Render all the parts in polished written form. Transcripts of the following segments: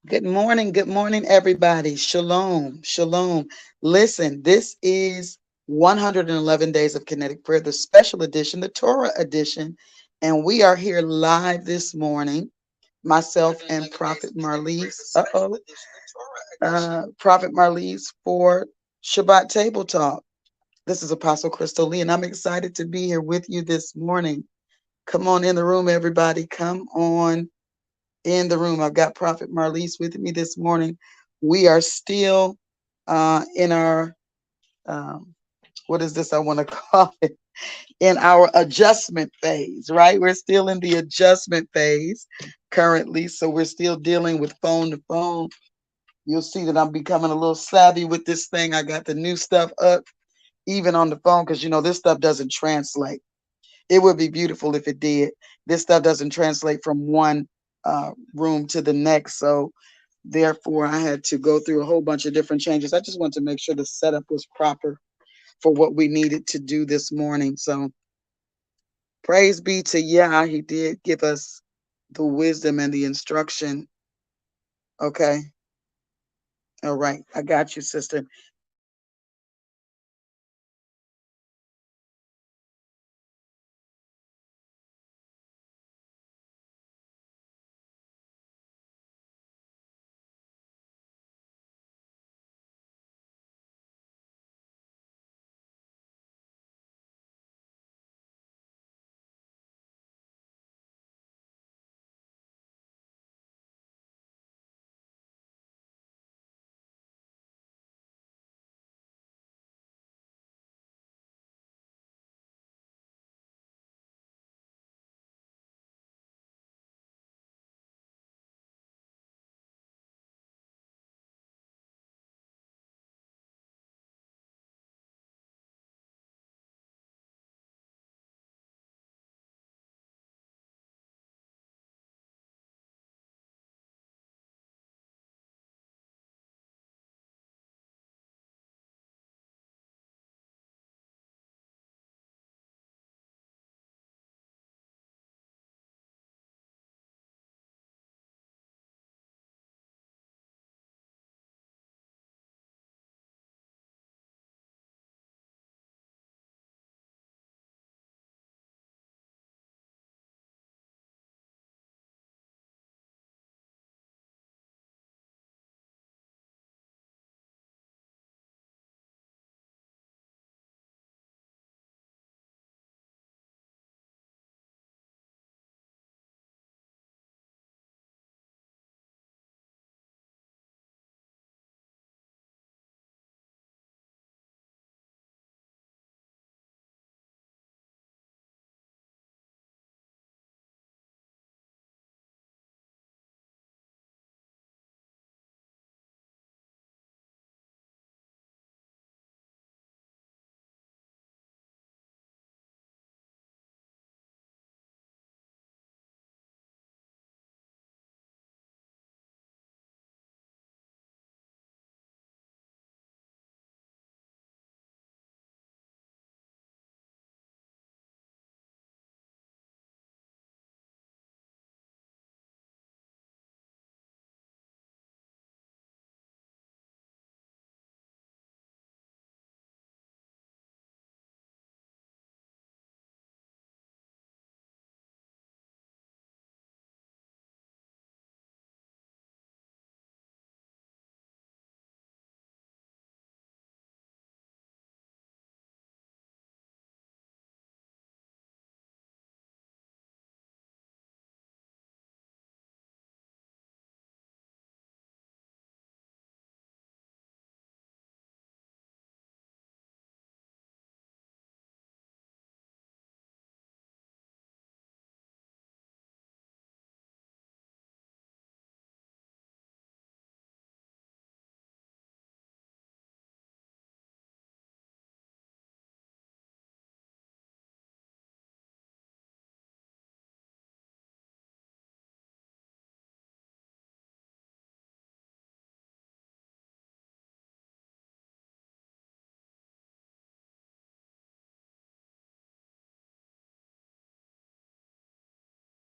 Good morning, everybody. Shalom, shalom. Listen, this is 111 Days of Kinetic Prayer, the special edition, the Torah edition, and we are here live this morning. Myself and Prophet Marlise, Prophet Marlise for Shabbat Table Talk. This is Apostle Crystal Lee, and I'm excited to be here with you this morning. Come on in the room, everybody. Come on in the room. I've got Prophet Marlise with me this morning. We are still in our, um, what is this I want to call it? In our adjustment phase, right? We're still in the adjustment phase currently. So we're still dealing with phone to phone. You'll see that I'm becoming a little savvy with this thing. I got the new stuff up, even on the phone, because, this stuff doesn't translate. It would be beautiful if it did. This stuff doesn't translate from one room to the next. So therefore, I had to go through a whole bunch of different changes. I just wanted to make sure the setup was proper for what we needed to do this morning. So praise be to Yah. He did give us the wisdom and the instruction. Okay. All right. I got you, sister.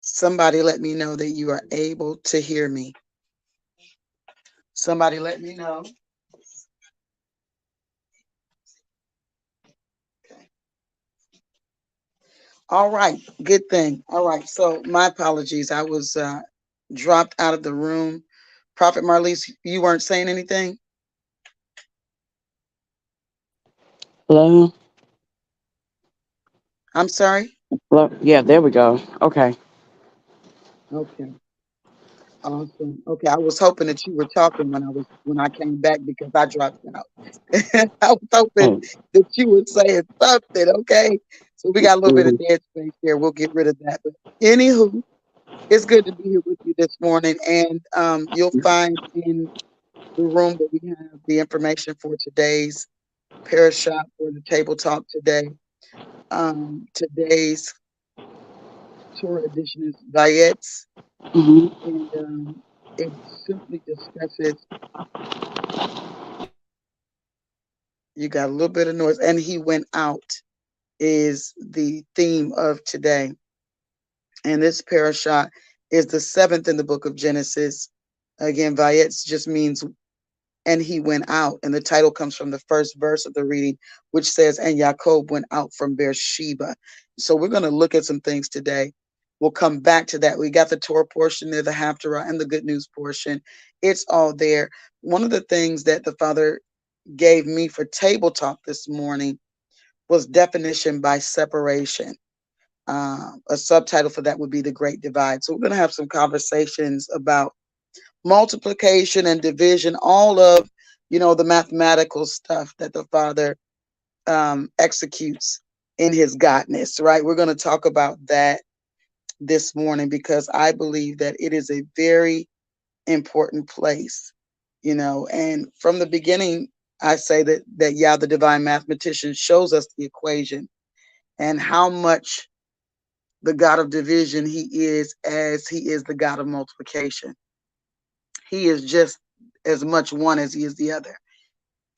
Somebody let me know that you are able to hear me. Somebody let me know. Okay. All right. Good thing. All right. So my apologies. I was dropped out of the room. Prophet Marlise, you weren't saying anything? Hello? I'm sorry? Hello? Yeah, there we go. Okay. Okay. Awesome. Okay. I was hoping that you were talking when I came back because I dropped out. I was hoping Mm. that you were saying something. Okay. So we got a little bit of Mhm. dead space there. We'll get rid of that. But anywho, it's good to be here with you this morning. And you'll find in the room that we have the information for today's parasha for the table talk today. Today's Torah edition is Vayetze, Mhm. and it simply discusses. You got a little bit of noise, and he went out is the theme of today, and this parasha is the seventh in the book of Genesis. Again, Vayetze just means and he went out. And the title comes from the first verse of the reading, which says, and Yachob went out from Beersheba. So we're going to look at some things today. We'll come back to that. We got the Torah portion there, the HAFTARA, and the good news portion. It's all there. One of the things that the Father gave me for table talk this morning was definition by separation. A subtitle for that would be the Great Divide. So we're going to have some conversations about multiplication and division, all of the mathematical stuff that the Father executes in his godness, right? We're going to talk about that this morning because I believe that it is a very important place, and from the beginning, I say that Yah, the divine mathematician, shows us the equation and how much the God of division he is as he is the God of multiplication. He is just as much one as he is the other.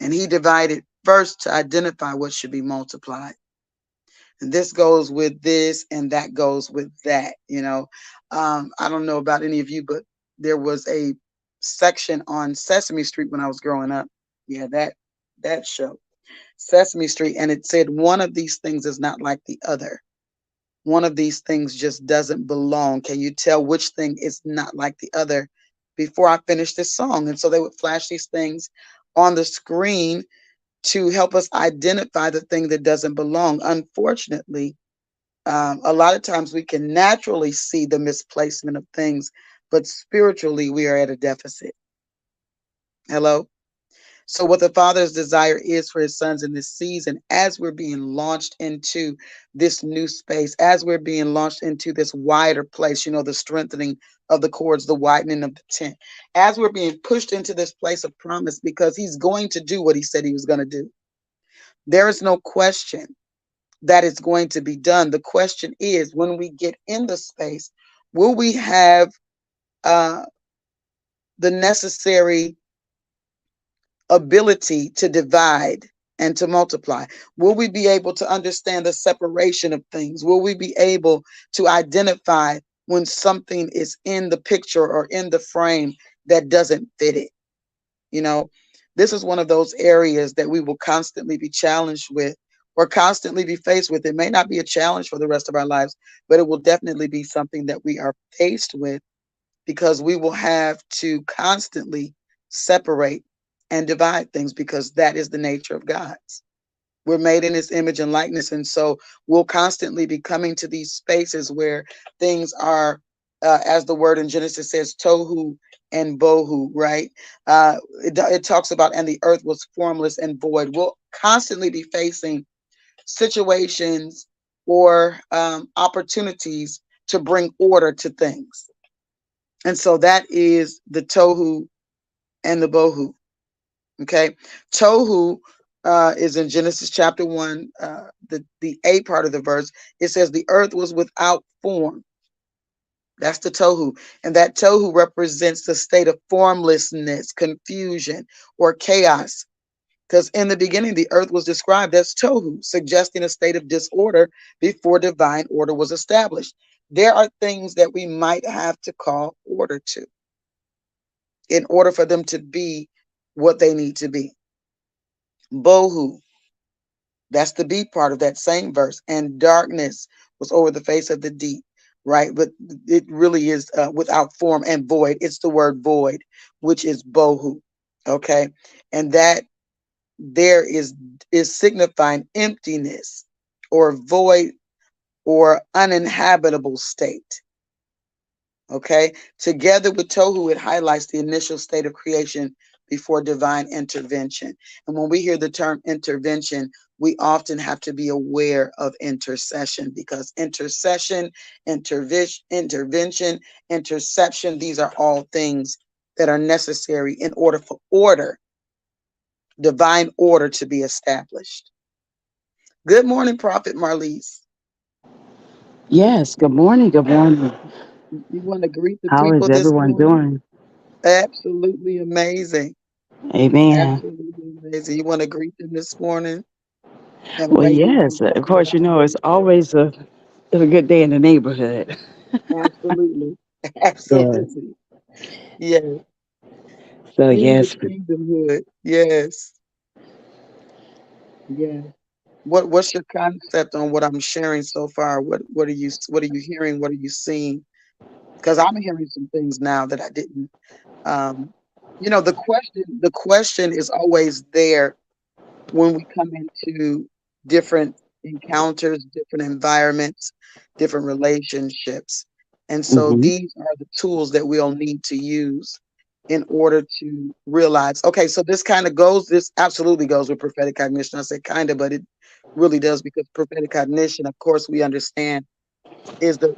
And he divided first to identify what should be multiplied. And this goes with this, and that goes with that. I don't know about any of you, but there was a section on Sesame Street when I was growing up. Yeah, that show, Sesame Street, and it said one of these things is not like the other. One of these things just doesn't belong. Can you tell which thing is not like the other before I finish this song? And so they would flash these things on the screen to help us identify the thing that doesn't belong. Unfortunately, a lot of times we can naturally see the misplacement of things, but spiritually we are at a deficit. Hello? So, what the Father's desire is for his sons in this season, as we're being launched into this new space, as we're being launched into this wider place, the strengthening of the cords, the widening of the tent, as we're being pushed into this place of promise, because he's going to do what he said he was going to do. There is no question that it's going to be done. The question is, when we get in the space, will we have uh, the necessary ability to divide and to multiply? Will we be able to understand the separation of things? Will we be able to identify when something is in the picture or in the frame that doesn't fit it? You know, this is one of those areas that we will constantly be challenged with or constantly be faced with. It may not be a challenge for the rest of our lives, but it will definitely be something that we are faced with because we will have to constantly separate and divide things because that is the nature of God's. We're made in his image and likeness. And so we'll constantly be coming to these spaces where things are, as the word in Genesis says, tohu and bohu, right? It talks about, and the earth was formless and void. We'll constantly be facing situations or opportunities to bring order to things. And so that is the tohu and the bohu. Okay. Tohu is in Genesis chapter 1, the A part of the verse. It says the earth was without form. That's the tohu. And that tohu represents the state of formlessness, confusion, or chaos. Because in the beginning, the earth was described as tohu, suggesting a state of disorder before divine order was established. There are things that we might have to call order to. in order for them to be what they need to be. Bohu, that's the B part of that same verse. And darkness was over the face of the deep, right? But it really is without form and void. It's the word void, which is bohu. Okay. And that there is signifying emptiness or void or uninhabitable state. Okay. Together with tohu, it highlights the initial state of creation before divine intervention. And when we hear the term intervention, we often have to be aware of intercession, because intercession, intervention, interception, these are all things that are necessary in order for order, divine order, to be established. Good morning, Prophet Marlise. Yes. Good morning. Good morning. You want to greet the How people is this everyone morning? doing? Absolutely amazing. Amen. Absolutely amazing. You want to greet them this morning and Well, rate them yes. on what Of you course, got for it's them? always a good day in the neighborhood. Absolutely. Yes. Absolutely. Yes. So In the yes. kingdomhood. Yes. Yes. What's your concept on what I'm sharing so far? What are you hearing? What are you seeing? Because I'm hearing some things now that I didn't. Um, the question is always there when we come into different encounters, different environments, different relationships. And so Hmm. these are the tools that we'll need to use in order to realize, okay, so this absolutely goes with prophetic cognition. I say kind of, but it really does, because prophetic cognition, of course, we understand is the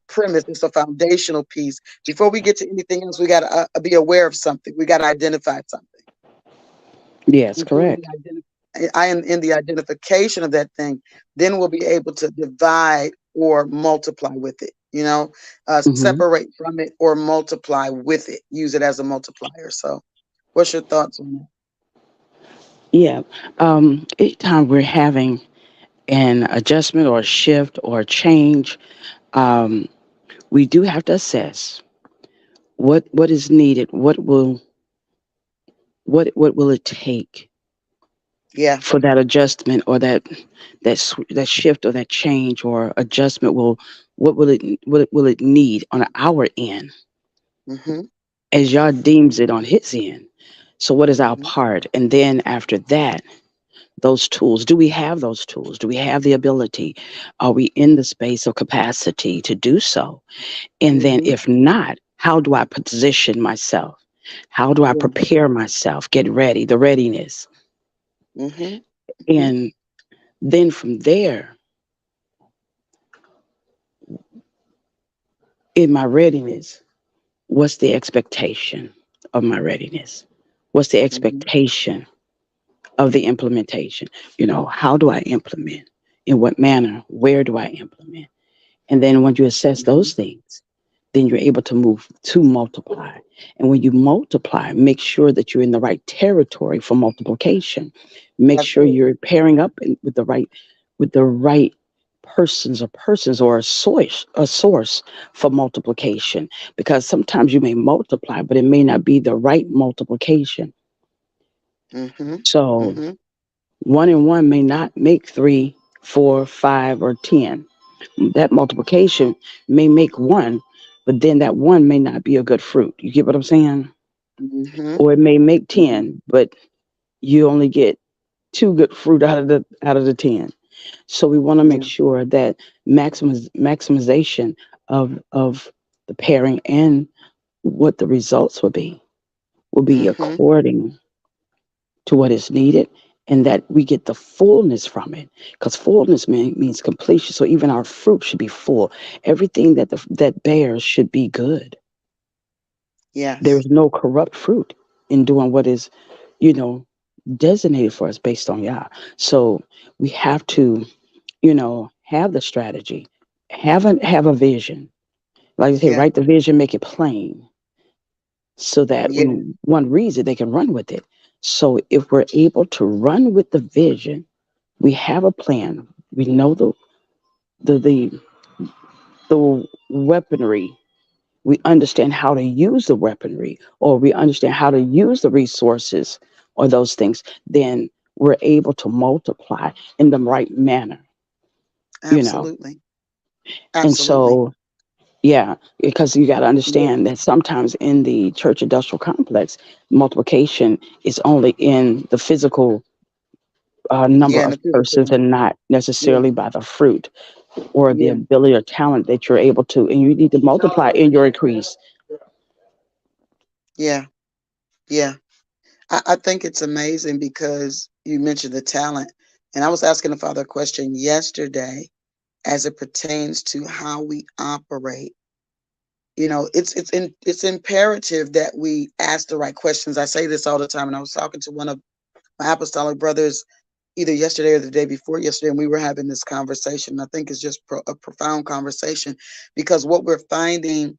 premise. It's a foundational piece. Before we get to anything else, we got to be aware of something. We got to identify something. Yes. Until we Correct. I am in the identification of that thing, then we'll be able to divide or multiply with it. Hmm. Separate from it or multiply with it. Use it as a multiplier. So, what's your thoughts on that? Yeah. Each time we're having an adjustment or a shift or a change, um, we do have to assess what is needed. What will it take Yeah. for that adjustment or that shift or that change or adjustment will it need on our end Mm-hmm. as Yah deems it on his end. So what is our Mm-hmm. part? And then after that, those tools. Do we have those tools? Do we have the ability? Are we in the space or capacity to do so? And then Mm-hmm. if not, how do I position myself? How do I Yeah. prepare myself? Get ready, the readiness. Mm-hmm. Mm-hmm. And then from there, in my readiness, what's the expectation of my readiness? What's the Mm-hmm. expectation of the implementation? How do I implement? In what manner? Where do I implement? And then when you assess Mm-hmm. those things, then you're able to move to multiply. And when you multiply, make sure that you're in the right territory for multiplication. Make That's sure it. you're pairing up with the right persons or a source for multiplication, because sometimes you may multiply but it may not be the right multiplication. Mm-hmm. So Mm-hmm. one and one may not make three, four, five, or 10. That multiplication may make one, but then that one may not be a good fruit. You get what I'm saying? Mm-hmm. Or it may make Mm-hmm. 10, but you only get two good fruit out of the 10. So we want to make Yeah. sure that maximization of the pairing and what the results will be Mm-hmm. according to what is needed, and that we get the fullness from it, because fullness means completion. So even our fruit should be full. Everything that bears should be good. There Yes. is no corrupt fruit in doing what is you know designated for us based on Yah. So we have to have the strategy, have a vision, like I say, Yeah. write the vision, make it plain, so that Yeah. when one reads it, they can run with it. So if we're able to run with the vision, we have a plan. We know the the weaponry. we understand how to use the weaponry, or we understand how to use the resources or those things, then we're able to multiply in the right manner, you know. Absolutely. And Absolutely. so, yeah, because you got to Yeah. understand that sometimes in the church industrial complex, multiplication is only in the physical number Yeah. In of the physical persons realm. and not Yeah. necessarily by the fruit or the Yeah. ability or talent that you're able to. And you need to multiply in your increase. Yeah. Yeah. I think it's amazing because you mentioned the talent. And I was asking the Father a question yesterday as it pertains to how we operate. It's imperative that we ask the right questions. I say this all the time, and I was talking to one of my apostolic brothers either yesterday or the day before yesterday, and we were having this conversation. I think it's just a profound conversation because what we're finding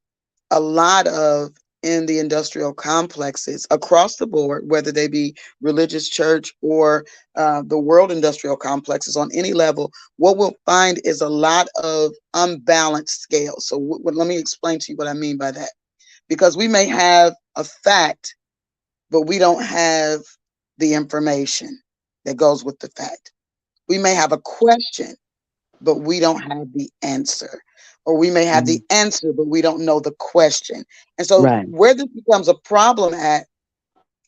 a lot of in the industrial complexes across the board, whether they be religious church or the world industrial complexes on any level, what we'll find is a lot of unbalanced scales. So let me explain to you what I mean by that. Because we may have a fact, but we don't have the information that goes with the fact. We may have a question, but we don't have the answer. Or we may have the Mhm. answer, but we don't know the question. And so, Right, where this becomes a problem at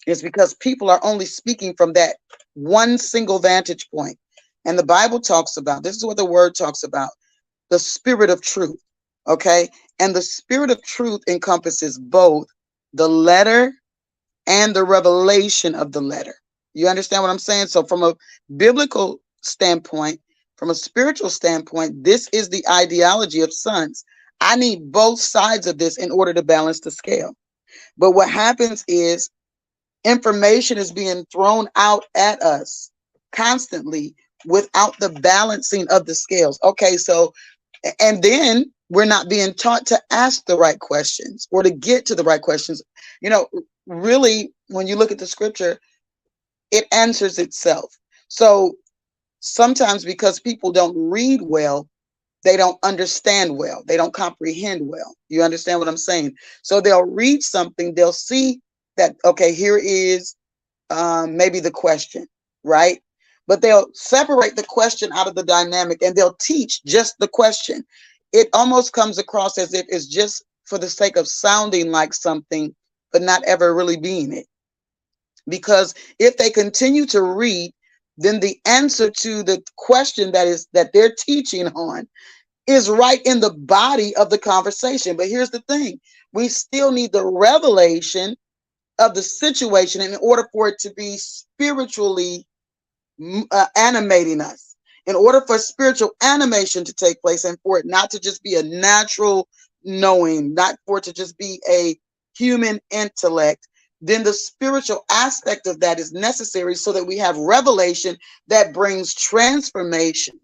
is because people are only speaking from that one single vantage point. And the Bible talks about this is what the word talks about the spirit of truth. Okay. And the spirit of truth encompasses both the letter and the revelation of the letter. You understand what I'm saying? So, from a biblical standpoint, from a spiritual standpoint, this is the ideology of sons. I need both sides of this in order to balance the scale. But what happens is information is being thrown out at us constantly without the balancing of the scales. Okay, so, and then we're not being taught to ask the right questions or to get to the right questions. You know, really, when you look at the scripture, it answers itself. So sometimes because people don't read well, they don't understand well, they don't comprehend well. You understand what I'm saying? So they'll read something, they'll see that, okay, here is maybe the question, right? But they'll separate the question out of the dynamic and they'll teach just the question. It almost comes across as if it's just for the sake of sounding like something, but not ever really being it. Because if they continue to read, then the answer to the question that they're teaching on is right in the body of the conversation. But here's the thing: we still need the revelation of the situation in order for it to be spiritually animating us. In order for spiritual animation to take place and for it not to just be a natural knowing, not for it to just be a human intellect, then the spiritual aspect of that is necessary so that we have revelation that brings transformation.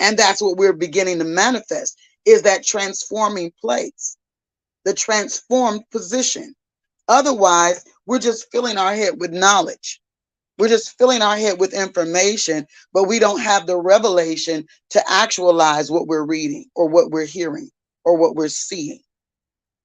And that's what we're beginning to manifest is that transforming place, the transformed position. Otherwise, we're just filling our head with knowledge. We're just filling our head with information, but we don't have the revelation to actualize what we're reading or what we're hearing or what we're seeing.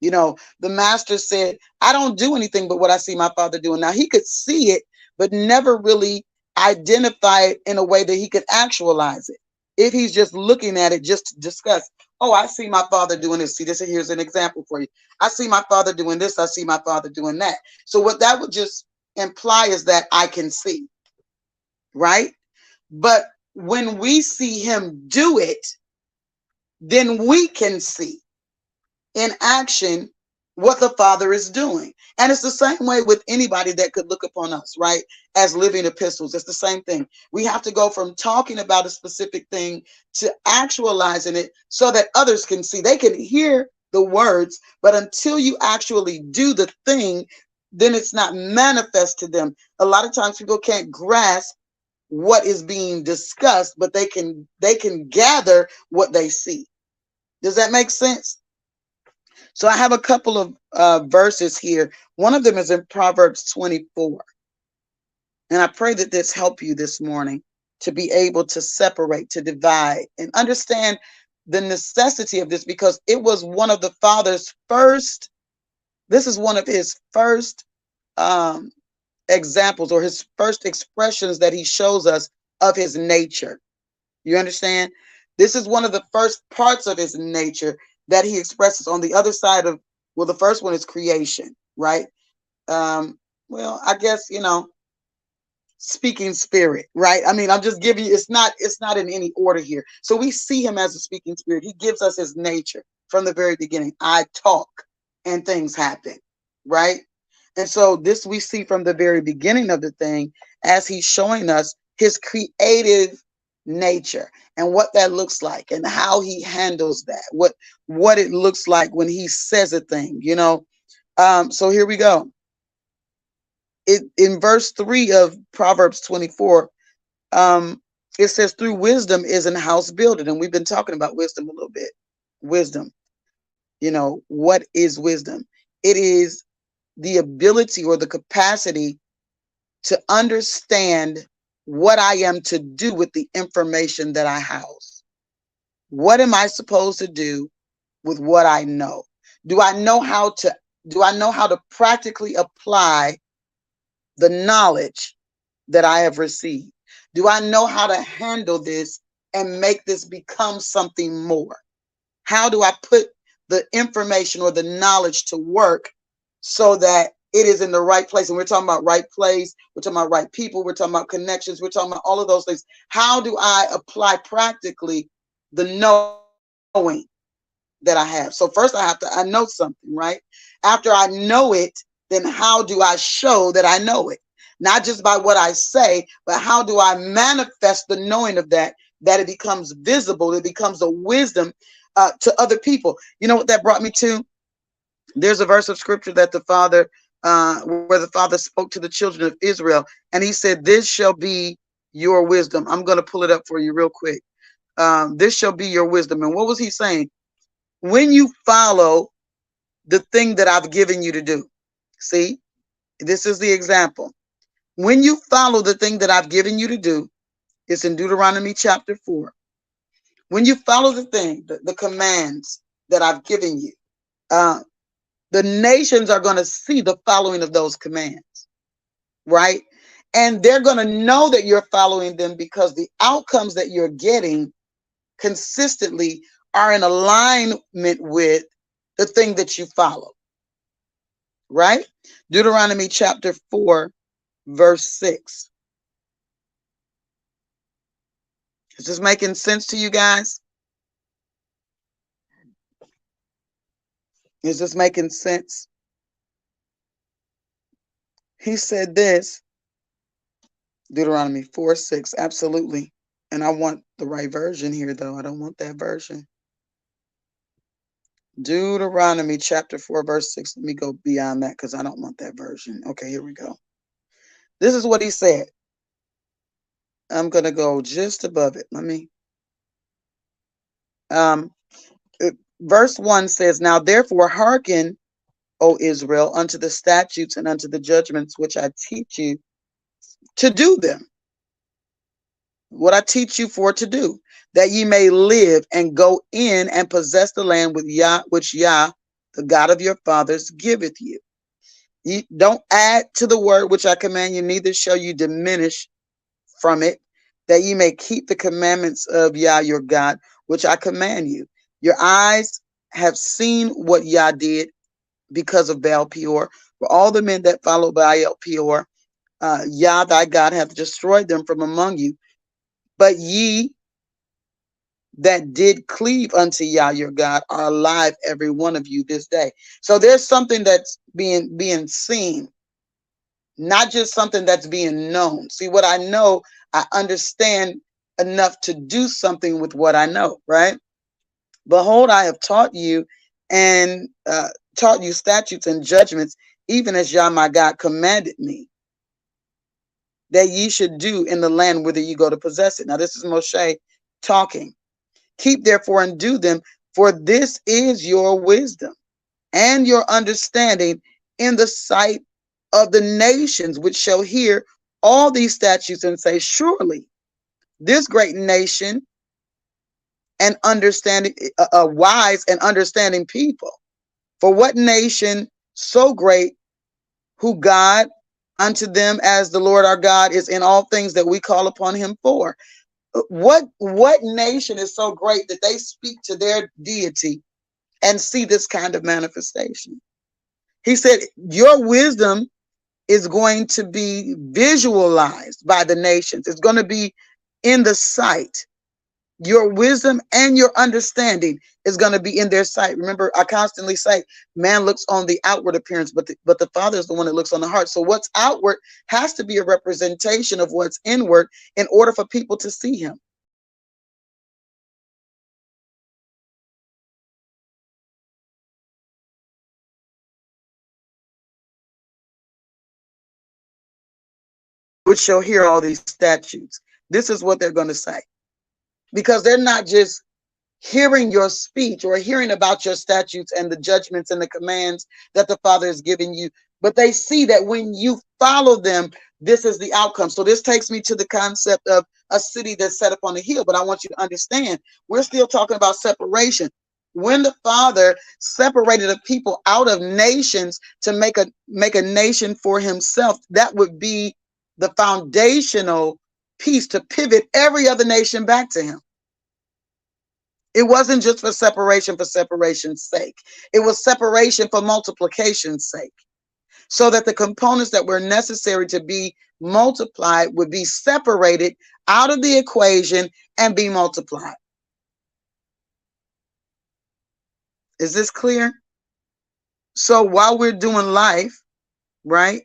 You know, the master said, I don't do anything but what I see my father doing. Now, he could see it, but never really identify it in a way that he could actualize it. If he's just looking at it just to discuss, oh, I see my father doing this. See, this here's an example for you. I see my father doing this. I see my father doing that. So, what that would just imply is that I can see, right? But when we see him do it, then we can see in action what the Father is doing. And it's the same way with anybody that could look upon us, right? As living epistles. It's the same thing. We have to go from talking about a specific thing to actualizing it so that others can see. They can hear the words, but until you actually do the thing, then it's not manifest to them. A lot of times people can't grasp what is being discussed, but they can gather what they see. Does that make sense? So I have a couple of verses here. One of them is in Proverbs 24. And I pray that this help you this morning to be able to separate, to divide, and understand. the necessity of this, because it was one of the Father's first, this is one of his first examples, or his first expressions that he shows us of his nature. You understand? This is one of the first parts of his nature that he expresses on the other side of, well, the first one is creation, right? Well, I guess, speaking spirit, right? I mean, I'm just giving you, it's not in any order here. So we see him as a speaking spirit. He gives us his nature from the very beginning. I talk and things happen, right? And so this we see from the very beginning of the thing, as he's showing us his creative nature and what that looks like and how he handles that, what it looks like when he says a thing, so here we go. In verse 3 of Proverbs 24, it says, through wisdom is an house builded. And we've been talking about wisdom a little bit. Wisdom, what is wisdom? It is the ability or the capacity to understand what I am to do with the information that I house. What am I supposed to do with what I know? Do I know how to practically apply the knowledge that I have received? Do I know how to handle this and make this become something more? How do I put the information or the knowledge to work so that it is in the right place? And we're talking about right place, we're talking about right people, we're talking about connections, we're talking about all of those things. How do I apply practically the knowing that I have? So first I know something, right? After I know it, then how do I show that I know it? Not just by what I say, but how do I manifest the knowing of that it becomes visible, it becomes a wisdom to other people. You know what that brought me to? There's a verse of scripture that the Father, where the Father spoke to the children of Israel, and he said, this shall be your wisdom. I'm going to pull it up for you real quick. This shall be your wisdom. And what was he saying? When you follow the thing that I've given you to do. See, this is the example. When you follow the thing that I've given you to do, it's in Deuteronomy chapter 4. When you follow the thing, the commands that I've given you, the nations are going to see the following of those commands, right? And they're going to know that you're following them because the outcomes that you're getting consistently are in alignment with the thing that you follow, right? Deuteronomy chapter 4, verse 6. Is this making sense to you guys? Is this making sense? He said this, Deuteronomy 4, 6, absolutely. And I want the right version here, though. I don't want that version. Deuteronomy chapter 4, verse 6. Let me go beyond that because I don't want that version. Okay, here we go. This is what he said. I'm going to go just above it. Let me. Verse 1 says, now therefore hearken, O Israel, unto the statutes and unto the judgments which I teach you to do them. What I teach you for to do, that ye may live and go in and possess the land with which Yah, the God of your fathers, giveth you. You don't add to the word which I command you, neither shall you diminish from it, that ye may keep the commandments of Yah your God, which I command you. Your eyes have seen what Yah did because of Baal Peor. For all the men that follow Baal Peor, Yah thy God hath destroyed them from among you. But ye that did cleave unto Yah your God are alive, every one of you, this day. So there's something that's being seen, not just something that's being known. See, what I know, I understand enough to do something with what I know, right? Behold, I have taught you and taught you statutes and judgments, even as Yah my God commanded me, that ye should do in the land whither ye go to possess it. Now, this is Moshe talking. Keep therefore and do them, for this is your wisdom and your understanding in the sight of the nations, which shall hear all these statutes and say, surely this great nation and understanding, wise and understanding people. For what nation so great, who God unto them as the Lord our God is in all things that we call upon him for? What nation is so great that they speak to their deity and see this kind of manifestation? He said, your wisdom is going to be visualized by the nations. It's going to be in the sight. Your wisdom and your understanding is going to be in their sight. Remember, I constantly say, man looks on the outward appearance, but the Father is the one that looks on the heart. So what's outward has to be a representation of what's inward in order for people to see him. Which shall hear all these statutes. This is what they're going to say. Because they're not just hearing your speech or hearing about your statutes and the judgments and the commands that the Father is giving you, but they see that when you follow them, this is the outcome. So this takes me to the concept of a city that's set up on a hill. But I want you to understand, we're still talking about separation. When the Father separated a people out of nations to make a nation for himself, that would be the foundational piece to pivot every other nation back to him. It wasn't just for separation's sake. It was separation for multiplication's sake. So that the components that were necessary to be multiplied would be separated out of the equation and be multiplied. Is this clear? So while we're doing life, right,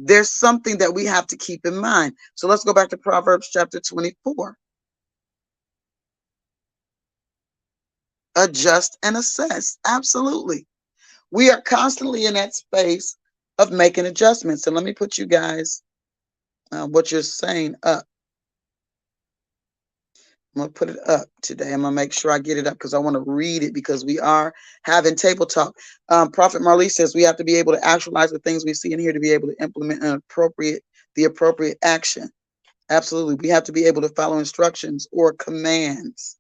there's something that we have to keep in mind. So let's go back to Proverbs chapter 24. Adjust and assess. Absolutely. We are constantly in that space of making adjustments. And let me put you guys what you're saying up. I'm going to put it up today. I'm going to make sure I get it up because I want to read it because we are having table talk. Prophet Marley says we have to be able to actualize the things we see in here to be able to implement the appropriate action. Absolutely. We have to be able to follow instructions or commands.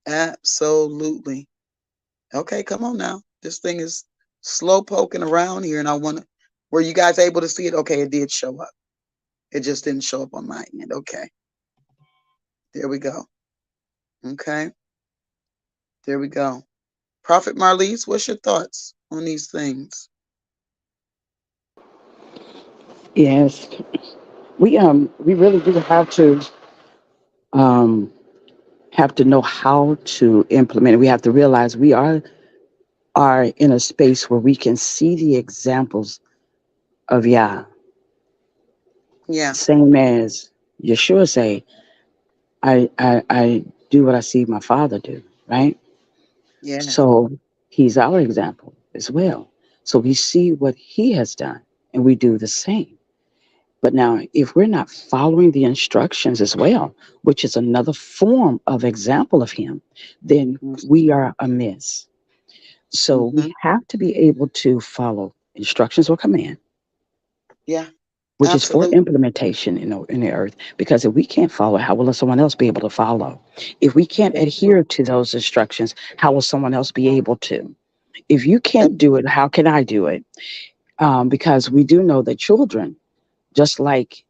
Absolutely. Okay, come on now. This thing is slow poking around here, and I want to. Were you guys able to see it? Okay, it did show up. It just didn't show up on my end. Okay. There we go. Okay. There we go. Prophet Marlise, what's your thoughts on these things? Yes, we really do um have to know how to implement it. We have to realize we are in a space where we can see the examples of Yah. Yeah. Same as Yeshua say, I do what I see my father do, right? Yeah. So he's our example as well. So we see what he has done and we do the same. But now, if we're not following the instructions as well, which is another form of example of him, then we are amiss. So we have to be able to follow instructions or command, Yeah. which is for Absolutely. implementation in the earth. Because if we can't follow, how will someone else be able to follow? If we can't That's adhere to those instructions, how will someone else be able to? If you can't do it, how can I do it? Because we do know that children, just like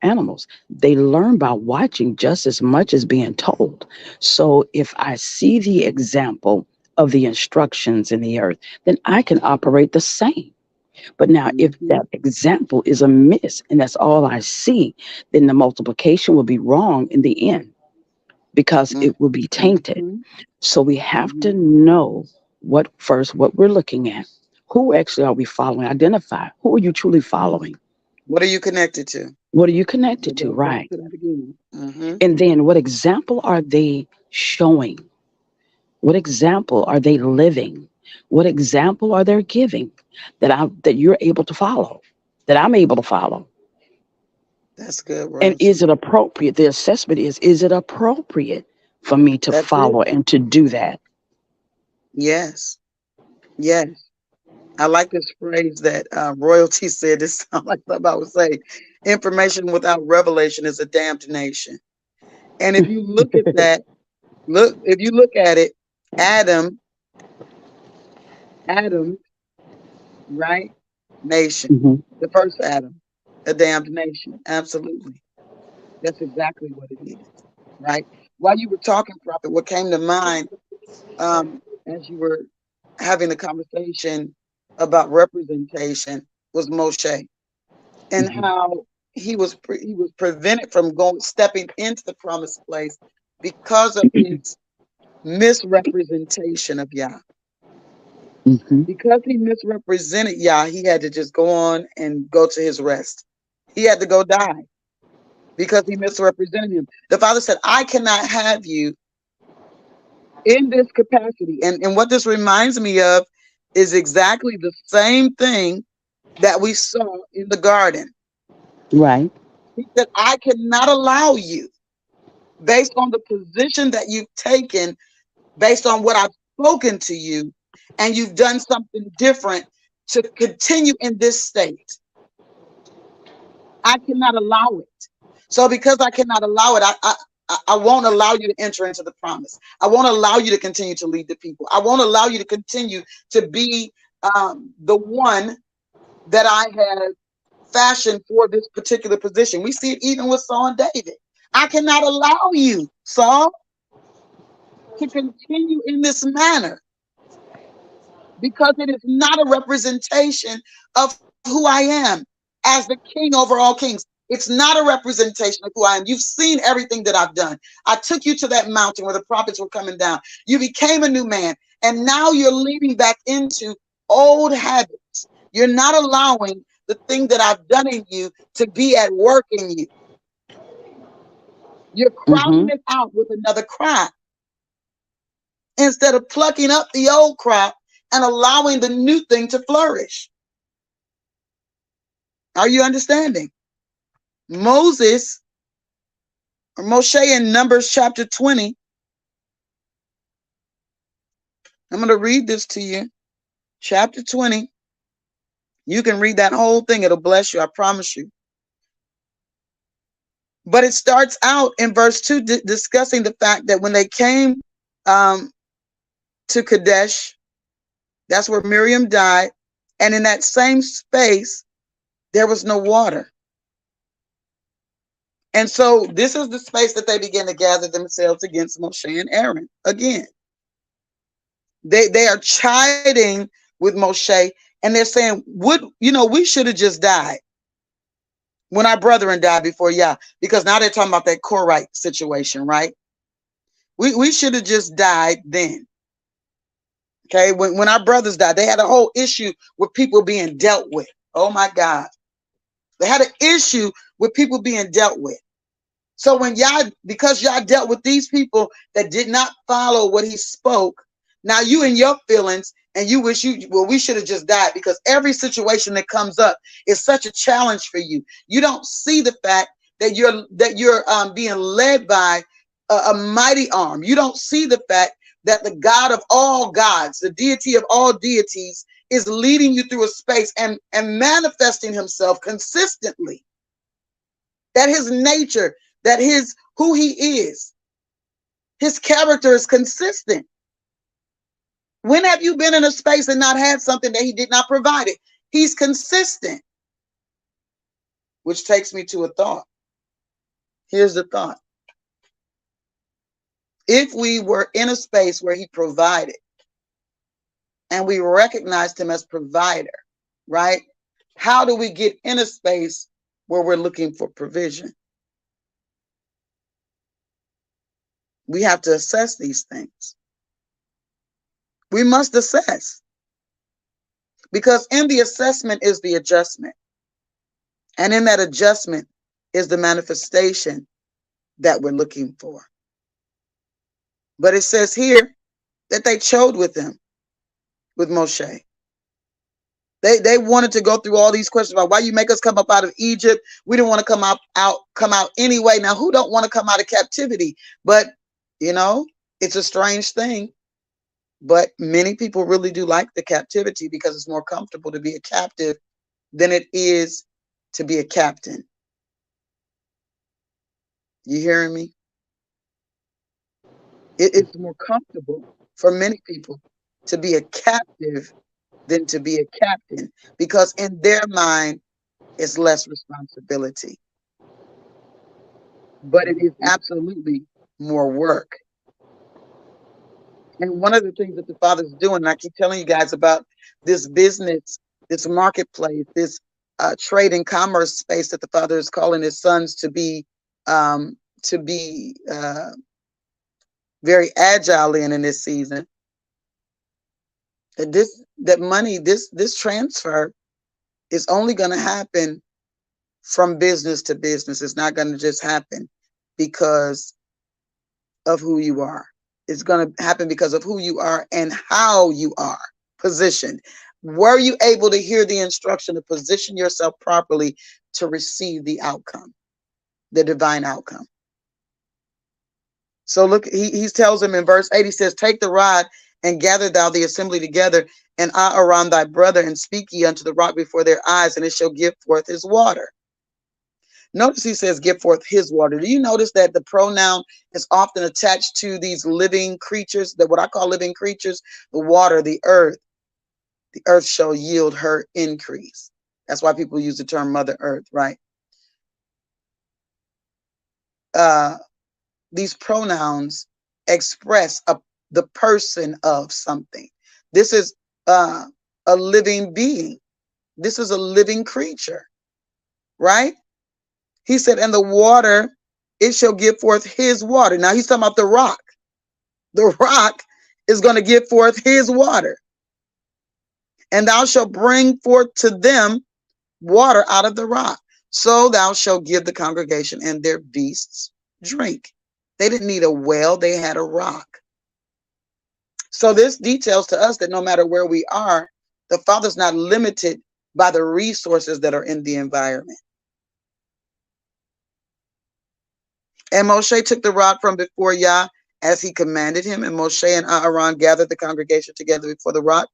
animals, they learn by watching just as much as being told. So if I see the example of the instructions in the earth, then I can operate the same. But now if that example is amiss and that's all I see, then the multiplication will be wrong in the end because it will be tainted. So we have to know what we're looking at. Who actually are we following? Identify who are you truly following. What are you connected to? What are you connected to? Right. And then what example are they showing? What example are they living? What example are they giving that you're able to follow, that I'm able to follow? That's good, And is Rosie. it appropriate? The assessment is it appropriate for me to That's it. follow and to do that? Yes. Yes. I like this phrase that royalty said. This sounds like something I would say. Information without revelation is a damned nation. And if you look at that, if you look at it, Adam, right? Nation. Hmm. The first Adam, a damned nation. Absolutely. That's exactly what it is. Right? While you were talking, Prophet, what came to mind as you were having the conversation about representation was Moshe, and Hmm. how he was prevented from stepping into the promised place because of his misrepresentation of Yah. Hmm. Because he misrepresented Yah, he had to just go on and go to his rest. He had to go die because he misrepresented him. The Father said, I cannot have you in this capacity. And what this reminds me of is exactly the same thing that we saw in the garden. Right. He said, I cannot allow you, based on the position that you've taken, based on what I've spoken to you, and you've done something different, to continue in this state. I cannot allow it. So because I cannot allow it, I won't allow you to enter into the promise. I won't allow you to continue to lead the people. I won't allow you to continue to be the one that I have fashioned for this particular position. We see it even with Saul and David. I cannot allow you, Saul, to continue in this manner, because it is not a representation of who I am as the king over all kings. It's not a representation of who I am. You've seen everything that I've done. I took you to that mountain where the prophets were coming down. You became a new man, and now you're leading back into old habits. You're not allowing the thing that I've done in you to be at work in you. You're crowding Hmm. it out with another crop instead of plucking up the old crop and allowing the new thing to flourish. Are you understanding? Moses, or Moshe, in Numbers chapter 20, I'm going to read this to you. Chapter 20. You can read that whole thing. It'll bless you. I promise you. But it starts out in verse 2 discussing the fact that when they came um, to Kadesh, that's where Miriam died. And in that same space, there was no water. And so this is the space that they began to gather themselves against Moshe and Aaron again. They are chiding with Moshe, and they're saying, we should have just died when our brethren died before Yah, because now they're talking about that Korite situation, right? We should have just died then. Okay, when our brothers died, they had a whole issue with people being dealt with. Oh my God. They had an issue with people being dealt with. So because Yah dealt with these people that did not follow what he spoke, now you in your feelings, and you wish we should have just died, because every situation that comes up is such a challenge for you. You don't see the fact that you're being led by a mighty arm. You don't see the fact that the God of all gods, the deity of all deities, is leading you through a space and manifesting himself consistently. That his nature, that who he is, his character is consistent. When have you been in a space and not had something that he did not provide it? He's consistent. Which takes me to a thought. Here's the thought. If we were in a space where he provided and we recognized him as provider, right? How do we get in a space where we're looking for provision? We have to assess these things. We must assess, because in the assessment is the adjustment. And in that adjustment is the manifestation that we're looking for. But it says here that they chode with him, with Moshe. They wanted to go through all these questions about why you make us come up out of Egypt. We didn't want to come out anyway. Now, who don't want to come out of captivity? But, it's a strange thing. But many people really do like the captivity, because it's more comfortable to be a captive than it is to be a captain. You hearing me? It's more comfortable for many people to be a captive than to be a captain, because in their mind, it's less responsibility. But it is absolutely more work. And one of the things that the Father's doing, and I keep telling you guys about this business, this marketplace, this trade and commerce space that the Father is calling his sons um, to be very agile in this season. That money, this transfer is only going to happen from business to business. It's not going to just happen because of who you are. It's going to happen because of who you are and how you are positioned. Were you able to hear the instruction to position yourself properly to receive the outcome, the divine outcome? So look, he tells him in verse 8, he says, take the rod and gather thou the assembly together, and Aaron thy brother, and speak ye unto the rock before their eyes, and it shall give forth his water. Notice he says, give forth his water. Do you notice that the pronoun is often attached to these living creatures, that what I call living creatures, the water, the earth shall yield her increase. That's why people use the term Mother Earth, right? These pronouns express the person of something. This is a living being. This is a living creature, right? He said, and the water, it shall give forth his water. Now he's talking about the rock. The rock is going to give forth his water. And thou shalt bring forth to them water out of the rock. So thou shalt give the congregation and their beasts drink. They didn't need a well, they had a rock. So this details to us that no matter where we are, the Father's not limited by the resources that are in the environment. And Moshe took the rod from before Yah as he commanded him, and Moshe and Aaron gathered the congregation together before the rock.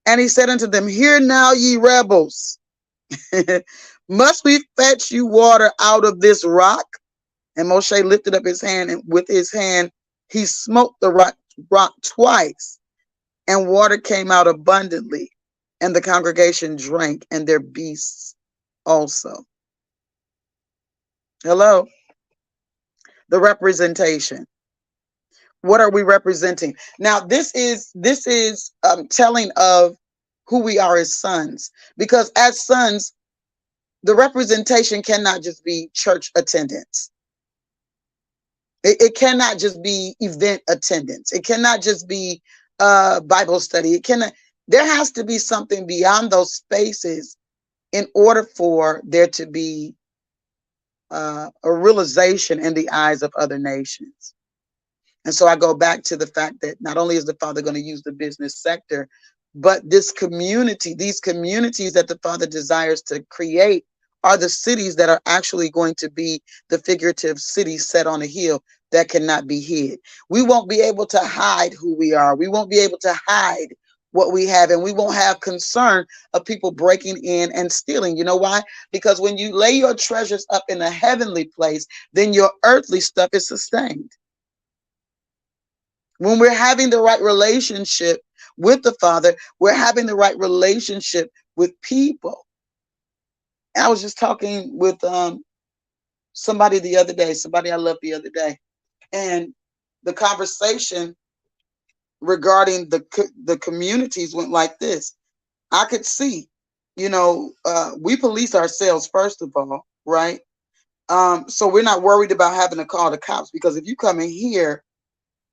And he said unto them, hear now, ye rebels, must we fetch you water out of this rock? And Moshe lifted up his hand, and with his hand he smote the rock twice, and water came out abundantly, and the congregation drank, and their beasts also. Hello? The representation. What are we representing? Now, this is telling of who we are as sons, because as sons, the representation cannot just be church attendance. It cannot just be event attendance. It cannot just be Bible study. There has to be something beyond those spaces in order for there to be a realization in the eyes of other nations. And so I go back to the fact that not only is the Father going to use the business sector, but this community, these communities that the Father desires to create are the cities that are actually going to be the figurative cities set on a hill that cannot be hid. We won't be able to hide who we are. We won't be able to hide what we have, and we won't have concern of people breaking in and stealing. You know why? Because when you lay your treasures up in a heavenly place, then your earthly stuff is sustained. When we're having the right relationship with the Father, we're having the right relationship with people. I was just talking with somebody the other day, somebody I love the other day, and the conversation regarding the communities went like this. I could see, we police ourselves first of all, right? So we're not worried about having to call the cops, because if you come in here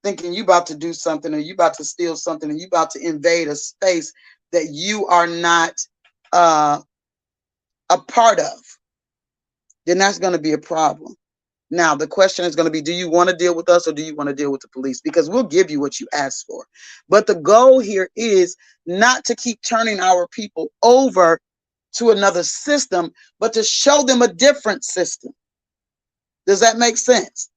thinking you about to do something, or you about to steal something, and you about to invade a space that you are not a part of, then that's going to be a problem. Now, the question is going to be, do you want to deal with us, or do you want to deal with the police? Because we'll give you what you ask for. But the goal here is not to keep turning our people over to another system, but to show them a different system. Does that make sense?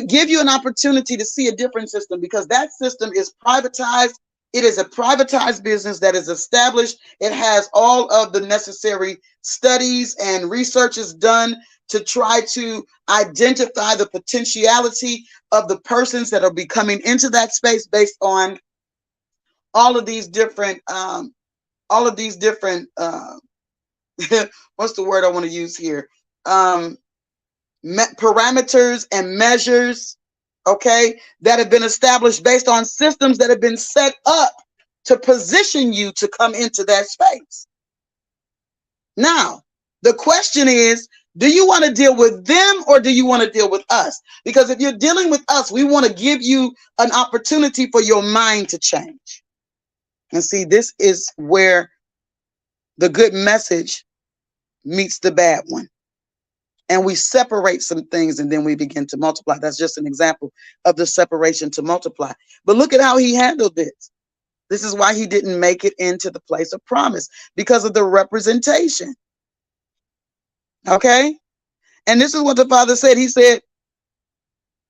Give you an opportunity to see a different system, because that system is privatized, It is a privatized business that is established. It has all of the necessary studies and researches done to try to identify the potentiality of the persons that are becoming into that space based on all of these different what's the word I want to use here? Parameters and measures, okay, that have been established based on systems that have been set up to position you to come into that space. Now, the question is, do you want to deal with them or do you want to deal with us? Because if you're dealing with us, we want to give you an opportunity for your mind to change. And see, this is where the good message meets the bad one. And we separate some things and then we begin to multiply. That's just an example of the separation to multiply. But look at how he handled this. This is why he didn't make it into the place of promise, because of the representation. Okay? And this is what the Father said. He said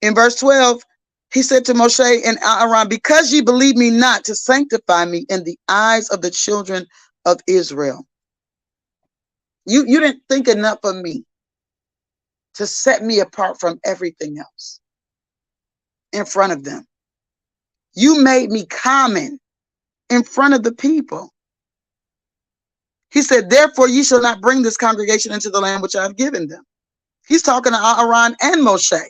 in verse 12, he said to Moshe and Aaron, because ye believe me not to sanctify me in the eyes of the children of Israel. You didn't think enough of me to set me apart from everything else in front of them. You made me common in front of the people. He said, therefore, ye shall not bring this congregation into the land which I have given them. He's talking to Aaron and Moshe.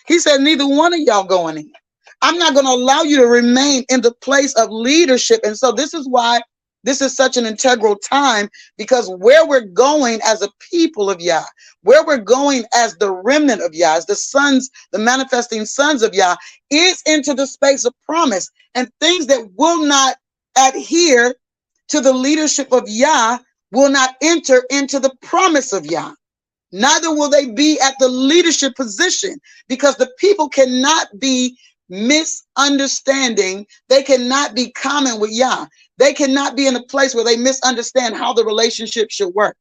He said, neither one of y'all going in. I'm not going to allow you to remain in the place of leadership. And so this is why this is such an integral time, because where we're going as a people of Yah, where we're going as the remnant of Yah, as the sons, the manifesting sons of Yah, is into the space of promise. And things that will not adhere to the leadership of Yah will not enter into the promise of Yah. Neither will they be at the leadership position, because the people cannot be misunderstanding. They cannot be common with Yah. They cannot be in a place where they misunderstand how the relationship should work.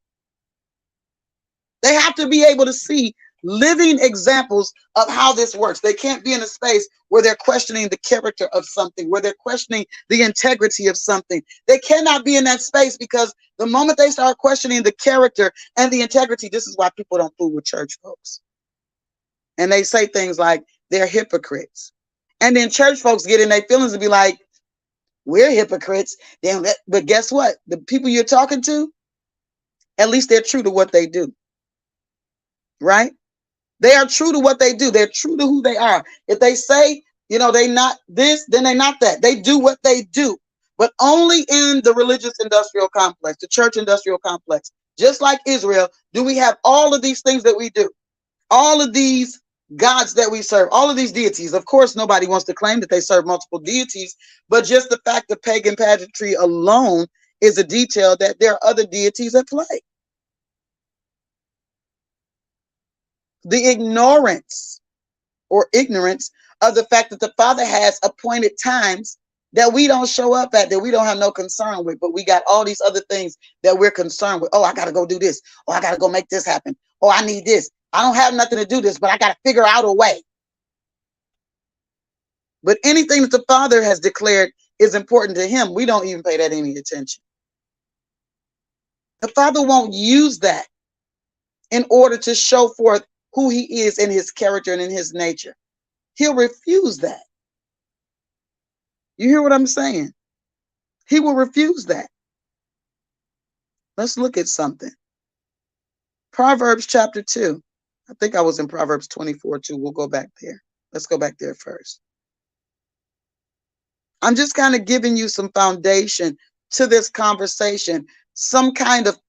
They have to be able to see living examples of how this works. They can't be in a space where they're questioning the character of something, where they're questioning the integrity of something. They cannot be in that space, because the moment they start questioning the character and the integrity, this is why people don't fool with church folks. And they say things like they're hypocrites. And then church folks get in their feelings and be like, we're hypocrites. But guess what? The people you're talking to, at least they're true to what they do. Right? They are true to what they do. They're true to who they are. If they say, they not this, then they're not that. They do what they do. But only in the religious industrial complex, the church industrial complex, just like Israel, do we have all of these things that we do. All of these gods that we serve, all of these deities. Of course, nobody wants to claim that they serve multiple deities, but just the fact of pagan pageantry alone is a detail that there are other deities at play. The ignorance of the fact that the Father has appointed times that we don't show up at, that we don't have no concern with, but we got all these other things that we're concerned with. Oh, I got to go do this. Oh, I got to go make this happen. Oh, I need this. I don't have nothing to do this, but I got to figure out a way. But anything that the Father has declared is important to him, we don't even pay that any attention. The Father won't use that in order to show forth who he is in his character and in his nature. He'll refuse that. You hear what I'm saying? He will refuse that. Let's look at something. Proverbs chapter 2. I think I was in Proverbs 24 too. We'll go back there. Let's go back there first. I'm just kind of giving you some foundation to this conversation, some kind of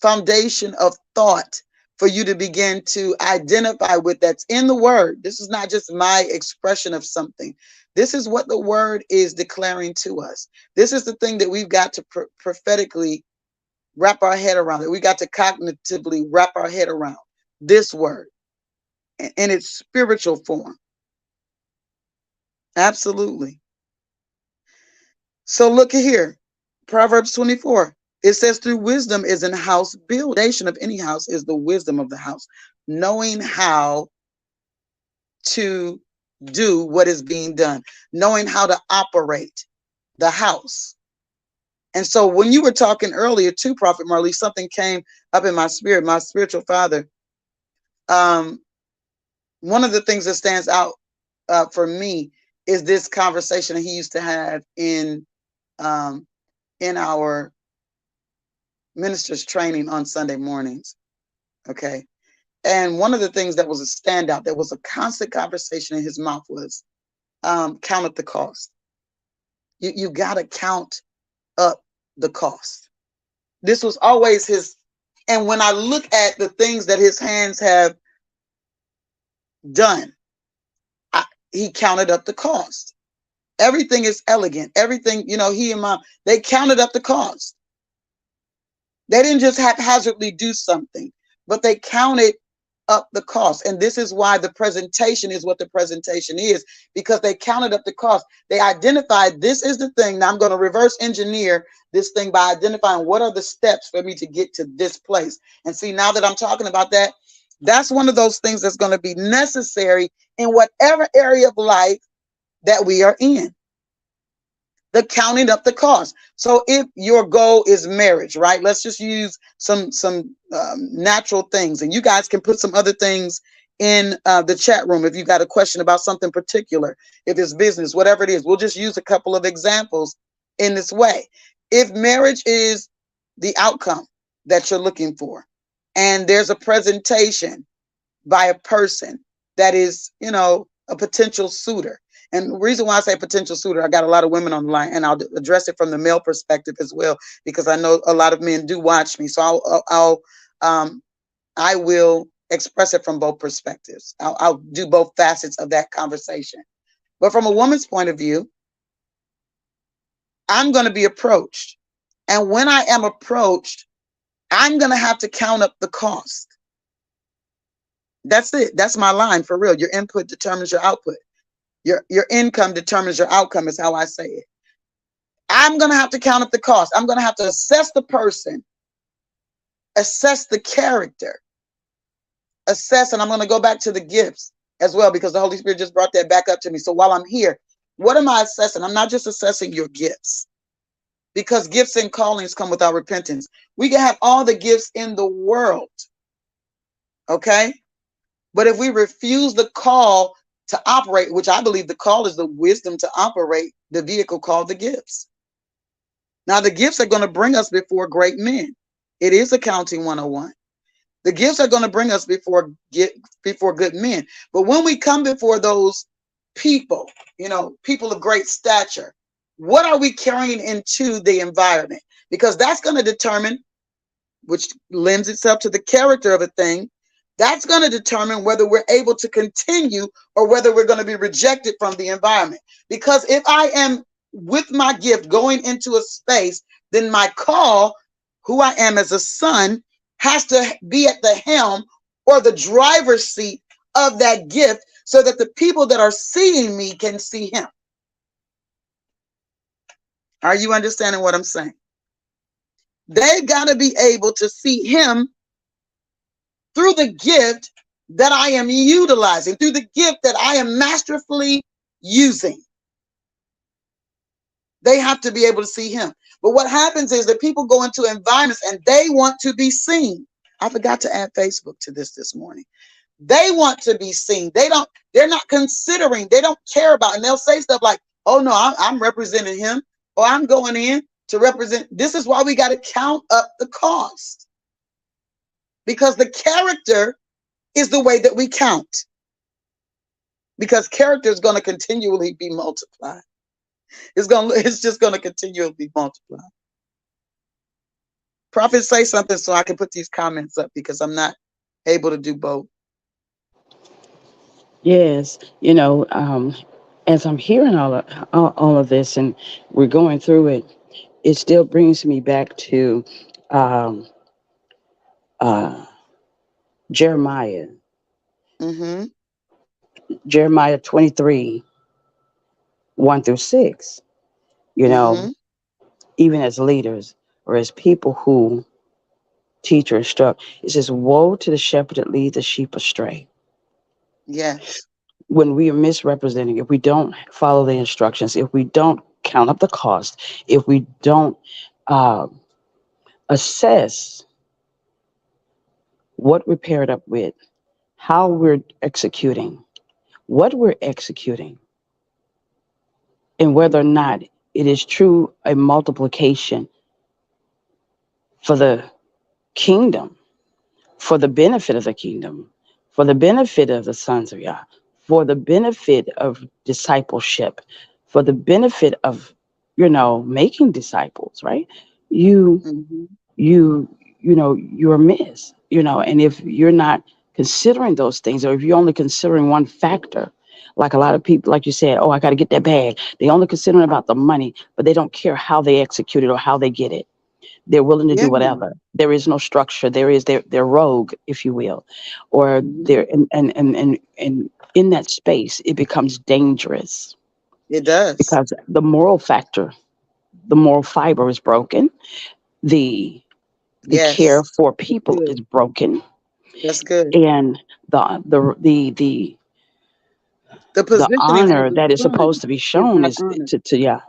foundation of thought for you to begin to identify with that's in the word. This is not just my expression of something. This is what the word is declaring to us. This is the thing that we've got to prophetically wrap our head around, that we got to cognitively wrap our head around this word in its spiritual form. Absolutely. So look at here, Proverbs 24. It says, through wisdom is an house built. The foundation of any house is the wisdom of the house, knowing how to do what is being done, knowing how to operate. the house. And so when you were talking earlier too, Prophet Marley, something came up in my spirit, my spiritual father. Um, one of the things that stands out for me is this conversation that he used to have um, in our ministers training on Sunday mornings. Okay. And one of the things that was a standout, that was a constant conversation in his mouth was count up the cost. You got to count up the cost. This was always his. And when I look at the things that his hands have done, he counted up the cost. Everything is elegant. Everything, he and mom, they counted up the cost. They didn't just haphazardly do something, but they counted up the cost. And this is why the presentation is what the presentation is, because they counted up the cost. They identified, this is the thing. Now I'm going to reverse engineer this thing by identifying what are the steps for me to get to this place. And see, now that I'm talking about that, that's one of those things that's going to be necessary in whatever area of life that we are in. The counting up the cost. So if your goal is marriage, right? Let's just use some natural things, and you guys can put some other things in the chat room if you got a question about something particular. If it's business, whatever it is, we'll just use a couple of examples in this way. If marriage is the outcome that you're looking for, and there's a presentation by a person that is, a potential suitor. And the reason why I say potential suitor, I got a lot of women on the line, and I'll address it from the male perspective as well, because I know a lot of men do watch me. So I will express it from both perspectives. I'll do both facets of that conversation. But from a woman's point of view, I'm going to be approached. And when I am approached, I'm going to have to count up the cost. That's it. That's my line for real. Your input determines your output. Your income determines your outcome, is how I say it. I'm going to have to count up the cost. I'm going to have to assess the person, assess the character, and I'm going to go back to the gifts as well, because the Holy Spirit just brought that back up to me. So while I'm here, what am I assessing? I'm not just assessing your gifts, because gifts and callings come without repentance. We can have all the gifts in the world, okay? But if we refuse the call to operate, which I believe the call is the wisdom to operate the vehicle called the gifts. Now, the gifts are going to bring us before great men. It is accounting 101. The gifts are going to bring us before good men. But when we come before those people, people of great stature, what are we carrying into the environment? Because that's going to determine, which lends itself to the character of a thing, that's going to determine whether we're able to continue or whether we're going to be rejected from the environment. Because if I am with my gift going into a space, then my call, who I am as a son, has to be at the helm or the driver's seat of that gift, so that the people that are seeing me can see him. Are you understanding what I'm saying? They got to be able to see him through the gift that I am utilizing, through the gift that I am masterfully using. They have to be able to see him. But what happens is that people go into environments and they want to be seen. I forgot to add Facebook to this morning. They want to be seen. They're not considering, they don't care about, and they'll say stuff like, oh no, I'm representing him, or I'm going in to represent. This is why we got to count up the cost. Because the character is the way that we count. Because character is going to continually be multiplied. It's just going to continually be multiplied. Prophet, say something so I can put these comments up, because I'm not able to do both. Yes, as I'm hearing all of this and we're going through it, it still brings me back to um, uh, Jeremiah, Mm-hmm. Jeremiah 23, 1 through 6. You know, Mm-hmm. even as leaders or as people who teach or instruct, it says, woe to the shepherd that leads the sheep astray. Yes. When we are misrepresenting, if we don't follow the instructions, if we don't count up the cost, if we don't uh, assess what we're paired up with, how we're executing, what we're executing, and whether or not it is true a multiplication for the kingdom, for the benefit of the kingdom, for the benefit of the sons of Yah, for the benefit of discipleship, for the benefit of, making disciples, right? You, Mm-hmm. you, you're amiss, and if you're not considering those things, or if you're only considering one factor, like a lot of people, like you said, oh, I got to get that bag. They only considering about the money, but they don't care how they execute it or how they get it. They're willing to Yeah. do whatever. There is no structure. They're rogue, if you will, or Mm-hmm. they're and in that space it becomes dangerous It does. because the moral factor, the moral fiber is broken. The care Yes. for That's people good. is broken, That's good. and The the positioning as honor a that is supposed son to be is shown not is honored. to yeah,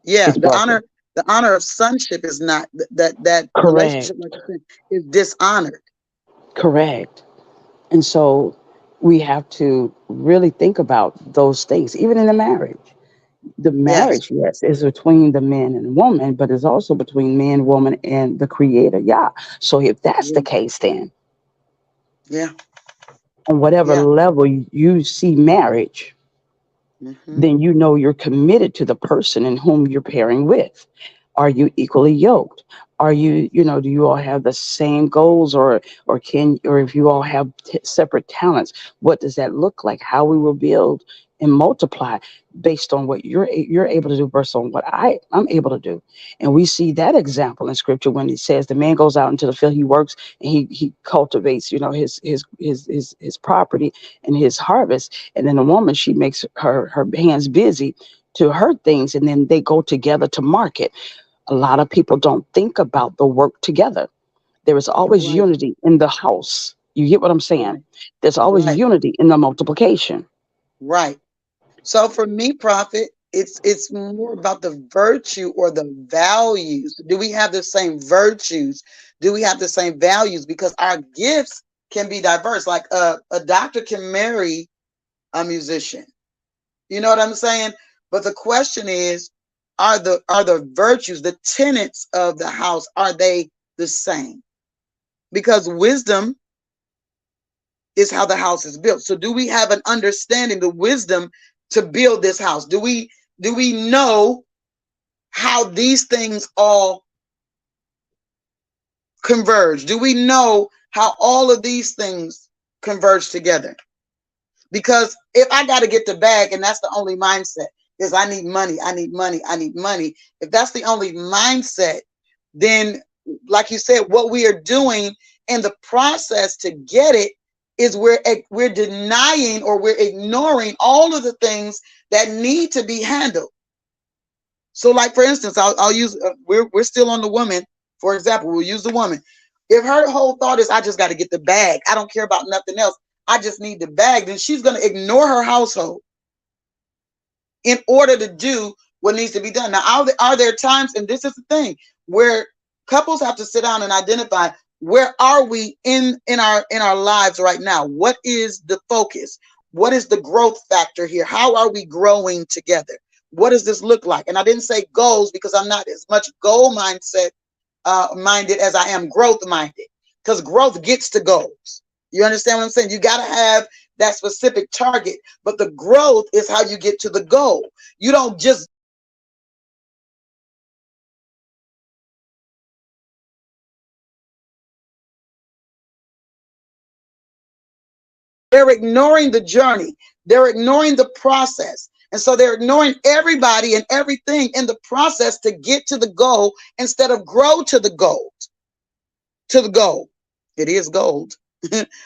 Yeah, it's broken. the honor of sonship is not that relationship, Correct, like you said, is dishonored. correct. And so we have to really think about those things, even in a marriage. The Yes. marriage, yes, is between the man and woman, but it's also between man, woman, and the creator, Yah. So if that's the Yeah. case, then Yeah. on whatever Yeah. level you see marriage, Mm-hmm. then you know you're committed to the person in whom you're pairing with. Are you equally yoked? Are you, do you all have the same goals, or if you all have separate talents, what does that look like? How we will build and multiply based on what you're able to do versus on what I'm able to do. And we see that example in scripture when it says the man goes out into the field, he works and he cultivates, his property and his harvest. And then the woman, she makes her hands busy to her things, and then they go together to market. A lot of people don't think about the work together. There is always Right. unity in the house. You get what I'm saying? Right. There's always Right. unity in the multiplication. Right. So for me, Prophet, it's more about the virtue or the values. Do we have the same virtues? Do we have the same values? Because our gifts can be diverse. Like a doctor can marry a musician. You know what I'm saying? But the question is, are the virtues, the tenets of the house, are they the same? Because wisdom is how the house is built. So do we have an understanding, the wisdom to build this house? Do we know how these things all converge? Do we know how all of these things converge together? Because if I got to get the bag and that's the only mindset is I need money, I need money, I need money. If that's the only mindset, then like you said, what we are doing in the process to get it is we're denying or we're ignoring all of the things that need to be handled. So like for instance, I'll use we're still on the woman. For example, we'll use the woman. If her whole thought is I just got to get the bag, I don't care about nothing else, I just need the bag, then she's going to ignore her household in order to do what needs to be done. Now, are there times, and this is the thing, where couples have to sit down and identify where are we in our lives right now? What is the focus? What is the growth factor here? How are we growing together? What does this look like? And I didn't say goals because I'm not as much goal minded as I am growth minded, because growth gets to goals. You understand what I'm saying? You got to have that specific target, but the growth is how you get to the goal. You don't just they're ignoring the journey. They're ignoring the process. And so they're ignoring everybody and everything in the process to get to the goal instead of grow to the goal. To the goal. It is gold,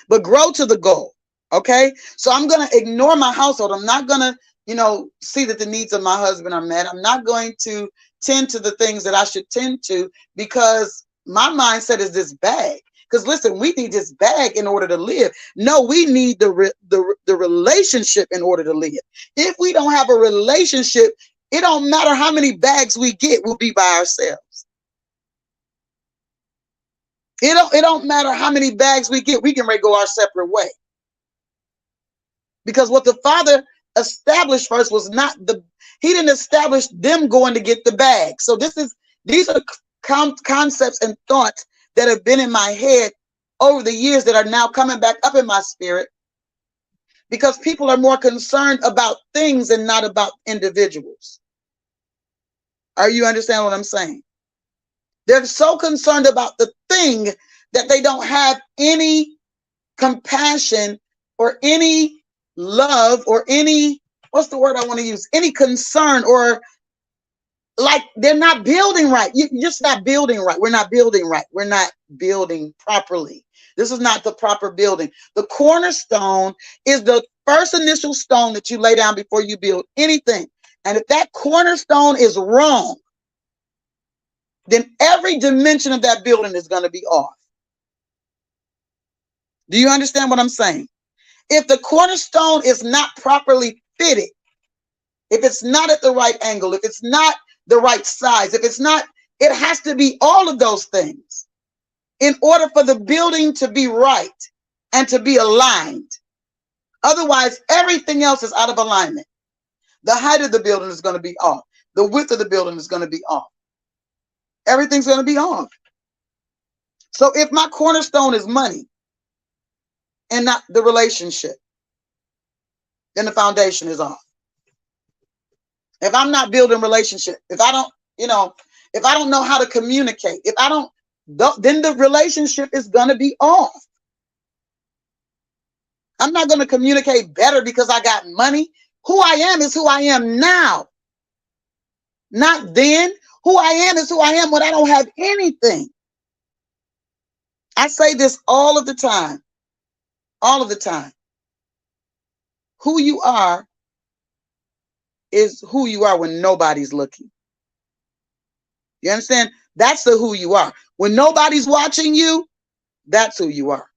but grow to the goal. Okay. So I'm going to ignore my household. I'm not going to, see that the needs of my husband are met. I'm not going to tend to the things that I should tend to because my mindset is this bag. Because listen, we need this bag in order to live. No, we need the relationship in order to live. If we don't have a relationship, It don't matter how many bags we get, we'll be by ourselves. It don't matter how many bags we get, we can go our separate way. Because what the Father established first was not he didn't establish them going to get the bag. So these are concepts and thoughts that have been in my head over the years that are now coming back up in my spirit, because people are more concerned about things and not about individuals. Are you understand what I'm saying? They're so concerned about the thing that they don't have any compassion or any love or any, what's the word I want to use? Any concern, or like they're not building right. You're just not building right. We're not building right. We're not building properly. This is not the proper building. The cornerstone is the first initial stone that you lay down before you build anything. And if that cornerstone is wrong, then every dimension of that building is going to be off. Do you understand what I'm saying? If the cornerstone is not properly fitted, if it's not at the right angle, if it's not the right size, if it's not, it has to be all of those things in order for the building to be right and to be aligned. Otherwise, everything else is out of alignment. The height of the building is going to be off. The width of the building is going to be off. Everything's going to be off. So if my cornerstone is money and not the relationship, then the foundation is off. If I'm not building relationship, if I don't, if I don't know how to communicate, if I don't, then the relationship is going to be off. I'm not going to communicate better because I got money. Who I am is who I am now. Not then. Who I am is who I am when I don't have anything. I say this all of the time. All of the time. Who you are is who you are when nobody's looking. You understand? That's the who you are. When nobody's watching you, that's who you are.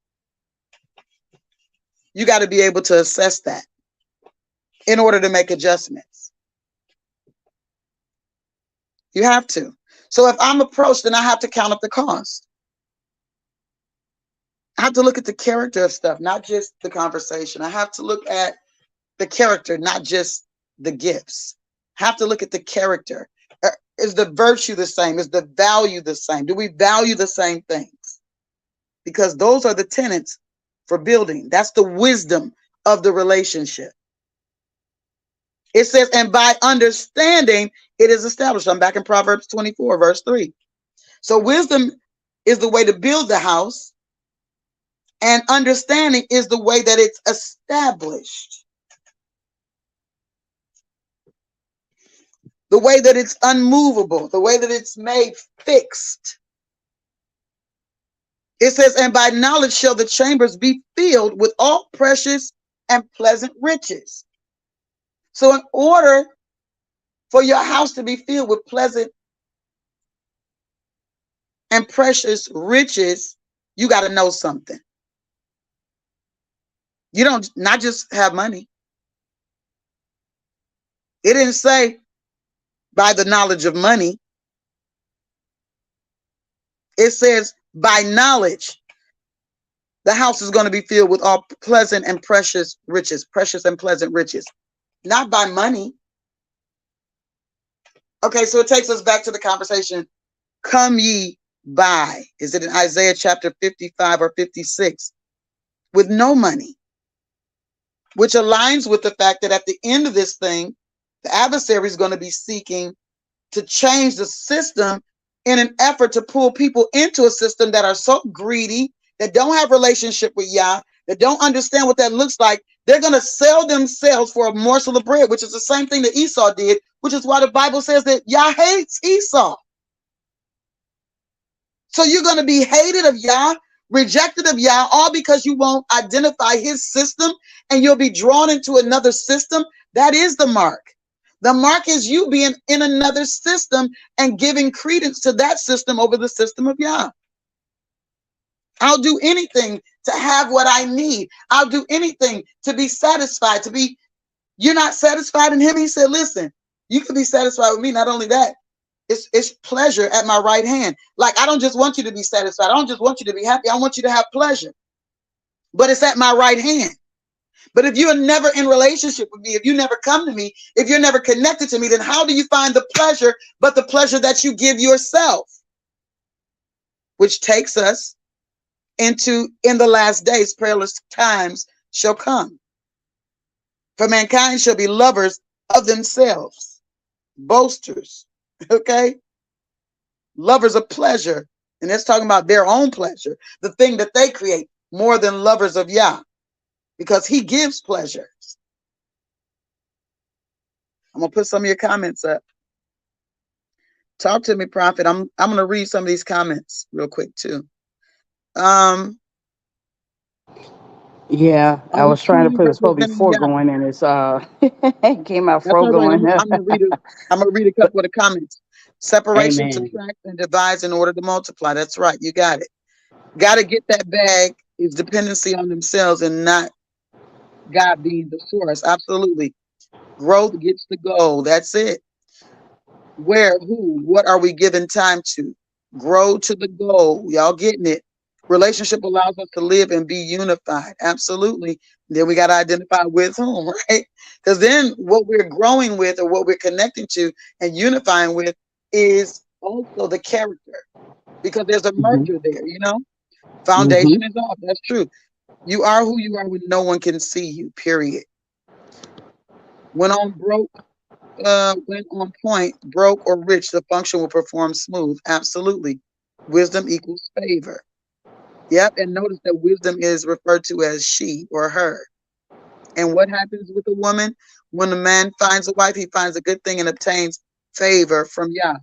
You got to be able to assess that in order to make adjustments. You have to. So if I'm approached, then I have to count up the cost. I have to look at the character of stuff, not just the conversation. I have to look at the character, not just the gifts. I have to look at the character. Is the virtue the same? Is the value the same? Do we value the same things? Because those are the tenets for building. That's the wisdom of the relationship. It says, and by understanding, it is established. I'm back in Proverbs 24, verse 3. So wisdom is the way to build the house, and understanding is the way that it's established. The way that it's unmovable, the way that it's made fixed. It says, and by knowledge shall the chambers be filled with all precious and pleasant riches. So in order for your house to be filled with pleasant and precious riches, you got to know something. You don't not just have money. It didn't say by the knowledge of money. It says by knowledge, the house is going to be filled with all pleasant and precious riches, precious and pleasant riches, not by money. Okay, so it takes us back to the conversation. Come ye by, is it in Isaiah chapter 55 or 56? With no money, which aligns with the fact that at the end of this thing, the adversary is going to be seeking to change the system in an effort to pull people into a system that are so greedy, that don't have relationship with Yah, that don't understand what that looks like. They're going to sell themselves for a morsel of bread, which is the same thing that Esau did, which is why the Bible says that Yah hates Esau. So you're going to be hated of Yah, rejected of Yah, all because you won't identify his system, and you'll be drawn into another system. That is the mark. The mark is you being in another system and giving credence to that system over the system of Yah. I'll do anything to have what I need. I'll do anything to be satisfied, you're not satisfied in him. He said, listen, You can be satisfied with me. Not only that, it's pleasure at my right hand. Like, I don't just want you to be satisfied. I don't just want you to be happy. I want you to have pleasure. But it's at my right hand. But if you're never in relationship with me, if you never come to me, if you're never connected to me, then how do you find the pleasure but the pleasure that you give yourself? Which takes us into, in the last days, perilous times shall come. For mankind shall be lovers of themselves, boasters, okay? Lovers of pleasure. And that's talking about their own pleasure, the thing that they create, more than lovers of Yah, because he gives pleasures. I'm going to put some of your comments up. Talk to me, Prophet. I'm going to read some of these comments real quick, too. Yeah, I Are we was trying to truly put it's supposed to be representing Yah? going and it's it came out That's fro all right. going. I'm gonna read it. I'm gonna read a But couple of the comments. Separation, amen. subtract, and divide in order to multiply. That's right. You got it. Got to get that bag is dependency on themselves and not God being the source. Absolutely. Growth gets the goal. That's it. Where, who, what are we giving time to? Grow to the goal. Y'all getting it? Relationship allows us to live and be unified. Absolutely. Then we got to identify with whom, right? Because then what we're growing with or what we're connecting to and unifying with is also the character, because there's a Mm-hmm. merger there, you know? Mm-hmm. Foundation is off. That's true. You are who you are when no one can see you, period. When on broke, when on point, broke or rich, the function will perform smooth. Absolutely. Wisdom equals favor. Yep. And notice that wisdom is referred to as she or her. And what happens with a woman? When a man finds a wife, he finds a good thing and obtains favor from Yah.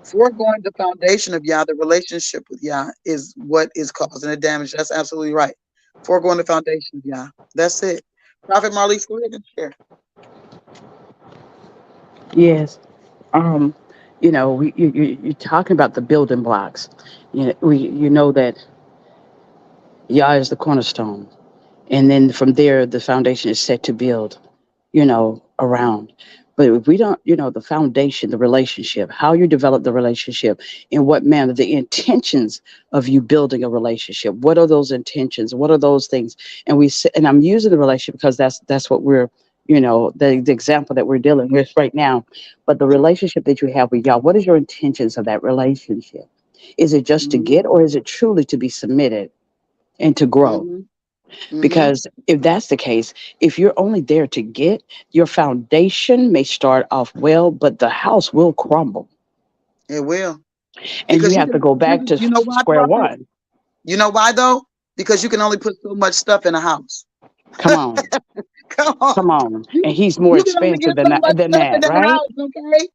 Foregoing the foundation of Yah, the relationship with Yah, is what is causing the damage. That's absolutely right. Foregoing the foundation of Yah. That's it. Prophet Marlise, go ahead and share. Yes. Um, you're talking about the building blocks. You know that Yah is the cornerstone, and then from there the foundation is set to build. Around. But if we don't, the foundation, the relationship, how you develop the relationship, in what manner, the intentions of you building a relationship. What are those intentions? What are those things? And I'm using the relationship because that's what we're, the example that we're dealing with right now. But the relationship that you have with y'all, what is your intentions of that relationship? Is it just to Mm-hmm. get, or is it truly to be submitted and to grow? Mm-hmm. Mm-hmm. Because if that's the case, if you're only there to get, your foundation may start off well, but the house will crumble. It will. And you Because have to go back to you know why, square Prophet? one. You know why though? Because you can only put so much stuff in a house. Come on. Come on. Come on. You And he's more you can only expensive get than so that, much than stuff in that, that right? house, okay?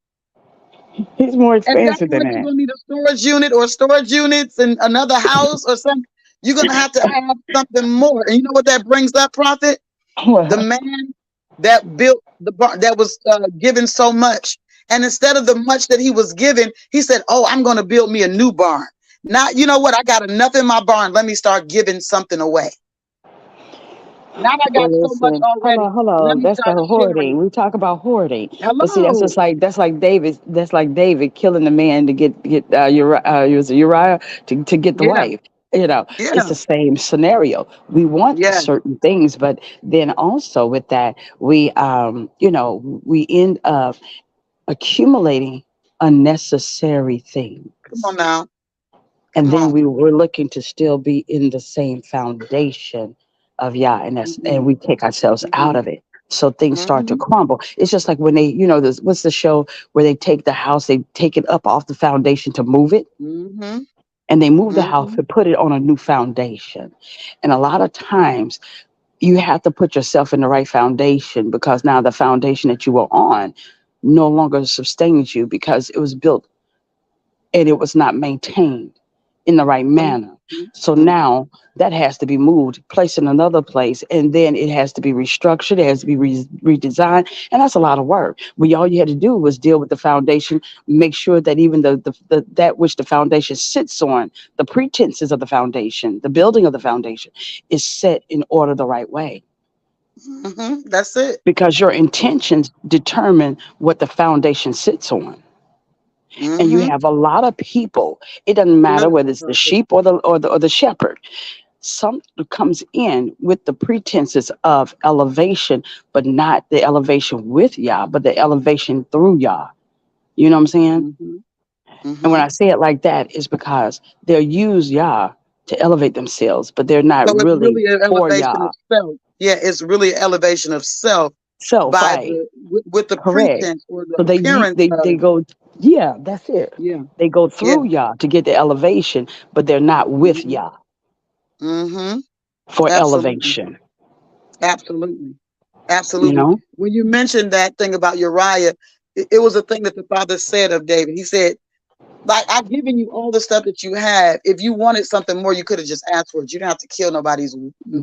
He's more At that expensive than point, you're that. gonna need a storage unit or storage units in another house or something. You're gonna have to have something more. And you know what that brings up, Prophet? The Well, man that built the barn, that was given so much, and instead of the much that he was given, he said, "Oh, I'm gonna build me a new barn." Now, you know what? I got enough in my barn. Let me start giving something away. Now I got so much listen, already. hold Let on. me That's the start sharing. hoarding. We talk about hoarding, but see, Hello. that's like David. That's like David killing the man to get Uriah to get the Yeah. wife. It's Yeah. the same scenario. We want Yeah. certain things, but then also with that, we end up accumulating unnecessary Come on things, now. and Come then on. we were looking to still be in the same foundation of Yah, and Mm-mm. we take ourselves out Mm-mm. of it. So things start to Mm-hmm. crumble. It's just like when they, what's the show where they take the house, they take it up off the foundation to move it, Mm-hmm. and they move the house Mm-hmm. and put it on a new foundation. And a lot of times you have to put yourself in the right foundation, because now the foundation that you were on no longer sustains you, because it was built and it was not maintained in the right manner. So Mm-hmm. now that has to be moved, placed in another place, and then it has to be restructured. It has to be redesigned, and that's a lot of work. But all you had to do was deal with the foundation, make sure that even the that which the foundation sits on, the pretenses of the foundation, the building of the foundation, is set in order the right way. That's it. because your intentions determine what the foundation sits on. And you Mm-hmm. have a lot of people. It doesn't matter Good whether it's the purpose. sheep or the shepherd. Some comes in with the pretenses of elevation, but not the elevation with Yah, but the elevation through Yah. You know what I'm saying? Mm-hmm. And when Mm-hmm. I say it like that, it's because they'll use Yah to elevate themselves, but they're not So it's really really an for elevation Yah. of self. Yeah, it's really an elevation of self Self, by right? with the Correct. pretense or the So appearance they of, go, yeah, that's it. yeah, They go yeah. through Yah to get the elevation, but they're not with Mm-hmm. Yah Mm-hmm. for Absolutely. elevation. Absolutely. You Absolutely. know, When you mentioned that thing about Uriah, it was a thing that the father said of David. He said, like, I've given you all the stuff that you have. If you wanted something more, you could have just asked for it. You don't have to kill nobody's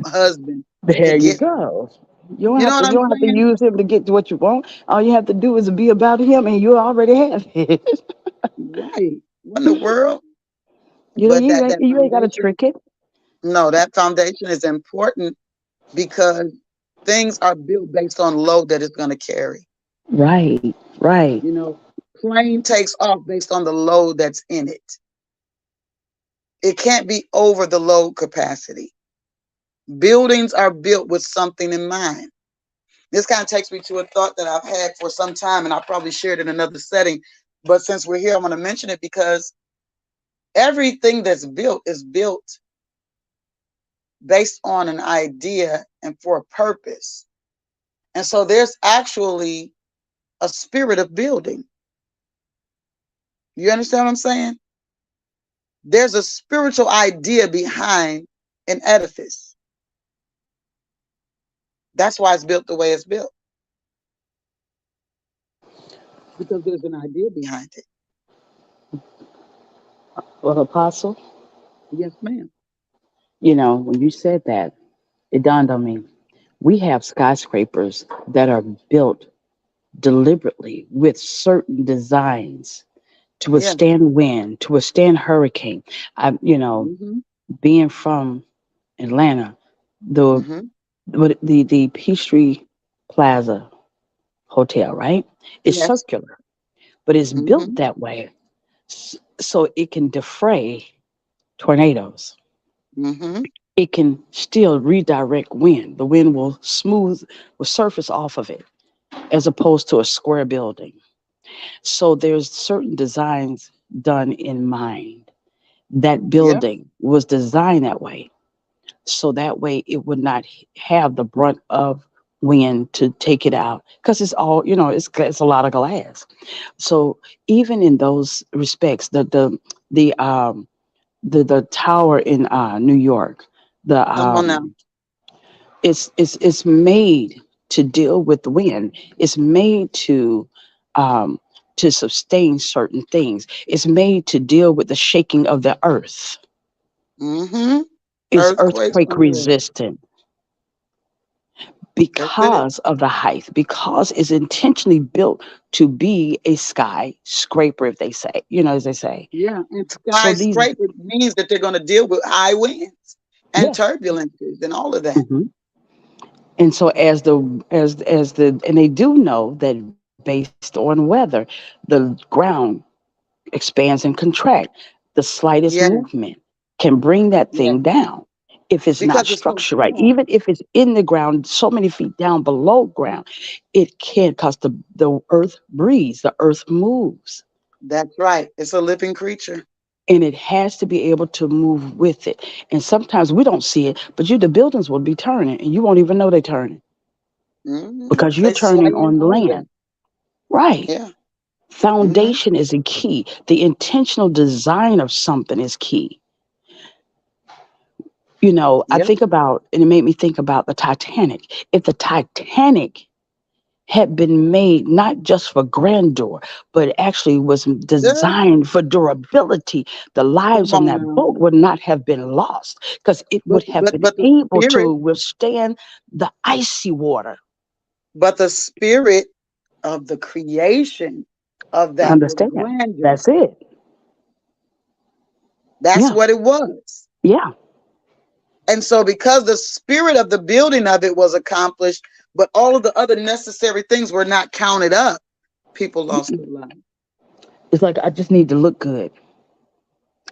husband to there you get. go. You know what You I'm don't have to saying? use him to get to what you want. All you have to do is be about him, and you already have it. Right. What in the world? You know, But that you ain't got to foundation, trick it. no, that foundation is important because things are built based on load that it's going to carry. Right, right, You know, plane takes off based on the load that's in it. It can't be over the load capacity. Buildings are built with something in mind. This kind of takes me to a thought that I've had for some time, and I probably shared it in another setting. But since we're here, I want to mention it because everything that's built is built based on an idea and for a purpose. And so there's actually a spirit of building. You understand what I'm saying? There's a spiritual idea behind an edifice. That's why it's built the way it's built, because there's an idea behind it. well, Apostle, Yes, ma'am. when you said that, it dawned on me. We have skyscrapers that are built deliberately with certain designs to Yeah. withstand wind, to withstand hurricane. Mm-hmm. Being from Atlanta, the Mm-hmm. the Peachtree Plaza Hotel, right? It's Yes. circular, but it's built Mm-hmm. that way so it can defray tornadoes. Mm-hmm. It can still redirect wind. The wind will surface off of it as opposed to a square building. So there's certain designs done in mind. That Yeah. building was designed that way. So that way it would not have the brunt of wind to take it out because it's all it's a lot of glass. So even in those respects, the tower in New York, the Come on now. it's made to deal with the wind. It's made um, to sustain certain things. It's made to deal with the shaking of the earth. Mm-hmm. It's Earthquakes, earthquake all of that. resistant That's it. because of the height, because it's intentionally built to be a skyscraper, if they say, as they say. Yeah. And So these, skyscraper means that they're going to deal with high winds and yes. turbulences and all of that. Mhm. And so and they do know that based on weather, the ground expands and contract. The slightest Yeah. movement can bring that Yeah. thing down if it's not Because it's so structured right. small. Even if it's in the ground, so many feet down below ground, it can because the earth breathes, the earth moves. That's right. It's a living creature. And it has to be able to move with it. And sometimes we don't see it, but the buildings will be turning and you won't even know they're turning Mm-hmm. because you're They sway turning in on the all of that. land. Right. Yeah. Mm-hmm. Foundation is a key. The intentional design of something is key. I Yeah. think about, and it made me think about the Titanic. If the Titanic had been made not just for grandeur, but actually was Yeah. designed for durability, the lives Come on on that now. boat would not have been lost because it But would have but been but the able spirit, to withstand the icy water. but the spirit of the creation of that was Understand? grandeur. That's it. That's Yeah. what it was. Yeah. And so because the spirit of the building of it was accomplished, but all of the other necessary things were not counted up, people lost their lives. It's like I just need to look good.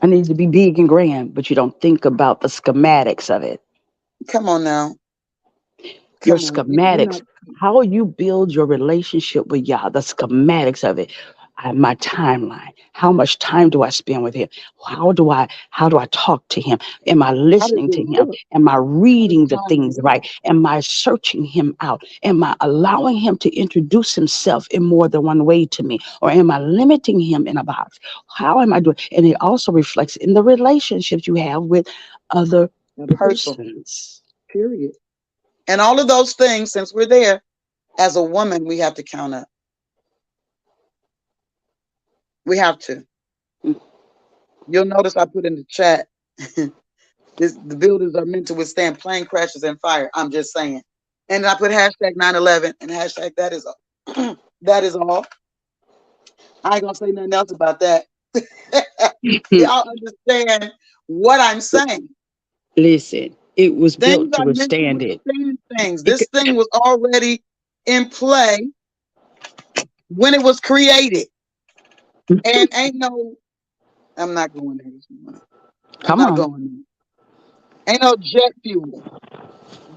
I need to be big and grand, but you don't think about the schematics of it. Come on now. Your Come on. You're schematics, not. how you build your relationship with Yah, the schematics of it. My timeline. How much time do I spend with him? How do I talk to him? Am I How does listening it to him? look? Am I How does reading the time things look? right? Am I searching him out? Am I allowing him to introduce himself in more than one way to me? Or am I limiting him in a box? How am I doing? And it also reflects in the relationships you have with other Other people. persons. Period. And all of those things, since we're there, as a woman, we have to count up. We have to. You'll notice I put in the chat, the buildings are meant to withstand plane crashes and fire. I'm just saying. And I put hashtag 9/11 and hashtag that is all. That is all. I ain't gonna say nothing else about that. Y'all understand what I'm saying. Listen, it was Things built to are meant to withstand it. withstand things. It This thing was already in play when it was created. And ain't no, I'm not going there this morning. I'm come not on. going there. Ain't no jet fuel.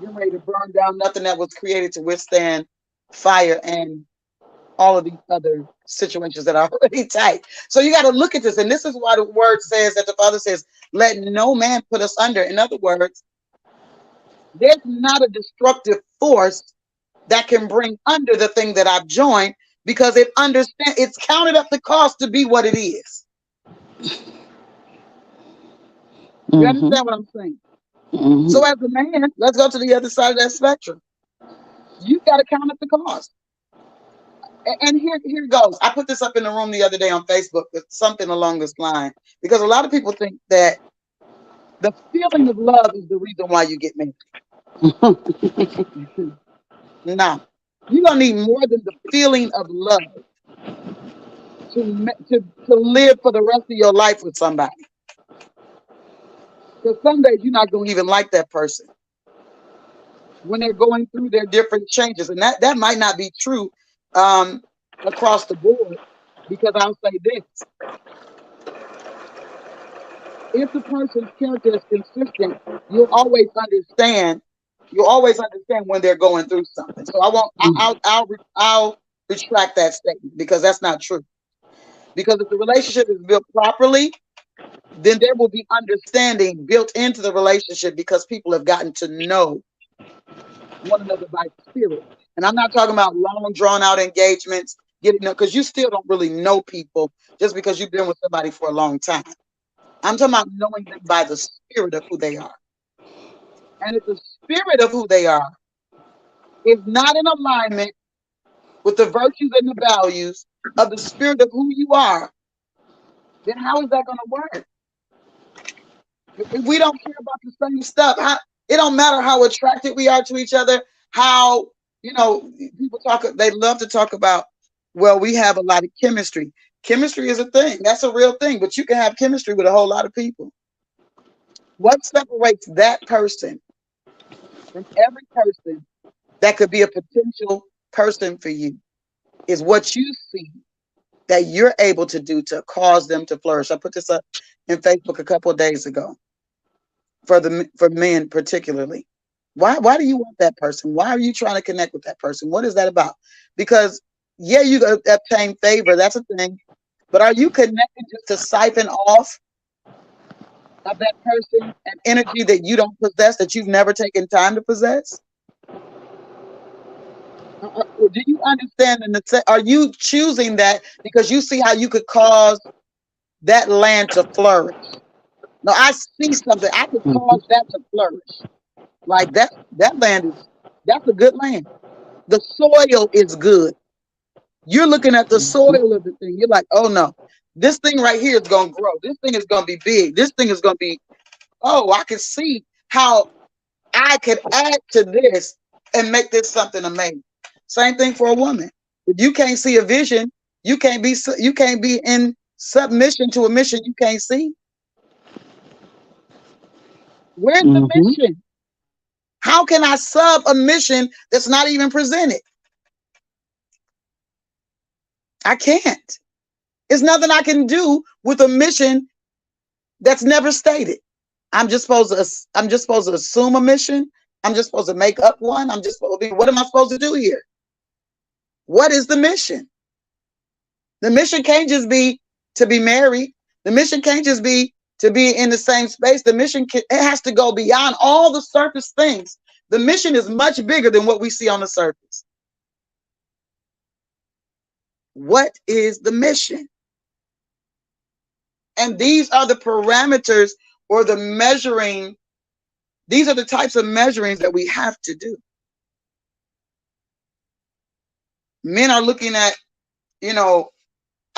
You're ready to burn down nothing that was created to withstand fire and all of these other situations that are already tight. So you got to look at this. And this is why the word says that the Father says, let no man put us under. In other words, there's not a destructive force that can bring under the thing that I've joined because it's counted up the cost to be what it is. You Mm-hmm. understand what I'm saying? Mm-hmm. So as a man, let's go to the other side of that spectrum. You got to count up the cost. And here goes. I put this up in the room the other day on Facebook with something along this line because a lot of people think that the feeling of love is the reason why you get married. No, you're gonna need more than the feeling of love to live for the rest of your life with somebody. Because some days you're not gonna even like that person when they're going through their different changes, and that might not be true um, across the board. Because I'll say this: if the person's character is consistent, you'll always understand. You'll always understand when they're going through something. So I won't. I'll retract that statement because that's not true. Because if the relationship is built properly, then there will be understanding built into the relationship because people have gotten to know one another by spirit. And I'm not talking about long, drawn out engagements, getting up because you still don't really know people just because you've been with somebody for a long time. I'm talking about knowing them by the spirit of who they are. And if the spirit of who they are is not in alignment with the virtues and the values of the spirit of who you are, then how is that going to work? If we don't care about the same stuff, it don't matter how attracted we are to each other, how, people they love to talk about, well, we have a lot of chemistry. Chemistry is a thing. That's a real thing, but you can have chemistry with a whole lot of people. What separates that person from every person that could be a potential person for you is what you see that you're able to do to cause them to flourish. I put this up in Facebook a couple of days ago for men particularly. Why do you want that person? Why are you trying to connect with that person? What is that about? Because yeah, you obtain favor, that's a thing, but are you connected just to siphon off of that person an energy that you don't possess, that you've never taken time to possess? Do you understand are you choosing that because you see how you could cause that land to flourish? No, I see something. I could cause that to flourish. Like that land that's a good land. The soil is good. You're looking at the soil of the thing. You're like, oh no, this thing right here is gonna grow. This thing is gonna be big. This thing is gonna be, oh, I can see how I could add to this and make this something amazing. Same thing for a woman. If you can't see a vision, you can't be in submission to a mission you can't see. Where's the Mm-hmm. mission? How can I sub a mission that's not even presented? I can't. There's nothing I can do with a mission that's never stated. I'm just supposed to assume a mission. I'm just supposed to make up one. I'm just supposed to be, what am I supposed to do here? What is the mission? The mission can't just be to be married. The mission can't just be to be in the same space. It has to go beyond all the surface things. The mission is much bigger than what we see on the surface. What is the mission? And these are the parameters or the measuring. These are the types of measurings that we have to do. Men are looking at,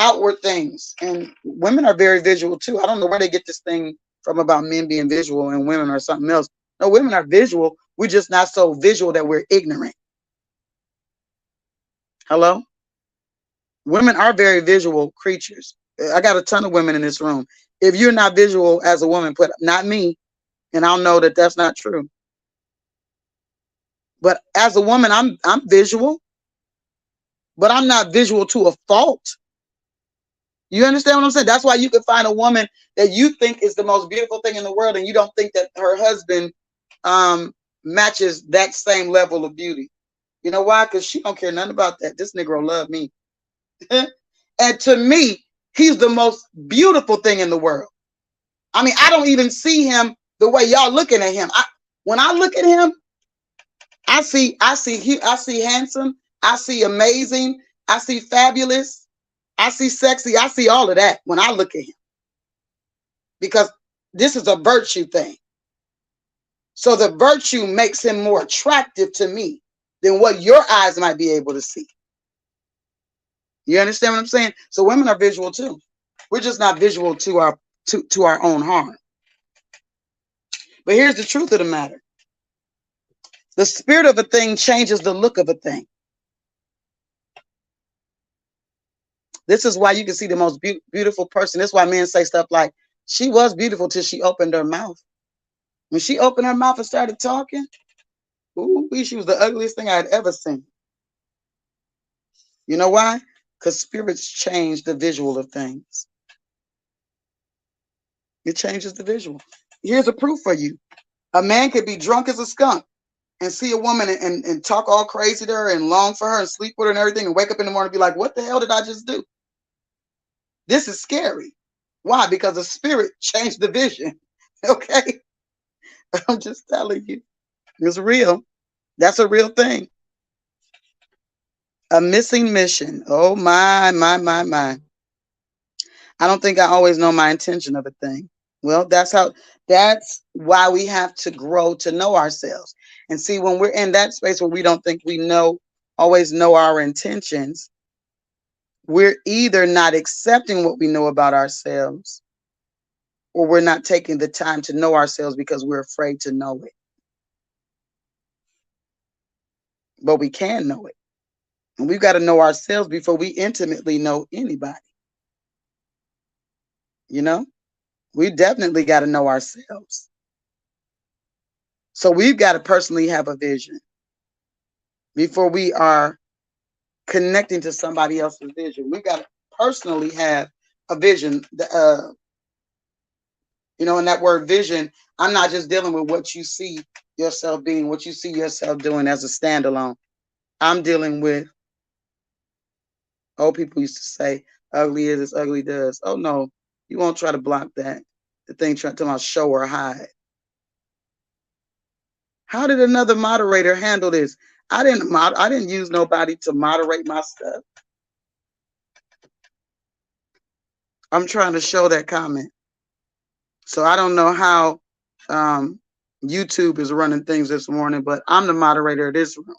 outward things, and women are very visual too. I don't know where they get this thing from about men being visual and women are something else. No, women are visual. We're just not so visual that we're ignorant. Hello? Women are very visual creatures. I got a ton of women in this room. If you're not visual as a woman, put not me, and I'll know that that's not true. But as a woman, I'm visual, but I'm not visual to a fault. You understand what I'm saying? That's why you can find a woman that you think is the most beautiful thing in the world, and you don't think that her husband matches that same level of beauty. You know why? Because she don't care nothing about that. This Negro love me. And to me, he's the most beautiful thing in the world. I mean, I don't even see him the way y'all looking at him. When I look at him, I see handsome, I see amazing, I see fabulous, I see sexy, I see all of that when I look at him. Because this is a virtue thing. So the virtue makes him more attractive to me than what your eyes might be able to see. You understand what I'm saying? So women are visual too. We're just not visual to our own harm. But here's the truth of the matter. The spirit of a thing changes the look of a thing. This is why you can see the most beautiful person. This is why men say stuff like, she was beautiful till she opened her mouth. When she opened her mouth and started talking, ooh, she was the ugliest thing I had ever seen. You know why? Because spirits change the visual of things. It changes the visual. Here's a proof for you. A man could be drunk as a skunk and see a woman and talk all crazy to her and long for her and sleep with her and everything and wake up in the morning and be like, what the hell did I just do? This is scary. Why? Because the spirit changed the vision. Okay? I'm just telling you. It's real. That's a real thing. A missing mission. Oh, my. I don't think I always know my intention of a thing. Well, that's why we have to grow to know ourselves. And see, when we're in that space where we don't think we always know our intentions, we're either not accepting what we know about ourselves, or we're not taking the time to know ourselves because we're afraid to know it. But we can know it. And we've got to know ourselves before we intimately know anybody. You know? We definitely got to know ourselves. So we've got to personally have a vision before we are connecting to somebody else's vision. We've got to personally have a vision. And that word vision, I'm not just dealing with what you see yourself being, what you see yourself doing as a standalone. I'm dealing with, old people used to say, ugly is as ugly does. Oh, no, you won't try to block that. The thing trying to show or hide. How did another moderator handle this? I didn't use nobody to moderate my stuff. I'm trying to show that comment. So I don't know how YouTube is running things this morning, but I'm the moderator of this room.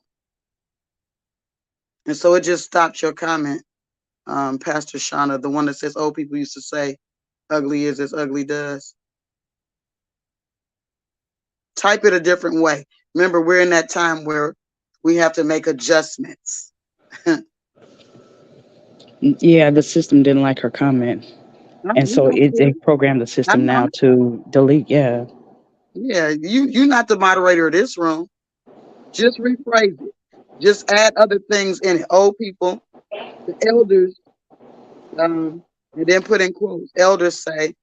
And so it just stopped your comment, Pastor Shauna, the one that says old people used to say, ugly is as ugly does. Type it a different way. Remember, we're in that time where we have to make adjustments. Yeah, the system didn't like her comment. And so they programmed the system now to delete. Yeah. Yeah, you're not the moderator of this room. Just rephrase it. Just add other things in it. Old people, the elders, and then put in quotes. Elders say,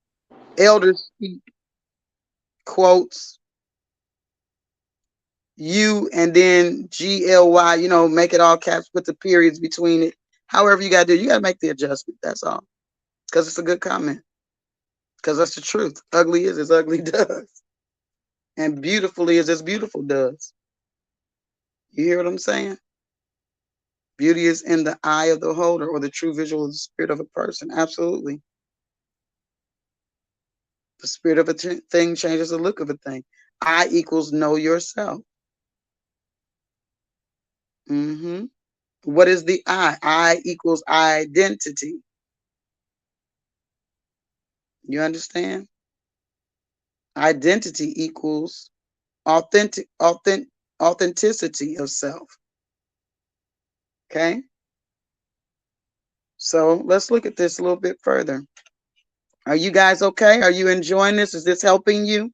elders speak, quotes, you, and then GLY, make it all caps, put the periods between it. However you got to do, you got to make the adjustment. That's all. Because it's a good comment. Because that's the truth. Ugly is as ugly does. And beautiful is as beautiful does. You hear what I'm saying? Beauty is in the eye of the beholder, or the true visual of the spirit of a person. Absolutely. The spirit of a thing changes the look of a thing. I equals know yourself. What is the I? I equals identity. You understand? Identity equals authenticity of self. Okay? So let's look at this a little bit further. Are you guys okay? Are you enjoying this? Is this helping you?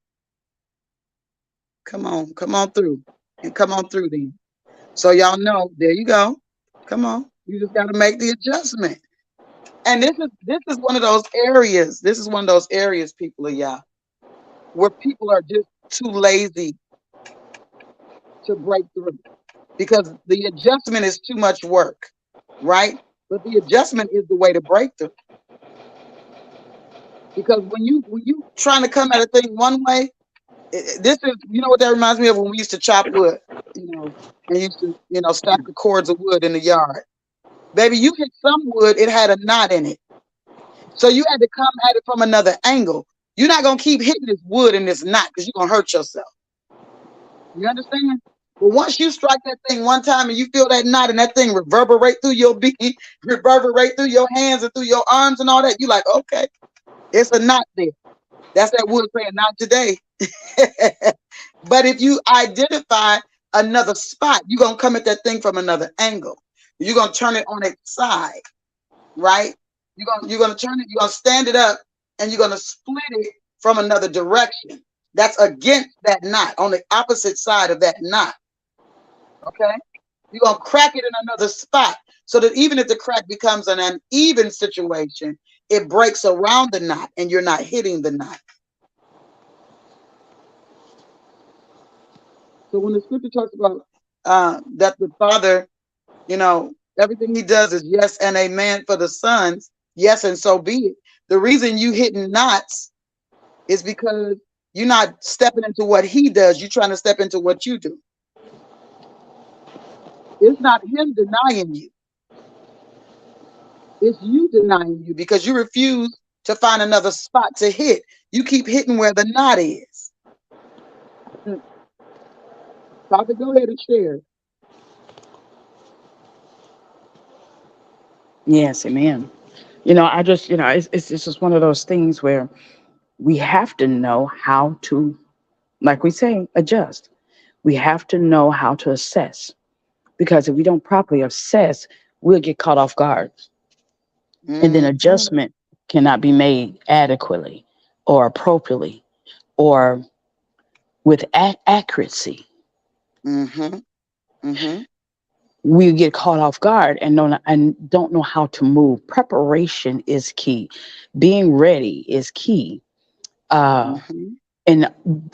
Come on through. And come on through then. So y'all know, there you go. Come on. You just got to make the adjustment. And this is one of those areas. This is one of those areas, people of y'all, where people are just too lazy to break through, because the adjustment is too much work, right? But the adjustment is the way to break through. Because when you trying to come at a thing one way, this is, what that reminds me of, when we used to chop wood, and used to, stack the cords of wood in the yard. Baby, you hit some wood, it had a knot in it. So you had to come at it from another angle. You're not going to keep hitting this wood in this knot, because you're going to hurt yourself. You understand? But once you strike that thing one time and you feel that knot, and that thing reverberate through your being, reverberate through your hands and through your arms and all that, you're like, okay, it's a knot there. That's that wood saying, not today. But if you identify another spot, you're going to come at that thing from another angle. You're going to turn it on its side, right? You're going to turn it, you're going to stand it up, and you're going to split it from another direction. That's against that knot, on the opposite side of that knot. Okay? You're going to crack it in another spot, so that even if the crack becomes an uneven situation, it breaks around the knot and you're not hitting the knot. So when the scripture talks about that the Father, everything he does is yes and amen for the sons, yes, and so be it. The reason you hitting knots is because you're not stepping into what he does. You're trying to step into what you do. It's not him denying you. It's you denying you, because you refuse to find another spot to hit. You keep hitting where the knot is. Prophet, go ahead and share. Yes, amen. I just, it's just one of those things where we have to know how to, like we say, adjust. We have to know how to assess, because if we don't properly assess, we'll get caught off guard. And then adjustment cannot be made adequately or appropriately or with accuracy. We get caught off guard and don't know how to move. Preparation is key. Being ready is key. And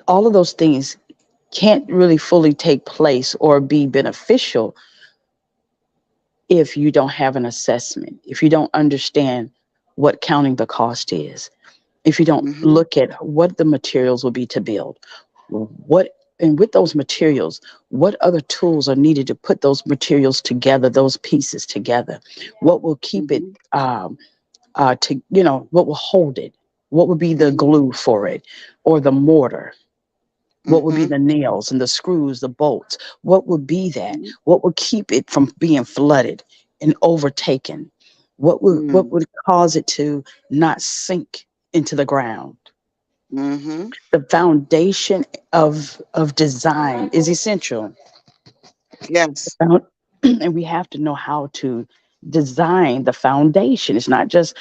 all of those things can't really fully take place or be beneficial if you don't have an assessment, if you don't understand what counting the cost is, if you don't look at what the materials will be to build, and with those materials, what other tools are needed to put those materials together, those pieces together, what will keep it what will hold it, what would be the glue for it, or the mortar, what would be the nails and the screws, the bolts, what would be that, what would keep it from being flooded and overtaken, what would cause it to not sink into the ground. The foundation of design is essential. Yes. And we have to know how to design the foundation. It's not just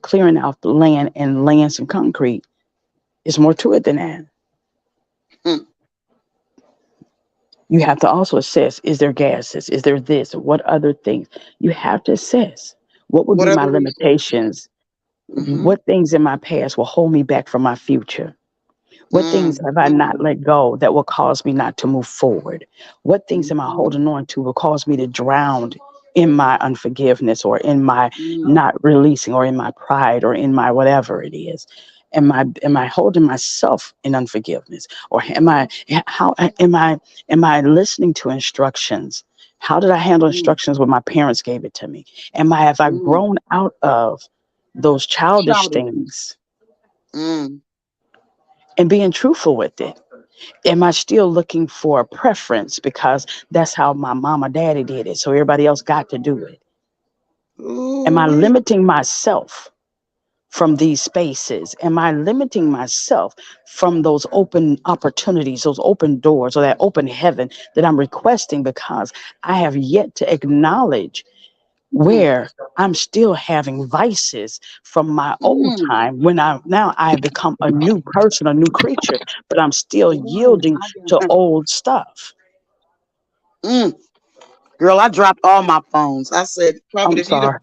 clearing out the land and laying some concrete. It's more to it than that. Mm. You have to also assess, is there gases? Is there this? What other things? You have to assess what would What be are my the resources? limitations? Mm-hmm. What things in my past will hold me back from my future? What things Mm. have I not Mm. let go that will cause me not to move forward? What things am I Mm-hmm. holding on to will cause me to drown in my unforgiveness or in my Mm. not releasing or in my pride or in my whatever it is? Am I holding myself in unforgiveness? Or am I listening to instructions? How did I handle Mm. instructions when my parents gave it to me? Have I Mm. grown out of those childish Childishness. things Mm. and being truthful with it? Am I still looking for a preference because that's how my mom or daddy did it, so everybody else got to do it? Am I Ooh-wee. limiting myself from these spaces? Am I limiting myself from those open opportunities, those open doors, or that open heaven that I'm requesting because I have yet to acknowledge Mm. where I'm still having vices from my old Mm. time when I have become a new person, a new creature, but I'm still Mm. yielding My to God. old stuff. Mm. Girl, I dropped all my phones. I said, Prophet, I'm if you don't, sorry,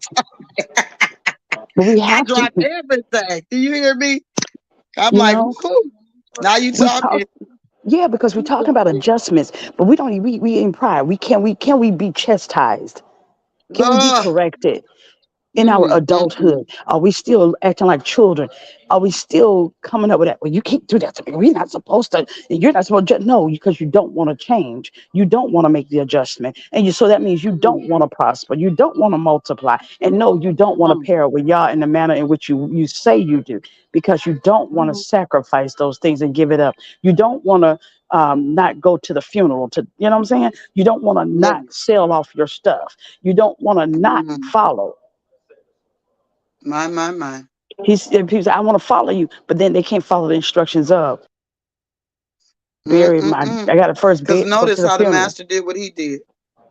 but we I have to, dropped everything. Do you hear me? I'm you like, know, whoo. Now you we talk. talking. Yeah, because we're talking about adjustments, but we don't. We in pride. We be chastised? Can we be Oh, corrected? In our mm, mm, mm, adulthood? Are we still acting like children? Are we still coming up with that? Well, you can't do that to me. We're not supposed to. You're not supposed to. No, because you don't want to change. You don't want to make the adjustment. So that means you mm, don't want to prosper. You don't want to multiply. And no, you don't want to mm, pair with Yah in the manner in which you say you do, because you don't want to mm, sacrifice those things and give it up. You don't want to not go to the funeral. You know what I'm saying? You don't want to yeah, not sell off your stuff. You don't want to not mm, follow. my. People say, I want to follow you, but then they can't follow the instructions of Mm, bury mm, my. mm. I got to first Because go to notice the how the funeral. master did what he did.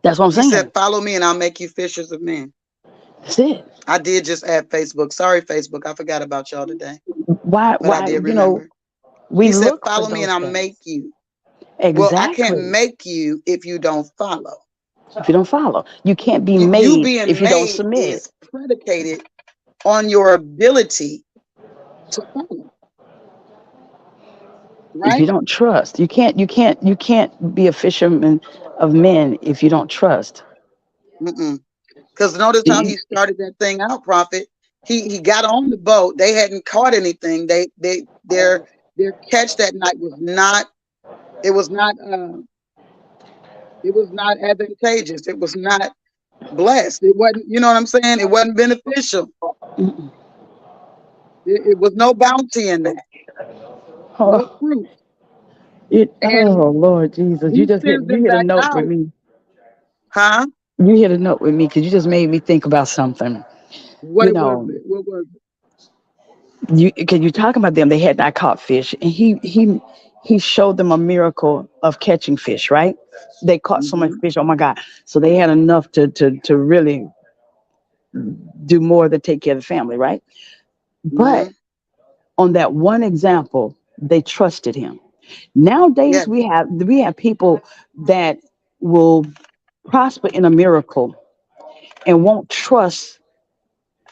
That's what I'm He said, saying. follow me and I'll make you fishers of men. That's it. I did just add Facebook. Sorry, Facebook. I forgot about y'all today, Why? but I Why? did remember. We He said, look for follow me and those I'll make things. you. Well, I can't Exactly. make you if you don't follow. If you don't follow, you can't be You made if being you don't made submit. is predicated on your ability to follow, If you right? don't trust, you can't be a fisherman of men if you don't trust. Because notice how You, he started that thing out, Prophet. He got on the boat. They hadn't caught anything. Their catch that night was not. It was not. It was not advantageous. It was not blessed. It wasn't. You know what I'm saying? It wasn't beneficial. mm-mm. It was no bounty in that. No Oh, fruit. And oh Lord Jesus, he sends you them hit a back note with out. me. Huh? You hit a note with me because you just made me think about something. You What was know, it? What was it? you because you're talking about them, they had not caught fish, and he showed them a miracle of catching fish, right? They caught so much Mm-hmm. fish, oh my God. So they had enough to really do more than take care of the family, right? But Mm-hmm. on that one example, they trusted him. Nowadays Yes. we have people that will prosper in a miracle and won't trust,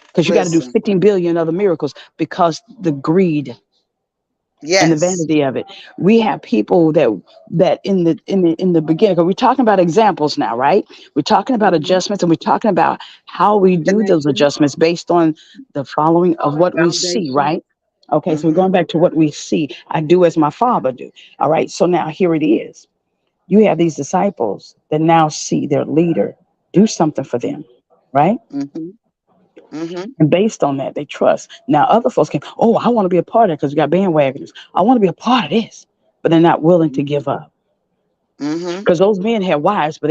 because you got to do Listen. 15 billion other miracles because the greed and the Yes. vanity of it. We have people that in the beginning, because we're talking about examples now, right? We're talking about Mm-hmm. adjustments, and we're talking about how we do those Connection. adjustments based on the following of what we see, Foundation. right? Okay, so we're Mm-hmm. going back to what we see. I do as my father do. All right, so now here it is. You have these disciples that now see their leader do something for them, right? Mm-hmm. Mm-hmm. And based on that, they trust. Now, other folks can, oh, I want to be a part of it because we got bandwagoners. I want to be a part of this, but they're not willing to Mm-hmm. give up. Mm-hmm. Because those men had wives, but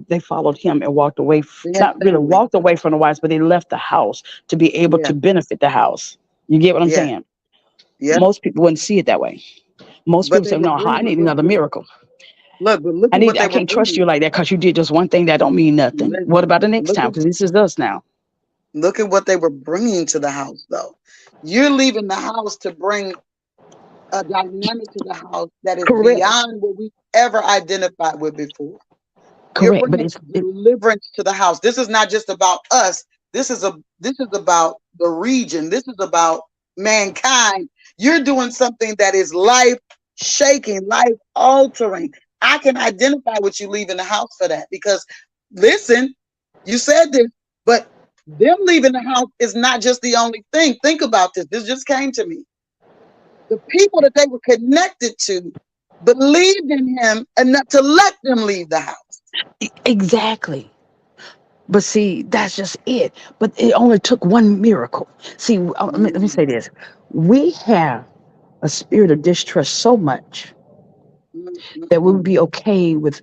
they followed him and walked away, They had not really family. walked away from the wives, but they left the house to be able Yeah. to benefit the house. You get what I'm Yeah. saying? Yeah. Most people wouldn't see it that way. Most But people they say, were no, I bringing. need another miracle. But look at what I they were can't trust you bringing. like that because you did just one thing that don't mean nothing. What Listen. about the next Look time? at Because this is us now. look at what they were bringing to the house, though. You're leaving the house to bring a dynamic to the house that is Correct. beyond what we ever identified with before. You're Correct. But bringing it deliverance to the house. This is not just about us. This is about the region. This is about mankind. You're doing something that is life shaking, life altering. I can identify with you leaving the house for that because listen, you said this, but them leaving the house is not just the only thing. Think about this. This just came to me. The people that they were connected to believed in him enough to let them leave the house. exactly. But see, that's just it. But it only took one miracle. See, let me say Mm, this: we have a spirit of distrust so much mm, mm, that we would mm. be okay with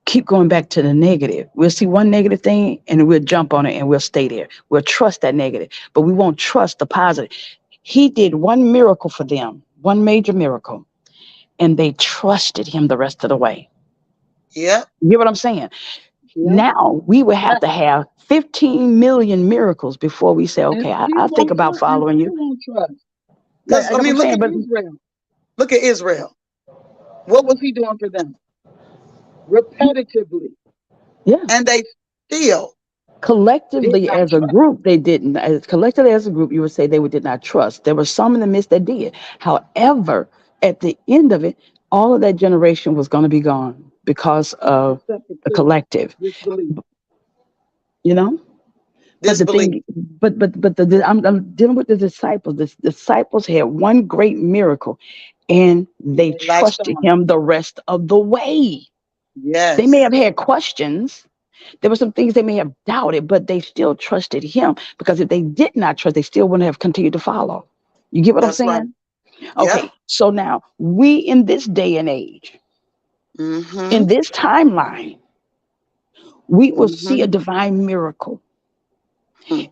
keep going back to the negative. We'll see one negative thing and we'll jump on it and we'll stay there. We'll trust that negative, but we won't trust the positive. He did one miracle for them, one major miracle, and they trusted him the rest of the way. Yep, You get what I'm saying? yep, Now we would have yep. to have 15 million miracles before we say, And okay, still I think won't about trust. And following you. still won't trust. Like, Because like I I'm mean, look saying, at but Israel. Look at Israel. What was he doing for them? Repetitively, yeah, and they still did collectively not as a trust. group, they didn't. As collectively as a group, you would say they did not trust. There were some in the midst that did. However, at the end of it, all of that generation was going to be gone because of Except for a two, collective, disbelief. you know. But the Disbelief. thing, I'm dealing with the disciples. The disciples had one great miracle, and And they they latched trusted on. him the rest of the way. They may Yes, have had questions. There were some things they may have doubted, but they still trusted him because if they did not trust, they still wouldn't have continued to follow. You get what I'm that's right. saying? Yep. Okay, so now we in this day and age, Mm-hmm. in this timeline, we will see a Mm-hmm. divine miracle.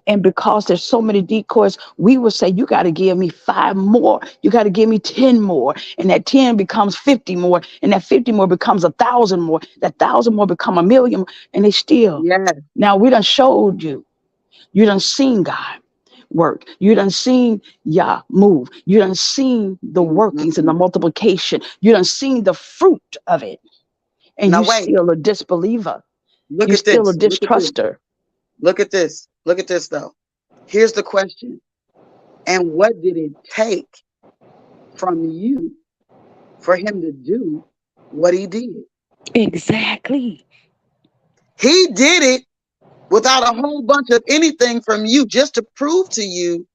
And because there's so many decoys, we will say, you got to give me 5 more. You got to give me 10 more. And that 10 becomes 50 more. And that 50 more becomes 1,000 more. That 1,000 more become 1,000,000. And they still. Yes. Now we done showed you. You done seen God work. You done seen Yah move. You done seen the workings and the Mm-mm-mm. multiplication. You done seen the fruit of it. And Now you wait. still a disbeliever. Look You at still a this. Look at this. distruster. Look at this. Look at this though. Here's the question. And what did it take from you for him to do what he did? Exactly. He did it without a whole bunch of anything from you, just to prove to you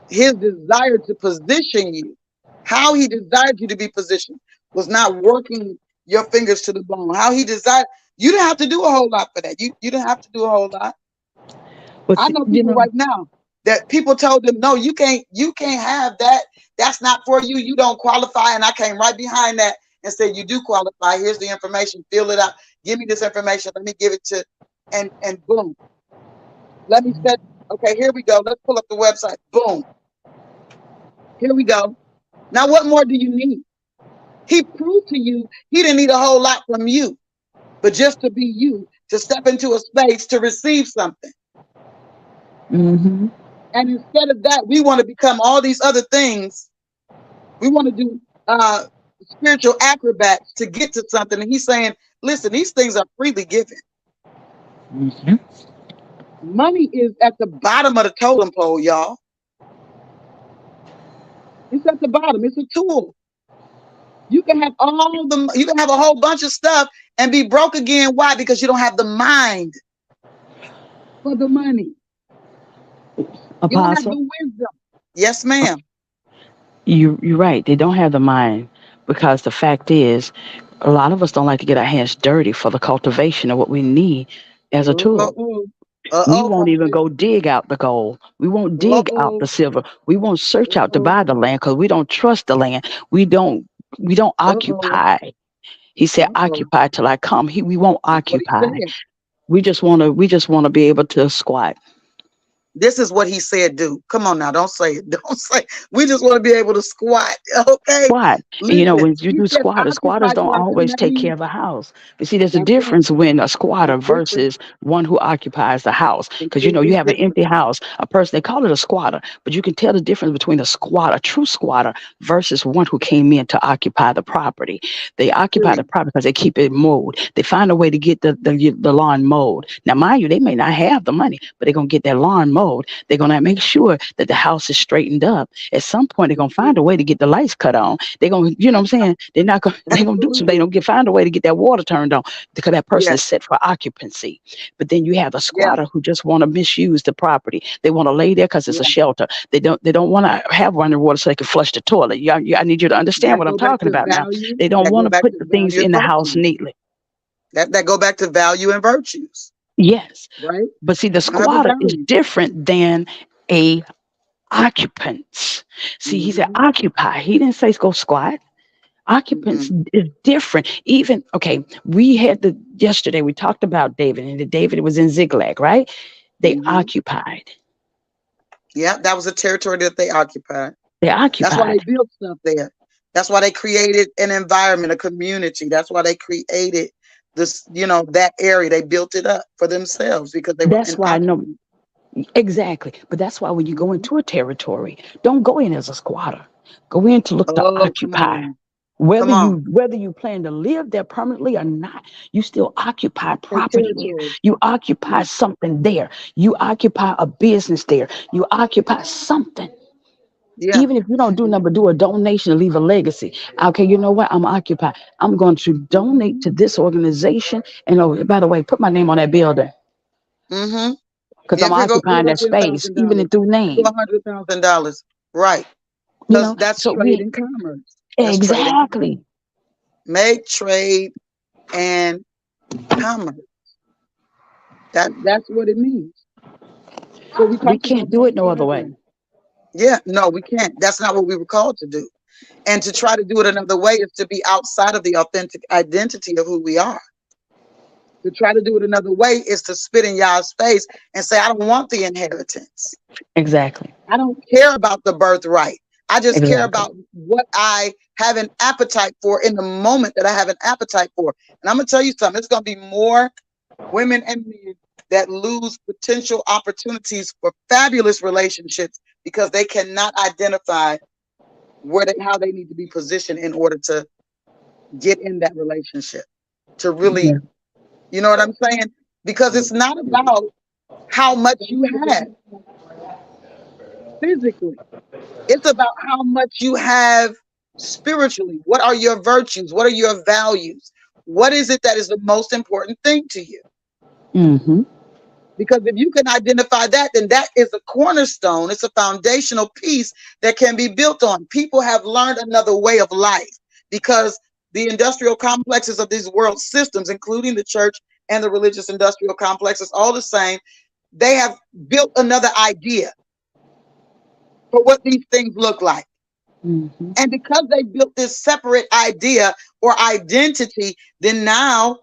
his desire to position you. How he desired you to be positioned was not working your fingers to the bone. How he desired you didn't have to do a whole lot for that. You didn't have to do a whole lot. But I know you people know, right now that people told them, no, you can't have that. That's not for you. You don't qualify. And I came right behind that and said, you do qualify. Here's the information. Fill it out. Give me this information. Let me give it to, and boom. Let me set. Okay, here we go. Let's pull up the website. Boom. Here we go. Now, what more do you need? He proved to you he didn't need a whole lot from you, but just to be you, to step into a space to receive something. hmm And instead of that, we want to become all these other things. We want to do spiritual acrobats to get to something. And he's saying, listen, these things are freely given. hmm Money is at the bottom of the totem pole, y'all. It's at the bottom. It's a tool. You can have a whole bunch of stuff and be broke again. Why? Because you don't have the mind for the money. You don't have Apostle, the wisdom. Yes, ma'am. you're right. They don't have the mind because the fact is, a lot of us don't like to get our hands dirty for the cultivation of what we need as a tool. Uh-oh. We Uh-oh, won't even prophet. go dig out the gold. We won't dig out Uh-oh. the silver. We won't search out to Uh-oh. buy the land because we don't trust the land. We don't Uh-oh. occupy. He said, Uh-oh. "Occupy till I come." We won't That's what he occupy. said. We just want to be able to squat. This is what he said, do. Come on now, don't say it. Don't say. We just want to be able to squat. Okay. Squat. And Listen, when you he do said squatters occupy don't twice, and always that take means care of a house. But see, there's a that's right. difference when a squatter It's different. versus one who occupies the house. Because you Completely have an different. empty house, a person, they call it a squatter, but you can tell the difference between a squatter, a true squatter, versus one who came in to occupy the property. They occupy the Period. property because they keep it mowed. They find a way to get the lawn mowed. Now, mind you, they may not have the money, but they're gonna get that lawn mowed. They're gonna make sure that the house is straightened up. At some point, they're gonna find a way to get the lights cut on. They're gonna, what I'm saying? They're gonna do something. They're Absolutely. gonna find a way to get that water turned on because that person Yeah. is set for occupancy. But then you have a Yeah. squatter who just want to misuse the property. They want to lay there because it's a Yeah. shelter. They don't want to have running water so they can flush the toilet. I need you to understand That what I'm go back talking to about now. value. They don't That want go to back put to the things value in and the house virtues. neatly. That go back to value and virtues. Yes. Right? But see, the I have a squatter is value. different than a occupants. See, he said Mm-hmm. occupy. He didn't say go squat. Occupants Mm-mm. is different. Even okay, we had yesterday we talked about David, and David was in Ziklag, right? They Mm-hmm. occupied. Yeah, that was a territory that they occupied. They That's why they occupied. built stuff there. That's why they created an environment, a community. That's why they created this, that area. They built it up for themselves because they were That's an why I know occupant. exactly. But that's why when you go Mhm. into a territory, don't go in as a squatter. Go in to look to Oh, come occupy. on. Come Whether on. you plan to live there permanently or not, you still occupy Take property there. territory. You occupy Yeah. something there. You occupy a business there. You occupy something. Yeah. Even if you don't do nothing but do a donation and leave a legacy. Okay, you know what? I'm occupied. I'm going to donate Mm-hmm. to this organization. And oh, by the way, put my name on that building Mm-hmm. because Yeah, I'm if it occupying go that ten space, thousand even dollars, in through it go name. $100,000. Right. Because that's So trade we and commerce. That's trade and commerce. exactly. Make trade and commerce. That's what it means. So we We talked about can't that do it on no other way. Friday. Yeah, no, we can't. That's not what we were called to do. And to try to do it another way is to be outside of the authentic identity of who we are. To try to do it another way is to spit in y'all's face and say, I don't want the inheritance. Exactly. I don't care about the birthright. I just care Exactly. about what I have an appetite for in the moment that I have an appetite for. And I'm going to tell you something, it's going to be more women and men that lose potential opportunities for fabulous relationships because they cannot identify how they need to be positioned in order to get in that relationship. To Yeah. really, you know what I'm saying? Because it's not about how much you have physically. It's about how much you have spiritually. What are your virtues? What are your values? What is it that is the most important thing to you? Mm-hmm. Because if you can identify that, then that is a cornerstone. It's a foundational piece that can be built on. People have learned another way of life because the industrial complexes of these world systems, including the church and the religious industrial complexes, all the same, they have built another idea for what these things look like. Mm-hmm. And because they built this separate idea or identity, then now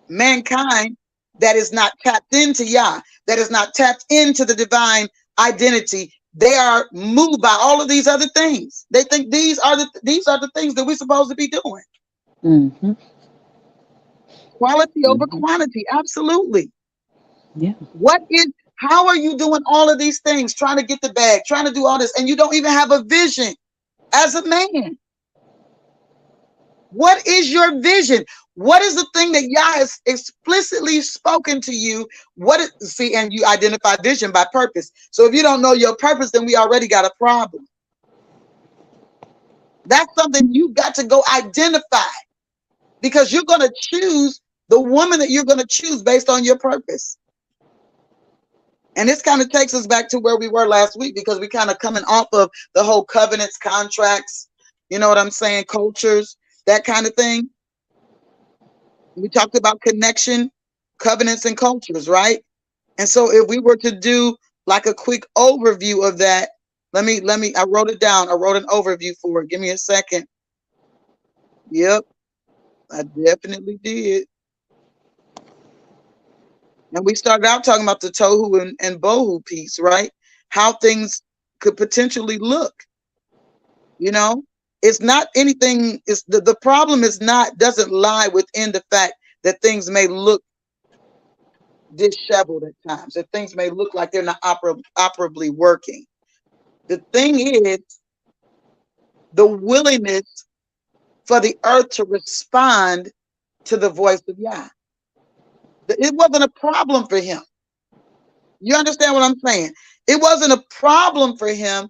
mankind that is not tapped into Yah, that is not tapped into the divine identity, they are moved by all of these other things. They think these are the things that we're supposed to be doing. Mm-hmm. Quality over Mm-hmm. quantity, absolutely. Yeah. How are you doing all of these things, trying to get the bag, trying to do all this, and you don't even have a vision as a man? What is your vision? What is the thing that Yah has explicitly spoken to you? And you identify vision by purpose. So if you don't know your purpose, then we already got a problem. That's something you got to go identify because you're going to choose the woman that you're going to choose based on your purpose. And this kind of takes us back to where we were last week because we kind of coming off of the whole covenants, contracts, you know what I'm saying, cultures, that kind of thing. We talked about connection, covenants, and cultures, right? And so if we were to do like a quick overview of that, I wrote it down. I wrote an overview for it. Give me a second. Yep, I definitely did. And we started out talking about the tohu and bohu piece, right? How things could potentially look. You know, it's not anything. It's the problem is not doesn't lie within the fact that things may look disheveled at times, that things may look like they're not operably working. The thing is the willingness for the earth to respond to the voice of Yah. It wasn't a problem for him. You understand what I'm saying? It wasn't a problem for him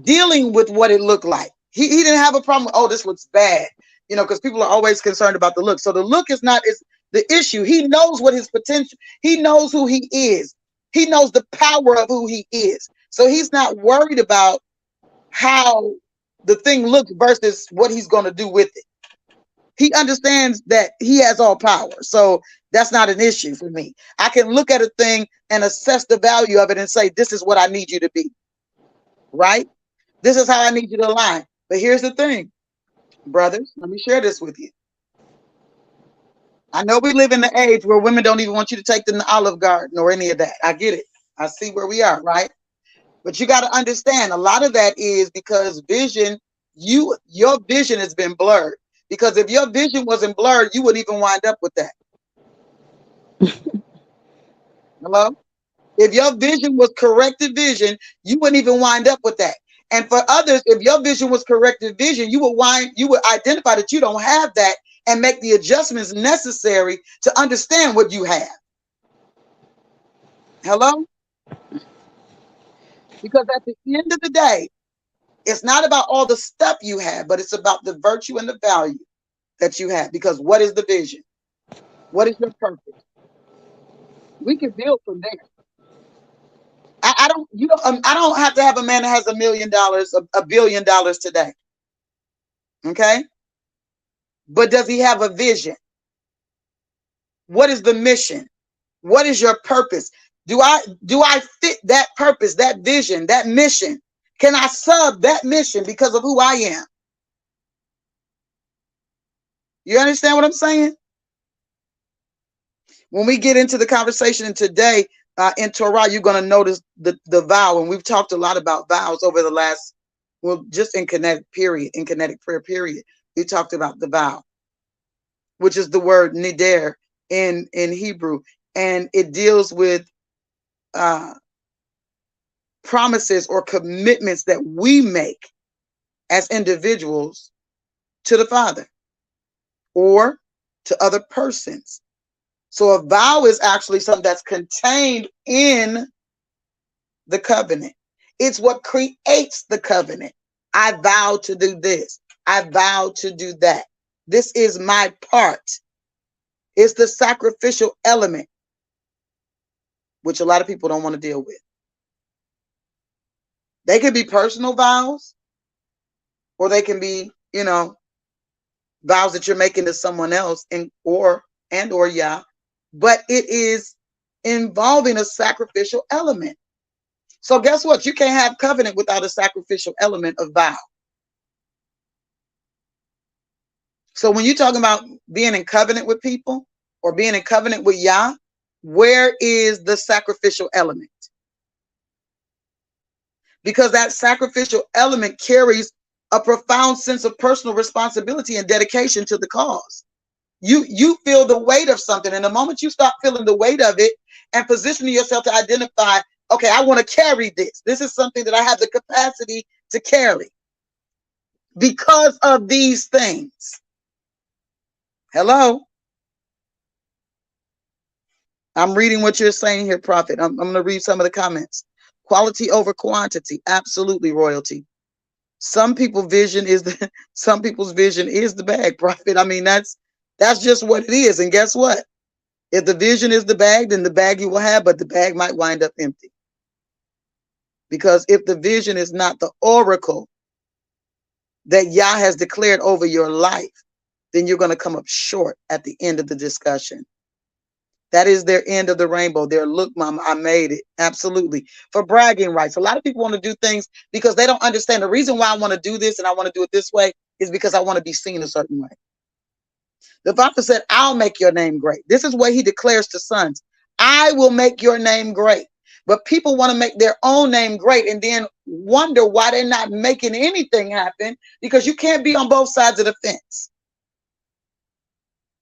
dealing with what it looked like. He didn't have a problem. Oh, this looks bad, you know, because people are always concerned about the look. So the look is not is the issue. He knows what his potential. He knows who he is. He knows the power of who he is. So he's not worried about how the thing looks versus what he's going to do with it. He understands that he has all power. So that's not an issue for me. I can look at a thing and assess the value of it and say, this is what I need you to be. Right? This is how I need you to align. But here's the thing, brothers, let me share this with you. I know we live in the age where women don't even want you to take them to Olive Garden or any of that. I get it. I see where we are, right? But you got to understand, a lot of that is because vision, your vision has been blurred. Because if your vision wasn't blurred, you wouldn't even wind up with that. Hello? If your vision was corrected vision, you wouldn't even wind up with that. And for others, if your vision was corrected vision, you would identify that you don't have that and make the adjustments necessary to understand what you have. Hello? Because at the end of the day, it's not about all the stuff you have, but it's about the virtue and the value that you have. Because what is the vision? What is your purpose? We can build from there. I don't have to have a man that has $1 million, $1 billion today. Okay? But does he have a vision? What is the mission? What is your purpose? Do I fit that purpose, that vision, that mission? Can I serve that mission because of who I am? You understand what I'm saying? When we get into the conversation today in Torah, you're going to notice the vow. And we've talked a lot about vows over the last, well, just in kinetic prayer period. We talked about the vow, which is the word neder in Hebrew. And it deals with promises or commitments that we make as individuals to the Father or to other persons. So a vow is actually something that's contained in the covenant. It's what creates the covenant. I vow to do this. I vow to do that. This is my part. It's the sacrificial element, which a lot of people don't want to deal with. They can be personal vows, or they can be, vows that you're making to someone else or Yah, but it is involving a sacrificial element. So guess what? You can't have covenant without a sacrificial element of vow. So when you're talking about being in covenant with people or being in covenant with Yah, where is the sacrificial element? Because that sacrificial element carries a profound sense of personal responsibility and dedication to the cause. You feel the weight of something, and the moment you start feeling the weight of it and positioning yourself to identify, okay, I want to carry this. This is something that I have the capacity to carry because of these things. Hello? I'm reading what you're saying here, Prophet. I'm going to read some of the comments. Quality over quantity. Absolutely, royalty. Some people's vision is the bag, Prophet. I mean, that's just what it is. And guess what? If the vision is the bag, then the bag you will have, but the bag might wind up empty. Because if the vision is not the oracle that Yah has declared over your life, then you're going to come up short at the end of the discussion. That is their end of the rainbow. Their look, mama, I made it. Absolutely. For bragging rights. A lot of people want to do things because they don't understand the reason why I want to do this and I want to do it this way is because I want to be seen a certain way. The Father said, I'll make your name great. This is what he declares to sons. I will make your name great. But people want to make their own name great and then wonder why they're not making anything happen, because you can't be on both sides of the fence.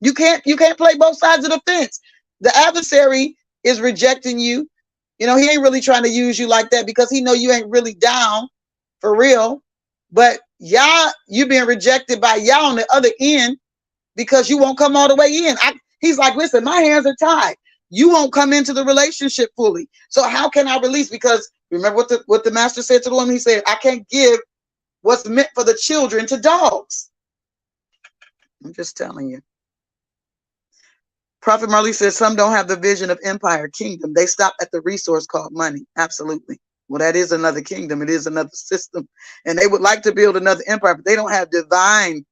You can't play both sides of the fence. The adversary is rejecting you. You know, he ain't really trying to use you like that because he know you ain't really down for real. But y'all, you being rejected by y'all on the other end because you won't come all the way in. He's like, listen, my hands are tied. You won't come into the relationship fully. So how can I release? Because remember what the master said to the woman? He said, I can't give what's meant for the children to dogs. I'm just telling you. Prophet Marley says some don't have the vision of empire, kingdom. They stop at the resource called money. Absolutely. Well, that is another kingdom. It is another system. And they would like to build another empire, but they don't have divine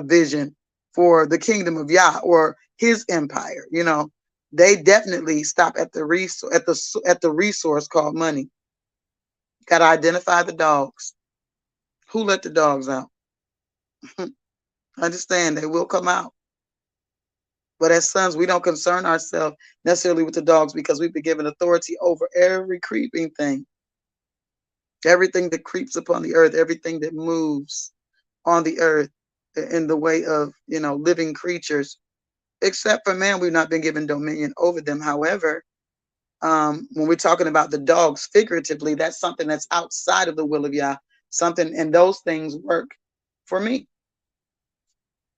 vision for the kingdom of Yah or his empire. You know, they definitely stop at the resource called money. Got to identify the dogs. Who let the dogs out? Understand, they will come out. But as sons, we don't concern ourselves necessarily with the dogs because we've been given authority over every creeping thing. Everything that creeps upon the earth, everything that moves on the earth in the way of, you know, living creatures. Except for man, we've not been given dominion over them. However, when we're talking about the dogs figuratively, that's something that's outside of the will of Yah. Something, and those things work for me.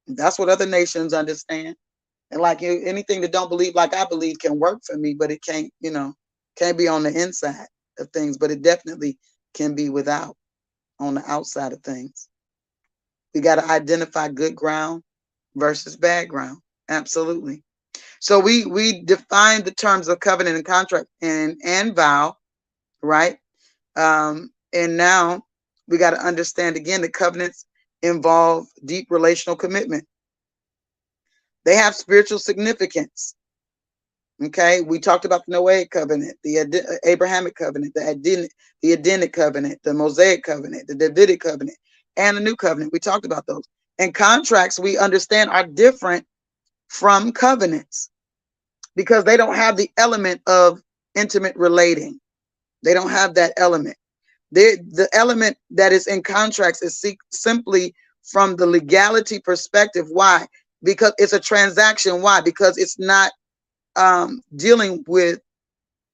That's what other nations understand. And like anything that don't believe like I believe can work for me, but it can't, you know, can't be on the inside of things, but it definitely can be without, on the outside of things. We got to identify good ground versus bad ground. Absolutely. So we define the terms of covenant and contract and vow, right? And now we got to understand again that covenants involve deep relational commitment. They have spiritual significance. Okay, we talked about the Noahic covenant, the Abrahamic covenant, the Edenic covenant, the Mosaic covenant, the Davidic covenant, and the New covenant. We talked about those. And contracts, we understand, are different from covenants because they don't have the element of intimate relating. They don't have that element. The element that is in contracts is simply from the legality perspective. Why? Because it's a transaction. Why? Because it's not dealing with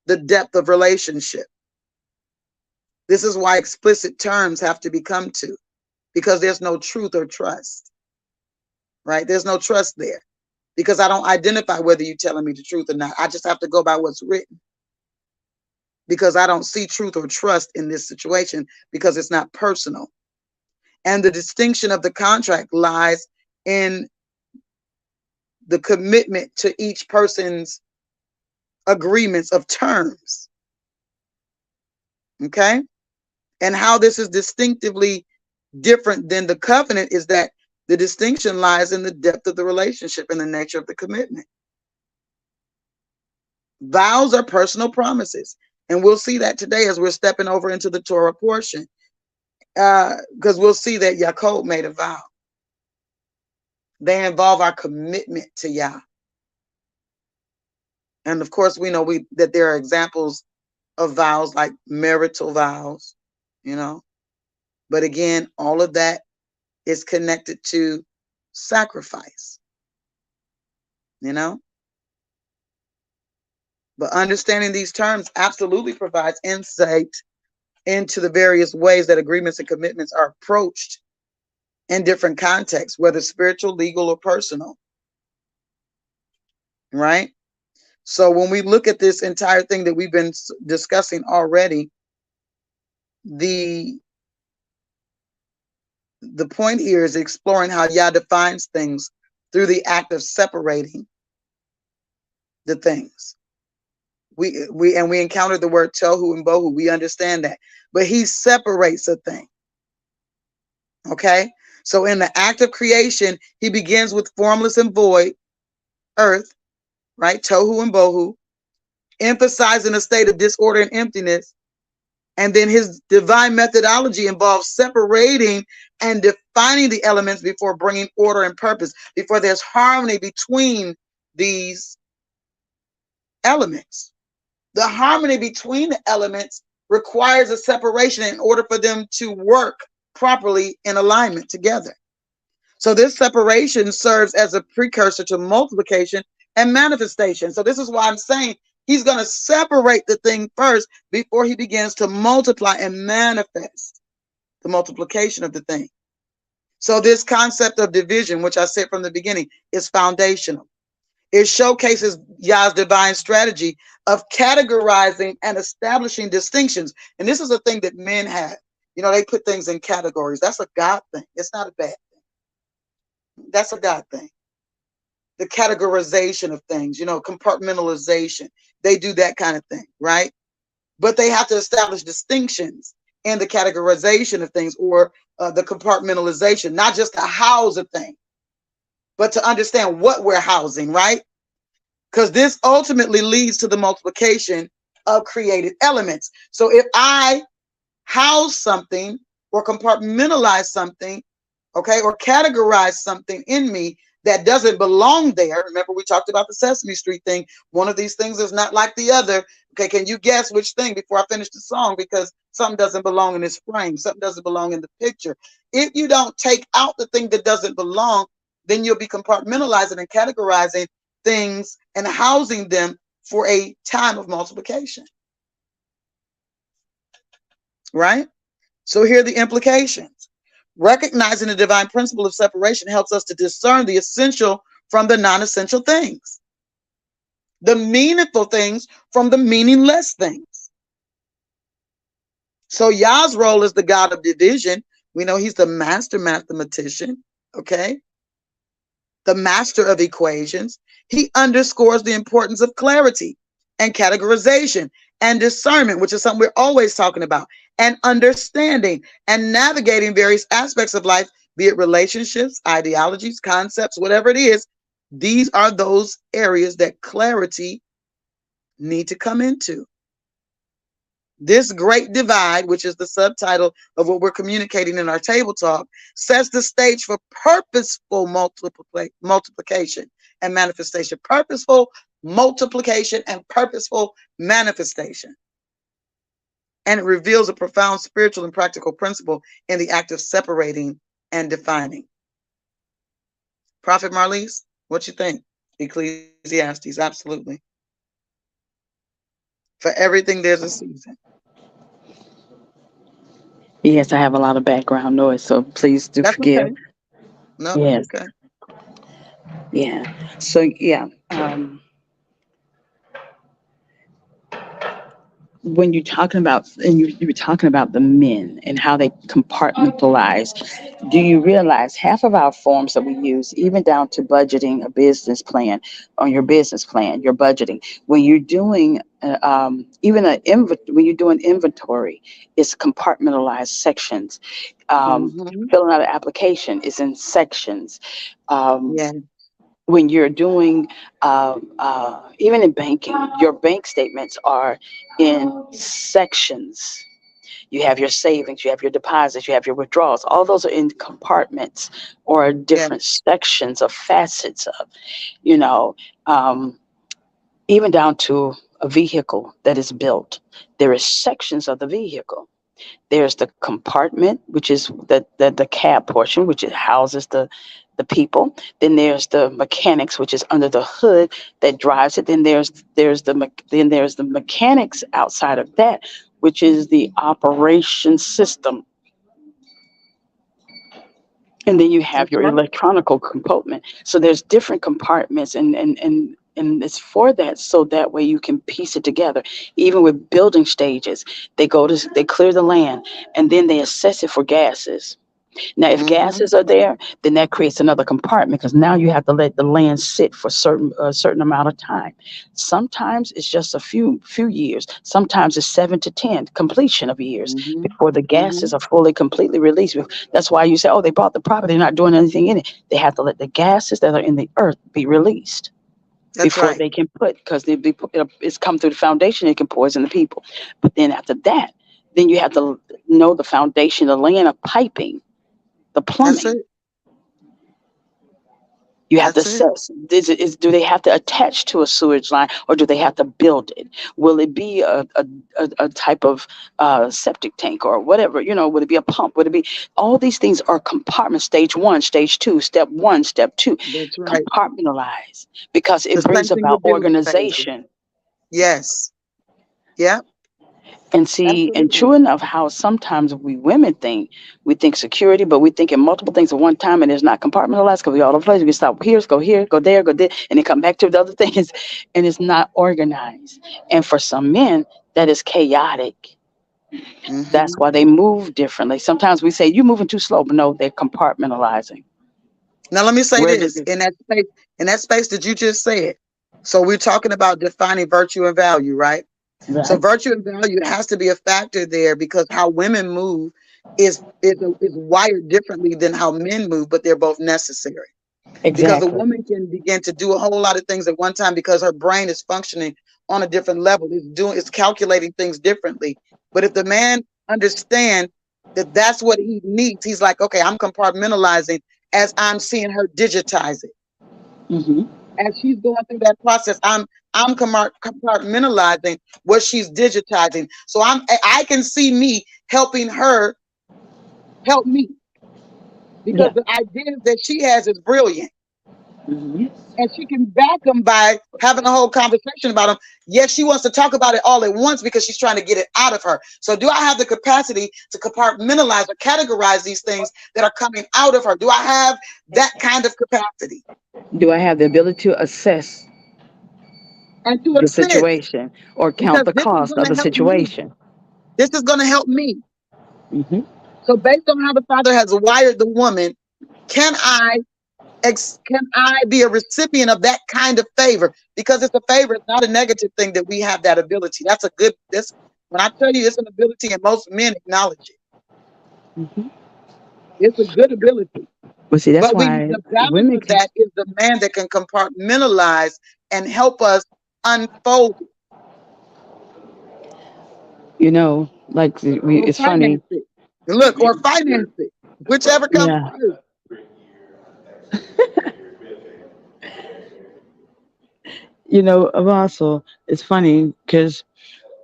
the depth of relationship. This is why explicit terms have to be come to, because there's no truth or trust, right? There's no trust there because I don't identify whether you're telling me the truth or not. I just have to go by what's written because I don't see truth or trust in this situation because it's not personal. And the distinction of the contract lies in the commitment to each person's agreements of terms. Okay? And how this is distinctively different than the covenant is that the distinction lies in the depth of the relationship and the nature of the commitment. Vows are personal promises. And we'll see that today as we're stepping over into the Torah portion. Because we'll see that Yachob made a vow. They involve our commitment to Yah. And of course, we know that there are examples of vows like marital vows, you know. But again, all of that is connected to sacrifice, you know. But understanding these terms absolutely provides insight into the various ways that agreements and commitments are approached in different contexts, whether spiritual, legal, or personal. Right? So when we look at this entire thing that we've been discussing already, the point here is exploring how Yah defines things through the act of separating the things. We encountered the word tohu and bohu. We understand that. But he separates a thing. Okay? So in the act of creation, he begins with formless and void, earth, right? Tohu and bohu, emphasizing a state of disorder and emptiness. And then his divine methodology involves separating and defining the elements before bringing order and purpose, before there's harmony between these elements. The harmony between the elements requires a separation in order for them to work properly in alignment together. So this separation serves as a precursor to multiplication and manifestation. So this is why I'm saying he's going to separate the thing first before he begins to multiply and manifest the multiplication of the thing. So this concept of division, which I said from the beginning, is foundational. It showcases Yah's divine strategy of categorizing and establishing distinctions. And this is a thing that men have. You know, they put things in categories. That's a God thing. It's not a bad thing. That's a God thing. The categorization of things, you know, compartmentalization. They do that kind of thing, right? But they have to establish distinctions in the categorization of things, or the compartmentalization, not just to house a thing, but to understand what we're housing, right? Because this ultimately leads to the multiplication of created elements. So if I house something or compartmentalize something, okay, or categorize something in me that doesn't belong there. Remember, we talked about the Sesame Street thing. One of these things is not like the other. Okay, can you guess which thing before I finish the song? Because something doesn't belong in this frame. Something doesn't belong in the picture. If you don't take out the thing that doesn't belong, then you'll be compartmentalizing and categorizing things and housing them for a time of multiplication. Right? So here are the implications. Recognizing the divine principle of separation helps us to discern the essential from the non-essential things, the meaningful things from the meaningless things. So Yah's role is the God of division. We know he's the master mathematician, okay? The master of equations. He underscores the importance of clarity and categorization and discernment, which is something we're always talking about, and understanding and navigating various aspects of life, be it relationships, ideologies, concepts, whatever it is. These are those areas that clarity need to come into. This great divide, which is the subtitle of what we're communicating in our table talk, sets the stage for purposeful multiplication and manifestation. Purposeful multiplication and purposeful manifestation. And it reveals a profound spiritual and practical principle in the act of separating and defining. Prophet Marlise, what you think? Ecclesiastes, absolutely. For everything, there's a season. Yes, I have a lot of background noise, so please do That's forgive. okay. No, that's Yes, okay. yeah. So yeah, when you're talking about, and you were talking about the men and how they compartmentalize, do you realize half of our forms that we use, even down to budgeting a business plan, on your business plan, your budgeting, when you're doing when you're doing inventory, it's compartmentalized sections. Mm-hmm. Filling out an application is in sections. Um, Yeah, when you're doing even in banking, your bank statements are in sections. You have your savings, you have your deposits, you have your withdrawals. All those are in compartments or yeah, different sections or facets of, you know, um, even down to a vehicle that is built. There is sections of the vehicle. There's the compartment, which is the cab portion, which it houses the people. Then there's the mechanics, which is under the hood that drives it. Then there's the mechanics outside of that, which is the operation system. And then you have that's your right. electronical component. So there's different compartments, and it's for that, so that way you can piece it together. Even with building stages, they clear the land, and then they assess it for gases. Now, if Mm-hmm. gases are there, then that creates another compartment, because now you have to let the land sit for a certain amount of time. Sometimes it's just a few years. Sometimes it's 7 to 10 completion of years Mm-hmm. before the Mm-hmm. gases are fully completely released. That's why you say, oh, they bought the property, they're not doing anything in it. They have to let the gases that are in the earth be released That's before right. they can put, because it's come through the foundation, it can poison the people. But then after that, Then you have to know the foundation, the laying of piping, the That's plumbing. it. You have to That's it. assess, do they have to attach to a sewage line, or do they have to build it? Will it be a type of septic tank or whatever? Would it be a pump? Would it be, all these things are compartments, stage one, stage two, step one, step two, That's right. compartmentalized, because The it same brings thing about with building phases. organization. Yes. Yeah. And see, and Absolutely. true enough, how sometimes we think security, but we think in multiple things at one time, and it's not compartmentalized because we all over the place. We can stop here, go there, and then come back to the other things, and it's not organized. And for some men, that is chaotic. That's Hmm. why they move differently. Sometimes we say, "You're moving too slow," but no, they're compartmentalizing. Now let me say Where they this do. in that space that you just said. So we're talking about defining virtue and value, right? So Right. virtue and value has to be a factor there because how women move is wired differently than how men move, but they're both necessary. Because a Exactly. woman can begin to do a whole lot of things at one time because her brain is functioning on a different level. It's calculating things differently. But if the man understands that that's what he needs, he's like, okay, I'm compartmentalizing as I'm seeing her digitize it. Hmm. As she's going through that process, I'm compartmentalizing what she's digitizing. So I can see me helping her help me because Yeah. the ideas that she has is brilliant. Hmm. And she can back them by having a whole conversation about them. Yes, she wants to talk about it all at once because she's trying to get it out of her. So, do I have the capacity to compartmentalize or categorize these things that are coming out of her? Do I have that kind of capacity? Do I have the ability to assess And to the assist, situation or count because the this is cost going of to the help me. situation? This is going to help me. Hmm. So, based on how the Father has wired the woman, can I can I be a recipient of that kind of favor? Because it's a favor, it's not a negative thing that we have that ability. That's a good, this, when I tell you it's an ability and most men acknowledge it, Hmm. it's a good ability. But see, that's But why the balance women of can, that is the man that can compartmentalize and help us unfold it like or it's funny. finance it. Look, or finance it, whichever comes Yeah. first. Also, it's funny because,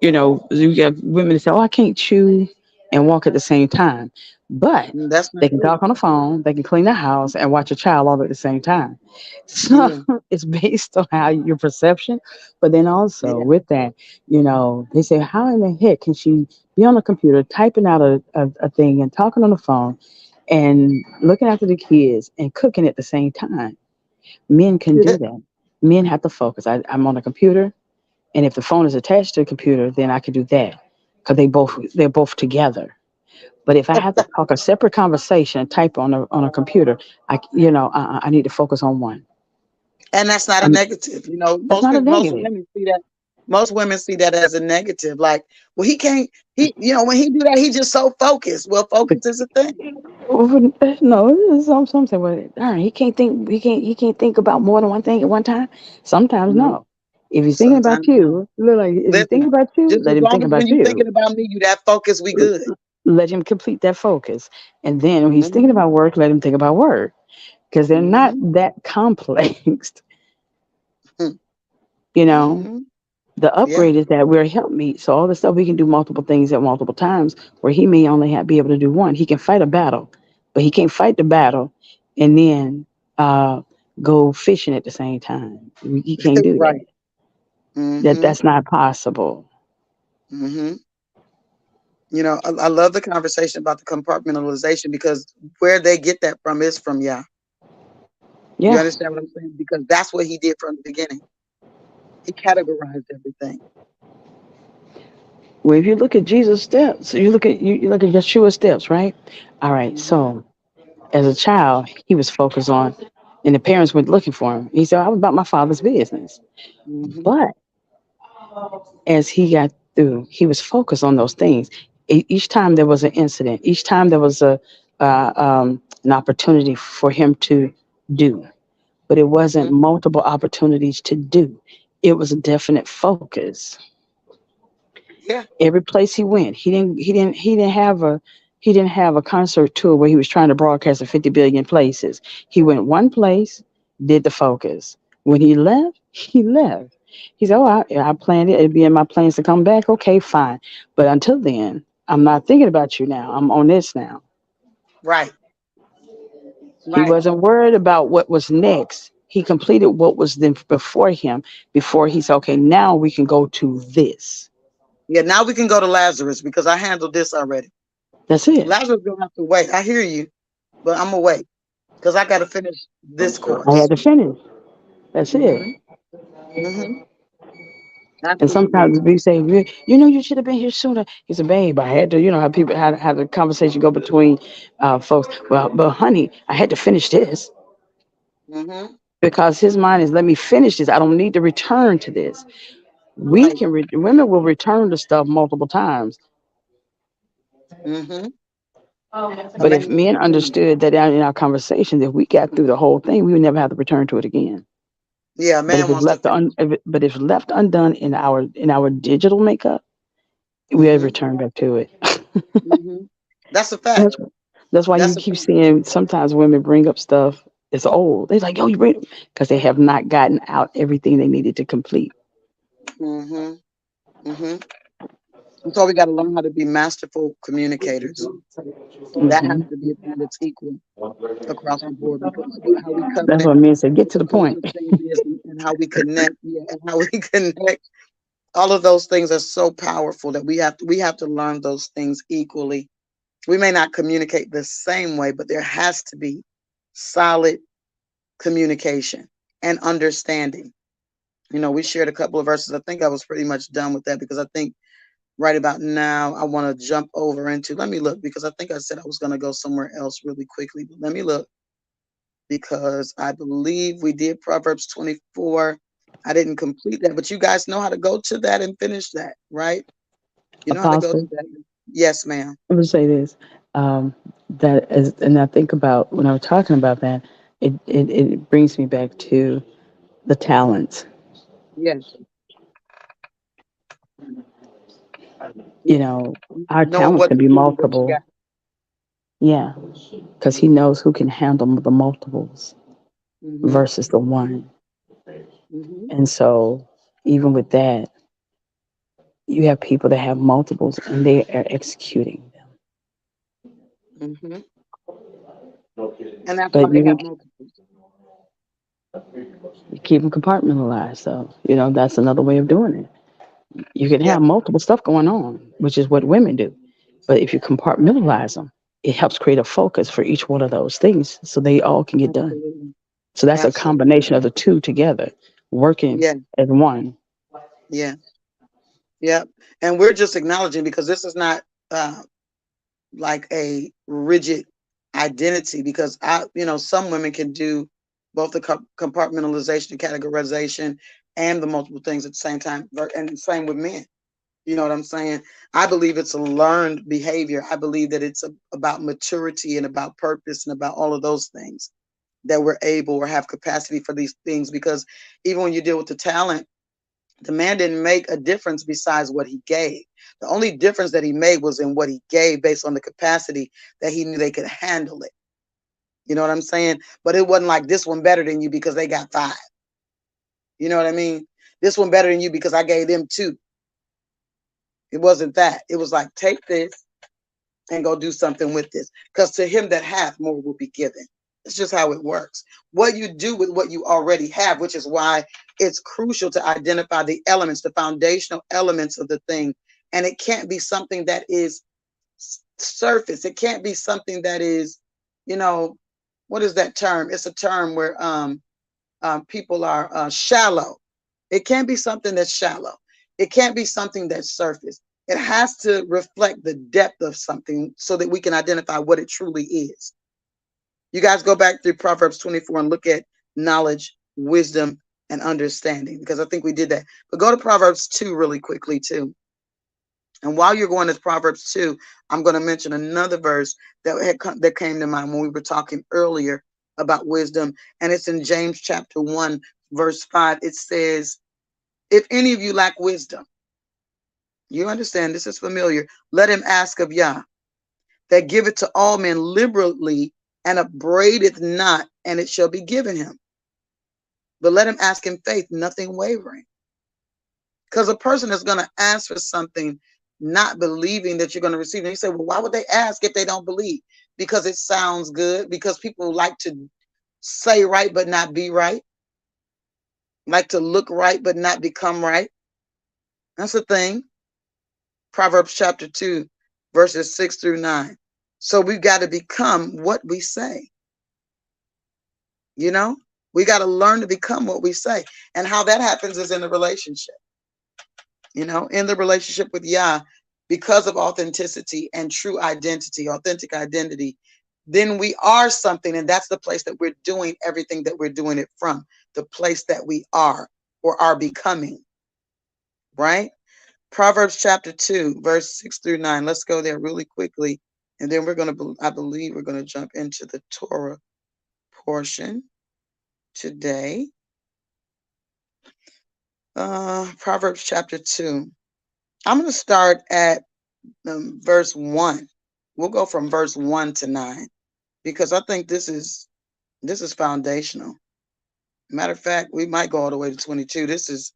you get women that say, "Oh, I can't chew and walk at the same time," but That's they not can true. talk on the phone, they can clean the house, and watch a child all at the same time. So Yeah, it's based on how your perception. But then also yeah. with that, they say, "How in the heck can she be on the computer typing out a thing and talking on the phone and looking after the kids and cooking at the same time?" Men can Yeah. do that. Men have to focus. I'm on a computer, and if the phone is attached to the computer, then I can do that because they're both together. But if I have to talk a separate conversation and type on a computer, I need to focus on one. And that's not a Um, negative. that's not a Most negative. women see that. Most women see that as a negative. Like, well, he can't. When he do that, he just so focused. Well, But focus is a thing. no, some say, well, darn, he can't think. He can't think about more than one thing at one time. Sometimes No, no. If he's thinking about sometimes no. you, look like if he's thinking Listen, about you, just let as him long think as when about you you. thinking about me, you that focus, we good. Let him complete that focus. And then when he's thinking Hmm. about work, let him think about work because they're not Hmm. that complex. you know, Hmm. the Yeah. upgrade is that we're helpmeet. So all the stuff we can do multiple things at multiple times, where he may only be able to do one. He can fight a battle, but he can't fight the battle and then go fishing at the same time. He can't do that. Right. Hmm. That's not possible. Hmm. I love the conversation about the compartmentalization because where they get that from is from Yah. You Yeah. understand what I'm saying? Because that's what he did from the beginning. He categorized everything. Well, if you look at Jesus' steps, you look at Yeshua's steps, right? All right. Hmm. So as a child, he was focused on, and the parents went looking for him. He said, "I was about my father's business." Hmm. But as he got through, he was focused on those things. Each time there was an incident, each time there was an opportunity for him to do, but it wasn't Hmm. multiple opportunities to do. It was a definite focus. Yeah. Every place he went, he didn't have a concert tour where he was trying to broadcast to 50 billion places. He went one place, did the focus. When he left, he left. He said, "Oh, I planned it. It'd be in my plans to come back. Okay, fine. But until then, I'm not thinking about you now. I'm on this now." Right. He Right. wasn't worried about what was next. He completed what was then before him before he said, "Okay, now we can go to this." Yeah. Now we can go to Lazarus because I handled this already. That's it. Lazarus gonna have to wait. I hear you, but I'm gonna wait because I got to finish this I had course. to finish. That's it. Mhm. Mhm. And Absolutely. sometimes we say, "You know, you should have been here sooner." He said, "Babe, I had to, you know, how people had the conversation go between folks. Well, but honey, I had to finish this Mhm. because his mind is, let me finish this. I don't need to return to this. We Right. can, women will return to stuff multiple times. Mhm. A But if man men can. understood that in our conversations, if we got through the whole thing, we would never have to return to it again. Yeah, a But if man it's wants to left finish. but if left undone in our digital makeup, we'll Mhm. return back to it. Mhm. That's a fact. That's that's why you That's a keep fact. seeing sometimes women bring up stuff it's old. They're like, "Yo, you bring," because they have not gotten out everything they needed to complete. Mhm. Mhm. And so we got to learn how to be masterful communicators. That has Hmm. to be a thing that's equal across the board because how we That's covenant what men say. Get with to the the point. collective things is, and how we connect, yeah, and how we connect. All of those things are so powerful that we have to learn those things equally. We may not communicate the same way, but there has to be solid communication and understanding. We shared a couple of verses. I think I was pretty much done with that because I think right about now I want to jump over into, let me look, because I think I said I was going to go somewhere else really quickly, but let me look because I believe we did Proverbs 24. I didn't complete that, but you guys know how to go to that and finish that, right? You know how to go to Apostle, that. Yes, ma'am. I'm gonna say this. Um, that is, and I think about when I was talking about that, it brings me back to the talents. Yes, You yes. know, our Knowing talents what can to be do with what you got. multiple. Yeah, because he knows who can handle the multiples Hmm. versus the one. Hmm. And so, even with that, you have people that have multiples and they are executing them. Hmm. And that's why But they have multiples. you keep them compartmentalized. So, that's another way of doing it. You can Yeah, have multiple stuff going on, which is what women do. But if you compartmentalize them, it helps create a focus for each one of those things so they all can get done. absolutely. So that's a Absolutely. combination of the two together, working Yeah, as one. yeah, yeah. And we're just acknowledging because this is not uh, like a rigid identity because some women can do both the compartmentalization and categorization and the multiple things at the same time, and the same with men. You know what I'm saying? I believe it's a learned behavior. I believe that it's about maturity and about purpose and about all of those things that we're able or have capacity for these things. Because even when you deal with the talent, the man didn't make a difference besides what he gave. The only difference that he made was in what he gave based on the capacity that he knew they could handle it. You know what I'm saying? But it wasn't like this one better than you because they got five. You know what I mean? This one better than you because I gave them two. It wasn't that. It was like, take this and go do something with this. Because to him that hath, more will be given. It's just how it works. What you do with what you already have, which is why it's crucial to identify the elements, the foundational elements of the thing. And it can't be something that is surface. It can't be something that is, you know, what is that term? It's a term where people are shallow. It can't be something that's shallow. It can't be something that's surface. It has to reflect the depth of something so that we can identify what it truly is. You guys go back through Proverbs 24 and look at knowledge, wisdom, and understanding because I think we did that. But go to Proverbs 2 really quickly, too. And while you're going to Proverbs 2, I'm going to mention another verse that came to mind when we were talking earlier about wisdom. And it's in James chapter 1, verse 5. It says, if any of you lack wisdom, You understand, this is familiar. Let him ask of Yah, that giveth to all men liberally, and upbraideth not, and it shall be given him. But let him ask in faith, nothing wavering. Because a person is going to ask for something not believing that you're going to receive it. You say, well, why would they ask if they don't believe? Because it sounds good, because people like to say right but not be right, like to look right but not become right. That's the thing. Proverbs chapter 2, verses 6 through 9. So we've got to become what we say. You know, we got to learn to become what we say. And how that happens is in the relationship. You know, in the relationship with Yah, because of authenticity and true identity, authentic identity, then we are something. And that's the place that we're doing everything that we're doing it from, the place that we are or are becoming. Right? Proverbs chapter 2, verse 6 through 9. Let's go there really quickly. And then we're going to, I believe we're going to jump into the Torah portion today. Proverbs chapter 2. I'm going to start at verse 1. We'll go from verse 1 to 9 because I think this is foundational. Matter of fact, we might go all the way to 22. This is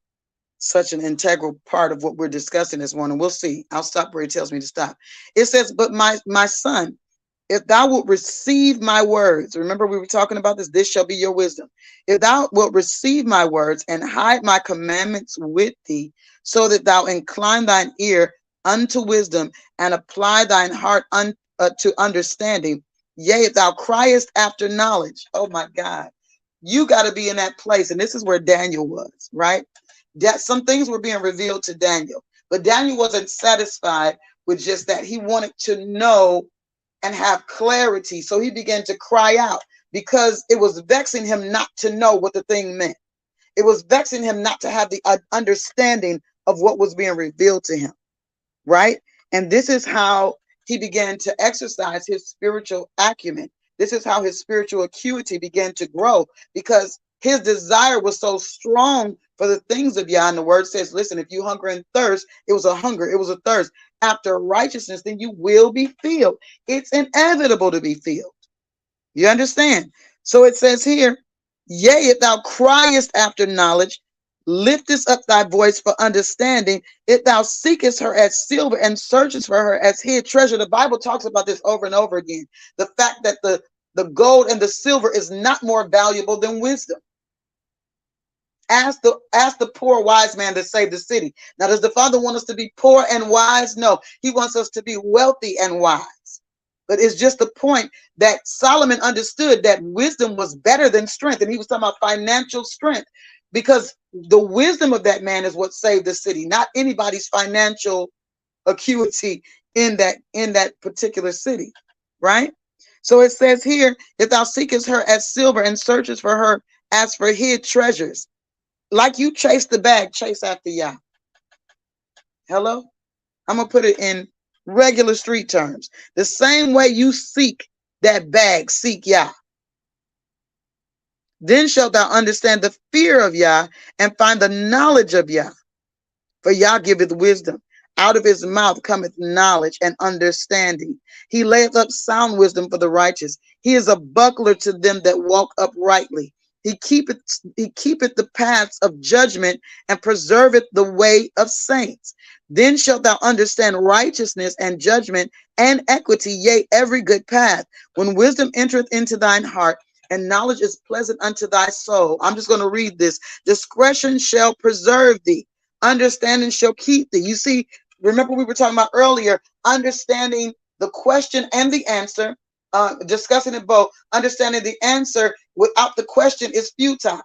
such an integral part of what we're discussing this morning. We'll see. I'll stop where he tells me to stop. It says, but my son, if thou wilt receive my words, remember we were talking about this, this shall be your wisdom. If thou wilt receive my words and hide my commandments with thee, so that thou incline thine ear unto wisdom and apply thine heart to understanding. Yea, if thou criest after knowledge, oh my God, you got to be in that place. And this is where Daniel was, right? That some things were being revealed to Daniel, but Daniel wasn't satisfied with just that. He wanted to know and have clarity. So he began to cry out because it was vexing him not to know what the thing meant. It was vexing him not to have the understanding of what was being revealed to him, right? And this is how he began to exercise his spiritual acumen. This is how his spiritual acuity began to grow, because his desire was so strong for the things of Yah. And the word says, listen, if you hunger and thirst, it was a hunger, it was a thirst after righteousness, then you will be filled. It's inevitable to be filled. You understand? So it says here, yea, if thou criest after knowledge, liftest up thy voice for understanding, if thou seekest her as silver and searchest for her as hid treasure. The Bible talks about this over and over again. The fact that the gold and the silver is not more valuable than wisdom. Ask the poor wise man to save the city. Now, does the Father want us to be poor and wise? No, he wants us to be wealthy and wise. But it's just the point that Solomon understood that wisdom was better than strength. And he was talking about financial strength, because the wisdom of that man is what saved the city, not anybody's financial acuity in that particular city, right? So it says here, if thou seekest her as silver and searchest for her as for hid treasures, like you chase the bag, chase after Yah. Hello? I'm going to put it in regular street terms. The same way you seek that bag, seek Yah. Then shalt thou understand the fear of Yah and find the knowledge of Yah. For Yah giveth wisdom. Out of his mouth cometh knowledge and understanding. He layeth up sound wisdom for the righteous. He is a buckler to them that walk uprightly. He keepeth the paths of judgment and preserveth the way of saints. Then shalt thou understand righteousness and judgment and equity, yea, every good path. When wisdom entereth into thine heart, and knowledge is pleasant unto thy soul. I'm just going to read this. Discretion shall preserve thee. Understanding shall keep thee. You see, remember we were talking about earlier, understanding the question and the answer, discussing it both. Understanding the answer without the question is futile.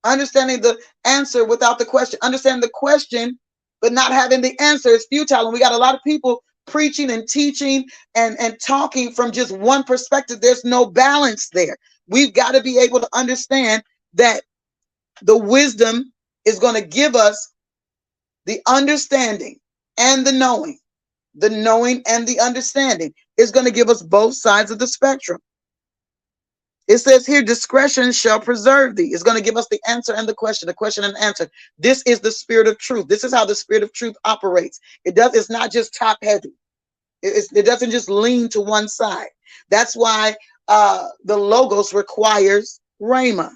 Understanding the answer without the question. Understanding the question but not having the answer is futile. And we got a lot of people preaching and teaching and talking from just one perspective. There's no balance there. We've got to be able to understand that the wisdom is going to give us the understanding and the knowing. The knowing and the understanding is going to give us both sides of the spectrum. It says here, discretion shall preserve thee. It's going to give us the answer and the question and answer. This is the spirit of truth. This is how the spirit of truth operates. It's not just top heavy. It doesn't just lean to one side. That's why the logos requires rhema,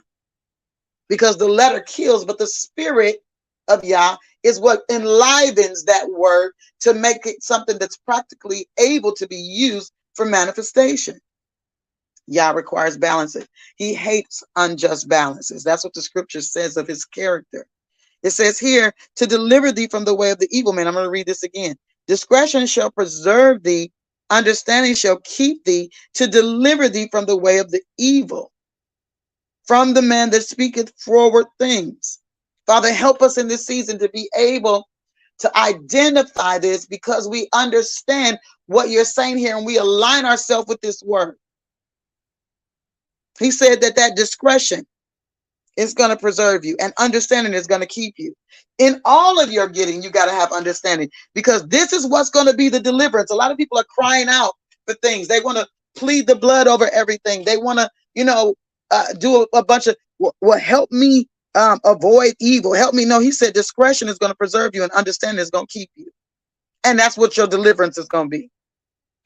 because the letter kills, but the spirit of Yah is what enlivens that word to make it something that's practically able to be used for manifestation. Yah requires balances. He hates unjust balances. That's what the scripture says of his character. It says here, to deliver thee from the way of the evil man. I'm going to read this again. Discretion shall preserve thee, understanding shall keep thee, to deliver thee from the way of the evil, from the man that speaketh forward things. Father, help us in this season to be able to identify this, because we understand what you're saying here and we align ourselves with this word. He said that discretion is going to preserve you, and understanding is going to keep you. In all of your getting, you got to have understanding, because this is what's going to be the deliverance. A lot of people are crying out for things. They want to plead the blood over everything. They want to, do a bunch of, well, help me avoid evil. Help me. No, he said discretion is going to preserve you, and understanding is going to keep you. And that's what your deliverance is going to be.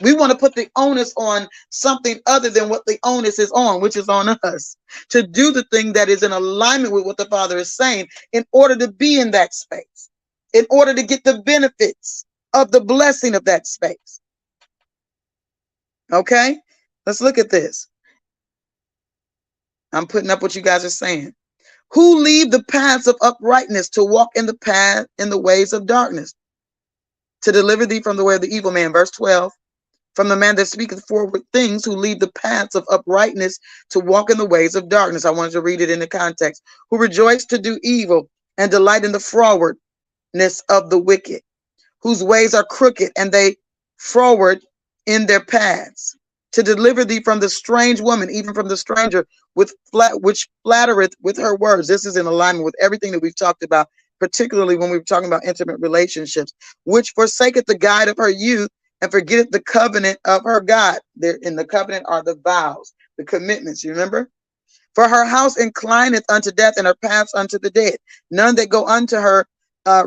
We want to put the onus on something other than what the onus is on, which is on us, to do the thing that is in alignment with what the Father is saying in order to be in that space, in order to get the benefits of the blessing of that space. Okay, let's look at this. I'm putting up what you guys are saying. Who leave the paths of uprightness to walk in the ways of darkness, to deliver thee from the way of the evil man. Verse 12. From the man that speaketh forward things, who lead the paths of uprightness to walk in the ways of darkness. I wanted to read it in the context. Who rejoice to do evil and delight in the frowardness of the wicked, whose ways are crooked and they froward in their paths. To deliver thee from the strange woman, even from the stranger, which flattereth with her words. This is in alignment with everything that we've talked about, particularly when we were talking about intimate relationships, which forsaketh the guide of her youth, and forgetteth the covenant of her God. There in the covenant are the vows, the commitments, you remember? For her house inclineth unto death, and her paths unto the dead. None that go unto her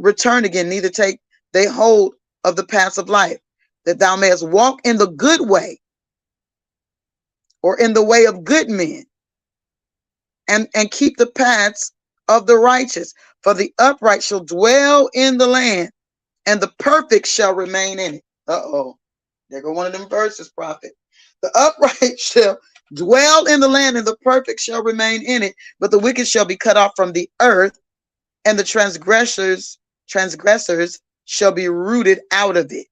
return again, neither take they hold of the paths of life, that thou mayest walk in the good way, or in the way of good men, and keep the paths of the righteous. For the upright shall dwell in the land, and the perfect shall remain in it. There go one of them verses, prophet. The upright shall dwell in the land, and the perfect shall remain in it. But the wicked shall be cut off from the earth, and the transgressors shall be rooted out of it.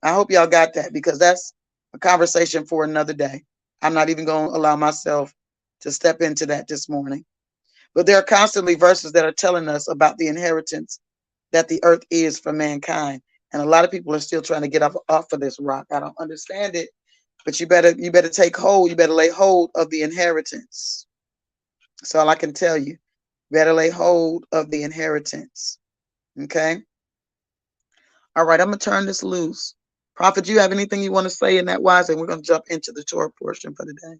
I hope y'all got that, because that's a conversation for another day. I'm not even going to allow myself to step into that this morning. But there are constantly verses that are telling us about the inheritance that the earth is for mankind. And a lot of people are still trying to get off of this rock. I don't understand it, but you better take hold. You better lay hold of the inheritance. That's all I can tell you. Better lay hold of the inheritance. Okay. All right. I'm going to turn this loose. Prophet, do you have anything you want to say in that wise? And we're going to jump into the Torah portion for the day.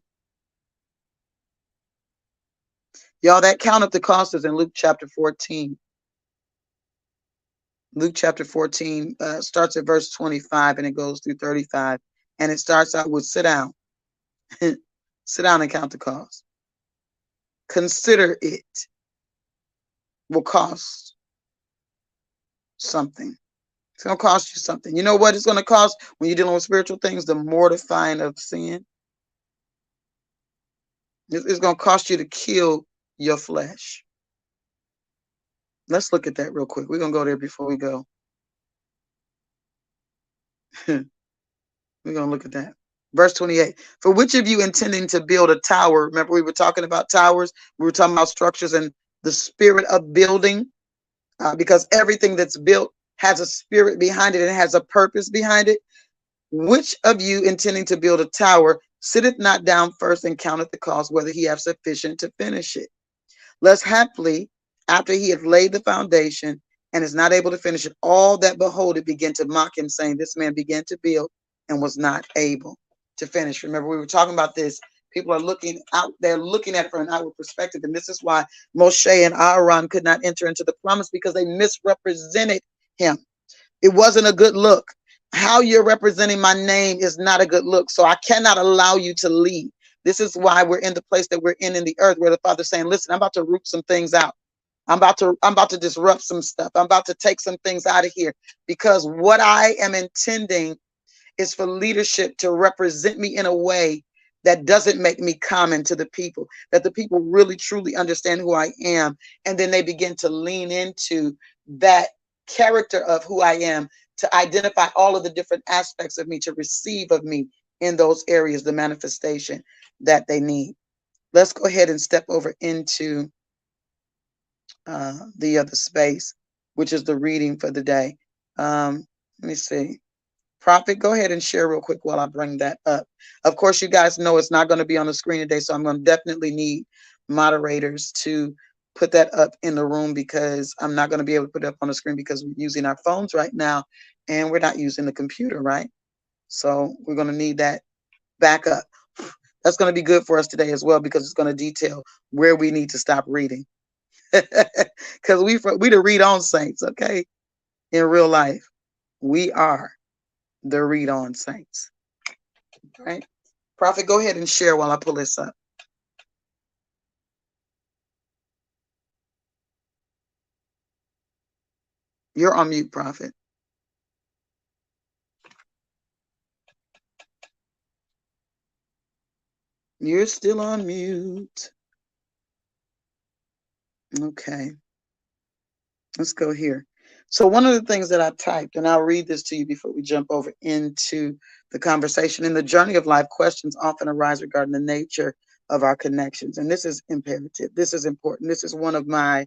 Y'all, that count of the cost is in Luke chapter 14. Luke chapter 14 starts at verse 25 and it goes through 35. And it starts out with sit down. Sit down and count the cost. Consider it will cost something. It's going to cost you something. You know what it's going to cost when you're dealing with spiritual things? The mortifying of sin. It's going to cost you to kill your flesh. Let's look at that real quick. We're going to go there before we go. We're going to look at that. Verse 28. For which of you intending to build a tower? Remember, we were talking about towers. We were talking about structures and the spirit of building, because everything that's built has a spirit behind it and has a purpose behind it. Which of you intending to build a tower sitteth not down first and counteth the cost, whether he have sufficient to finish it? Lest haply, after he hath laid the foundation and is not able to finish it, all that behold it begin to mock him, saying, this man began to build and was not able to finish. Remember, we were talking about this. People are looking out, they're looking at it from an outward perspective. And this is why Moshe and Aaron could not enter into the promise, because they misrepresented him. It wasn't a good look. How you're representing my name is not a good look. So I cannot allow you to lead. This is why we're in the place that we're in the earth, where the Father's saying, listen, I'm about to root some things out. I'm about to disrupt some stuff. I'm about to take some things out of here, because what I am intending is for leadership to represent me in a way that doesn't make me common to the people, that the people really truly understand who I am. And then they begin to lean into that character of who I am, to identify all of the different aspects of me, to receive of me in those areas, the manifestation that they need. Let's go ahead and step over into the other space, which is the reading for the day. Let me see. Prophet, go ahead and share real quick while I bring that up. Of course, you guys know it's not going to be on the screen today, so I'm going to definitely need moderators to put that up in the room, because I'm not going to be able to put it up on the screen because we're using our phones right now and we're not using the computer, right? So we're going to need that back up. That's going to be good for us today as well, because it's going to detail where we need to stop reading. Because we the read on saints, okay? In real life, we are the read on saints. Right? Prophet, go ahead and share while I pull this up. You're on mute, Prophet. You're still on mute. Okay. Let's go here. So one of the things that I typed, and I'll read this to you before we jump over into the conversation. In the journey of life, questions often arise regarding the nature of our connections. And this is imperative. This is important. This is one of my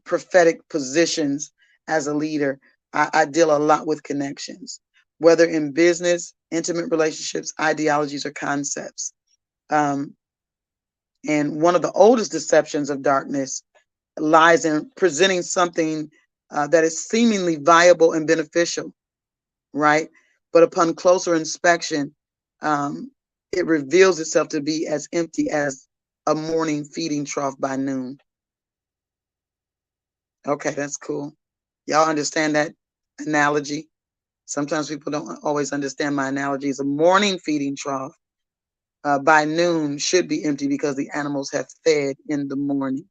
prophetic positions as a leader. I deal a lot with connections, whether in business, intimate relationships, ideologies, or concepts. And one of the oldest deceptions of darkness lies in presenting something that is seemingly viable and beneficial, right? But upon closer inspection, it reveals itself to be as empty as a morning feeding trough by noon. Okay, that's cool. Y'all understand that analogy? Sometimes people don't always understand my analogies. A morning feeding trough by noon should be empty, because the animals have fed in the morning.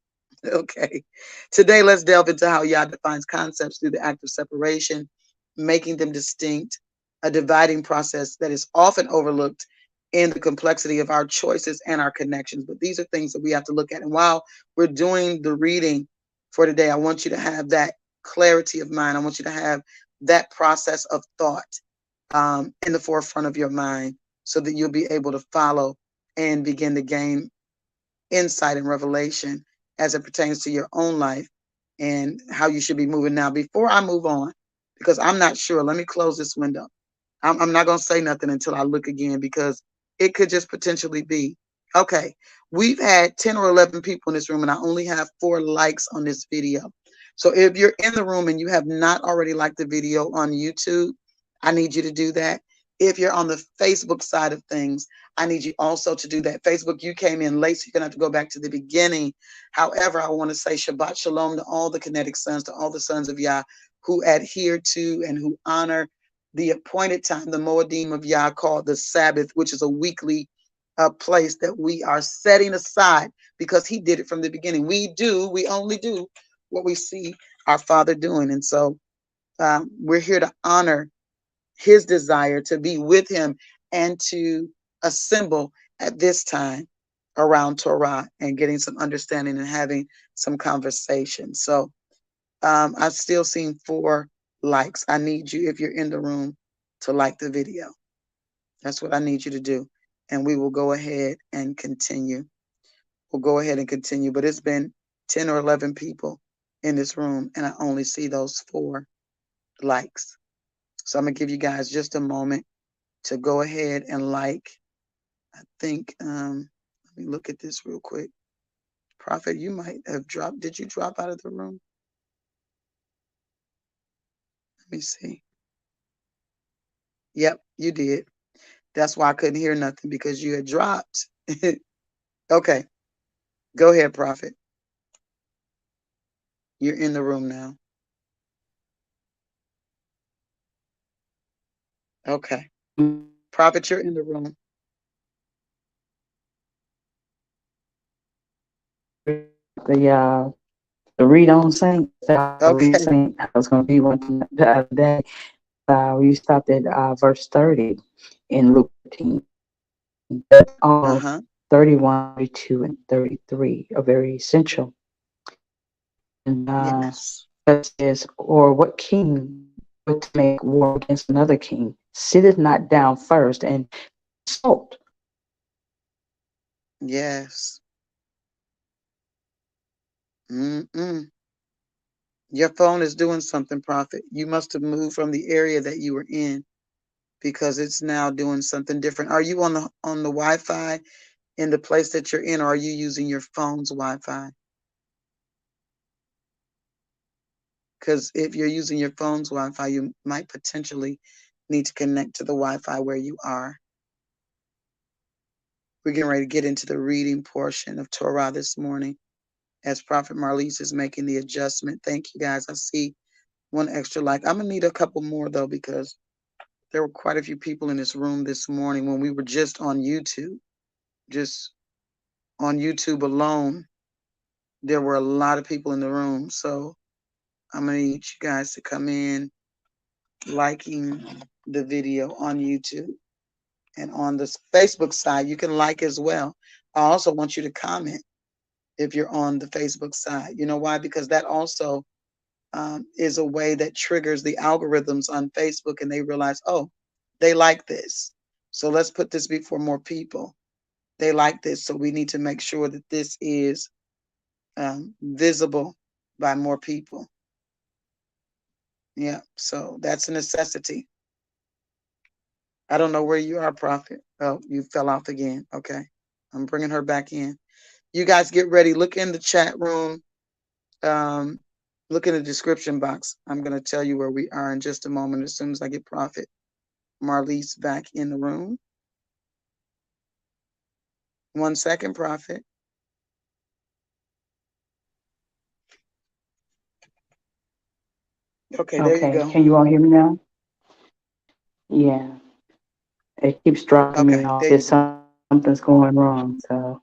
Okay. Today, let's delve into how Yah defines concepts through the act of separation, making them distinct, a dividing process that is often overlooked in the complexity of our choices and our connections. But these are things that we have to look at. And while we're doing the reading for today, I want you to have that clarity of mind. I want you to have that process of thought in the forefront of your mind, so that you'll be able to follow and begin to gain insight and revelation as it pertains to your own life and how you should be moving. Now, before I move on, because I'm not sure, let me close this window. I'm not going to say nothing until I look again, because it could just potentially be. Okay, we've had 10 or 11 people in this room, and I only have 4 likes on this video. So if you're in the room and you have not already liked the video on YouTube, I need you to do that. If you're on the Facebook side of things, I need you also to do that. Facebook, you came in late, so you're going to have to go back to the beginning. However, I want to say Shabbat Shalom to all the Kinetic sons, to all the sons of Yah who adhere to and who honor the appointed time, the Moedim of Yah, called the Sabbath, which is a weekly place that we are setting aside, because he did it from the beginning. We only do what we see our Father doing. And so we're here to honor his desire to be with him and to assemble at this time around Torah and getting some understanding and having some conversation. So I've still seen 4 likes. I need you, if you're in the room, to like the video. That's what I need you to do. And we will go ahead and continue. We'll go ahead and continue. But it's been 10 or 11 people in this room, and I only see those 4 likes. So I'm going to give you guys just a moment to go ahead and like. I think, let me look at this real quick. Prophet, you might have dropped. Did you drop out of the room? Let me see. Yep, you did. That's why I couldn't hear nothing, because you had dropped. Okay, go ahead, Prophet. You're in the room now. Okay. Prophet, you're in the room. The read on saint, read Okay. saint. I was going to be one the other day. We stopped at verse 30 in Luke 13. That's all Uh-huh. 31, 32, and 33 are very essential. And Yes. it says, or what king would make war against another king sitteth not down first and consult? Yes. Mm-mm. Your phone is doing something, Prophet. You must have moved from the area that you were in, because it's now doing something different. Are you on the Wi-Fi in the place that you're in, or are you using your phone's Wi-Fi? Because if you're using your phone's Wi-Fi, you might potentially need to connect to the Wi-Fi where you are. We're getting ready to get into the reading portion of Torah this morning as Prophet Marlise is making the adjustment. Thank you, guys. I see one extra like. I'm going to need a couple more, though, because there were quite a few people in this room this morning when we were just on YouTube. Just on YouTube alone, there were a lot of people in the room. So I'm going to need you guys to come in liking the video on YouTube. And on the Facebook side, you can like as well. I also want you to comment if you're on the Facebook side. You know why? Because that also is a way that triggers the algorithms on Facebook, and they realize, oh, they like this. So let's put this before more people. They like this. So we need to make sure that this is visible by more people. Yeah. So that's a necessity. I don't know where you are, Prophet. Oh, you fell off again. Okay. I'm bringing her back in. You guys get ready. Look in the chat room. Um, look in the description box. I'm going to tell you where we are in just a moment as soon as I get Prophet Marlise back in the room. 1 second, Prophet. Okay, there you Okay, go. can you all hear me now? Yeah, it keeps dropping me Okay, off. there you There's go. something's going wrong. So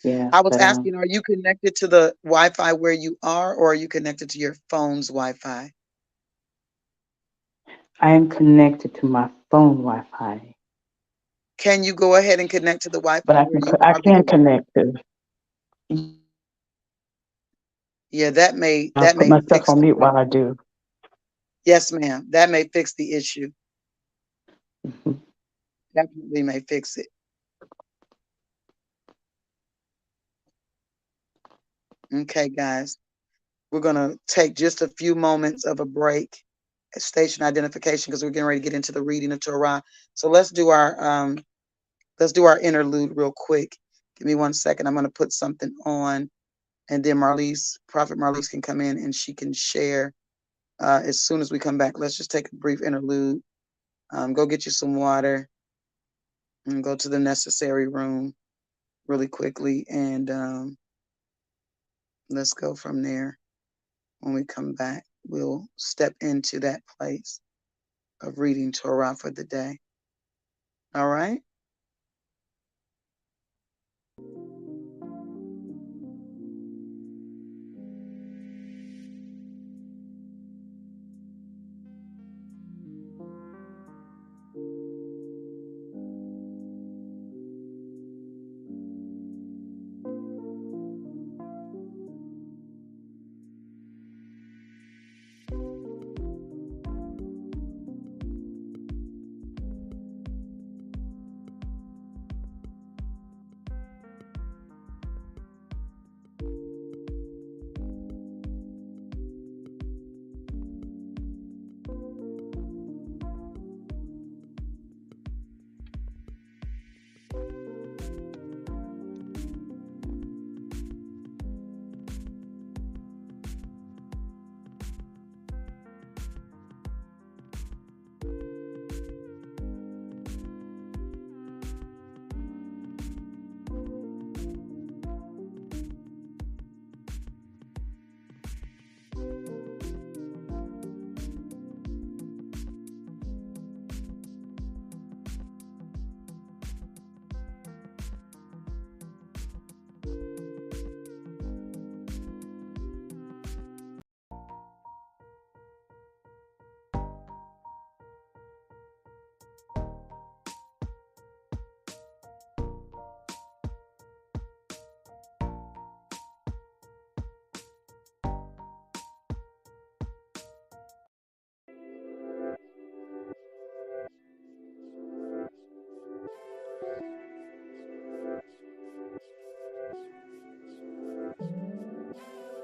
yeah, but I was asking, are you connected to the Wi-Fi where you are, or are you connected to your phone's Wi-Fi? I am connected to my phone Wi-Fi, Can you go ahead and connect to the but Wi-Fi where you I are? can Because connect to. yeah, I'll that put may myself fix on the mute while problem. I do. Yes, ma'am. That may fix the issue. Mhm. Definitely may fix it. Okay, guys. We're gonna take just a few moments of a break, station identification, because we're getting ready to get into the reading of Torah. So let's do our interlude real quick. Give me 1 second. I'm gonna put something on, and then Prophet Marlise can come in and she can share as soon as we come back. Let's just take a brief interlude. Go get you some water and go to the necessary room really quickly, and let's go from there. When we come back, we'll step into that place of reading Torah for the day. All right?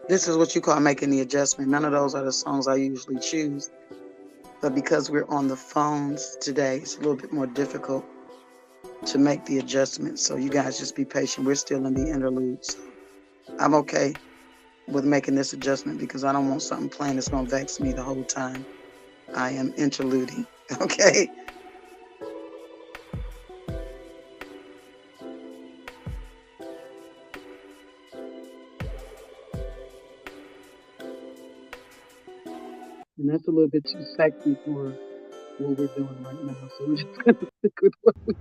This is what you call making the adjustment. None of those are the songs I usually choose. But because we're on the phones today, it's a little bit more difficult to make the adjustment. So you guys just be patient. We're still in the interlude. So I'm okay with making this adjustment because I don't want something playing that's going to vex me the whole time I am interluding. Okay. And that's a little bit too sexy for what we're doing right now. So we're just going to stick with what we.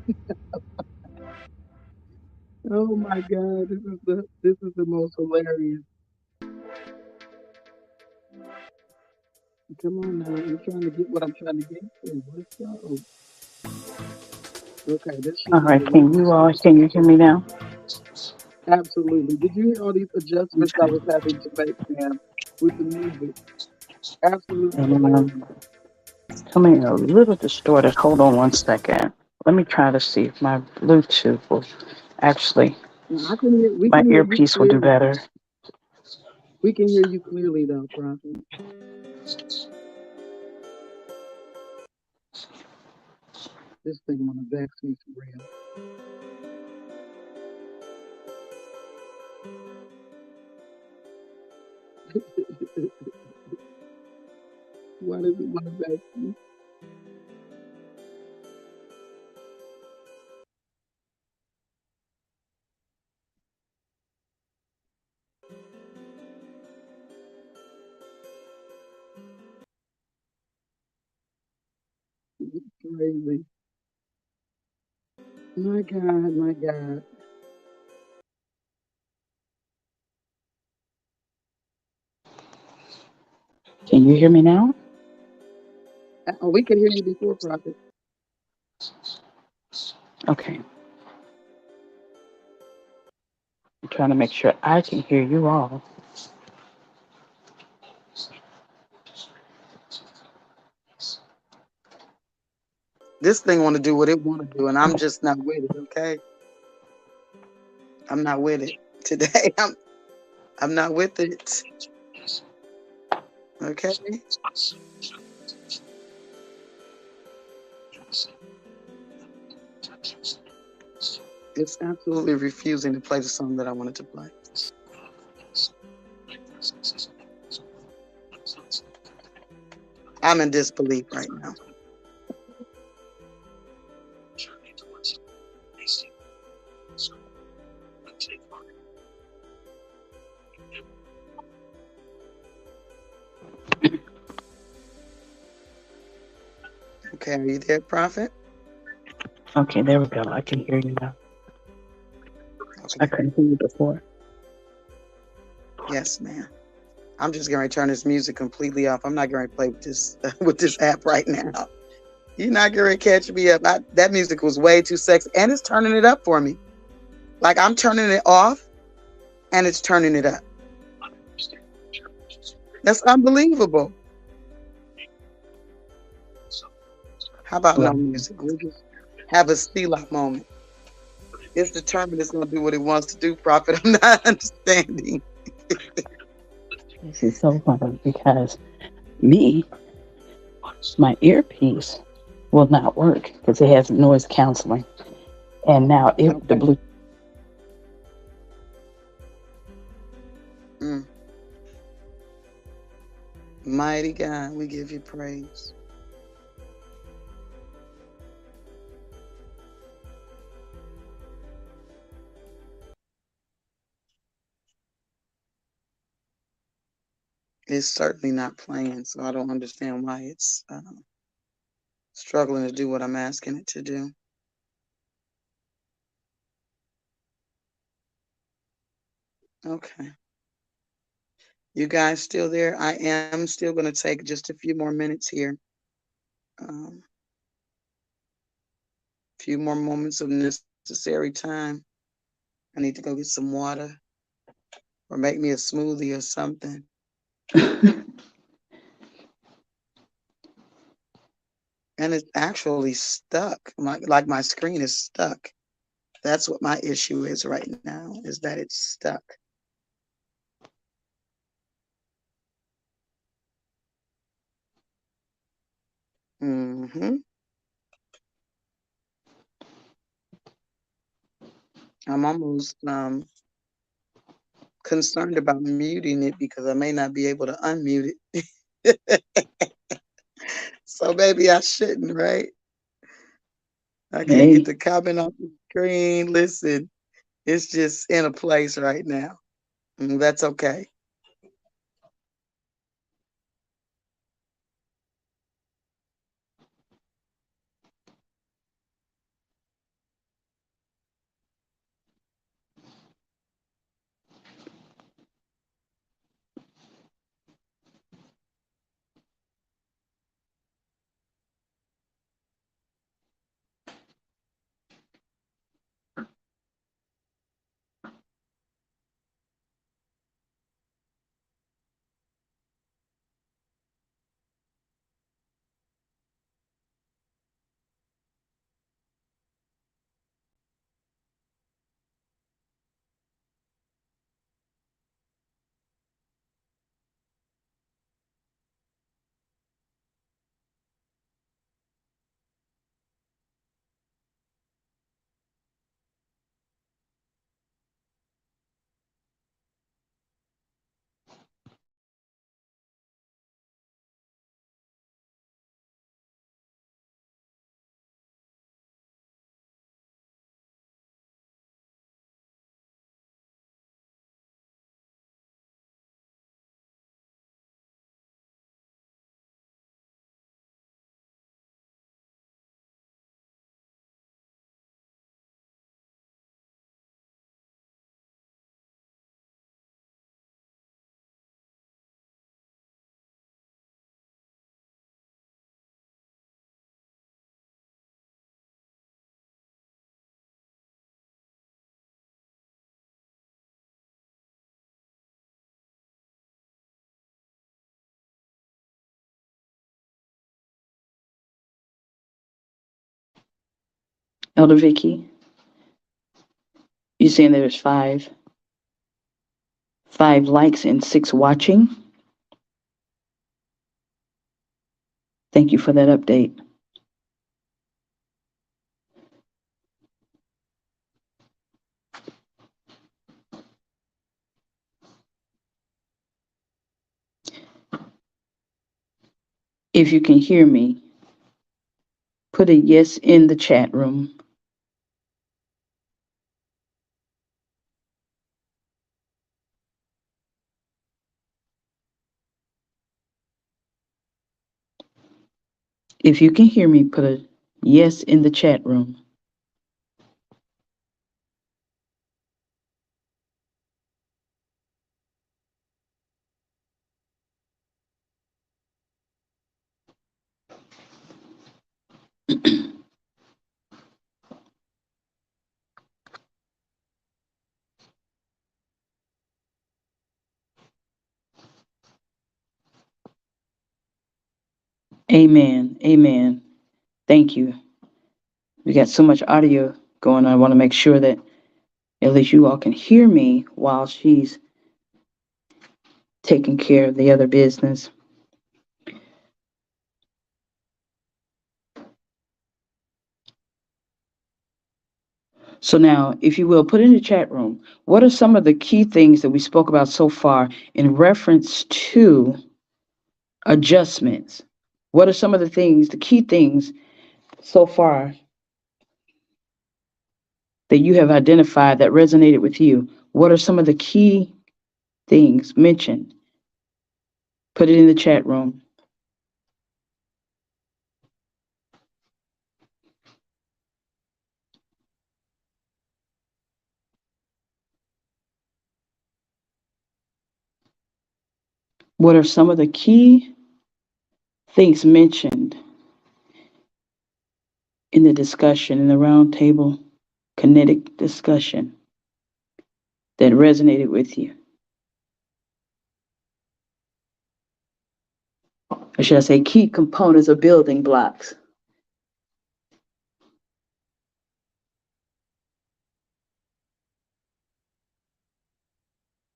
Oh my God, this is the most hilarious. Come on now, I'm trying to get what I'm trying to get to. Let's go. Okay, this should All be right, the one. can you hear me now? Absolutely. Did you hear all these adjustments I Okay. was having to make, Sam, with the music? Absolutely And hilarious. coming a little distorted. Hold on one second. Let me try to see if my Bluetooth will actually, Now, we my can hear you earpiece will do clearly. better. We can hear you clearly, though, Prophet. This thing want to vex me for real. Why does it want to vex me? It's crazy. My God, my God. Can you hear me now? Oh, we could hear you before, Prophet. Okay. I'm trying to make sure I can hear you all. This thing want to do what it want to do, and I'm just not with it. Okay, I'm not with it today. I'm not with it. Okay, it's absolutely refusing to play the song that I wanted to play. I'm in disbelief right now. Okay, are you there, Prophet? Okay, there we go. I can hear you now. I Okay. couldn't hear you before. Yes, ma'am. I'm just going to turn this music completely off. I'm not going to play with this with this app right now. You're not going to catch me up. That music was way too sexy, and it's turning it up for me. Like I'm turning it off, and it's turning it up. That's unbelievable. How about no Right. music? We'll just have a Selah moment. It's determined it's going to do what it wants to do, Prophet. I'm not understanding. This is so funny because me, my earpiece will not work because it has noise canceling. And now if the Okay. Bluetooth. Mm. Mighty God, we give you praise. It's certainly not playing, so I don't understand why it's struggling to do what I'm asking it to do. Okay. You guys still there? I am still going to take just a few more minutes here. A few more moments of necessary time. I need to go get some water or make me a smoothie or something. And it's actually stuck. Like my screen is stuck. That's what my issue is right now, is that it's stuck. Mm-hmm. I'm almost concerned about muting it because I may not be able to unmute it. So maybe I shouldn't, right? I can't get Hey, the comment off the screen. Listen, it's just in a place right now. That's okay. Elder Vicky, you saying there's five likes and 6 watching? Thank you for that update. If you can hear me, put a yes in the chat room. If you can hear me, put a yes in the chat room. Amen. Amen. Thank you. We got so much audio going on. I want to make sure that at least you all can hear me while she's taking care of the other business. So now, if you will, put in the chat room, what are some of the key things that we spoke about so far in reference to adjustments? What are some of the things, the key things so far that you have identified that resonated with you? What are some of the key things mentioned? Put it in the chat room. What are some of the key things mentioned in the discussion, in the roundtable kinetic discussion that resonated with you? Or should I say key components or building blocks?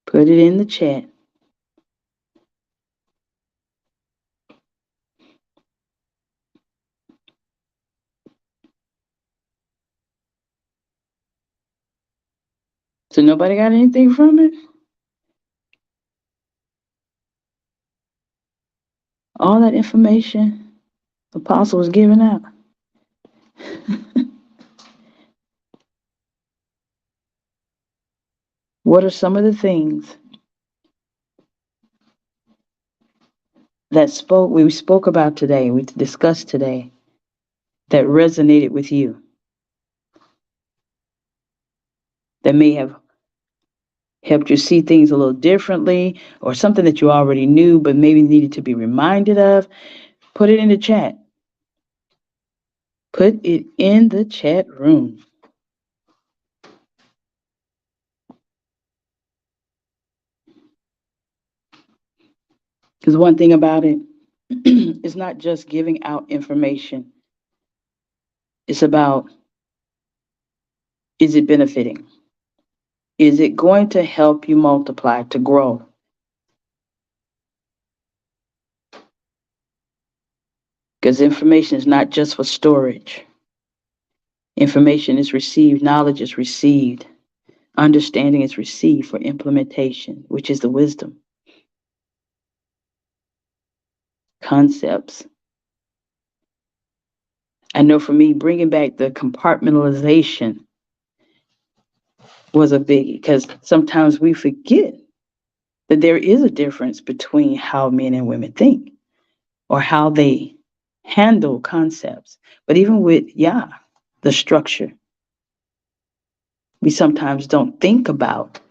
Put it in the chat. So nobody got anything from it? All that information the apostle was giving out. What are some of the things that we spoke about today, we discussed today, that resonated with you, that may have helped you see things a little differently, or something that you already knew but maybe needed to be reminded of? Put it in the chat. Put it in the chat room. Because one thing about it, it's not just giving out information. It's about, is it benefiting? Is it going to help you multiply, to grow? Because information is not just for storage. Information is received, knowledge is received, understanding is received for implementation, which is the wisdom. Concepts. I know for me, bringing back the compartmentalization was a biggie, because sometimes we forget that there is a difference between how men and women think or how they handle concepts. But even with the structure, we sometimes don't think about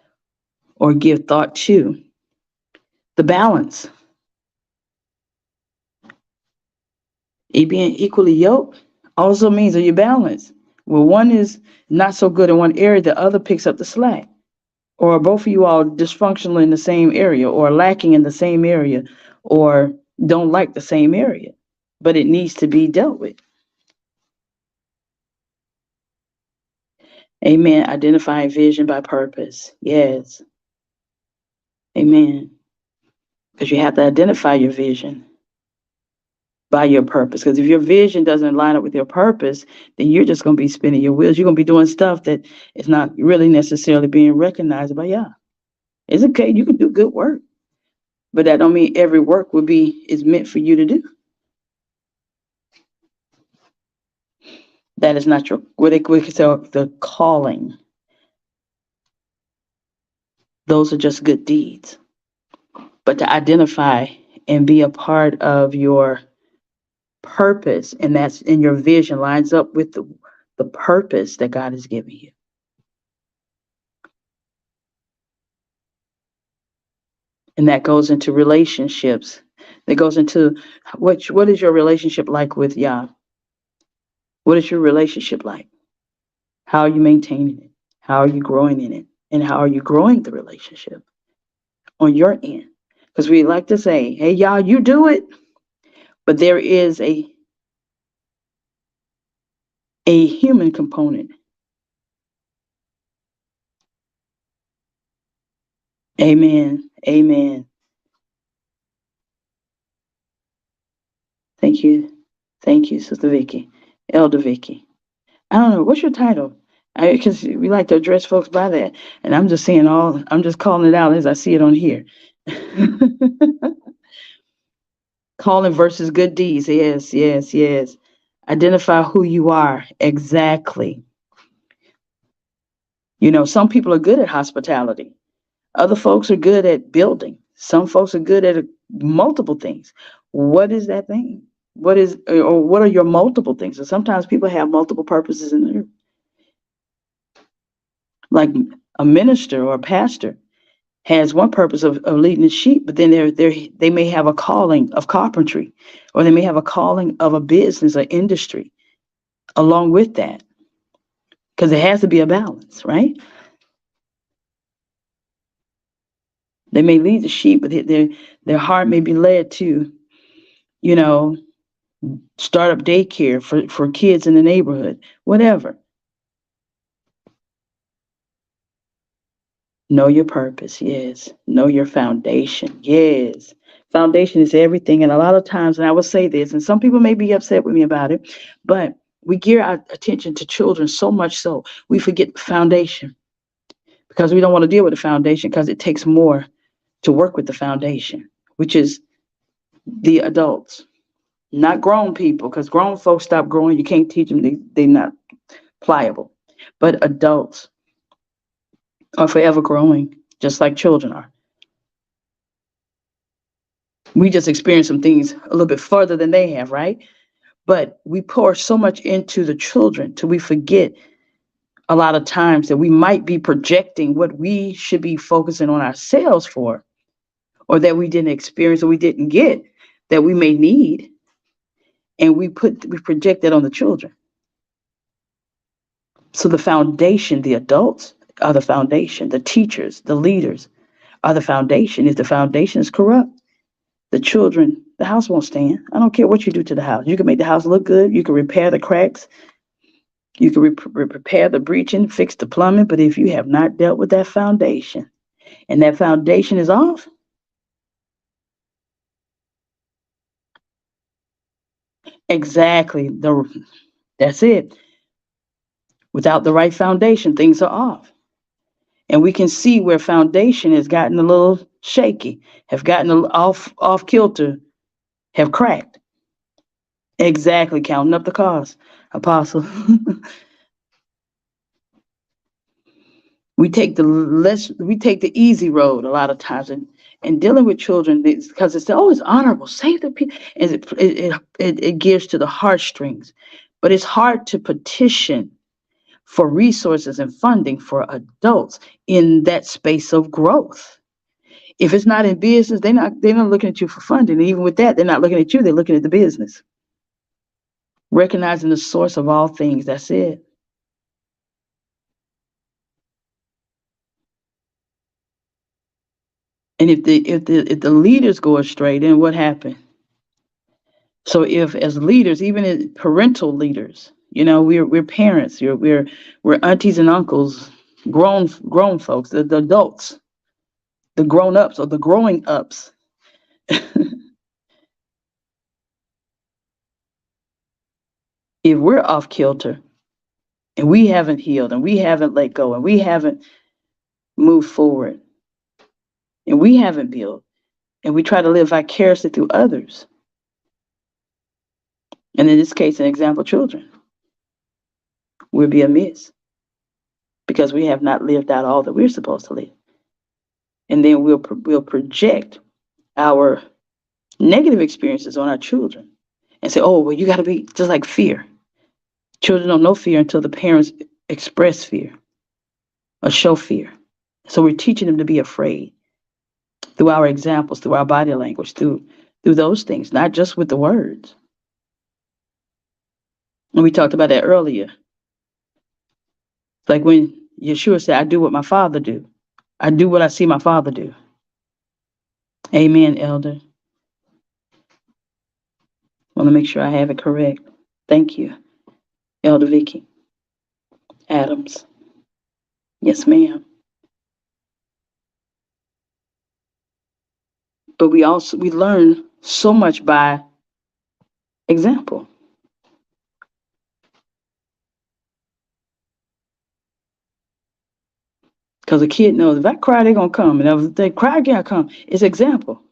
or give thought to the balance. It being equally yoked also means that you're balanced. Where one is not so good in one area, the other picks up the slack. Or both of you all dysfunctional in the same area, or lacking in the same area, or don't like the same area. But it needs to be dealt with. Amen. Identifying vision by purpose. Yes. Amen. Because you have to identify your vision by your purpose. Because if your vision doesn't line up with your purpose, then you're just going to be spinning your wheels. You're going to be doing stuff that is not really necessarily being recognized by Yah. It's okay. You can do good work, but that don't mean every work is meant for you to do. That is not your, what they call the calling. Those are just good deeds. But to identify and be a part of your purpose, and that's in your vision, lines up with the purpose that God has given you. And that goes into relationships. That goes into what is your relationship like with Yah? What is your relationship like? How are you maintaining it? How are you growing in it? And how are you growing the relationship on your end? Because we like to say, hey, Yah, you do it. But there is a human component. Amen. Amen. Thank you. Thank you, Sister Vicky. Elder Vicky. I don't know. What's your title? Because we like to address folks by that. And I'm just saying I'm just calling it out as I see it on here. Calling versus good deeds. Yes, yes, yes. Identify who you are. Exactly. You know, some people are good at hospitality. Other folks are good at building. Some folks are good at multiple things. What is that thing? What are your multiple things? And sometimes people have multiple purposes in there. Like a minister or a pastor has one purpose of leading the sheep, but then they may have a calling of carpentry, or they may have a calling of a business or industry along with that, because it has to be a balance, right? They may lead the sheep, but their heart may be led to, start up daycare for kids in the neighborhood, whatever. Know your purpose, yes. Know your foundation, yes. Foundation is everything. And a lot of times, and I will say this, and some people may be upset with me about it, but we gear our attention to children so much so we forget the foundation. because we don't want to deal with the foundation because it takes more to work with the foundation, which is the adults, not grown people, because grown folks stop growing. You can't teach them. They're not pliable. But adults are forever growing, just like children are. We just experience some things a little bit further than they have, right? But we pour so much into the children till we forget a lot of times that we might be projecting what we should be focusing on ourselves for, or that we didn't experience or we didn't get that we may need. And we project that on the children. So the foundation, the adults are the foundation. The teachers, the leaders are the foundation. If the foundation is corrupt, the children, the house won't stand. I don't care what you do to the house. You can make the house look good. You can repair the cracks. You can repair the breaching, fix the plumbing. But if you have not dealt with that foundation and that foundation is off, exactly, that's it. Without the right foundation, things are off. And we can see where foundation has gotten a little shaky, have gotten off kilter, have cracked. Exactly, counting up the cost, Apostle. we take the easy road a lot of times, and dealing with children because it's always honorable. Save the people, and it gives to the heartstrings, but it's hard to petition for resources and funding for adults in that space of growth. If it's not in business, they're not looking at you for funding. And even with that, they're not looking at you, they're looking at the business. Recognizing the source of all things, that's it. And if the leaders go astray, then what happened? So if as leaders, even as parental leaders, we're parents, we're aunties and uncles, grown folks, the adults, the grown ups or the growing ups. If we're off kilter and we haven't healed and we haven't let go and we haven't moved forward and we haven't built and we try to live vicariously through others, and in this case, an example, children, we'll be amiss because we have not lived out all that we're supposed to live. And then we'll project our negative experiences on our children and say, oh, well, you got to be just like fear. Children don't know fear until the parents express fear or show fear. So we're teaching them to be afraid through our examples, through our body language, through those things, not just with the words. And we talked about that earlier. It's like when Yeshua said, I do what my father do. I do what I see my father do. Amen, Elder. Want to make sure I have it correct. Thank you, Elder Vicky Adams. Yes, ma'am. But we learn so much by example. Because a kid knows if I cry, they're going to come. And if they cry again, I come. It's example.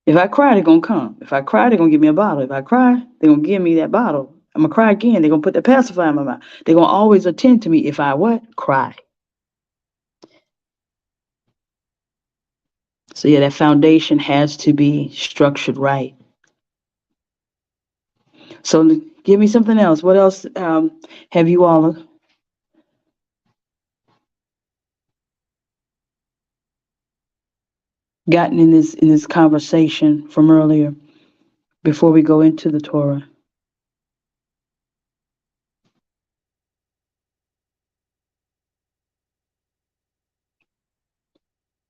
If I cry, they're going to come. If I cry, they're going to give me a bottle. If I cry, they're going to give me that bottle. I'm going to cry again. They're going to put the pacifier in my mouth. They're going to always attend to me if I what? Cry. So yeah, that foundation has to be structured right. So give me something else. What else have you all gotten in this conversation from earlier before we go into the Torah?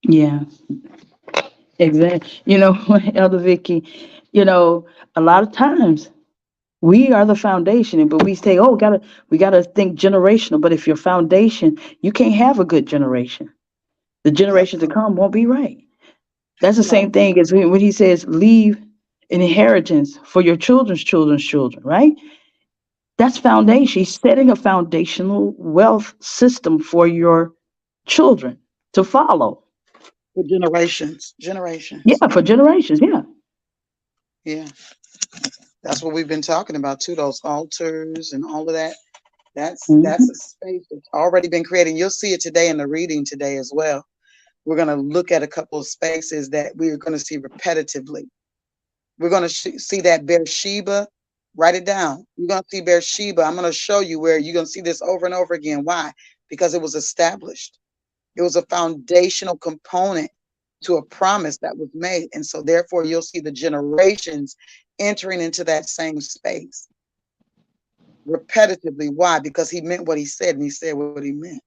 Yeah, exactly. Elder Vicky, a lot of times we are the foundation, but we say, oh, we gotta think generational. But if your foundation, you can't have a good generation. The generations to come won't be right. That's the same thing as when he says, leave an inheritance for your children's children's children, right? That's foundation. He's setting a foundational wealth system for your children to follow. For generations. Generations. Yeah, for generations. Yeah. Yeah. That's what we've been talking about too, those altars and all of that. That's a Mm-hmm. space that's already been created. You'll see it today in the reading today as well. We're going to look at a couple of spaces that we're going to see repetitively. We're going to see that Beersheba. Write it down. You're going to see Beersheba. I'm going to show you where you're going to see this over and over again. Why? Because it was established. It was a foundational component to a promise that was made. And so therefore you'll see the generations entering into that same space repetitively. Why? Because he meant what he said, and he said what he meant.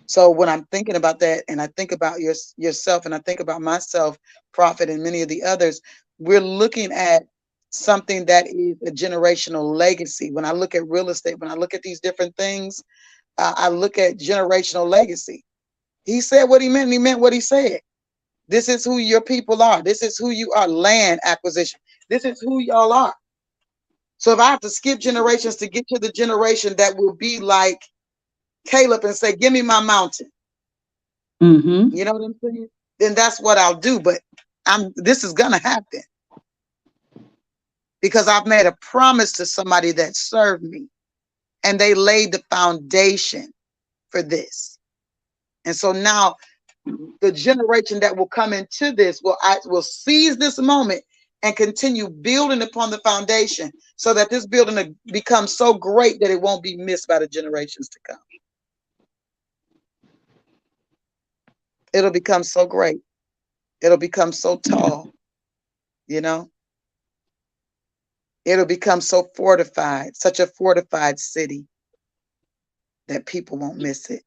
So when I'm thinking about that, and I think about yourself, and I think about myself, Prophet, and many of the others, we're looking at something that is a generational legacy. When I look at real estate, when I look at these different things, I look at generational legacy. He said what he meant, and he meant what he said. This is who your people are. This is who you are. Land acquisition. This is who y'all are. So if I have to skip generations to get to the generation that will be like Caleb and say, give me my mountain. Mm-hmm. You know what I'm saying? Then that's what I'll do. But this is gonna happen because I've made a promise to somebody that served me, and they laid the foundation for this. And so now the generation that will come into this will seize this moment and continue building upon the foundation so that this building becomes so great that it won't be missed by the generations to come. It'll become so great. It'll become so tall, you know? It'll become so fortified, such a fortified city that people won't miss it.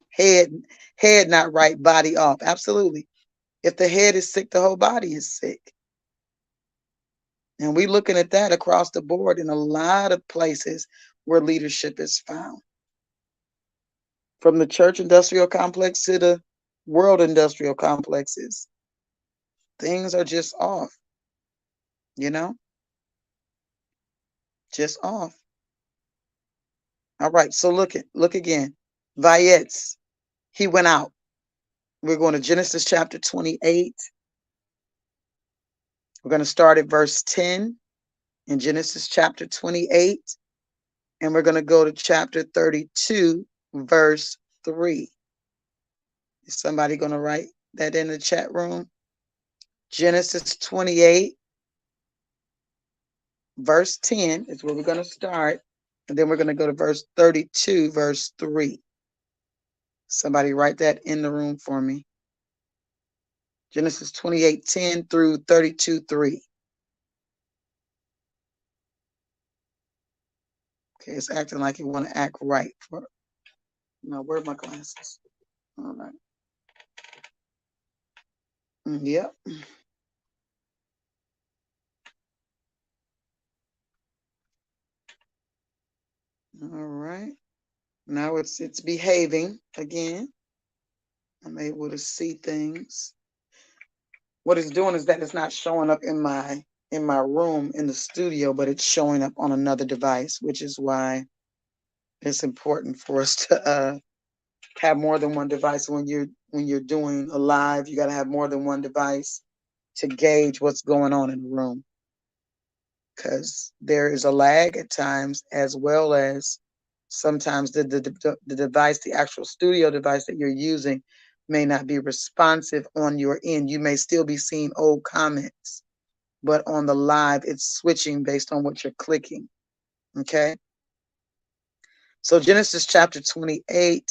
Head, head not right, body off. Absolutely. If the head is sick, the whole body is sick. And we're looking at that across the board in a lot of places where leadership is found. From the church industrial complex to the world industrial complexes, things are just off, you know? Just off. All right, so look again. Vayetze, he went out. We're going to Genesis chapter 28. We're going to start at verse 10 in Genesis chapter 28. And we're going to go to chapter 32, verse 3. Is somebody going to write that in the chat room? Genesis 28, verse 10 is where we're going to start. And then we're going to go to verse 32, verse 3. Somebody write that in the room for me. Genesis 28, 10 through 32, 3. Okay, it's acting like you want to act right. No, where are my glasses? All right. Yep. All right. Now it's behaving again. I'm able to see things. What it's doing is that it's not showing up in my room in the studio, but it's showing up on another device, which is why it's important for us to have more than one device when you're doing a live. You got to have more than one device to gauge what's going on in the room, because there is a lag at times, as well as sometimes the device, the actual studio device that you're using, may not be responsive on your end. You may still be seeing old comments, but on the live, it's switching based on what you're clicking. Okay. So Genesis chapter 28,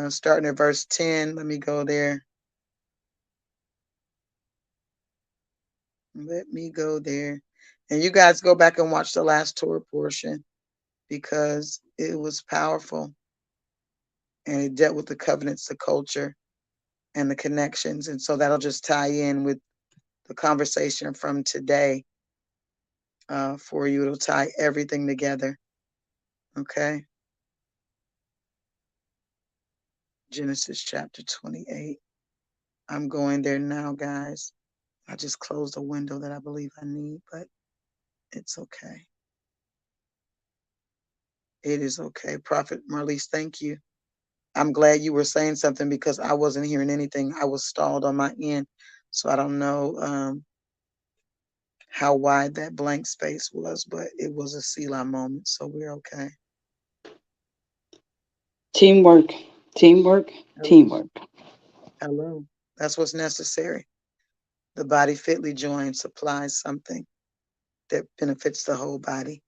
starting at verse 10. Let me go there. Let me go there. And you guys go back and watch the last Torah portion, because it was powerful and it dealt with the covenants, the culture, and the connections. And so that'll just tie in with the conversation from today for you. It'll tie everything together. Okay. Genesis chapter 28. I'm going there now, guys. I just closed a window that I believe I need, but It's okay. It is okay. Prophet Marlise, thank you. I'm glad you were saying something because I wasn't hearing anything. I was stalled on my end. So I don't know how wide that blank space was, but it was a Selah moment. So we're okay. Teamwork, teamwork, teamwork. Hello. That's what's necessary. The body fitly joined supplies something that benefits the whole body.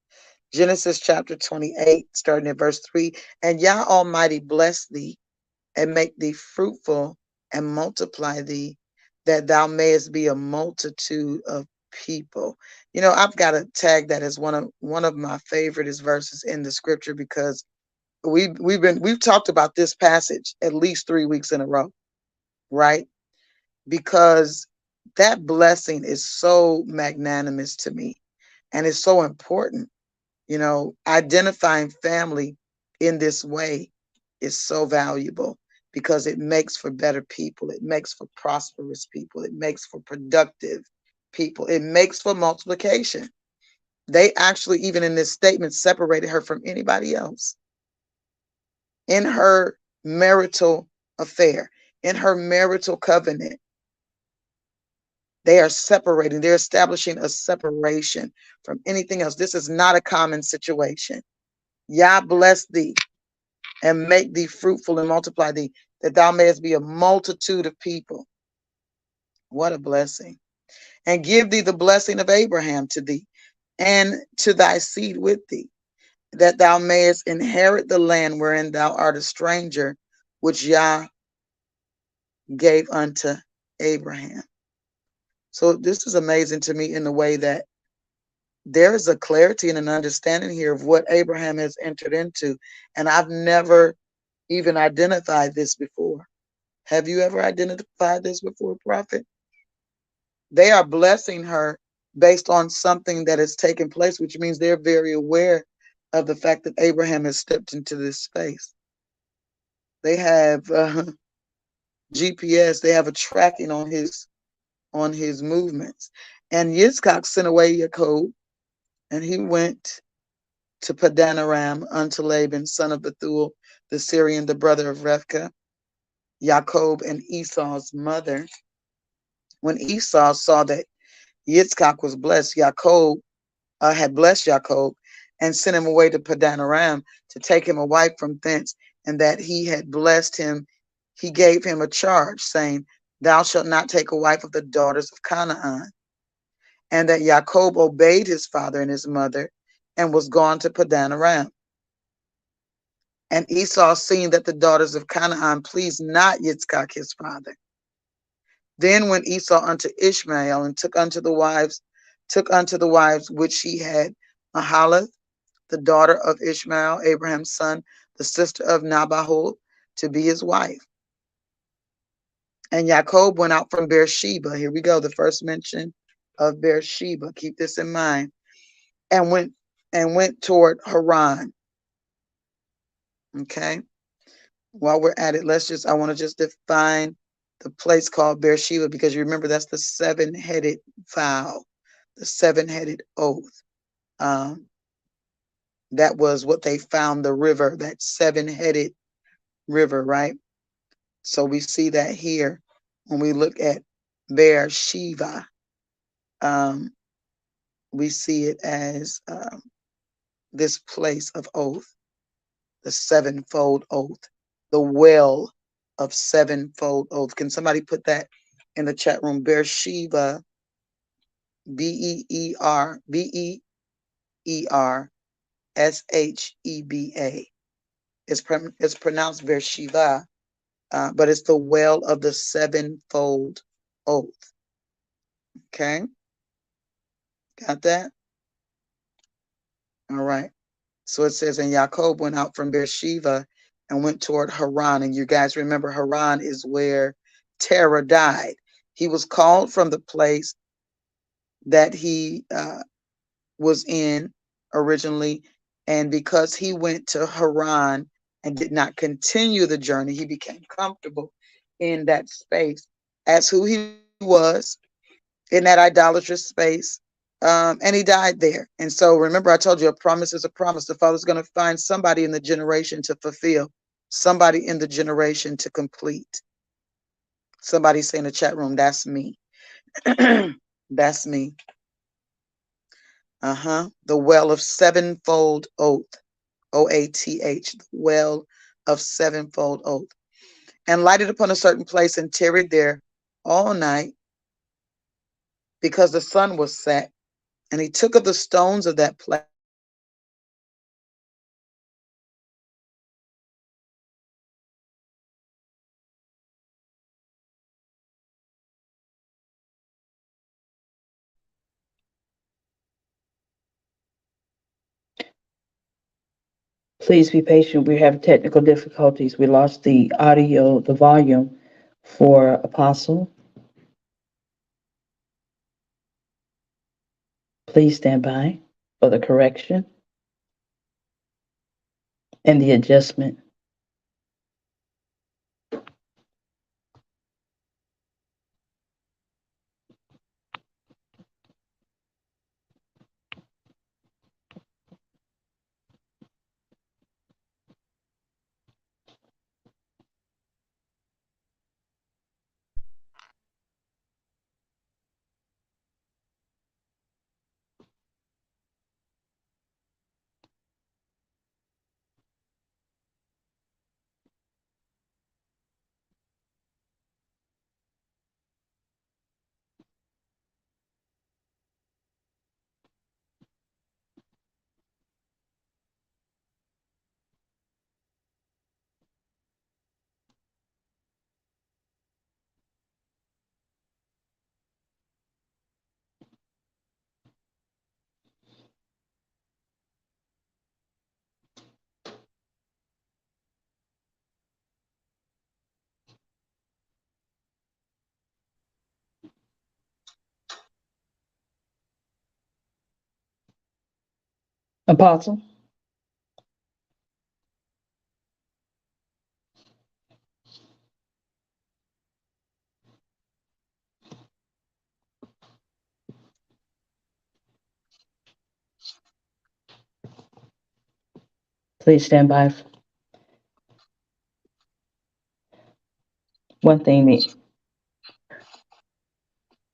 Genesis chapter 28, starting at verse 3. And Yah Almighty bless thee and make thee fruitful and multiply thee, that thou mayest be a multitude of people. You know, I've got to tag that as one of my favorite verses in the scripture because we've talked about this passage at least 3 weeks in a row, right? Because that blessing is so magnanimous to me and it's so important. You know, identifying family in this way is so valuable because it makes for better people. It makes for prosperous people. It makes for productive people. It makes for multiplication. They actually, even in this statement, separated her from anybody else in her marital affair, in her marital covenant. They are separating. They're establishing a separation from anything else. This is not a common situation. Yah bless thee and make thee fruitful and multiply thee, that thou mayest be a multitude of people. What a blessing. And give thee the blessing of Abraham to thee and to thy seed with thee, that thou mayest inherit the land wherein thou art a stranger, which Yah gave unto Abraham. So this is amazing to me in the way that there is a clarity and an understanding here of what Abraham has entered into. And I've never even identified this before. Have you ever identified this before, Prophet? They are blessing her based on something that has taken place, which means they're very aware of the fact that Abraham has stepped into this space. They have GPS. They have a tracking on his movements. And Yitzchak sent away Yachob, and he went to Padan Aram unto Laban, son of Bethuel, the Syrian, the brother of Revkah, Yachob, and Esau's mother. When Esau saw that Yitzchak was blessed, Yachob had blessed Yachob and sent him away to Padan Aram to take him a wife from thence, and that he had blessed him, he gave him a charge, saying, Thou shalt not take a wife of the daughters of Canaan. And that Yachob obeyed his father and his mother and was gone to Padan Aram. And Esau, seeing that the daughters of Canaan pleased not Yitzchak his father. Then went Esau unto Ishmael and took unto the wives which he had Mahalath, the daughter of Ishmael, Abraham's son, the sister of Nabahol, to be his wife. And Yachob went out from Beersheba. Here we go, the first mention of Beersheba. Keep this in mind. And went toward Haran. Okay. While we're at it, I want to just define the place called Beersheba, because you remember that's the 7-headed vow, the 7-headed oath. That was what they found the river, that 7-headed river, right? So we see that here when we look at Beersheba. We see it as this place of oath, the sevenfold oath, the well of sevenfold oath. Can somebody put that in the chat room? Beersheba, Beersheba. It's pronounced Beersheba, but it's the well of the sevenfold oath. Okay, got that? All right. So it says, and Yachob went out from Beersheba and went toward Haran. And you guys remember Haran is where Terah died. He was called from the place that he was in originally. And because he went to Haran and did not continue the journey, he became comfortable in that space as who he was in that idolatrous space. And he died there. And so remember, I told you a promise is a promise. The Father's going to find somebody in the generation to fulfill, somebody in the generation to complete. Somebody say in the chat room, that's me. That's me. The well of sevenfold oath. OATH, the well of sevenfold oath. And lighted upon a certain place and tarried there all night because the sun was set. And he took of the stones of that place Please be patient. We have technical difficulties. We lost the audio, the volume for Apostle. Please stand by for the correction and the adjustment. Apostle, please stand by. One thing,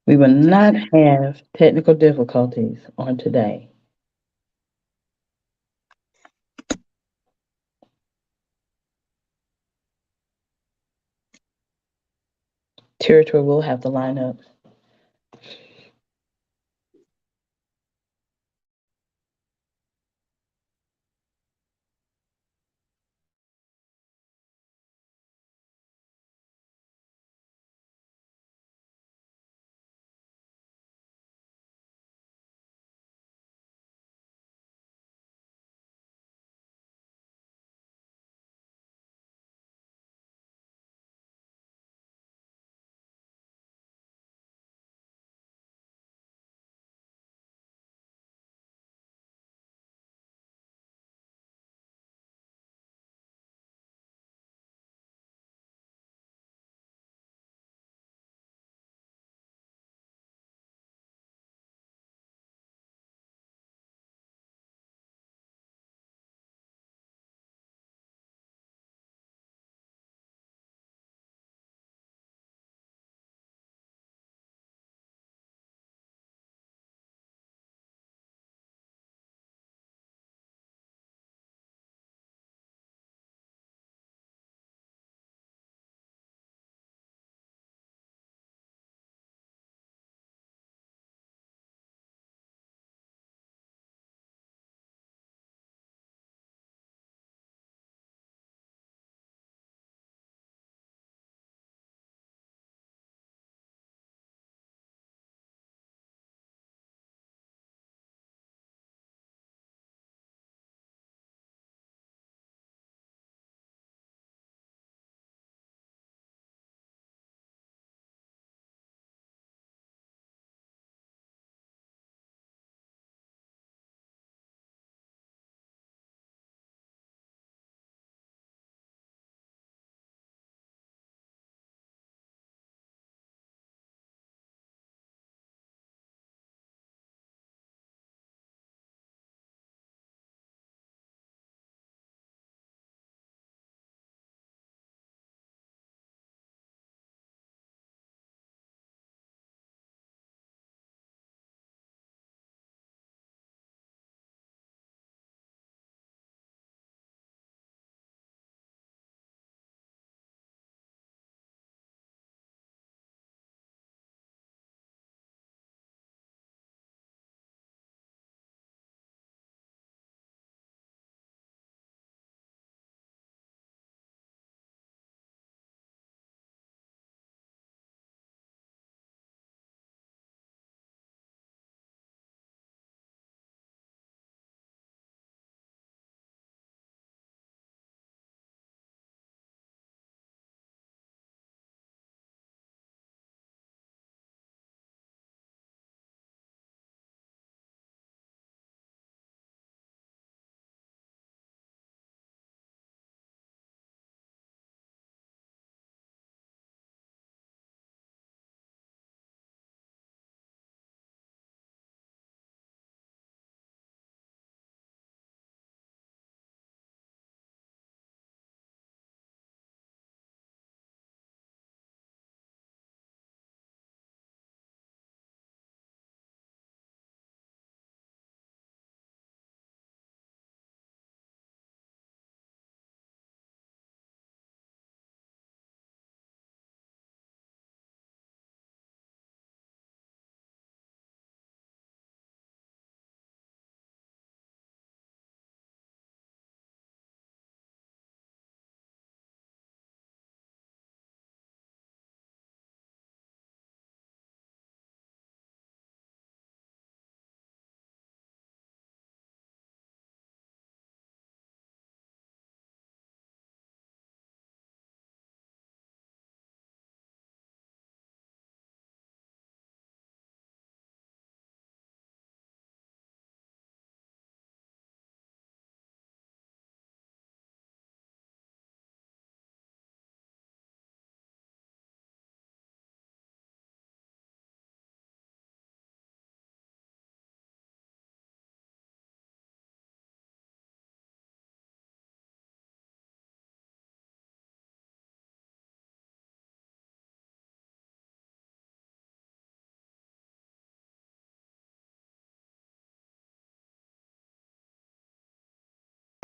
we will not have technical difficulties on today. Territory will have to line up.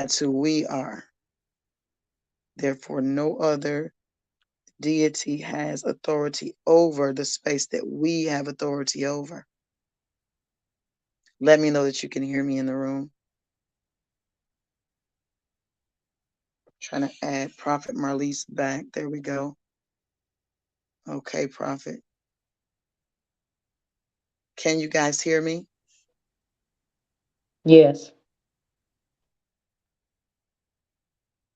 That's who we are. Therefore, no other deity has authority over the space that we have authority over. Let me know that you can hear me in the room. Trying to add Prophet Marlise back. There we go. Okay, Prophet. Can you guys hear me? Yes.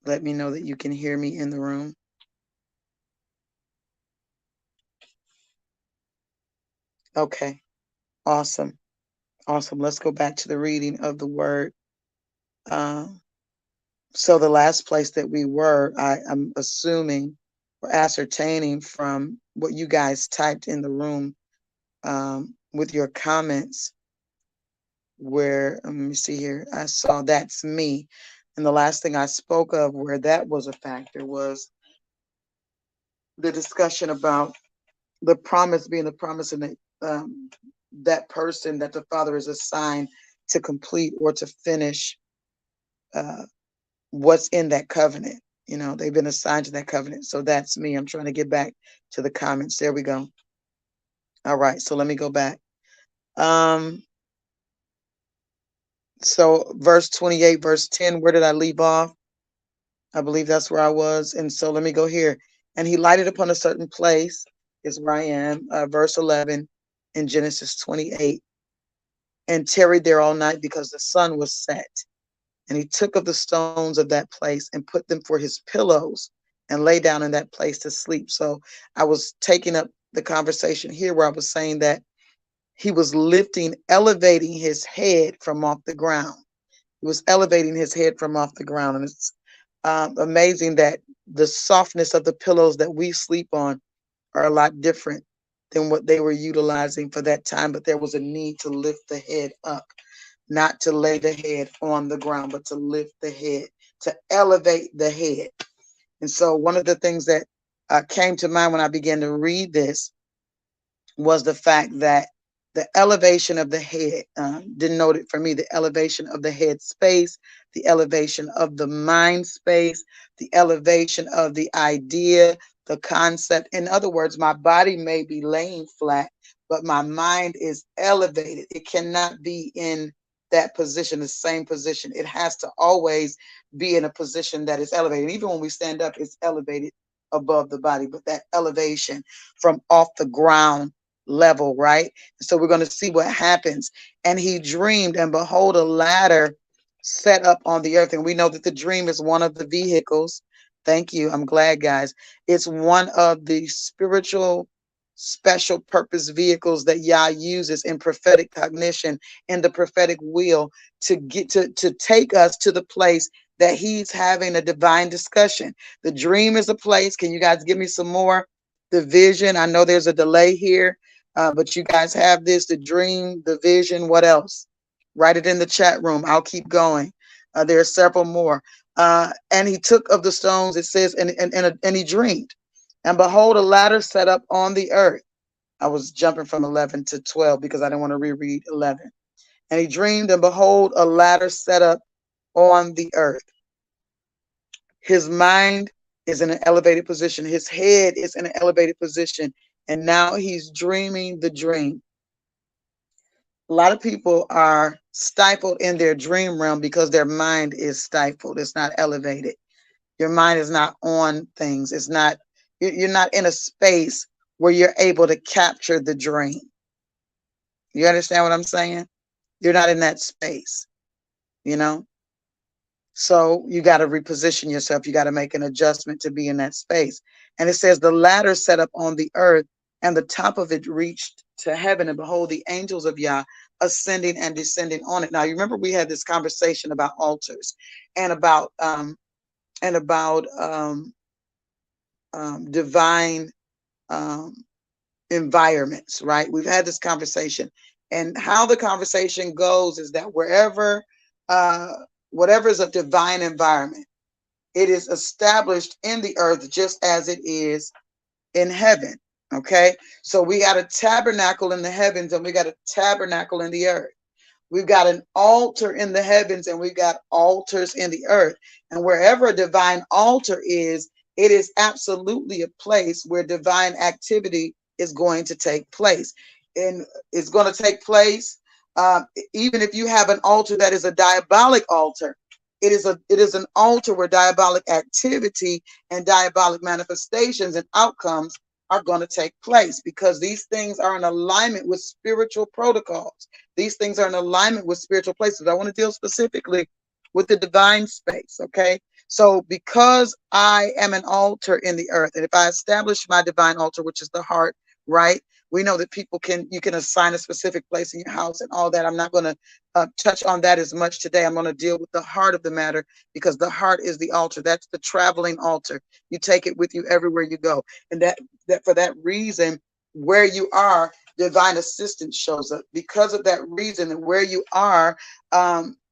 Let me know that you can hear me in the room. Okay. Awesome. Awesome. Let's go back to the reading of the word. So the last place that we were, I'm assuming or ascertaining from what you guys typed in the room with your comments, where, let me see here, I saw that's me. And the last thing I spoke of where that was a factor was the discussion about the promise being the promise and that person that the Father is assigned to complete or to finish what's in that covenant. You know, they've been assigned to that covenant. So that's me. I'm trying to get back to the comments. There we go. All right. So let me go back. So verse 28, verse 10, where did I leave off? I believe that's where I was. And so let me go here. And he lighted upon a certain place, is where I am. Verse 11 in Genesis 28, and tarried there all night because the sun was set. And he took of the stones of that place and put them for his pillows and lay down in that place to sleep. So I was taking up the conversation here where I was saying that he was elevating his head from off the ground. He was elevating his head from off the ground. And it's amazing that the softness of the pillows that we sleep on are a lot different than what they were utilizing for that time. But there was a need to lift the head up, not to lay the head on the ground, but to lift the head, to elevate the head. And so one of the things that came to mind when I began to read this was the fact that the elevation of the head denoted for me the elevation of the head space, the elevation of the mind space, the elevation of the idea, the concept. In other words, my body may be laying flat, but my mind is elevated. It cannot be in that position, the same position. It has to always be in a position that is elevated. Even when we stand up, it's elevated above the body, but that elevation from off the ground level, right? So we're going to see what happens. And he dreamed, and behold, a ladder set up on the earth. And we know that the dream is one of the vehicles. Thank you. I'm glad, guys. It's one of the spiritual special purpose vehicles that Yah uses in prophetic cognition, in the prophetic will, to get to take us to the place that he's having a divine discussion. The dream is a place. Can you guys give me some more? The vision. I know there's a delay here. But you guys have this, the dream, the vision, what else? Write it in the chat room. I'll keep going. There are several more. And he took of the stones, it says, and he dreamed. And behold, a ladder set up on the earth. I was jumping from 11 to 12 because I didn't want to reread 11. And he dreamed, and behold, a ladder set up on the earth. His mind is in an elevated position. His head is in an elevated position. And now he's dreaming the dream. A lot of people are stifled in their dream realm because their mind is stifled. It's not elevated. Your mind is not on things. It's not, you're not in a space where you're able to capture the dream. You understand what I'm saying? You're not in that space, you know? So you got to reposition yourself. You got to make an adjustment to be in that space. And it says the ladder set up on the earth, and the top of it reached to heaven, and behold, the angels of Yah ascending and descending on it. Now, you remember we had this conversation about altars and about divine environments, right? We've had this conversation, and how the conversation goes is that wherever whatever is a divine environment, it is established in the earth just as it is in heaven. Okay, so we got a tabernacle in the heavens and we got a tabernacle in the earth. We've got an altar in the heavens and we've got altars in the earth. And wherever a divine altar is, it is absolutely a place where divine activity is going to take place. And it's going to take place even if you have an altar that is a diabolic altar. It is an altar where diabolic activity and diabolic manifestations and outcomes are going to take place, because these things are in alignment with spiritual protocols. These things are in alignment with spiritual places. I want to deal specifically with the divine space, okay? So because I am an altar in the earth, and if I establish my divine altar, which is the heart, right? We know that you can assign a specific place in your house and all that. I'm not going to touch on that as much today. I'm going to deal with the heart of the matter, because the heart is the altar. That's the traveling altar. You take it with you everywhere you go. And that for that reason, where you are, divine assistance shows up. Because of that reason, and where you are,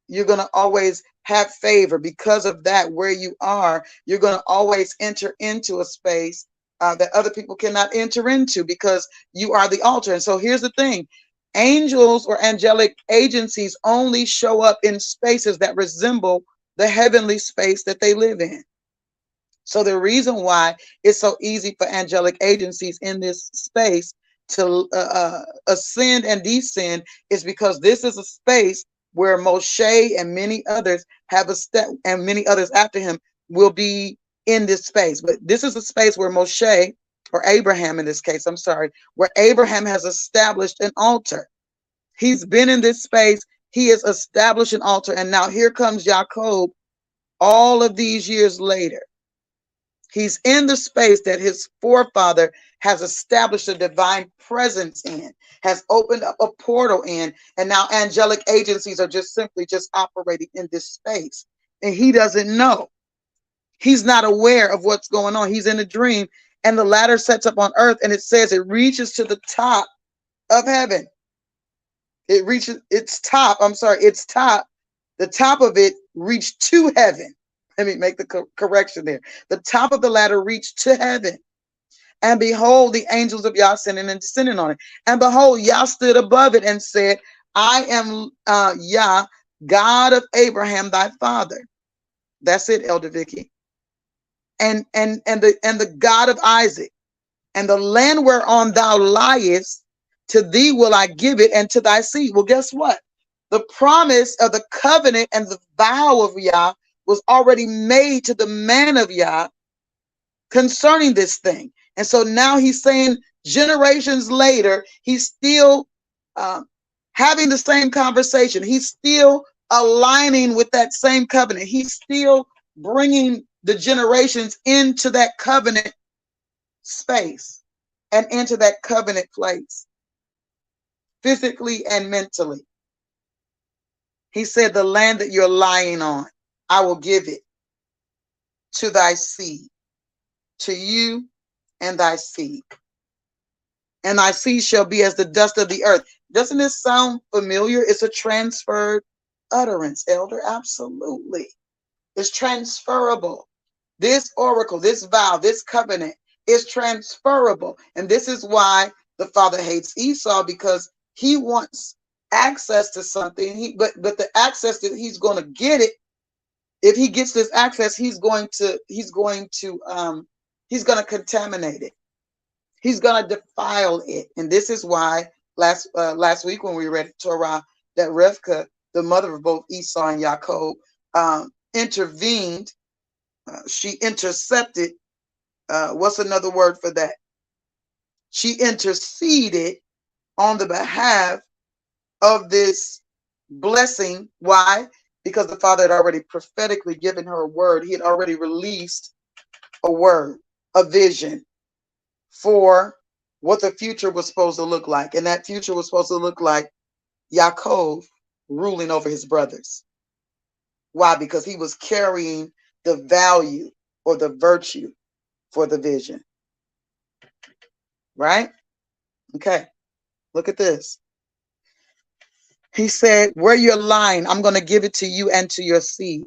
you're going to always have favor. Because of that, where you are, you're going to always enter into a space that other people cannot enter into, because you are the altar. And so here's the thing. Angels or angelic agencies only show up in spaces that resemble the heavenly space that they live in. So the reason why it's so easy for angelic agencies in this space to ascend and descend is because this is a space where Moshe and many others have a step, and many others after him will be in this space. But this is a space where Moshe, or Abraham in this case, I'm sorry, where Abraham has established an altar. He's been in this space. He has established an altar. And now here comes Yachob all of these years later. He's in the space that his forefather has established a divine presence in, has opened up a portal in, and now angelic agencies are just simply just operating in this space. And he doesn't know. He's not aware of what's going on. He's in a dream, and the ladder sets up on earth, and it says it reaches to the top of heaven. It reaches its top. The top of it reached to heaven. Let me make the correction there. The top of the ladder reached to heaven. And behold, the angels of Yah ascending and descending on it. And behold, Yah stood above it and said, I am Yah, God of Abraham, thy father. That's it, Elder Vicky. And the God of Isaac. And the land whereon thou liest, to thee will I give it, and to thy seed. Well, guess what? The promise of the covenant and the vow of Yah was already made to the man of Yah concerning this thing. And so now he's saying, generations later, he's still having the same conversation. He's still aligning with that same covenant. He's still bringing the generations into that covenant space and into that covenant place, physically and mentally. He said, the land that you're lying on, I will give it to thy seed, to you and thy seed. And thy seed shall be as the dust of the earth. Doesn't this sound familiar? It's a transferred utterance, Elder. Absolutely. It's transferable. This oracle, this vow, this covenant is transferable. And this is why the father hates Esau, because he wants access to something. But the access that he's going to get it, if he gets this access, he's going to contaminate it. He's going to defile it. And this is why last week when we read Torah, that Rivka, the mother of both Esau and Yachob, intervened. She intercepted. What's another word for that? She interceded on the behalf of this blessing. Why? Because the father had already prophetically given her a word. He had already released a word, a vision for what the future was supposed to look like. And that future was supposed to look like Yachob ruling over his brothers. Why? Because he was carrying the value or the virtue for the vision. Right? Okay. Look at this. He said, where you're lying, I'm going to give it to you and to your seed.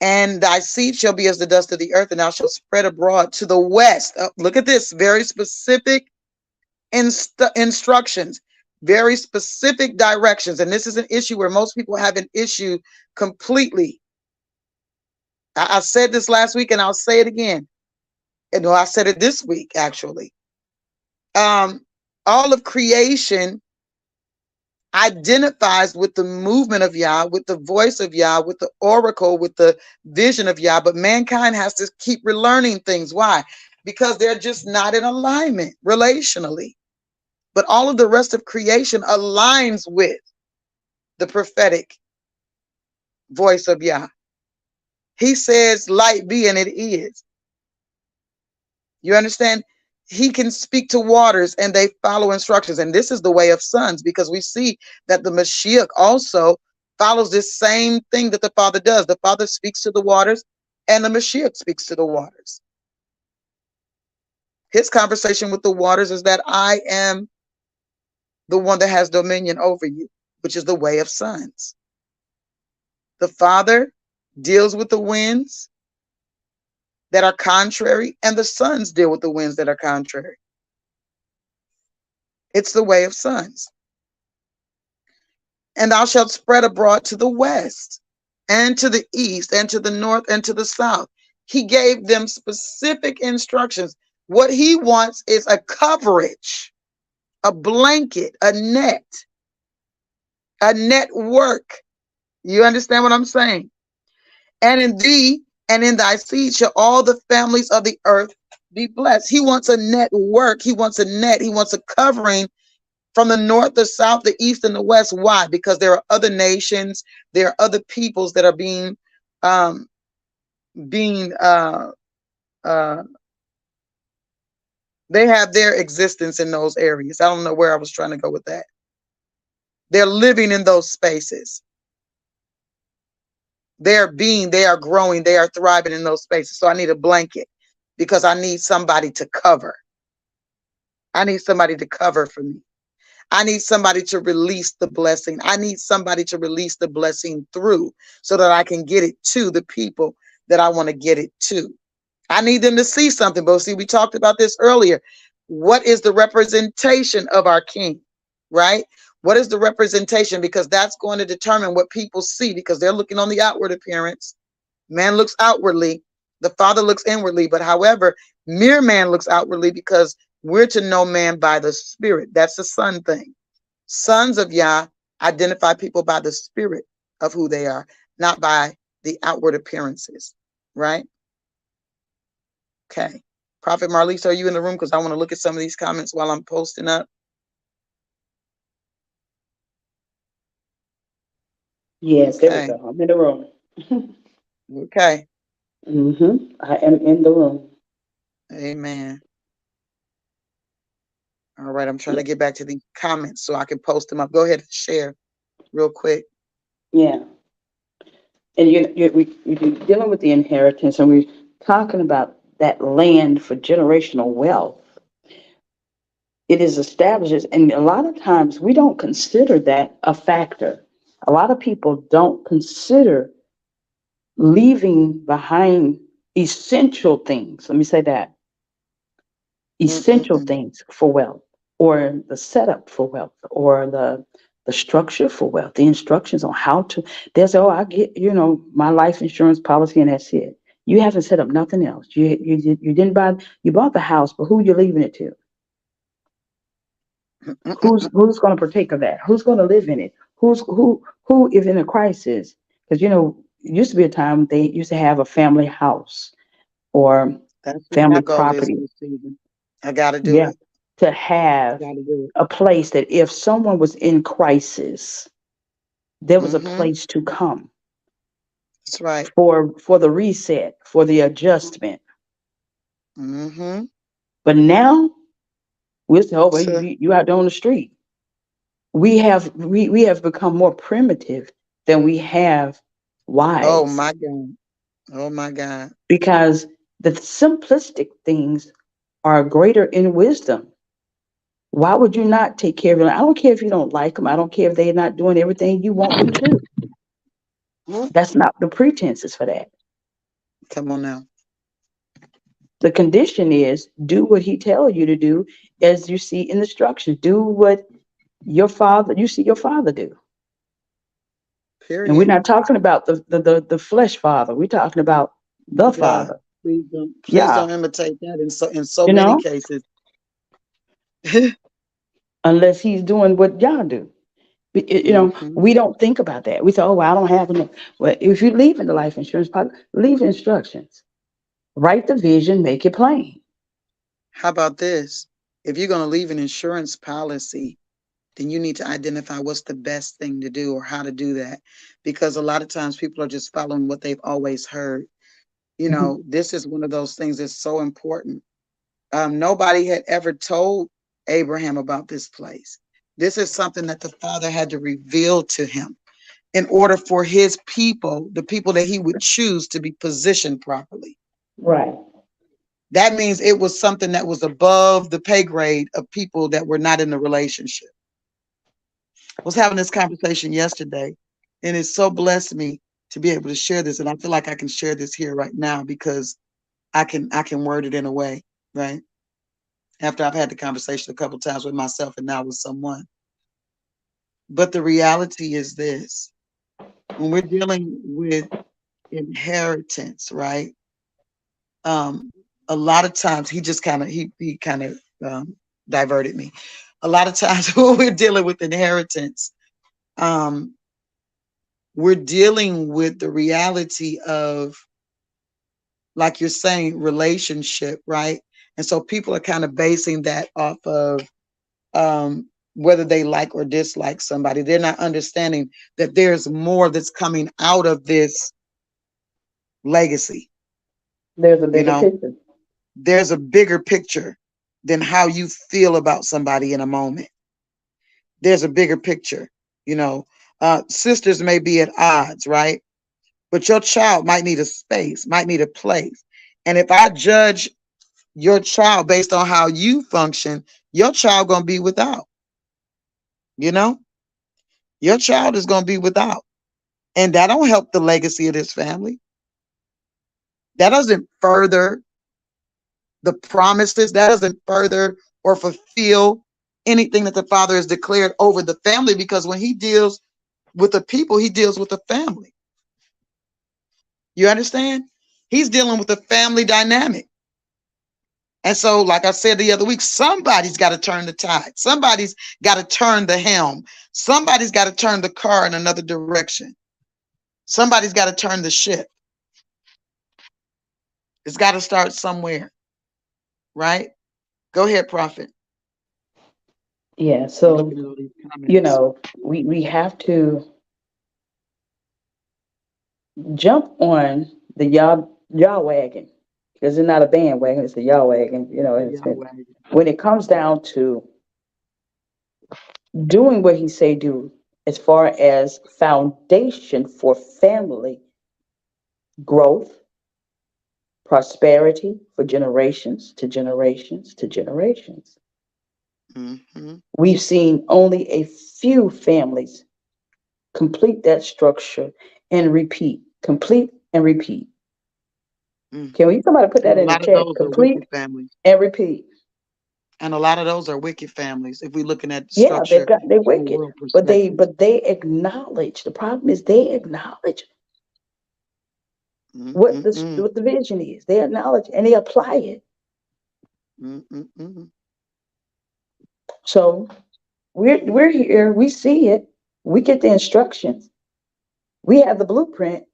And thy seed shall be as the dust of the earth, and thou shalt spread abroad to the west. Look at this, very specific instructions. very specific directions. And this is an issue where most people have an issue completely. I said this last week and I'll say it again. And I said it this week, actually. All of creation identifies with the movement of Yah, with the voice of Yah, with the oracle, with the vision of Yah. But mankind has to keep relearning things. Why? Because they're just not in alignment relationally. But all of the rest of creation aligns with the prophetic voice of Yah. He says, light be, and it is. You understand? He can speak to waters and they follow instructions. And this is the way of sons, because we see that the Mashiach also follows this same thing that the Father does. The Father speaks to the waters and the Mashiach speaks to the waters. His conversation with the waters is that I am the one that has dominion over you, which is the way of sons. The Father deals with the winds that are contrary, and the sons deal with the winds that are contrary. It's the way of sons. And thou shalt spread abroad to the west, and to the east, and to the north, and to the south. He gave them specific instructions. What he wants is a coverage, a blanket, a network. You understand what I'm saying? And in thee and in thy seed shall all the families of the earth be blessed. He wants a network. He wants a net. He wants a covering from the north, the south, the east, and the west. Why? Because there are other nations, there are other peoples that are being they have their existence in those areas. I don't know where I was trying to go with that. They're living in those spaces. They are growing, they are thriving in those spaces. So I need a blanket because I need somebody to cover. I need somebody to cover for me. I need somebody to release the blessing. I need somebody to release the blessing through so that I can get it to the people that I want to get it to. I need them to see something. But see, we talked about this earlier. What is the representation of our King, right? What is the representation? Because that's going to determine what people see, because they're looking on the outward appearance. Man looks outwardly. The Father looks inwardly. But however, mere man looks outwardly, because we're to know man by the Spirit. That's the Son thing. Sons of Yah identify people by the Spirit of who they are, not by the outward appearances, right? Okay. Prophet Marlise, are you in the room? Because I want to look at some of these comments while I'm posting up. Yes, okay. There we go. I'm in the room. Okay. I am in the room. Amen. All right. I'm trying to get back to the comments so I can post them up. Go ahead and share real quick. Yeah. And you're dealing with the inheritance, and we're talking about that land for generational wealth. It is established, and a lot of times we don't consider that a factor. A lot of people don't consider leaving behind essential things. Let me say that. Essential things for wealth, or the setup for wealth, or the structure for wealth, the instructions on how to. There's, oh, I get, my life insurance policy, and that's it. You haven't set up nothing else. You didn't buy. You bought the house, but who you leaving it to? Who's going to partake of that? Who's going to live in it? Who if in a crisis? Because it used to be a time they used to have a family house or family property. I got to do it. To have a place that if someone was in crisis, there was a place to come. That's right. For the reset, for the adjustment. But now we'll say, oh, well, you out there on the street. We have become more primitive than we have wise. Oh my God. Oh my God. Because the simplistic things are greater in wisdom. Why would you not take care of them? I don't care if you don't like them. I don't care if they're not doing everything you want them to do. That's not the pretenses for that. Come on now. The condition is do what he tells you to do, as you see in the instructions. Do what your father, you see your father do. And we're Period. not talking about the flesh father. We're talking about the My God. father. Please Yeah. don't imitate that in so You many know, cases. unless he's doing what y'all do. You know, Hmm. we don't think about that. We say, oh, well, I don't have enough. Well, if you leave in the life insurance policy, leave instructions. Write the vision, make it plain. How about this? If you're going to leave an insurance policy, then you need to identify what's the best thing to do or how to do that. Because a lot of times people are just following what they've always heard. Mhm. This is one of those things that's so important. Nobody had ever told Abraham about this place. This is something that the father had to reveal to him in order for his people, the people that he would choose, to be positioned properly. Right. That means it was something that was above the pay grade of people that were not in the relationship. I was having this conversation yesterday, and it so blessed me to be able to share this. And I feel like I can share this here right now because I can word it in a way, right? After I've had the conversation a couple times with myself and now with someone. But the reality is this: when we're dealing with inheritance, right? Um, a lot of times he kind of diverted me. A lot of times when we're dealing with inheritance, um, we're dealing with the reality of, like you're saying, relationship, right? And so people are kind of basing that off of whether they like or dislike somebody. They're not understanding that there's more that's coming out of this legacy. There's a You bigger know, picture. there's a bigger picture than how you feel about somebody in a moment. There's a bigger picture. You know, sisters may be at odds, right? But your child might need a space, might need a place. And if I judge your child based on how you function, your child gonna be without. You know, your child is gonna be without, and that don't help the legacy of this family. That doesn't further the promises. That doesn't further or fulfill anything that the Father has declared over the family. Because when He deals with the people, He deals with the family. You understand? He's dealing with the family dynamic. And so, like I said the other week, somebody's got to turn the tide. Somebody's got to turn the helm. Somebody's got to turn the car in another direction. Somebody's got to turn the ship. It's got to start somewhere, right? Go ahead, Prophet. Yeah. I'm So, looking at all these you comments. know, we have to jump on the y'all wagon because it's not a bandwagon, it's a y'all wagon. You know, The and it's been, Yahweh. when it comes down to doing what he say do as far as foundation for family growth, prosperity for generations to generations to generations. Mm-hmm. We've seen only a few families complete that structure and repeat, complete and repeat. Mm. Can we somebody put And that a in the lot of chat? those are Complete wicked families. and repeat. And a lot of those are wicked families if we're looking at the Yeah, structure they're from a wicked, world but they perspective. but they acknowledge. The problem is they acknowledge Mm-mm-mm. what the vision is. They acknowledge and they apply it. Mm-mm-mm. So we're here. We see it. We get the instructions. We have the blueprint.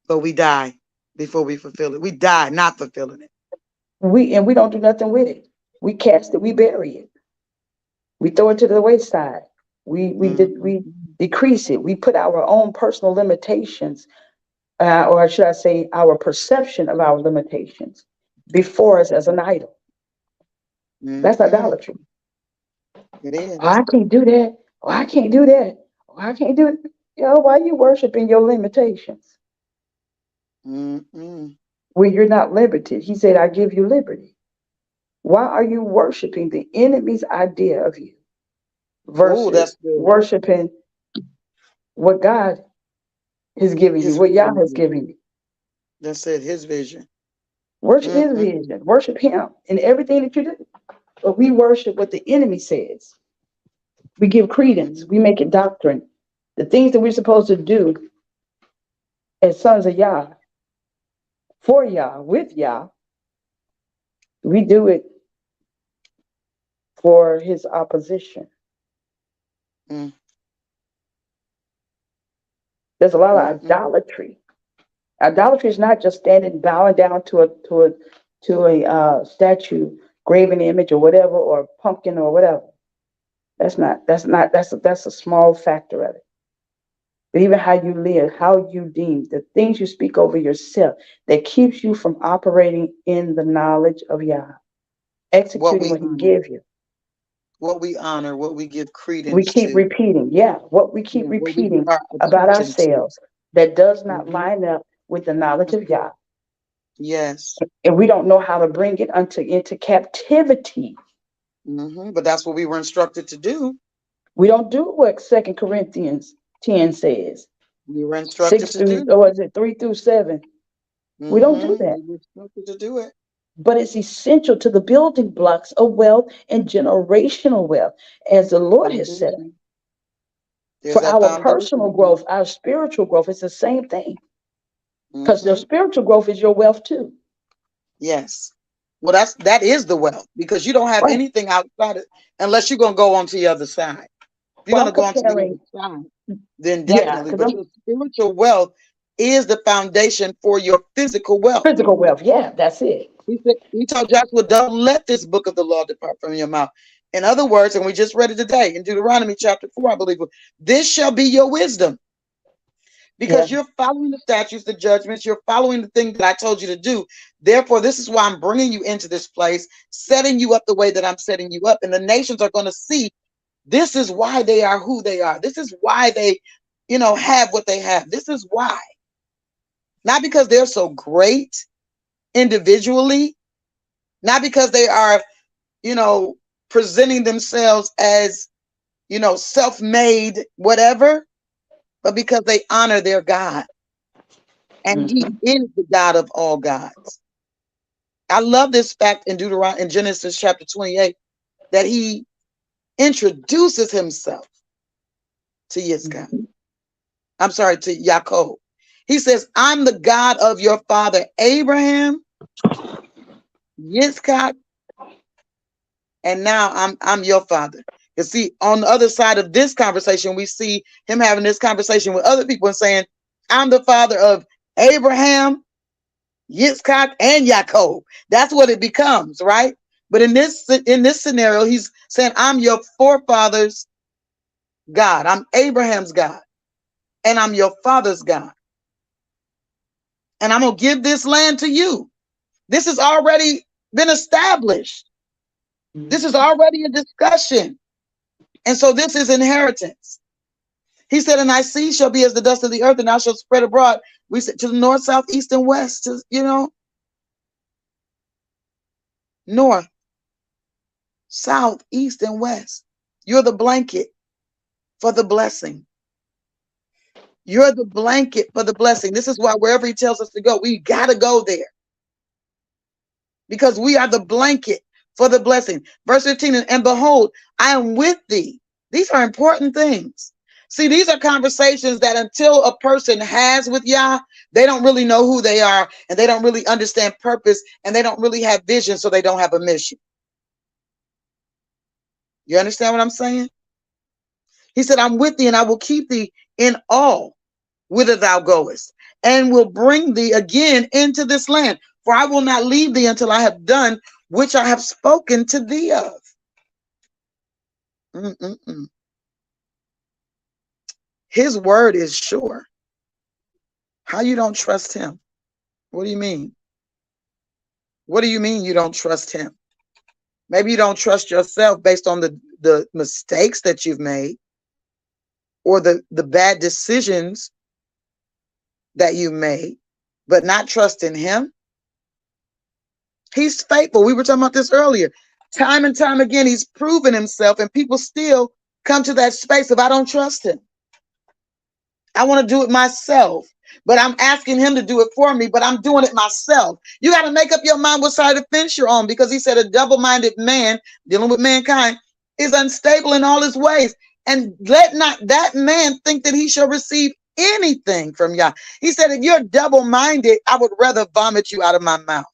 But we die before we fulfill it. We die not fulfilling it. We don't do nothing with it. We cast it. We bury it. We throw it to the wayside. We Mm-mm-mm. decrease it. We put our own personal limitations, or should I say, our perception of our limitations, before us as an idol. That's Mm-hmm. idolatry. It Oh, is. I can't do that. Oh, I can't do that. Oh, I can't do it. Yo, why are you worshiping your limitations Mm-mm. when you're not limited? He said, I give you liberty. Why are you worshiping the enemy's idea of you Oh, that's versus good. worshiping what God has given you, His what Yah vision of has you. given you? That's it. His vision. Worship his Mm-mm-mm. vision, worship him in everything that you do. But we worship what the enemy says. We give credence. We make it doctrine. The things that we're supposed to do as sons of Yah, for Yah, with Yah, we do it for his opposition. Mm. There's a lot of idolatry. Idolatry is not just standing bowing down to a statue, graven image or whatever, or pumpkin or whatever. That's a small factor of it. But even how you live, how you deem, the things you speak over yourself that keeps you from operating in the knowledge of Yah, executing what he gave you. What we honor, what we give We credence keep to. repeating, what we keep What we give repeating our about attention to. ourselves that does not line up with the knowledge of Yah. Yes. And we don't know how to bring it into captivity. But that's what we were instructed to do. We don't do what 2 Corinthians 10 says. We were instructed 6 to through, do. or is it 3 through 7? We don't do that. We were instructed to do it. But it's essential to the building blocks of wealth and generational wealth, as the Lord has said. For our personal growth, our spiritual growth, it's the same thing. Because the spiritual growth is your wealth too. Yes. Well, that is the wealth, because you don't have anything outside it unless you're going to go on to the other side. If you're going to go on to the other side, then definitely. But your spiritual wealth is the foundation for your physical wealth. Physical wealth, yeah, that's it. He told Joshua, don't let this book of the law depart from your mouth. In other words, and we just read it today in Deuteronomy chapter 4, I believe, this shall be your wisdom. Because you're following the statutes, the judgments, you're following the thing that I told you to do. Therefore, this is why I'm bringing you into this place, setting you up the way that I'm setting you up. And the nations are going to see this is why they are who they are. This is why they, have what they have. This is why. Not because they're so great individually, not because they are, presenting themselves as, self-made, whatever, but because they honor their God. And he is the God of all gods. I love this fact in Genesis chapter 28, that he introduces himself to Yitzchak. I'm sorry, to Yachob. He says, I'm the God of your father Abraham, Yitzchak, and now I'm your father. You see, on the other side of this conversation, we see him having this conversation with other people and saying, I'm the father of Abraham, Yitzchak, and Yachob. That's what it becomes, right? But in this scenario, he's saying, I'm your forefathers' God. I'm Abraham's God. And I'm your father's God. And I'm going to give this land to you. This has already been established. This is already a discussion. And so this is inheritance. He said, and thy seed shall be as the dust of the earth, and thou shalt spread abroad. We said to the north, south, east, and west, north, south, east, and west. You're the blanket for the blessing. You're the blanket for the blessing. This is why wherever he tells us to go, we got to go there. Because we are the blanket for the blessing. Verse 15, and behold, I am with thee. These are important things. See, these are conversations that until a person has with Yah, they don't really know who they are, and they don't really understand purpose, and they don't really have vision, so they don't have a mission. You understand what I'm saying? He said, I'm with thee, and I will keep thee in all whither thou goest, and will bring thee again into this land. For I will not leave thee until I have done which I have spoken to thee of. His word is sure. How you don't trust him? What do you mean? What do you mean you don't trust him? Maybe you don't trust yourself based on the mistakes that you've made, or the bad decisions that you made, but not trusting him. He's faithful. We were talking about this earlier. Time and time again, he's proven himself, and people still come to that space of, I don't trust him. I want to do it myself, but I'm asking him to do it for me, but I'm doing it myself. You got to make up your mind what side of the fence you're on, because he said a double-minded man dealing with mankind is unstable in all his ways. And let not that man think that he shall receive anything from Yah. He said, if you're double-minded, I would rather vomit you out of my mouth.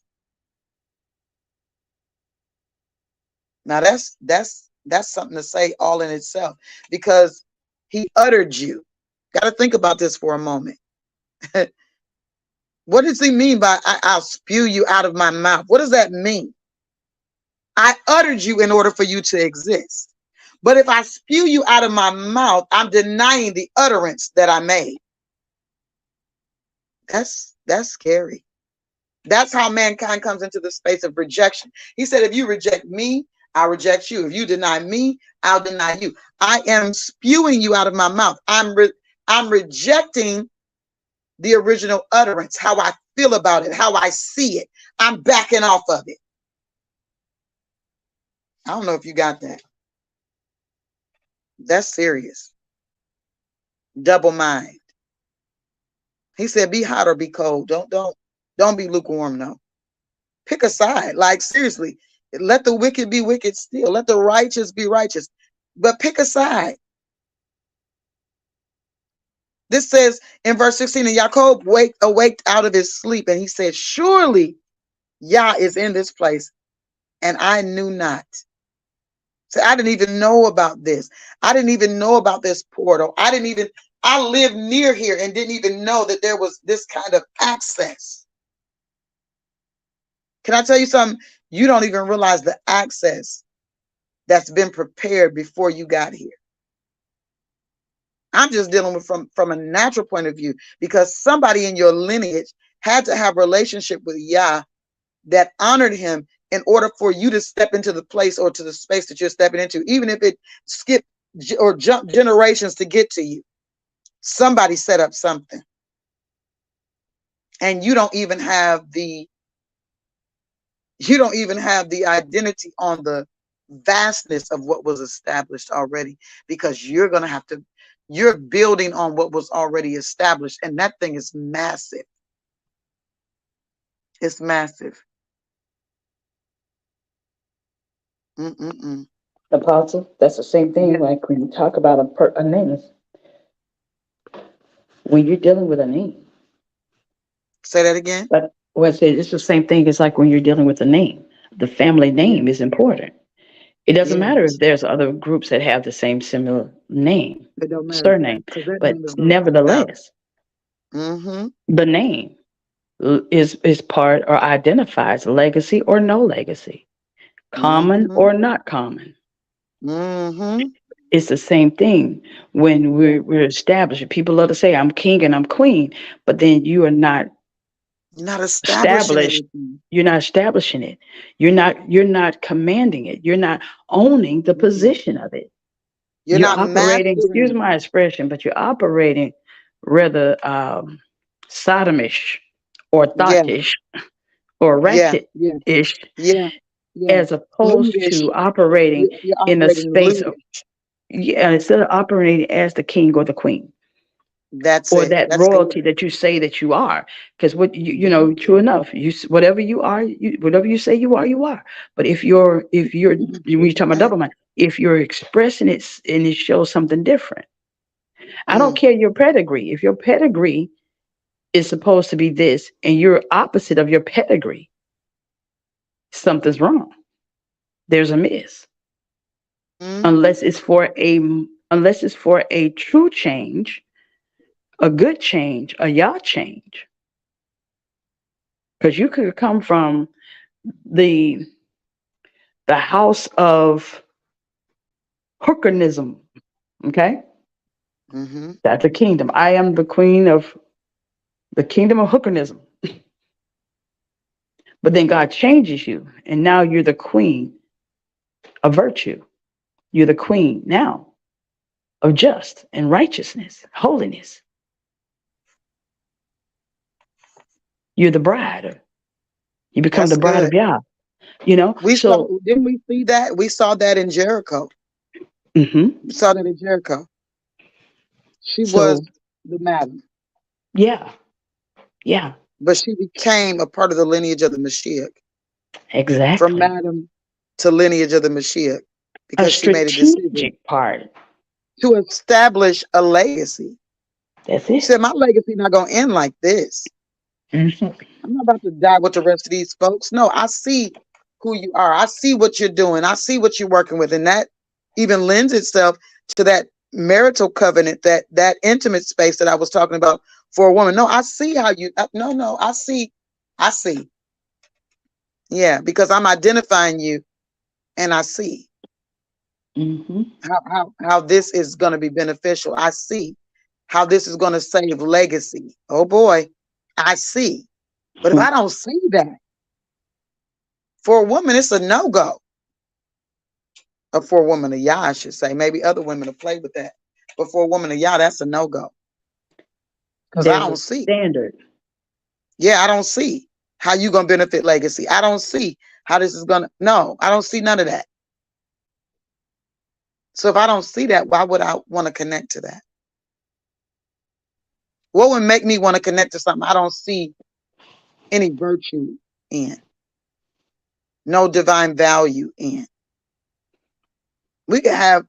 Now that's something to say all in itself, because he uttered you. Got to think about this for a moment. What does he mean by I'll spew you out of my mouth? What does that mean? I uttered you in order for you to exist. But if I spew you out of my mouth, I'm denying the utterance that I made. That's scary. That's how mankind comes into the space of rejection. He said, if you reject me, I'll reject you. If you deny me, I'll deny you. I am spewing you out of my mouth. I'm rejecting the original utterance, how I feel about it, how I see it. I'm backing off of it. I don't know if you got that. That's serious. Double mind. He said, be hot or be cold. Don't be lukewarm, no. Pick a side. Like, seriously, let the wicked be wicked still. Let the righteous be righteous. But pick a side. This says in verse 16, and Yachob awaked out of his sleep, and he said, surely Yah is in this place, and I knew not. So I didn't even know about this. I didn't even know about this portal. I lived near here and didn't even know that there was this kind of access. Can I tell you something? You don't even realize the access that's been prepared before you got here. I'm just dealing with from a natural point of view, because somebody in your lineage had to have a relationship with Yah that honored him in order for you to step into the place or to the space that you're stepping into, even if it skipped or jumped generations to get to you. Somebody set up something, and you don't even have the identity on the vastness of what was established already, because you're building on what was already established, and that thing is massive. It's massive. Apostle, that's the same thing. Like when you talk about a name, when you're dealing with a name. Say that again. But well, it's the same thing. It's like when you're dealing with a name. The family name is important. It doesn't matter if there's other groups that have the same similar name, It don't matter, surname, because that but name is going to come out. nevertheless, the name is part or identifies legacy or no legacy, common or not common. It's the same thing when we're establishing. People love to say, I'm king and I'm queen, but then you are not established. You're not establishing it. You're not commanding it. You're not owning the position of it. You're not operating, mastering. excuse my expression, but you're operating rather sodomish or thoughtish or ratchet-ish, as opposed to operating in a space of, instead of operating as the king or the queen. That's or it. that That's royalty good. that you say that you are, because what you know, true enough, whatever you are, whatever you say you are. But if you're when you talk about double mind, if you're expressing it and it shows something different, I don't care your pedigree. If your pedigree is supposed to be this and you're opposite of your pedigree, something's wrong. There's a miss. Unless it's for a true change, a good change, a Yah change. Because you could come from the house of hookernism, okay? That's a kingdom. I am the queen of the kingdom of hookernism. But then God changes you, and now you're the queen of virtue. You're the queen now of just and righteousness, holiness. You're the bride. You become the bride of Yah. You know, Didn't we see that? We saw that in Jericho. We saw that in Jericho. She was the madam. Yeah. Yeah. But she became a part of the lineage of the Mashiach. Exactly. From madam to lineage of the Mashiach. A because she made a decision strategic part. to establish a legacy. That's She said, it. my legacy not going to end like this. Mm-hmm. I'm not about to die with the rest of these folks. No, I see who you are. I see what you're doing. I see what you're working with. And that even lends itself to that marital covenant, that intimate space that I was talking about for a woman. No, I see how you, no, I see. Yeah, because I'm identifying you and I see Mm-hmm. how this is going to be beneficial. I see how this is going to save legacy. Oh boy, I see. But if I don't see that, for a woman, it's a no-go. Or for a woman of Yah, I should say. Maybe other women will play with that. But for a woman of Yah, that's a no-go. Because I There's don't a see. standard. Yeah, I don't see how you going to benefit legacy. I don't see how this is going to. No, I don't see none of that. So if I don't see that, why would I want to connect to that? What would make me want to connect to something I don't see any virtue in? No divine value in? We could have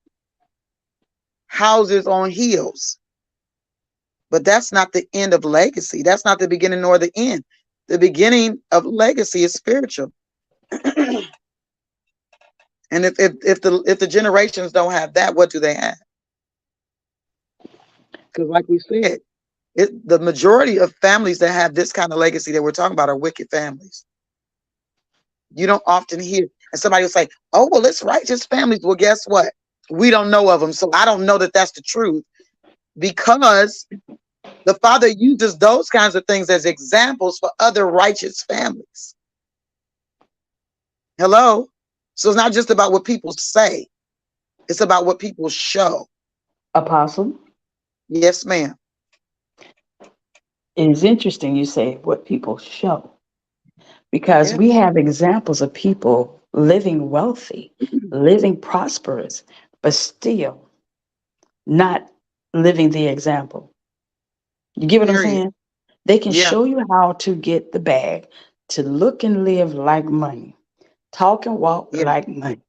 houses on hills, but that's not the end of legacy. That's not the beginning nor the end. The beginning of legacy is spiritual. And if the generations don't have that, what do they have? Because like we said, the majority of families that have this kind of legacy that we're talking about are wicked families. You don't often hear, and somebody will say, oh, well, it's righteous families. Well, guess what? We don't know of them. So I don't know that that's the truth, because the Father uses those kinds of things as examples for other righteous families. Hello? So it's not just about what people say. It's about what people show. Apostle, Yes, ma'am. it is interesting you say what people show, because Yeah. we have examples of people living wealthy, living prosperous, but still not living the example. You get what I'm Period. saying? They can Yeah. show you how to get the bag, to look and live like money, talk and walk Yeah. like money.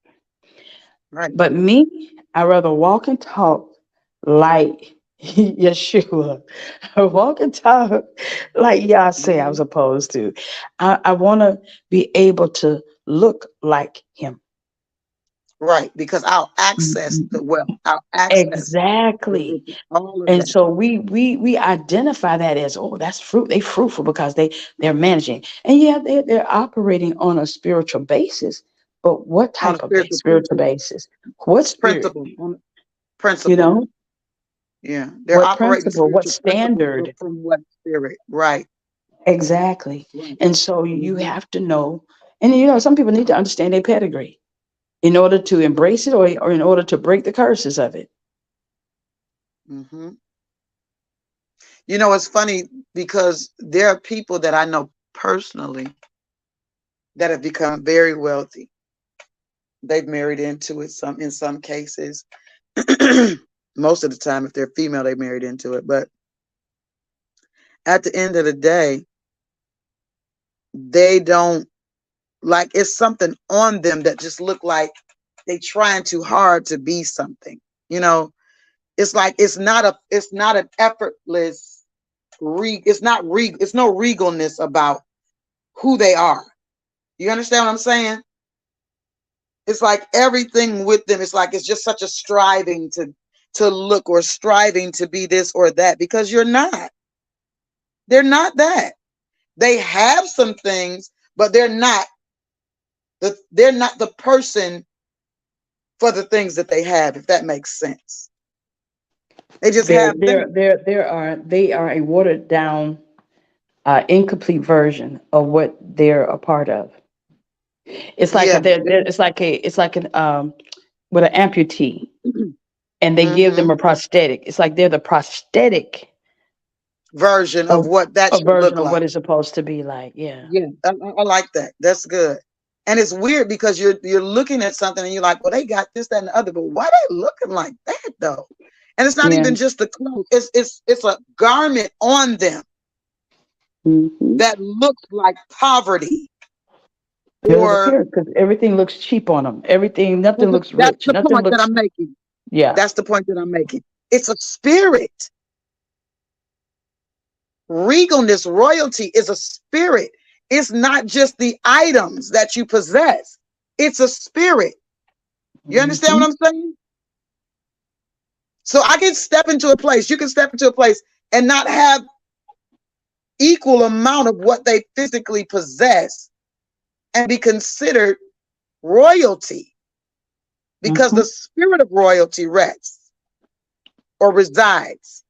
Right. But me, I rather walk and talk like Yeshua. I walk and talk like Yah say I was Mhm. supposed to. I want to be able to look like him. Right. Because I'll access Mhm. the wealth. I'll access the Exactly. riches, all of And that. so we identify that as, oh, that's fruit. They fruitful because they're managing. And yeah, they're operating on a spiritual basis. But what On a type of spiritual spiritual principle. basis? What spirit? Principle. On You principle. know, Yeah. They're what operating principle? What spiritual principles, but standard? from what spirit? Right. Exactly. Right. And so you Mm-hmm. have to know, and some people need to understand their pedigree in order to embrace it, or in order to break the curses of it. Mm-hmm. You know, it's funny because there are people that I know personally that have become very wealthy. They've married into it in some cases. Most of the time, if they're female, they married into it. But at the end of the day, they don't, like, it's something on them that just look like they trying too hard to be something. You know, it's like it's not an effortless it's no regalness about who they are. You understand what I'm saying? It's like everything with them, it's like it's just such a striving to look, or striving to be this or that, because you're not. They're not that. They have some things, but they're not the person for the things that they have, if that makes sense. They just There, have things. there, there, there are they are a watered down, incomplete version of what they're a part of. It's like Yeah. it's like an with an amputee, and they give them Mm-hmm. a prosthetic. It's like they're the prosthetic Version of of what that a should version look of like. what it's supposed to be like. Yeah. Yeah, I like that. That's good. And it's weird because you're looking at something and you're like, well, they got this, that, and the other, but why they looking like that though? And it's not Yeah. even just the clothes. It's a garment on them Hmm. that looks like poverty. or because everything looks cheap on them. Everything, nothing looks that's rich. the Nothing point that looks, I'm making. yeah. That's the point that I'm making. It's a spirit. Regalness, royalty is a spirit. It's not just the items that you possess. It's a spirit. You understand what I'm saying? So I can step into a place, you can step into a place and not have equal amount of what they physically possess and be considered royalty, because the spirit of royalty rests or resides.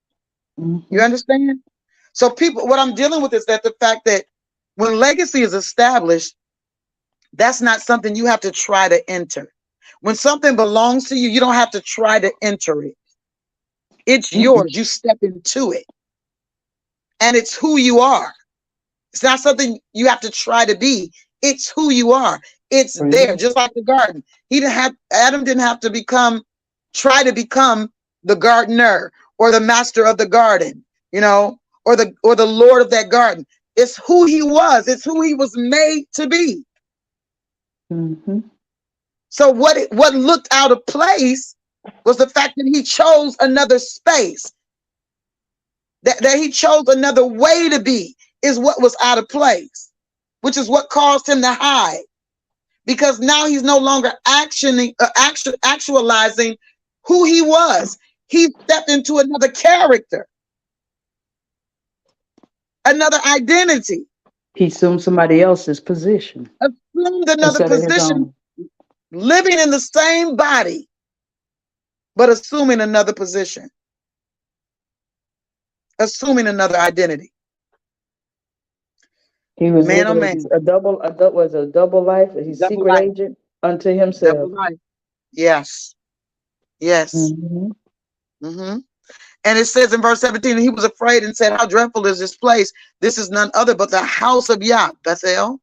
You understand? So people, what I'm dealing with is that the fact that when legacy is established, that's not something you have to try to enter. When something belongs to you, you don't have to try to enter it. It's yours. You step into it. And it's who you are. It's not something you have to try to be. It's who you are. It's there, just like the garden. Adam didn't have to try to become the gardener or the master of the garden, or the Lord of that garden. It's who he was. It's who he was made to be. So what looked out of place was the fact that he chose another space, that he chose another way to be, is what was out of place, which is what caused him to hide, because now he's no longer actualizing who he was. He stepped into another character, another identity. He assumed somebody else's position. Assumed another position, living in the same body, but assuming another position, assuming another identity. He was Man, oh living man. a double life. He's a secret agent unto himself. Double life. Yes. Yes. And it says in verse 17, he was afraid and said, how dreadful is this place? This is none other but the house of Yah, Bethel,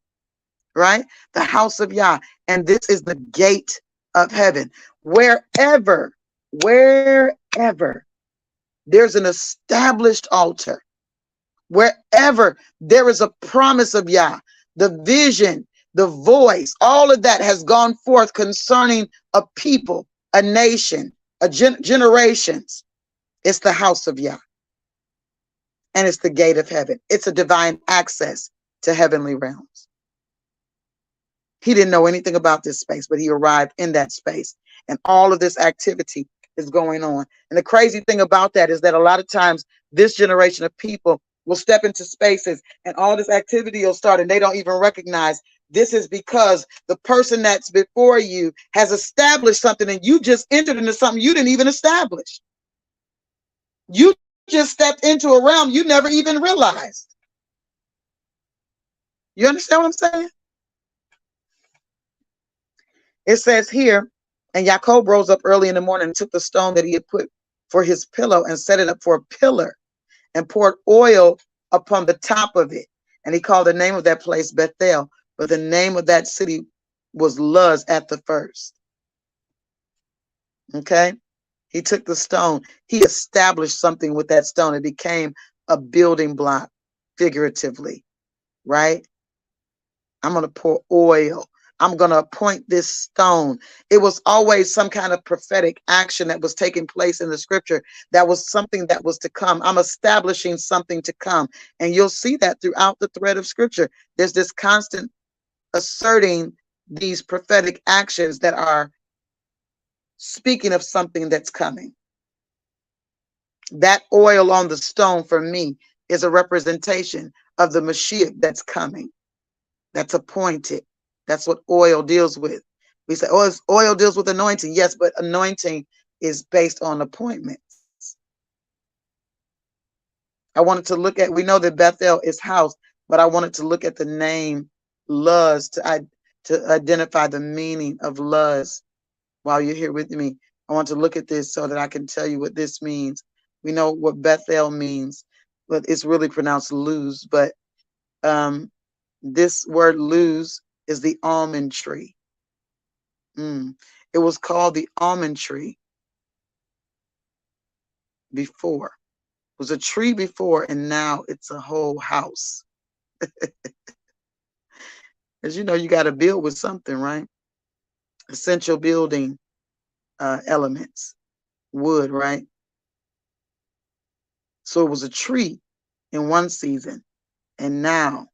right? The house of Yah. And this is the gate of heaven. Wherever there's an established altar, wherever there is a promise of Yah, the vision, the voice, all of that has gone forth concerning a people, a nation, generations. It's the house of Yah. And it's the gate of heaven. It's a divine access to heavenly realms. He didn't know anything about this space, but he arrived in that space. And all of this activity is going on. And the crazy thing about that is that a lot of times this generation of people will step into spaces and all this activity will start and they don't even recognize this is because the person that's before you has established something and you just entered into something you didn't even establish. You just stepped into a realm you never even realized. You understand what I'm saying? It says here, and Yachob rose up early in the morning and took the stone that he had put for his pillow and set it up for a pillar and poured oil upon the top of it. And he called the name of that place Bethel, but the name of that city was Luz at the first. Okay? He took the stone. He established something with that stone. It became a building block, figuratively, right? I'm going to pour oil. I'm going to appoint this stone. It was always some kind of prophetic action that was taking place in the scripture. That was something that was to come. I'm establishing something to come. And you'll see that throughout the thread of scripture. There's this constant asserting these prophetic actions that are speaking of something that's coming. That oil on the stone for me is a representation of the Mashiach that's coming, that's appointed. That's what oil deals with. We say, oh, oil deals with anointing. Yes, but anointing is based on appointments. I wanted to look at, we know that Bethel is house, but I wanted to look at the name Luz to identify the meaning of Luz while you're here with me. I want to look at this so that I can tell you what this means. We know what Bethel means, but it's really pronounced lose. But this word lose is the almond tree. It was called the almond tree before. It was a tree before, and now it's a whole house. Because you know you got to build with something, right? Essential building elements, wood, right? So it was a tree in one season, and now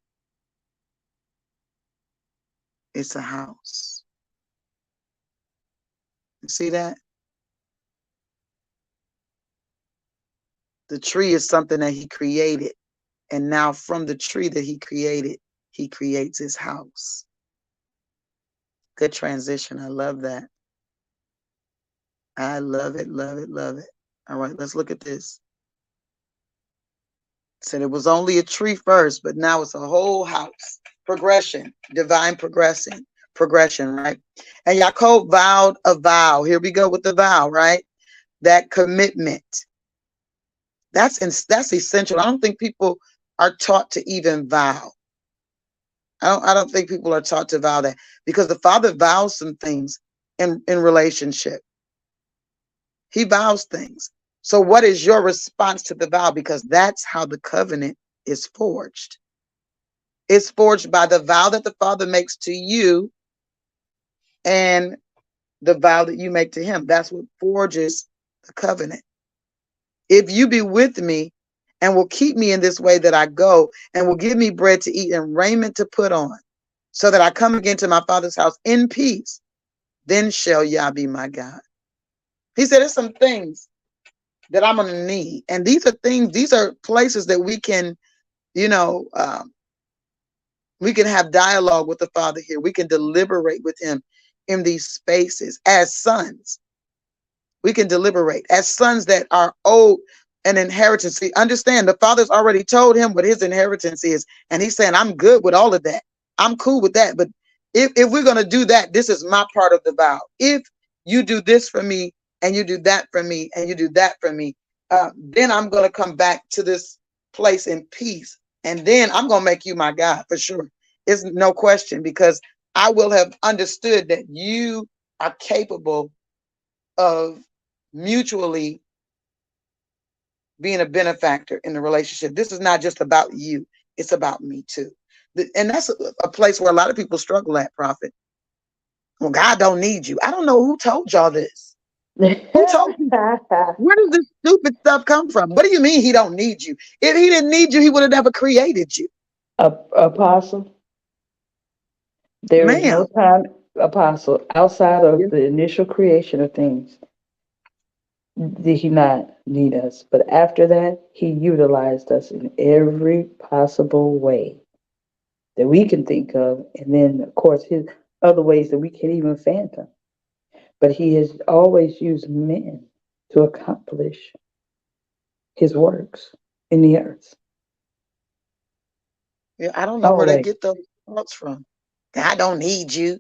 it's a house. You see that? The tree is something that he created, and now from the tree that he creates his house. Good transition. I love that. I love it, love it, love it. All right, let's look at this. Said it was only a tree first, but now it's a whole house. Progression, divine progression, right? And Yachob vowed a vow. Here we go with the vow, right? That commitment. That's essential. I don't think people are taught to even vow. I don't think people are taught to vow that, because the Father vows some things in relationship. He vows things. So what is your response to the vow? Because that's how the covenant is forged. It's forged by the vow that the Father makes to you and the vow that you make to him. That's what forges the covenant. If you be with me and will keep me in this way that I go, and will give me bread to eat and raiment to put on, so that I come again to my Father's house in peace, then shall Yah be my God. He said there's some things that I'm going to need. And these are places that we can, we can have dialogue with the Father here. We can deliberate with him in these spaces as sons. We can deliberate as sons that are owed an inheritance. See, understand, the Father's already told him what his inheritance is. And he's saying, I'm good with all of that. I'm cool with that. But if we're going to do that, this is my part of the vow. If you do this for me, and you do that for me, and you do that for me, then I'm going to come back to this place in peace. And then I'm going to make you my God for sure. It's no question, because I will have understood that you are capable of mutually being a benefactor in the relationship. This is not just about you. It's about me too. And that's a place where a lot of people struggle at, Prophet. Well, God don't need you. I don't know who told y'all this. Who told you? Where does this stupid stuff come from? What do you mean he don't need you? If he didn't need you, he would have never created you. Apostle, there is no time, Apostle, outside of the initial creation of things, did he not need us. But after that, he utilized us in every possible way that we can think of. And then, of course, his other ways that we can't even fathom. But he has always used men to accomplish his works in the earth. Yeah, I don't know where they get those thoughts from. God don't need you.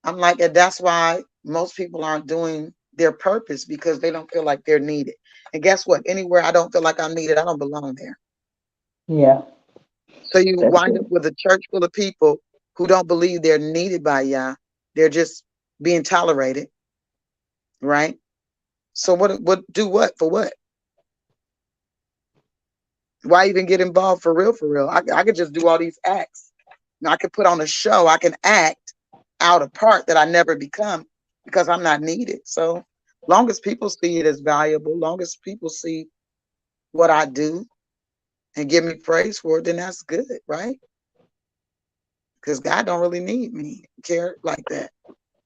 I'm like, that's why most people aren't doing their purpose, because they don't feel like they're needed. And guess what? Anywhere I don't feel like I'm needed, I don't belong there. Yeah. So you wind up with a church full of people who don't believe they're needed by Yah. They're just being tolerated, right? So what for what? Why even get involved for real? For real, I could just do all these acts. I could put on a show. I can act out a part that I never become, because I'm not needed. So long as people see it as valuable, long as people see what I do and give me praise for it, then that's good, right? Because God don't really need me, care like that.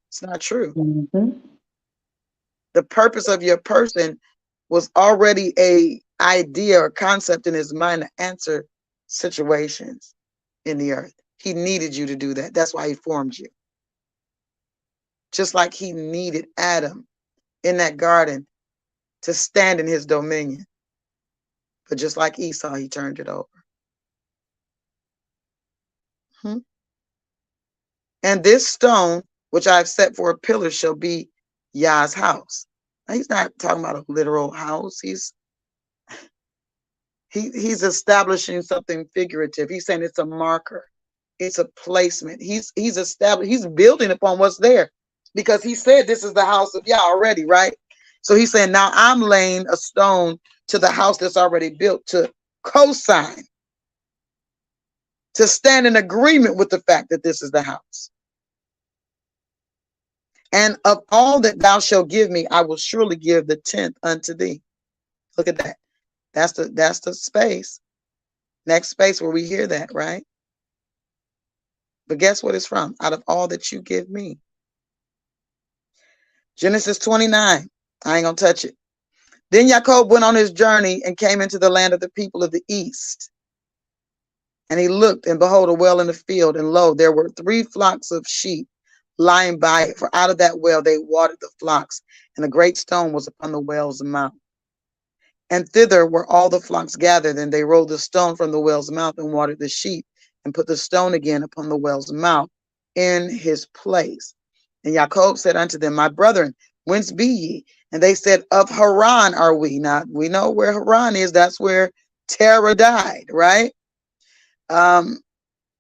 It's not true. Mm-hmm. The purpose of your person was already a idea or concept in his mind to answer situations in the earth. He needed you to do that. That's why he formed you. Just like he needed Adam in that garden to stand in his dominion. But just like Esau, he turned it over. And this stone, which I have set for a pillar, shall be Yah's house. Now, he's not talking about a literal house. He's establishing something figurative. He's saying it's a marker. It's a placement. He's building upon what's there, because he said this is the house of Yah already, right? So he's saying, now I'm laying a stone to the house that's already built, to co-sign, to stand in agreement with the fact that this is the house. And of all that thou shalt give me, I will surely give the 10th unto thee. Look at that. That's the space. Next space where we hear that, right? But guess what it's from? Out of all that you give me. Genesis 29. I ain't gonna touch it. Then Yachob went on his journey and came into the land of the people of the east. And he looked, and behold, a well in the field, and lo, there were 3 flocks of sheep lying by it. For out of that well they watered the flocks, and a great stone was upon the well's mouth. And thither were all the flocks gathered, and they rolled the stone from the well's mouth and watered the sheep, and put the stone again upon the well's mouth in his place. And Yachob said unto them, My brethren, whence be ye? And they said, Of Haran are we. Now, we know where Haran is. That's where Terah died, right?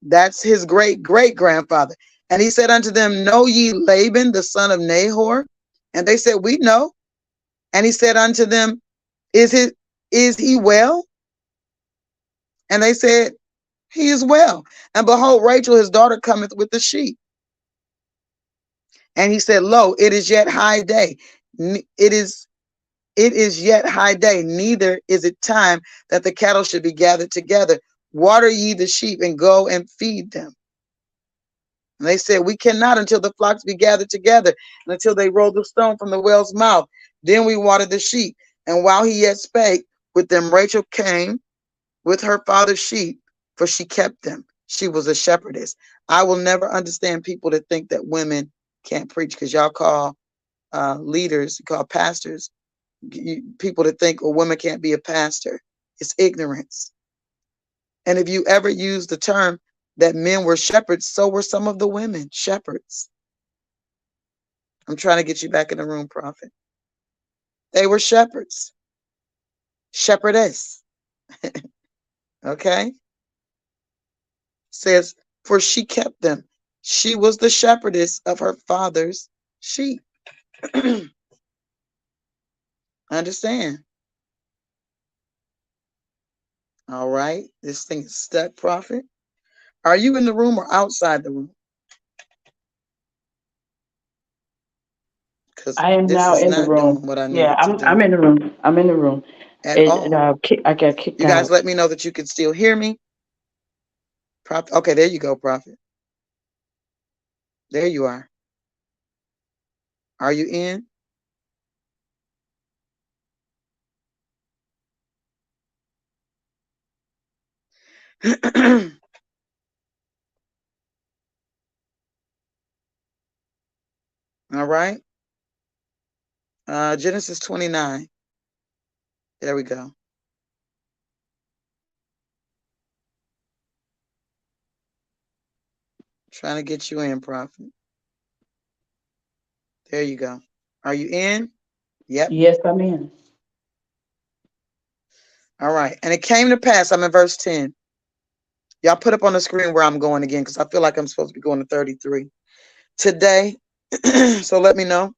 That's his great-great-grandfather. And he said unto them, Know ye Laban, the son of Nahor? And they said, We know. And he said unto them, Is he well? And they said, He is well. And behold, Rachel, his daughter, cometh with the sheep. And he said, Lo, it is yet high day. It is yet high day, neither is it time that the cattle should be gathered together. Water ye the sheep and go and feed them. And they said, We cannot until the flocks be gathered together, and until they roll the stone from the well's mouth. Then we water the sheep. And while he yet spake with them, Rachel came with her father's sheep, for she kept them. She was a shepherdess. I will never understand people that think that women can't preach, because y'all call leaders, you call pastors, people that think, well, women can't be a pastor. It's ignorance. And if you ever use the term that men were shepherds, so were some of the women shepherds. I'm trying to get you back in the room, prophet. They were shepherds, shepherdess. Okay. Says, for she kept them. She was the shepherdess of her father's sheep. Understand? All right. This thing is stuck, prophet. Are you in the room or outside the room? Because I am this now is in the not doing room. what I need Yeah, it to I'm do in the room. I'm in the room. at all. I got kicked You guys out. let me know that you can still hear me. Prophet. Okay, there you go, prophet. There you are. Are you in? All right. Genesis 29. There we go. Trying to get you in, prophet. There you go. Are you in? Yep. Yes, I'm in. All right. And it came to pass, I'm in verse 10. Y'all put up on the screen where I'm going again, because I feel like I'm supposed to be going to 33 today. So let me know.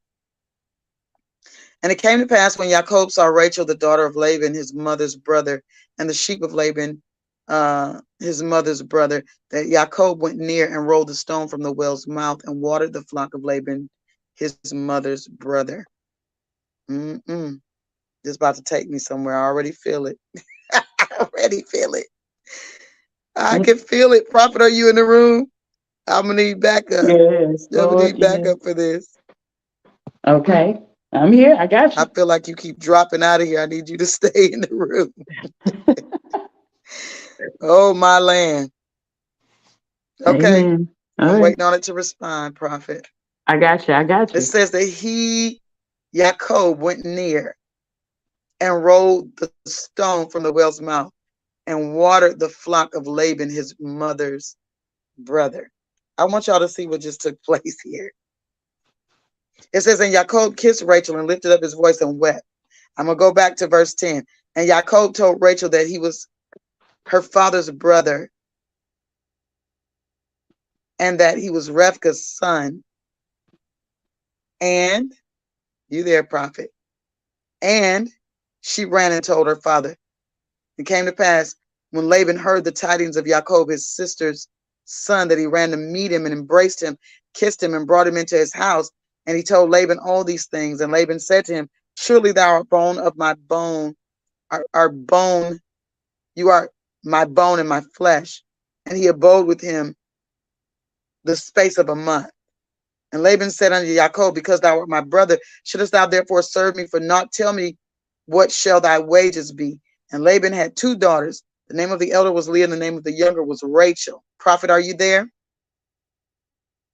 And it came to pass when Yachob saw Rachel, the daughter of Laban, his mother's brother, and the sheep of Laban, his mother's brother, that Yachob went near and rolled the stone from the well's mouth and watered the flock of Laban, his mother's brother. This is about to take me somewhere. I already feel it. I already feel it. I can feel it. Prophet, are you in the room? I'm going to need backup. Yes, I'm going to Lord, need yes. backup for this. Okay, I'm here. I got you. I feel like you keep dropping out of here. I need you to stay in the room. Oh, my land. Okay. Amen. All I'm right. waiting on it to respond, prophet. I got you. I got It you. says that Yachob, went near and rolled the stone from the well's mouth and watered the flock of Laban, his mother's brother. I want y'all to see what just took place here. It says, and Yachob kissed Rachel and lifted up his voice and wept. I'm going to go back to verse 10. And Yachob told Rachel that he was her father's brother and that he was Rivka's son. And, you there, prophet. And she ran and told her father. It came to pass When Laban heard the tidings of Yachob, his sister's son, that he ran to meet him and embraced him, kissed him, and brought him into his house. And he told Laban all these things. And Laban said to him, surely thou art bone of my bone, our bone, you are my bone and my flesh. And he abode with him the space of a month. And Laban said unto Yachob, because thou art my brother, shouldest thou therefore serve me for naught? Tell me, what shall thy wages be? And Laban had 2 daughters. The name of the elder was Leah, and the name of the younger was Rachel. Prophet, are you there?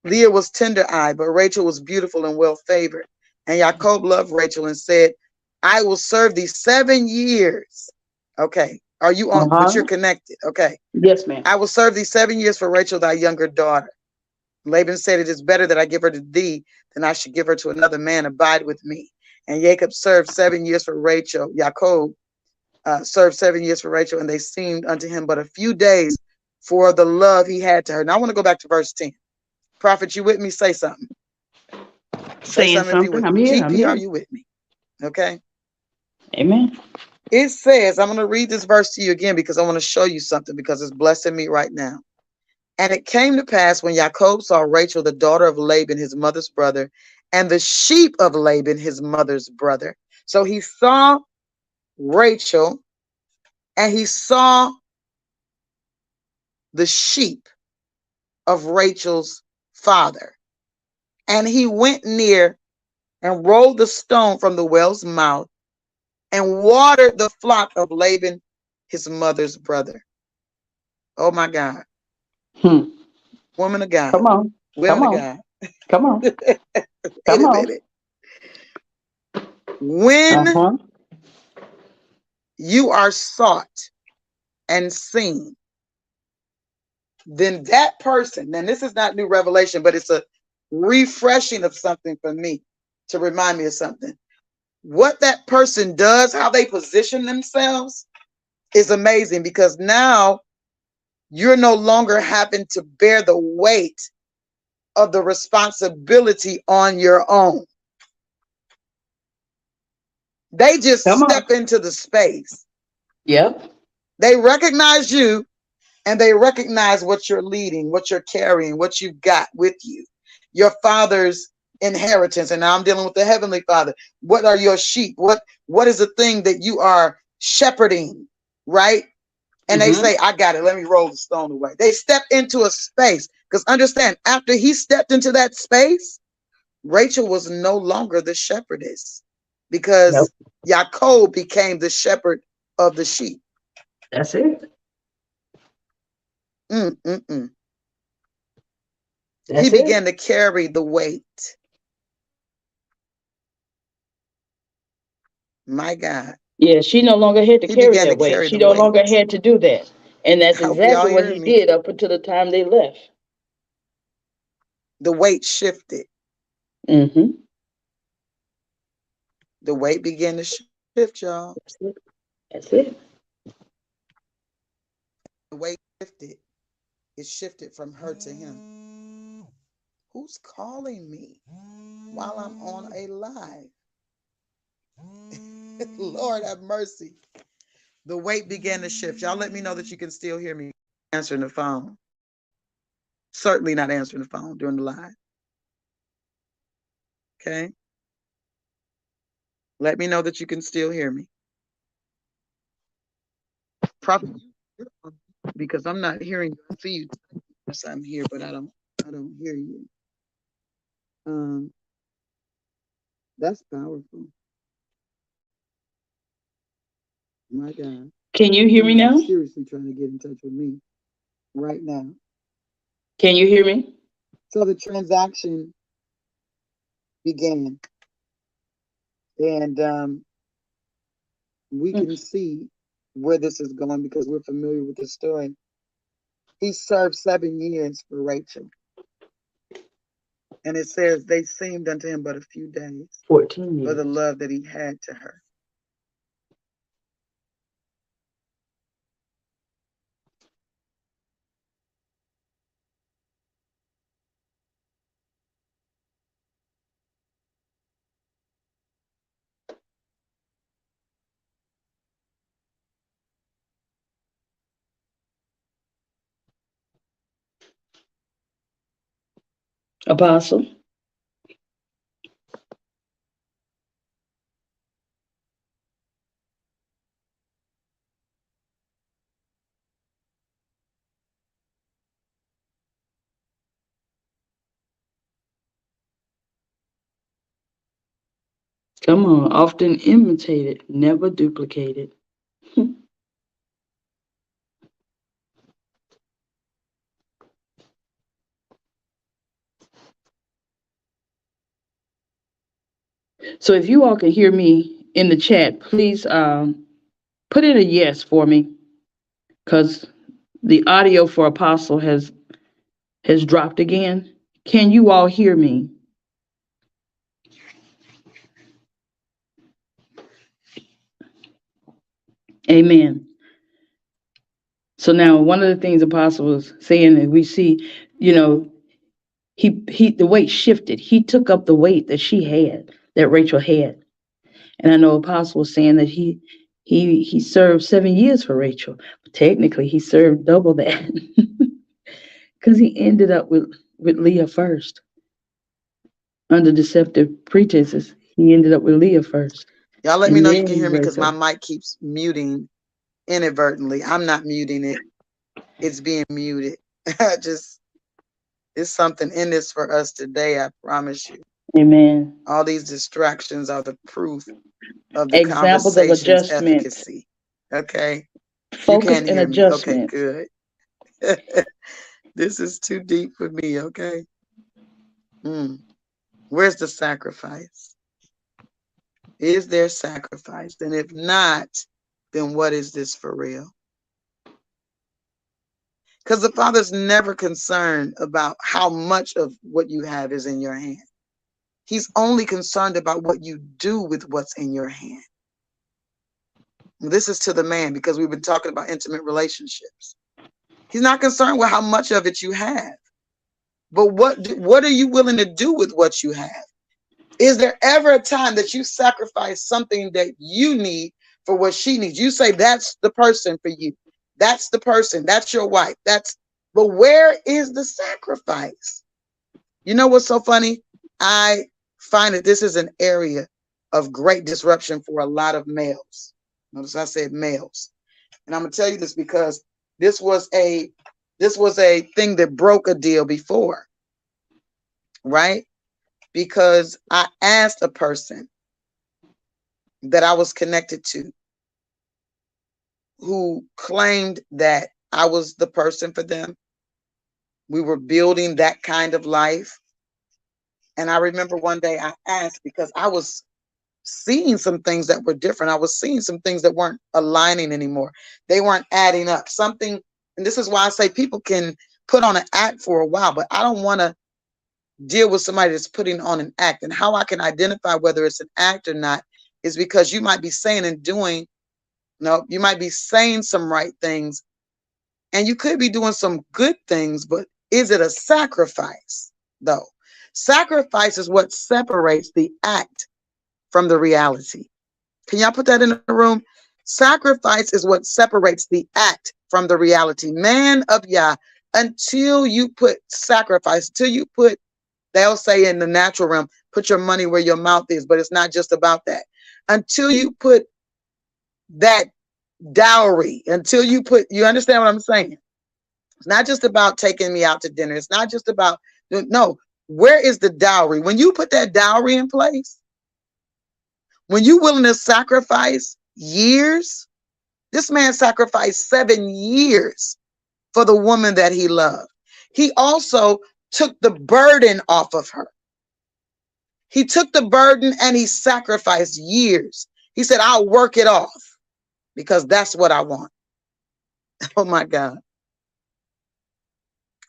Leah was tender-eyed, but Rachel was beautiful and well-favored. And Yachob loved Rachel and said, I will serve thee 7 years. Okay. Are you on? But you're connected. Okay. Yes, ma'am. I will serve thee 7 years for Rachel, thy younger daughter. Laban said, it is better that I give her to thee than I should give her to another man. Abide with me. And Jacob served 7 years for Rachel. Yachob served 7 years for Rachel, and they seemed unto him but a few days for the love he had to her. Now I want to go back to verse 10. Prophet, you with me? Say something. Say something if you with me. I'm here. GP, are you with me? Okay. Amen. It says, I'm going to read this verse to you again because I want to show you something, because it's blessing me right now. And it came to pass when Yachob saw Rachel, the daughter of Laban, his mother's brother, and the sheep of Laban, his mother's brother. So he saw Rachel and he saw the sheep of Rachel's father. And he went near and rolled the stone from the well's mouth and watered the flock of Laban, his mother's brother. Oh my God. Woman of God. Come on. Women of God. Come on. Wait Come a on. minute. When you are sought and seen, then that person, and this is not new revelation, but it's a refreshing of something for me to remind me of something. What that person does, how they position themselves, is amazing, because now you're no longer having to bear the weight of the responsibility on your own. They just step into the space. Yep. They recognize you, and they recognize what you're leading, what you're carrying, what you've got with you, your father's inheritance. And now I'm dealing with the heavenly Father. What are your sheep? What is the thing that you are shepherding, right? And they say, I got it. Let me roll the stone away. They step into a space, because understand, after he stepped into that space, Rachel was no longer the shepherdess, because Yachob became the shepherd of the sheep. That's it. He began to carry the weight. My God. Yeah, she no longer had to carry that weight. She no longer had to do that. And that's exactly what he did up until the time they left. The weight shifted. The weight began to shift, y'all. That's it. The weight shifted. It shifted from her to him. Who's calling me while I'm on a live? Lord have mercy. The weight began to shift. Y'all let me know that you can still hear me answering the phone. Certainly not answering the phone during the live. Okay. Let me know that you can still hear me. Prophet, because I'm not hearing you. I see you. Yes, I'm here, but I don't hear you. That's powerful. My God. Can you hear me now? Seriously trying to get in touch with me right now. Can you hear me? So the transaction began. And we can see where this is going, because we're familiar with the story. He served 7 years for Rachel. And it says they seemed unto him but a few days. 14 years. For the love that he had to her. Apostle. Come on, often imitated, never duplicated. So if you all can hear me in the chat, please put in a yes for me, because the audio for Apostle has dropped again. Can you all hear me? Amen. So now one of the things Apostle was saying that we see, he the weight shifted. He took up the weight that she had, that Rachel had. And I know Apostle was saying that he served 7 years for Rachel. But technically he served double that. Because he ended up with Leah first. Under deceptive pretenses, he ended up with Leah first. Y'all let me know you can then hear me, because my Rachel. mic keeps muting inadvertently. I'm not muting it. It's being muted. Just, it's something in this for us today, I promise you. Amen. All these distractions are the proof of the Examples of conversation's adjustment. Okay. You Focus can and hear me. Okay, adjustment. good. This is too deep for me, okay? Where's the sacrifice? Is there sacrifice? And if not, then what is this for real? Because the Father's never concerned about how much of what you have is in your hand. He's only concerned about what you do with what's in your hand. This is to the man, because we've been talking about intimate relationships. He's not concerned with how much of it you have, but what are you willing to do with what you have? Is there ever a time that you sacrifice something that you need for what she needs? You say that's the person for you. That's the person. That's your wife. But where is the sacrifice? You know what's so funny? I find that this is an area of great disruption for a lot of males. Notice I said males. And I'm gonna tell you this because this was a thing that broke a deal before, right? Because I asked a person that I was connected to who claimed that I was the person for them. We were building that kind of life. And I remember one day I asked, because I was seeing some things that were different. I was seeing some things that weren't aligning anymore. They weren't adding up. Something, and this is why I say people can put on an act for a while, but I don't want to deal with somebody that's putting on an act. And how I can identify whether it's an act or not is because you might be saying and doing, you might be saying some right things and you could be doing some good things, but is it a sacrifice though? Sacrifice is what separates the act from the reality. Can y'all put that in the room? Sacrifice is what separates the act from the reality. Man of Yah, until you put sacrifice, until you put, they'll say in the natural realm, put your money where your mouth is, but it's not just about that. Until you put that dowry, until you put, you understand what I'm saying? It's not just about taking me out to dinner. It's not just about, no, where is the dowry? When you put that dowry in place, when you're willing to sacrifice years, this man sacrificed 7 years for the woman that he loved. He also took the burden off of her. He took the burden and he sacrificed years. He said, I'll work it off because that's what I want. Oh my God.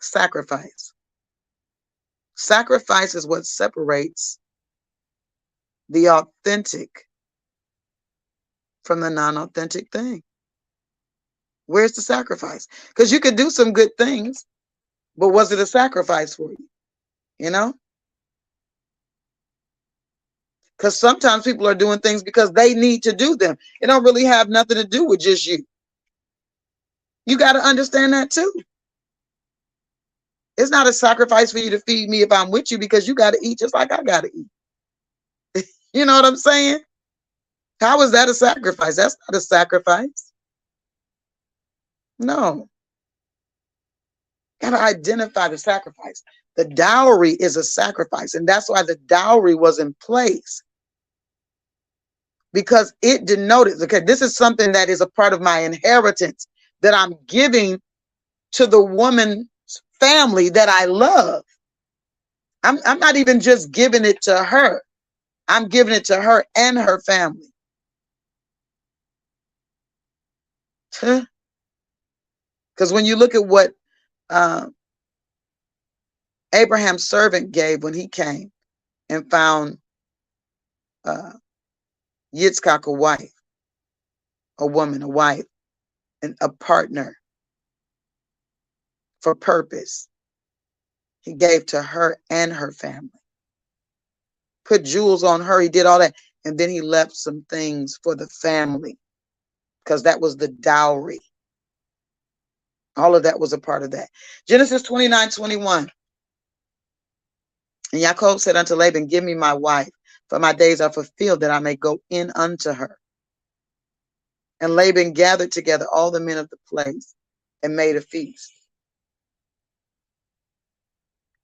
Sacrifice. Sacrifice is what separates the authentic from the non-authentic thing. Where's the sacrifice? Because you could do some good things, but was it a sacrifice for you? You know? Because sometimes people are doing things because they need to do them. It don't really have nothing to do with just you. You got to understand that too. It's not a sacrifice for you to feed me if I'm with you, because you got to eat just like I got to eat. You know what I'm saying? How is that a sacrifice? That's not a sacrifice. No. Got to identify the sacrifice. The dowry is a sacrifice, and that's why the dowry was in place, because it denoted, okay, this is something that is a part of my inheritance that I'm giving to the woman's family that I love. I'm not even just giving it to her. I'm giving it to her and her family. Because when you look at what Abraham's servant gave when he came and found Yitzchak a wife, a woman, a wife, and a partner for purpose, he gave to her and her family. Put jewels on her. He did all that. And then he left some things for the family, because that was the dowry. All of that was a part of that. Genesis 29:21. And Yachob said unto Laban, give me my wife, for my days are fulfilled, that I may go in unto her. And Laban gathered together all the men of the place and made a feast.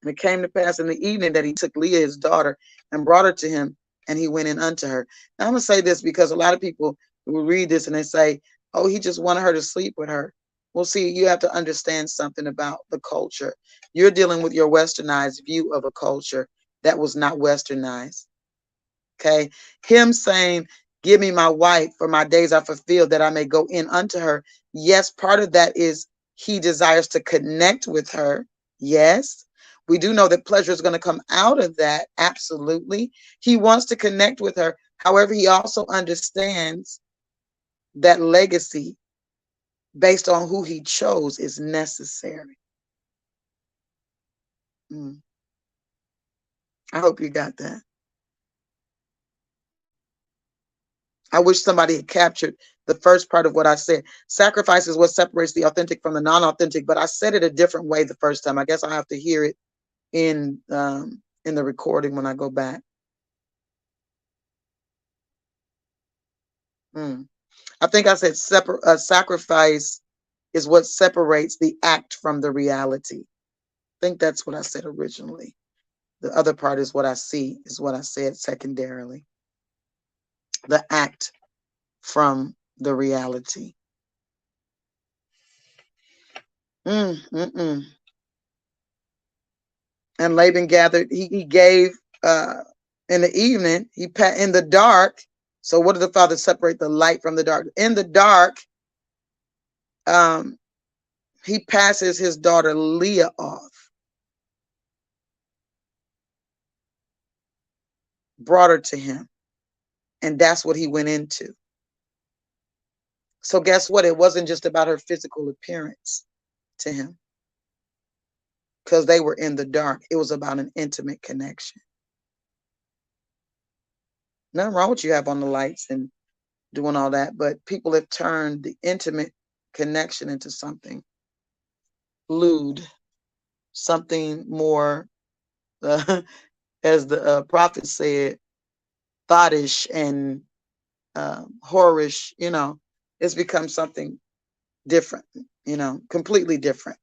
And it came to pass in the evening that he took Leah his daughter and brought her to him, and he went in unto her. Now I'm going to say this, because a lot of people will read this and they say, oh, he just wanted her to sleep with her. Well, see, you have to understand something about the culture. You're dealing with your westernized view of a culture that was not westernized. Okay. Him saying, give me my wife, for my days are fulfilled, that I may go in unto her. Yes, part of that is he desires to connect with her. Yes. We do know that pleasure is going to come out of that. Absolutely. He wants to connect with her. However, he also understands that legacy based on who he chose is necessary. I hope you got that. I wish somebody had captured the first part of what I said. Sacrifice is what separates the authentic from the non-authentic, but I said it a different way the first time. I guess I'll have to hear it in the recording when I go back. I think I said sacrifice is what separates the act from the reality. I think that's what I said originally. The other part is what I see, is what I said secondarily. The act from the reality. And Laban gathered, he gave in the evening, in the dark. So what did the father separate the light from the dark? In the dark, he passes his daughter Leah off, brought her to him, and that's what he went into. So guess what? It wasn't just about her physical appearance to him, because they were in the dark. It was about an intimate connection. Nothing wrong with you have on the lights and doing all that, but people have turned the intimate connection into something lewd, something more, as the prophet said, thoughtish and whorish. It's become something different, completely different.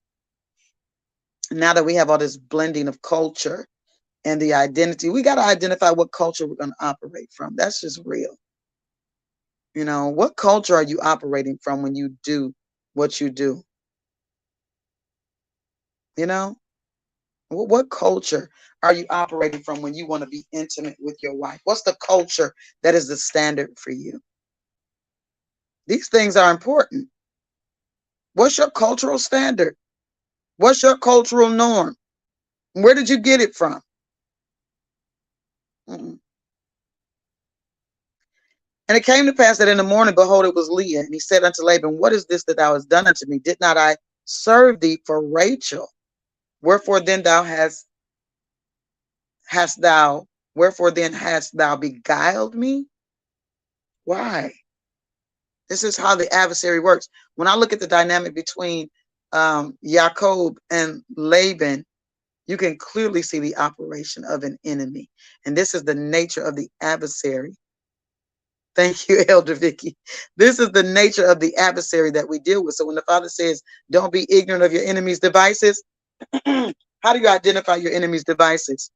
Now that we have all this blending of culture and the identity, we got to identify what culture we're going to operate from. That's just real. What culture are you operating from when you do what you do? What culture are you operating from when you want to be intimate with your wife? What's the culture that is the standard for you? These things are important. What's your cultural standard? What's your cultural norm? Where did you get it from? And it came to pass that in the morning, behold, it was Leah. And he said unto Laban, what is this that thou hast done unto me? Did not I serve thee for Rachel? Wherefore then hast thou beguiled me? Why? This is how the adversary works. When I look at the dynamic between Yachob and Laban, you can clearly see the operation of an enemy. And this is the nature of the adversary. Thank you, Elder Vicky. This is the nature of the adversary that we deal with. So when the Father says, don't be ignorant of your enemy's devices, how do you identify your enemy's devices?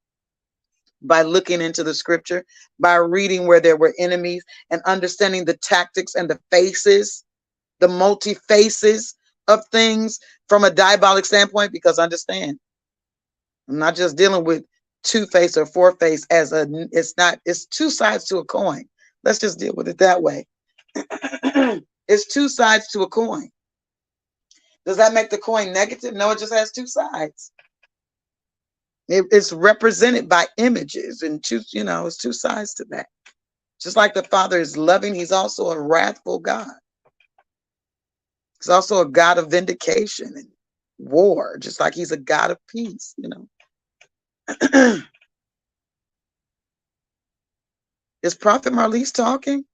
By looking into the scripture, by reading where there were enemies and understanding the tactics and the faces, the multi faces of things from a diabolic standpoint. Because understand, I'm not just dealing with two-face or four-face as it's two sides to a coin. Let's just deal with it that way. It's two sides to a coin. Does that make the coin negative? No, it just has two sides. It's represented by images and it's two sides to that. Just like the Father is loving, he's also a wrathful God. He's also a God of vindication and war, just like he's a God of peace, Is Prophet Marlise talking?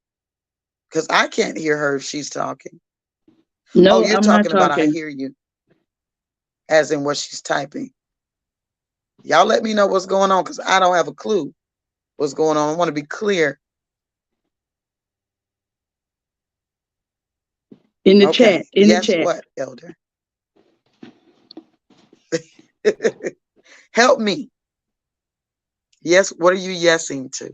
Because I can't hear her if she's talking. No, you're I'm talking not about talking. I hear you, as in what she's typing. Y'all let me know what's going on, because I don't have a clue what's going on. I want to be clear. In the chat. The chat. What, Elder? Help me. Yes, what are you yesing to?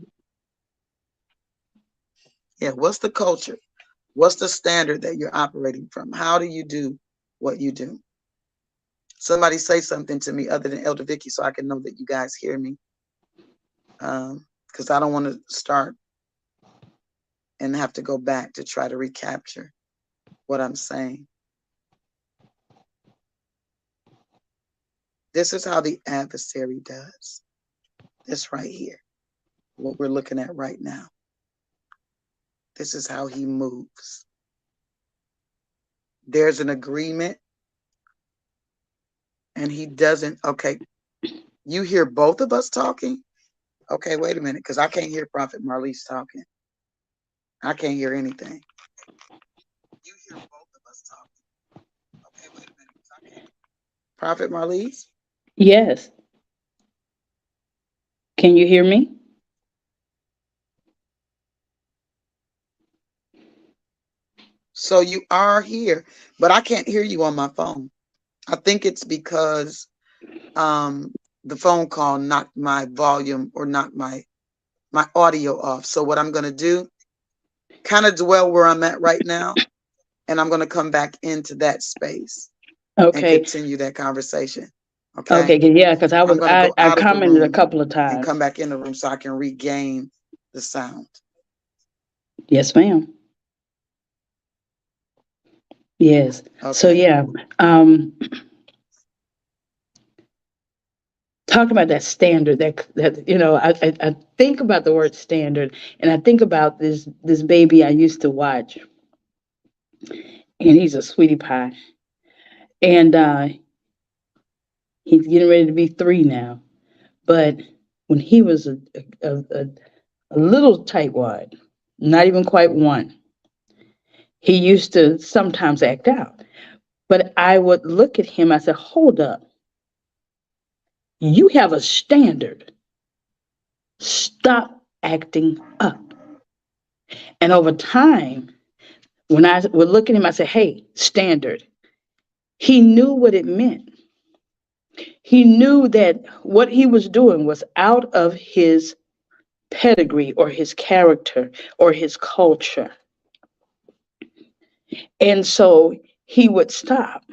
Yeah, what's the culture? What's the standard that you're operating from? How do you do what you do? Somebody say something to me other than Elder Vicky so I can know that you guys hear me. Because I don't want to start and have to go back to try to recapture what I'm saying. This is how the adversary does. This right here, what we're looking at right now. This is how he moves. There's an agreement, and he doesn't. Okay, you hear both of us talking? Okay, wait a minute, because I can't hear Prophet Marlise talking. I can't hear anything. You hear both of us talking? Okay, wait a minute. Prophet Marlise? Yes. Can you hear me? So you are here, but I can't hear you on my phone. I think it's because the phone call knocked my volume or knocked my audio off. So what I'm going to do, kind of dwell where I'm at right now, and I'm going to come back into that space and continue that conversation. Okay. Yeah, because I commented a couple of times and come back in the room so I can regain the sound. Yes, ma'am. Yes. Okay. So yeah, talk about that standard that I think about the word standard, and I think about this baby I used to watch, and he's a sweetie pie, and he's getting ready to be 3 now, but when he was a little tightwad, not even quite 1, he used to sometimes act out, but I would look at him. I said, "Hold up. You have a standard. Stop acting up." And over time, when I would look at him, I said, "Hey, standard." He knew what it meant. He knew that what he was doing was out of his pedigree or his character or his culture. And so he would stop.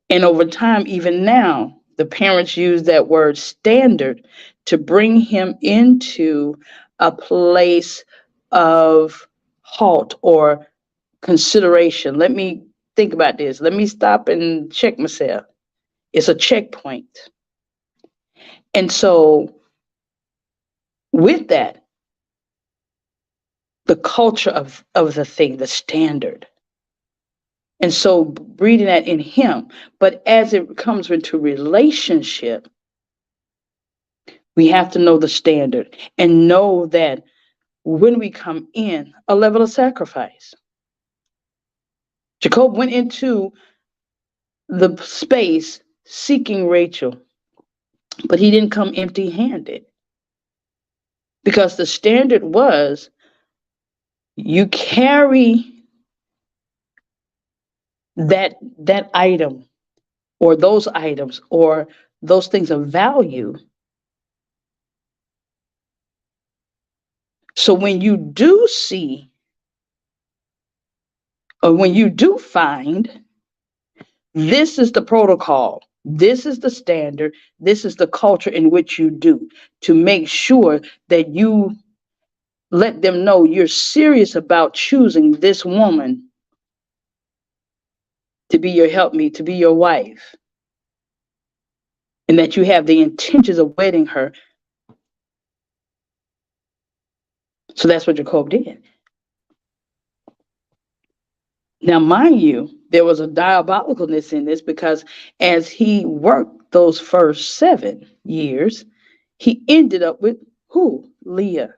And over time, even now, the parents use that word standard to bring him into a place of halt or consideration. Let me think about this. Let me stop and check myself. It's a checkpoint. And so, with that, the culture of the thing, the standard. And so, breeding that in him. But as it comes into relationship, we have to know the standard and know that when we come in, a level of sacrifice. Jacob went into the space seeking Rachel. But he didn't come empty-handed, because the standard was you carry that item, or those items, or those things of value. So when you do see, or when you do find, this is the protocol, this is the standard, this is the culture in which you do, to make sure that you let them know you're serious about choosing this woman to be your helpmeet, to be your wife, and that you have the intentions of wedding her. So that's what Yachob did. Now, mind you, there was a diabolicalness in this, because as he worked those first 7 years, he ended up with who? Leah.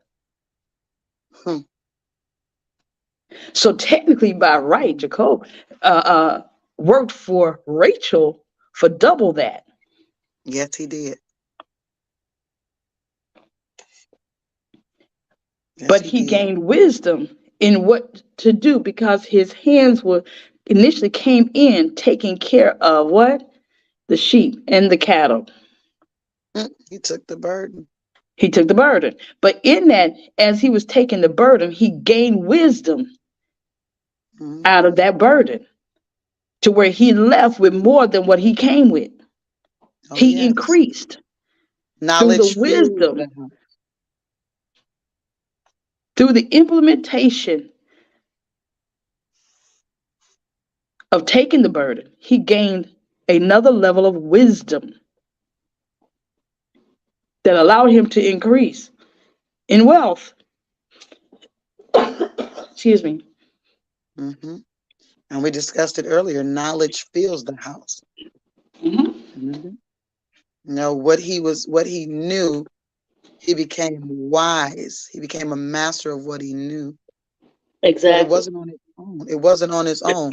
So technically, by right, Yachob worked for Rachel for double that. Yes, he did. Yes, But he gained wisdom in what to do, because his hands were initially came in taking care of what? The sheep and the cattle. He took the burden. He took the burden. But in that, as he was taking the burden, he gained wisdom out of that burden, to where he left with more than what he came with. Oh, he yes. increased Knowledge through the wisdom, through the implementation of taking the burden. He gained another level of wisdom that allowed him to increase in wealth. Excuse me. Mm-hmm. And we discussed it earlier. Knowledge fills the house. Mm-hmm. Mm-hmm. No, what he knew, he became wise. He became a master of what he knew. Exactly. But it wasn't on his own. It wasn't on his own,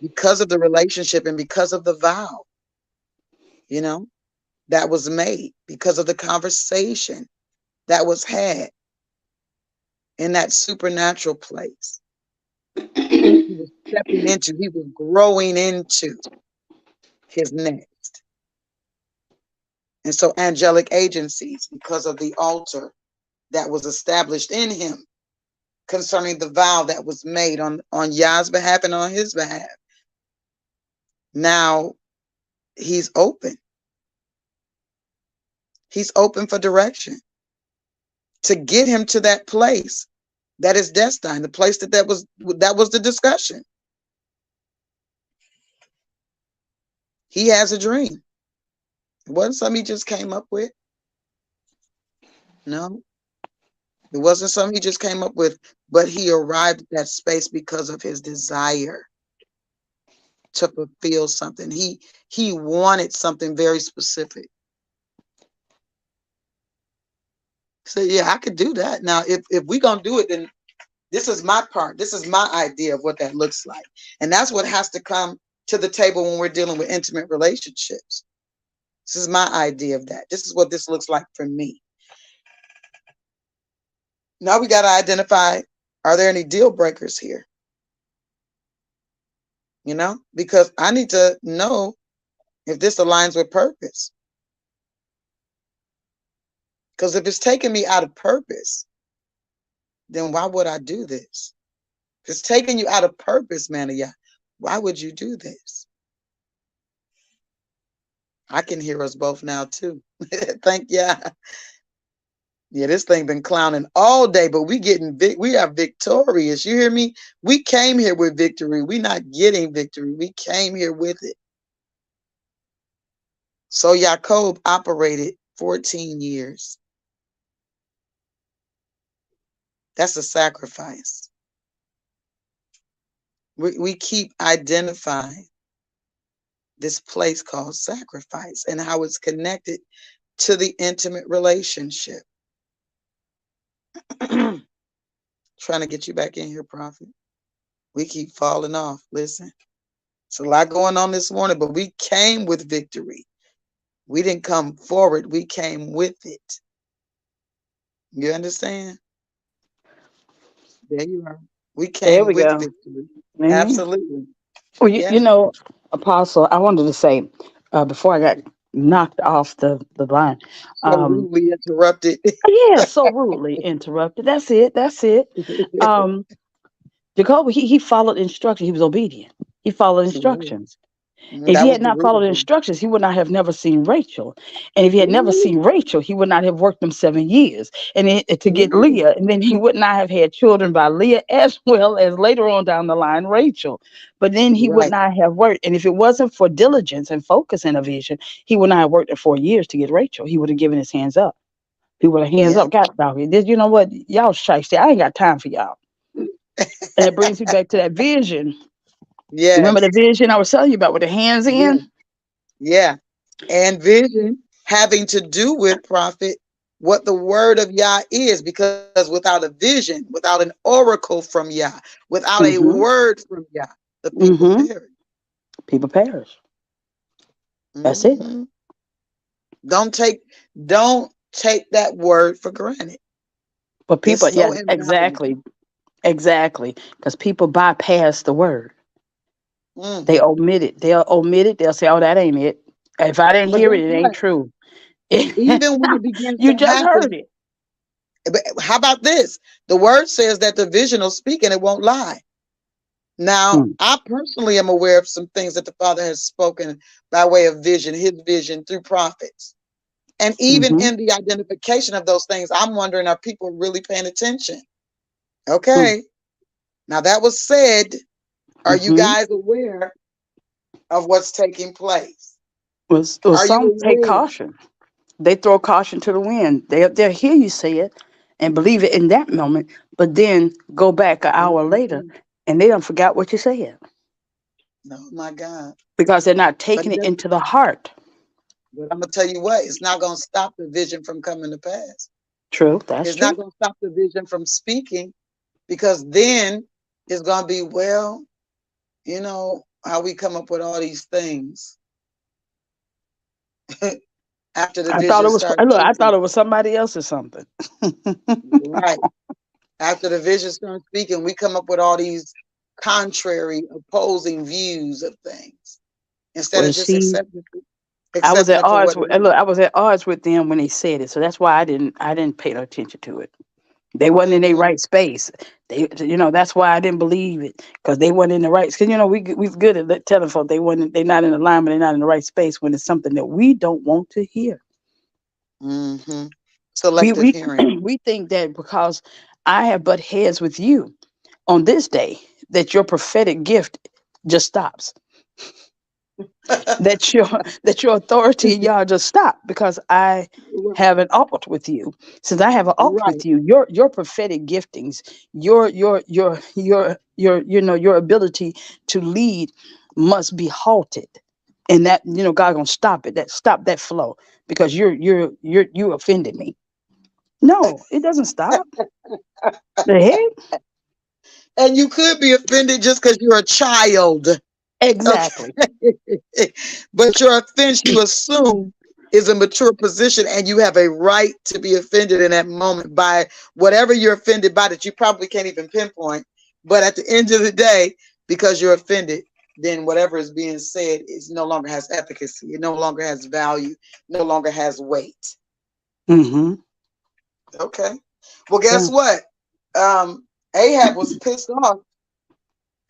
because of the relationship and because of the vow, that was made, because of the conversation that was had in that supernatural place. He was stepping into, he was growing into his next. And so angelic agencies, because of the altar that was established in him concerning the vow that was made on Yah's behalf and on his behalf, now he's open. He's open for direction to get him to that place that is destined, the place that was the discussion. He has a dream. It wasn't something he just came up with. No, it wasn't something he just came up with, but he arrived at that space because of his desire to fulfill something. He wanted something very specific. So yeah, I could do that. Now, if we're gonna do it, then this is my part. This is my idea of what that looks like. And that's what has to come to the table when we're dealing with intimate relationships. This is my idea of that. This is what this looks like for me. Now we got to identify, are there any deal breakers here? Because I need to know if this aligns with purpose. Because if it's taking me out of purpose, then why would I do this? If it's taking you out of purpose, man of Yah, why would you do this? I can hear us both now too. Thank Yah. Yeah, this thing been clowning all day, but we are victorious. You hear me? We came here with victory. We not getting victory. We came here with it. So Yachob operated 14 years. That's a sacrifice. We keep identifying this place called sacrifice and how it's connected to the intimate relationship. Trying to get you back in here, Prophet. We keep falling off. Listen, it's a lot going on this morning, but we came with victory. We didn't come forward. We came with it. You understand? There you are. We There came we with go. victory. Amen. Absolutely. Well, Yeah. Apostle, I wanted to say before I got knocked off the line. So Um, rudely interrupted. yeah, so rudely interrupted. That's it. That's it. Um, Jacob, he followed instructions. He was obedient. He followed Right. instructions. If That he was had the not followed the reason. instructions, he would not have never seen Rachel. And if he had never Ooh, seen Rachel, he would not have worked them 7 years. And to get ooh. Leah, and then he would not have had children by Leah as well as later on down the line, Rachel. But then he would Right. not have worked. And if it wasn't for diligence and focus and a vision, he would not have worked it 4 years to get Rachel. He would have given his hands up. He would have hands Yeah. up, got out here. You know what? Y'all shiesty. I ain't got time for y'all. And it brings me back to that vision. Remember the Yes. vision I was telling you about with the hands Yeah. in? Yeah. And vision having to do with prophet what the word of Yah is, because without a vision, without an oracle from Yah, without a Mm-hmm. word from Yah, the people Mm-hmm. perish. People perish. That's it. Hmm. Don't take don't take that word for granted. But It's people, yeah, so invaluable. exactly. Exactly. Because people bypass the word. Mm. They omit it. They'll omit it. They'll say, oh, that ain't it. If I didn't But hear it, guess it ain't what? true. Even when it begins You to just heard happen, it. but how about this? The word says that the vision will speak and it won't lie. Now, Mm. I personally am aware of some things that the Father has spoken by way of vision, his vision through prophets. And even Mm-hmm. in the identification of those things, I'm wondering, are people really paying attention? Mm. Okay. Now, that was said. Are you Mm-hmm. guys aware of what's taking place? Well, Are you some take aware? caution. They throw caution to the wind. They'll hear you say it and believe it in that moment, but then go back an hour later Mhm. and they don't forgot what you said No, my God. because they're not But taking it it doesn't, into the heart. but I'm gonna tell you what, it's not gonna stop the vision from coming to pass. True. That's It's not true. gonna stop the vision from speaking, because then it's gonna be, well, you know how we come up with all these things after the I thought vision it was, starts look, I speaking. thought it was somebody else or something. Right. After the vision starts speaking, we come up with all these contrary, opposing views of things instead Well, of just see, accepting it for what it is. I was at odds with them when they said it. So that's why I didn't pay no attention to it. They wasn't in their Hmm. right space. That's why I didn't believe it because they weren't in the right. Because we's good at telling folks they're not in alignment, they're not in the right space when it's something that we don't want to hear. Hmm. We Selective we hearing. we think that because I have butt heads with you on this day that your prophetic gift just stops. That your that your authority and y'all just stop because I have an alt with you. Since I have an alt Right. with you, your prophetic giftings, your ability to lead must be halted. And that God gonna stop it. That stop that flow because you offended me. No, it doesn't stop. The heck? And you could be offended just because you're a child. Exactly. Okay. But your offense, you assume, is a mature position, and you have a right to be offended in that moment by whatever you're offended by that you probably can't even pinpoint. But at the end of the day, because you're offended, then whatever is being said is no longer has efficacy. It no longer has value, no longer has weight. Mm-hmm. Okay. Well, guess Yeah. what? Ahab was pissed off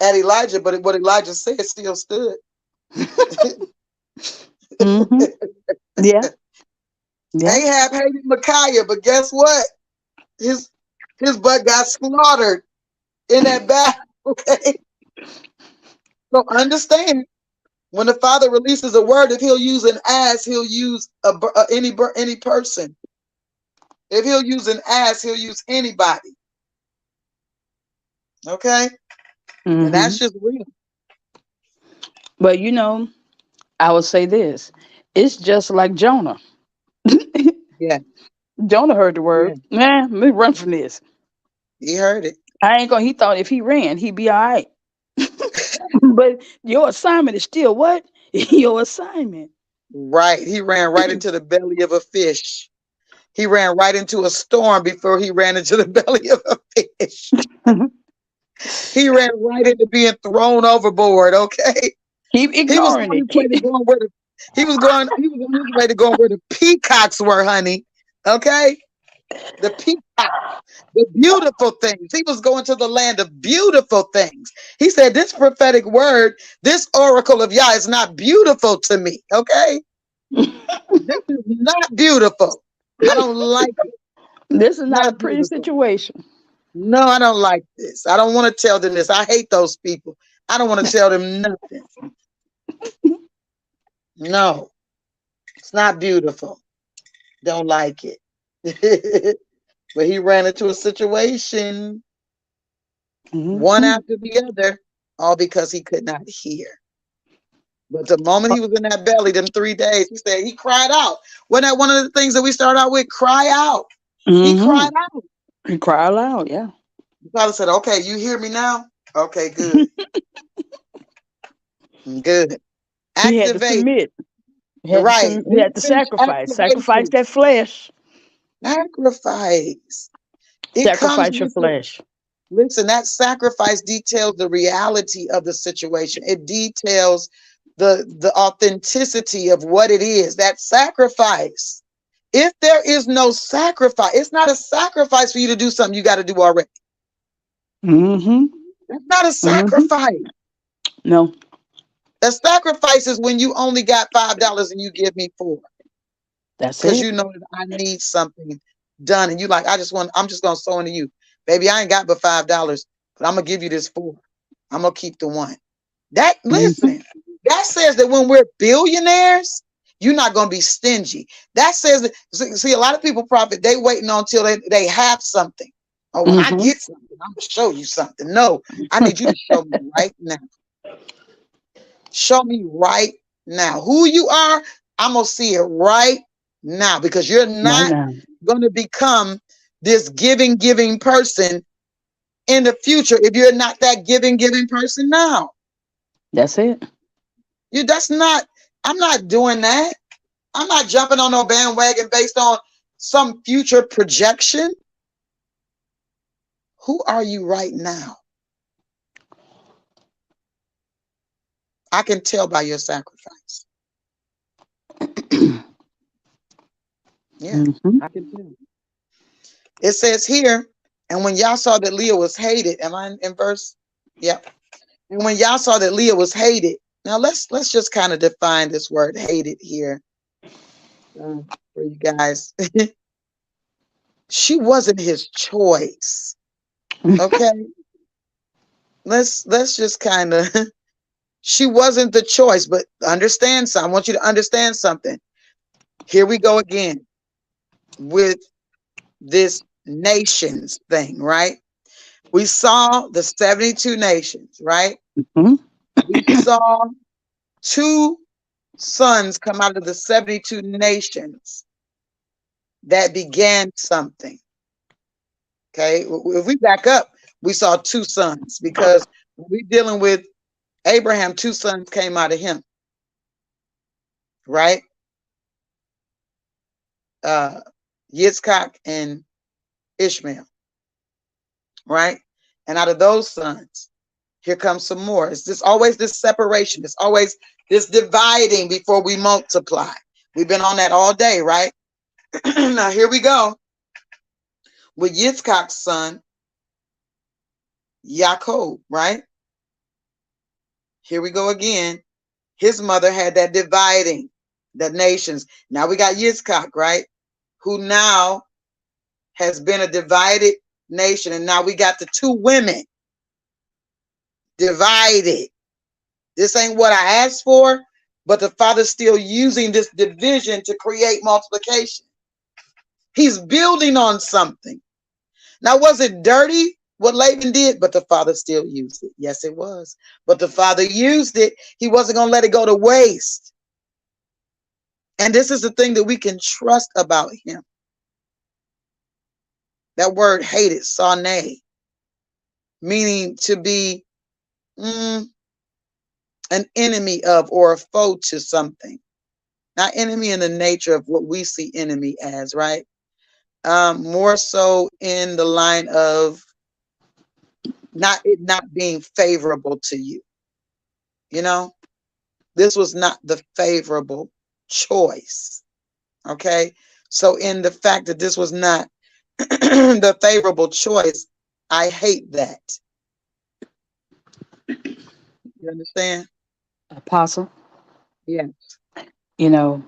at Elijah, but what Elijah said still stood. Mm-hmm. Yeah. Yeah. Ahab hated Micaiah, but guess what? His his butt got slaughtered in that battle. Okay, so understand, when the Father releases a word, if He'll use an ass, He'll use any person. If He'll use an ass, He'll use anybody. Okay, and Mm-hmm. that's just real. But I would say this. It's just like Jonah. Yeah, Jonah heard the yeah, word. Man, let me run from this. he heard it. He thought if he ran, he'd be all right. But your assignment is still what? Your assignment. Right. He ran right into the belly of a fish. He ran right into a storm before he ran into the belly of a fish. He ran right into being thrown overboard. Okay. Keep He was ignoring on his it. way to going where the he was on his way to going where the peacocks were, honey. Okay. The peacock, the beautiful things. He was going to the land of beautiful things. He said, this prophetic word, this oracle of Yah is not beautiful to me. Okay. This is not beautiful. I don't like it. This is not a Not pretty beautiful. situation. No, I don't like this. I don't want to tell them this. I hate those people. I don't want to tell them nothing. No, it's not beautiful. Don't like it. But he ran into a situation, one after the other, all because he could not hear. But the moment he was in that belly, them 3 days, he said he cried out. Wasn't that one of the things that we started out with? Cry out. He cried out. He cried aloud, yeah. The father said, okay, you hear me now? Okay, good. Good. He had to Activate. submit. He had to sacrifice. Sacrifice that flesh. Sacrifice. It Sacrifice comes your with flesh. listen, that sacrifice details the reality of the situation. It details the authenticity of what it is. That sacrifice. If there is no sacrifice, it's not a sacrifice for you to do something you got to do already. That's not a sacrifice. No. A sacrifice is when you only got $5 and you give me $4. That's it. Because you know that I need something done, and you like, I'm just gonna sow into you, baby. I ain't got but $5, but I'm gonna give you this $4. I'm gonna keep the $1. That listen, that says that when we're billionaires, you're not gonna be stingy. That says that. See, a lot of people profit. They waiting until they have something. Oh, when I get something, I'm gonna show you something. No, I need you to show me right now. Show me right now who you are. I'm gonna see it right now, because you're not going to become this giving person in the future if you're not that giving person now. That's it. I'm not doing that. I'm not jumping on no bandwagon based on some future projection. Who are you right now? I can tell by your sacrifice. Yeah, I can tell. It says here, and when y'all saw that Leah was hated, am I in verse? Yep. And when y'all saw that Leah was hated, now let's just kind of define this word hated here for you guys. She wasn't his choice. Okay. Let's just kind of, she wasn't the choice, but understand something. I want you to understand something. Here we go again with this nations thing, right? We saw the 72 nations, right? We saw 2 sons come out of the 72 nations that began something. Okay, if we back up, we saw 2 sons, because when we're dealing with Abraham, 2 sons came out of him, right? Yitzchak and Ishmael, right? And out of those sons, here comes some more. It's just always this separation. It's always this dividing before we multiply. We've been on that all day, right? Now here we go with Yitzchak's son, Yachob, right? Here we go again. His mother had that dividing the nations. Now we got Yitzchak, right? Who now has been a divided nation. And now we got the 2 women divided. This ain't what I asked for, but the Father's still using this division to create multiplication. He's building on something. Now, was it dirty what Laban did? But the Father still used it. Yes, it was. But the Father used it. He wasn't going to let it go to waste. And this is the thing that we can trust about him. That word hated, sonne, meaning to be an enemy of or a foe to something. Not enemy in the nature of what we see enemy as, right? More so in the line of not being favorable to you. You know, this was not the favorable choice. Okay. So in the fact that this was not the favorable choice, I hate that. You understand? Apostle, Yeah. you know,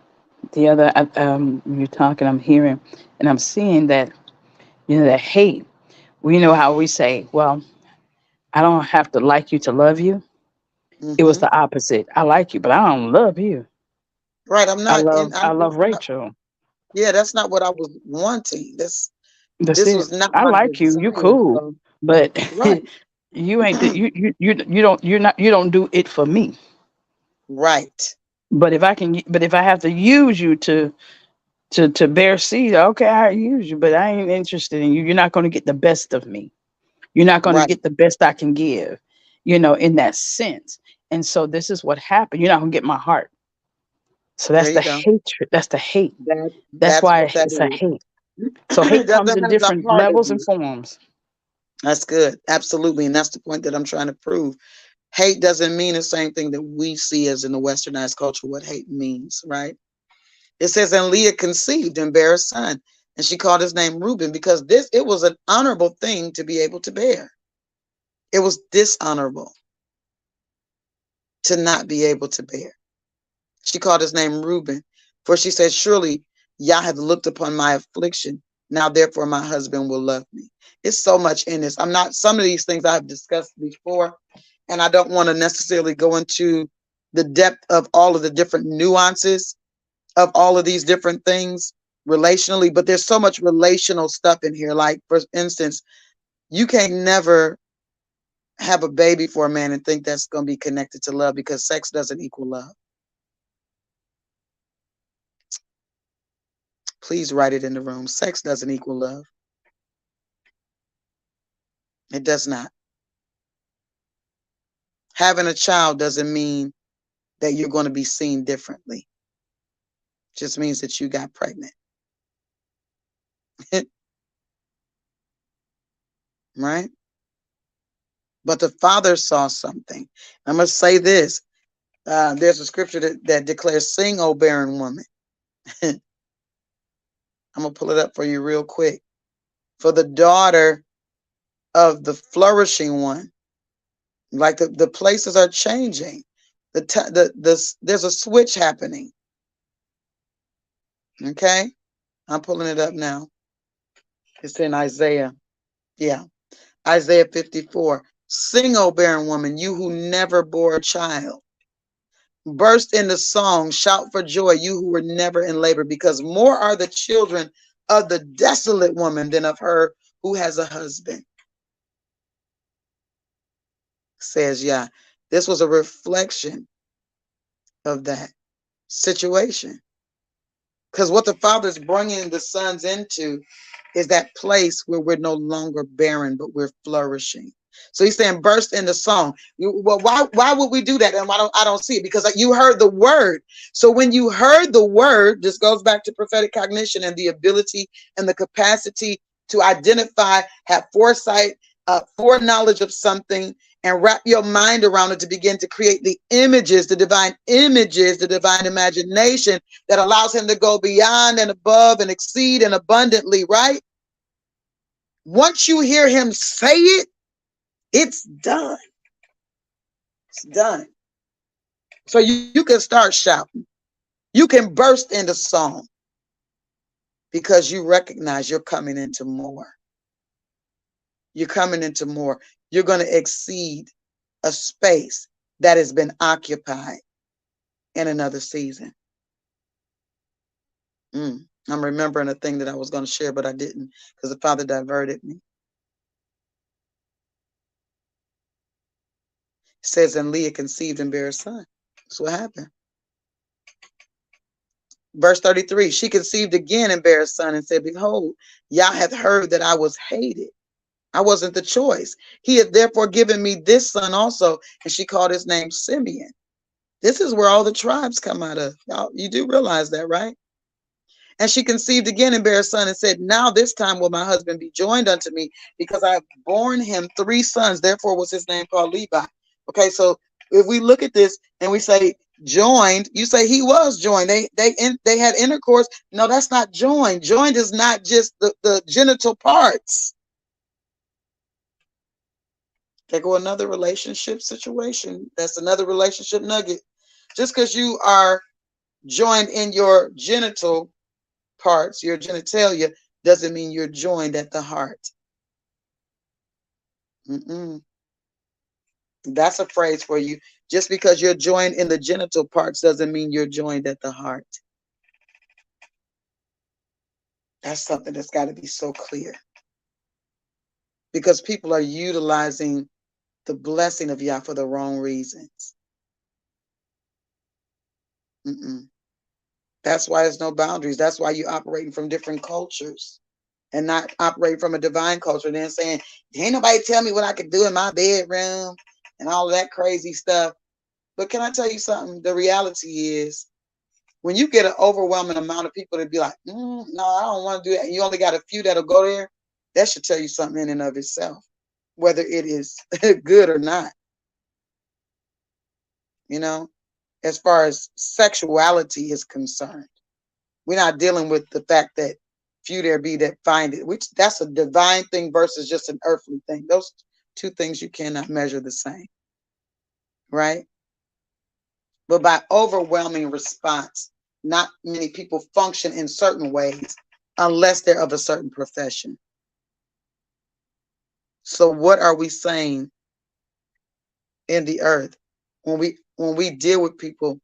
the other when you're talking, I'm hearing and I'm seeing that, that hate. We know how we say, well, I don't have to like you to love you. It was Mm-hmm. the opposite. I like you, but I don't love you. Right. I'm I not in. love I love Rachel. Yeah, that's not what I was wanting. That's This it. was not I my like you. You desire. cool, So but right. you ain't the, you don't do it for me. Right. But if I have to use you to bear seed, okay, I use you, but I ain't interested in you. You're not going to get the best of me. You're not going to Right. get the best I can give, in that sense. And so this is what happened. You're not going to get my heart. So There that's you the go. hatred. That's the hate. That's That's why what that it's a is. hate. So hate It comes doesn't in have the different heart of levels and you. forms. That's good. Absolutely. And that's the point that I'm trying to prove. Hate doesn't mean the same thing that we see as in the westernized culture, what hate means, right? It says, and Leah conceived and bare a son, and she called his name Reuben, because it was an honorable thing to be able to bear. It was dishonorable to not be able to bear. She called his name Reuben, for she said, surely Yah hath looked upon my affliction. Now, therefore, my husband will love me. It's so much in this. Some of these things I've discussed before, and I don't want to necessarily go into the depth of all of the different nuances of all of these different things relationally, but there's so much relational stuff in here. Like, for instance, you can never have a baby for a man and think that's going to be connected to love, because sex doesn't equal love. Please write it in the room. Sex doesn't equal love. It does not. Having a child doesn't mean that you're going to be seen differently. It just means that you got pregnant. Right? But the father saw something. I'm going to say this. There's a scripture that declares, sing, O barren woman. I'm going to pull it up for you real quick. For the daughter of the flourishing one, like the places are changing. There's a switch happening. Okay? I'm pulling it up now. It's in Isaiah. Yeah. Isaiah 54. Sing, O barren woman, you who never bore a child. Burst into song, shout for joy, you who were never in labor, because more are the children of the desolate woman than of her who has a husband. Says, yeah, this was a reflection of that situation. Because what the Father's bringing the sons into is that place where we're no longer barren, but we're flourishing. So he's saying, burst into song. Well, why would we do that? And I don't see it, because you heard the word. So when you heard the word, this goes back to prophetic cognition and the ability and the capacity to identify, have foresight, foreknowledge of something, and wrap your mind around it to begin to create the images, the divine imagination that allows him to go beyond and above and exceed and abundantly, right? Once you hear him say it, it's done. It's done. So you can start shouting. You can burst into song, because you recognize you're coming into more. You're coming into more. You're going to exceed a space that has been occupied in another season. I'm remembering a thing that I was going to share, but I didn't, because the Father diverted me. It says, and Leah conceived and bare a son. That's what happened. Verse 33, she conceived again and bare a son and said, behold, Yah hath heard that I was hated. I wasn't the choice. He hath therefore given me this son also. And she called his name Simeon. This is where all the tribes come out of. Y'all, you do realize that, right? And she conceived again and bare a son and said, now this time will my husband be joined unto me, because I have borne him 3 sons. Therefore was his name called Levi. Okay, so if we look at this and we say joined, you say he was joined. They had intercourse. No, that's not joined. Joined is not just the genital parts. There go another relationship situation. That's another relationship nugget. Just because you are joined in your genital parts, your genitalia, doesn't mean you're joined at the heart. That's a phrase for you. Just because you're joined in the genital parts doesn't mean you're joined at the heart. That's something that's got to be so clear, because people are utilizing the blessing of Yah for the wrong reasons. That's why there's no boundaries. That's why you're operating from different cultures and not operating from a divine culture. And then saying, ain't nobody tell me what I could do in my bedroom and all of that crazy stuff. But can I tell you something? The reality is, when you get an overwhelming amount of people to be like, no, I don't want to do that, and you only got a few that'll go there, that should tell you something in and of itself, whether it is good or not. You know, as far as sexuality is concerned, we're not dealing with the fact that few there be that find it, which that's a divine thing versus just an earthly thing. Those two things you cannot measure the same, right? But by overwhelming response, not many people function in certain ways unless they're of a certain profession. So what are we saying in the earth when we deal with people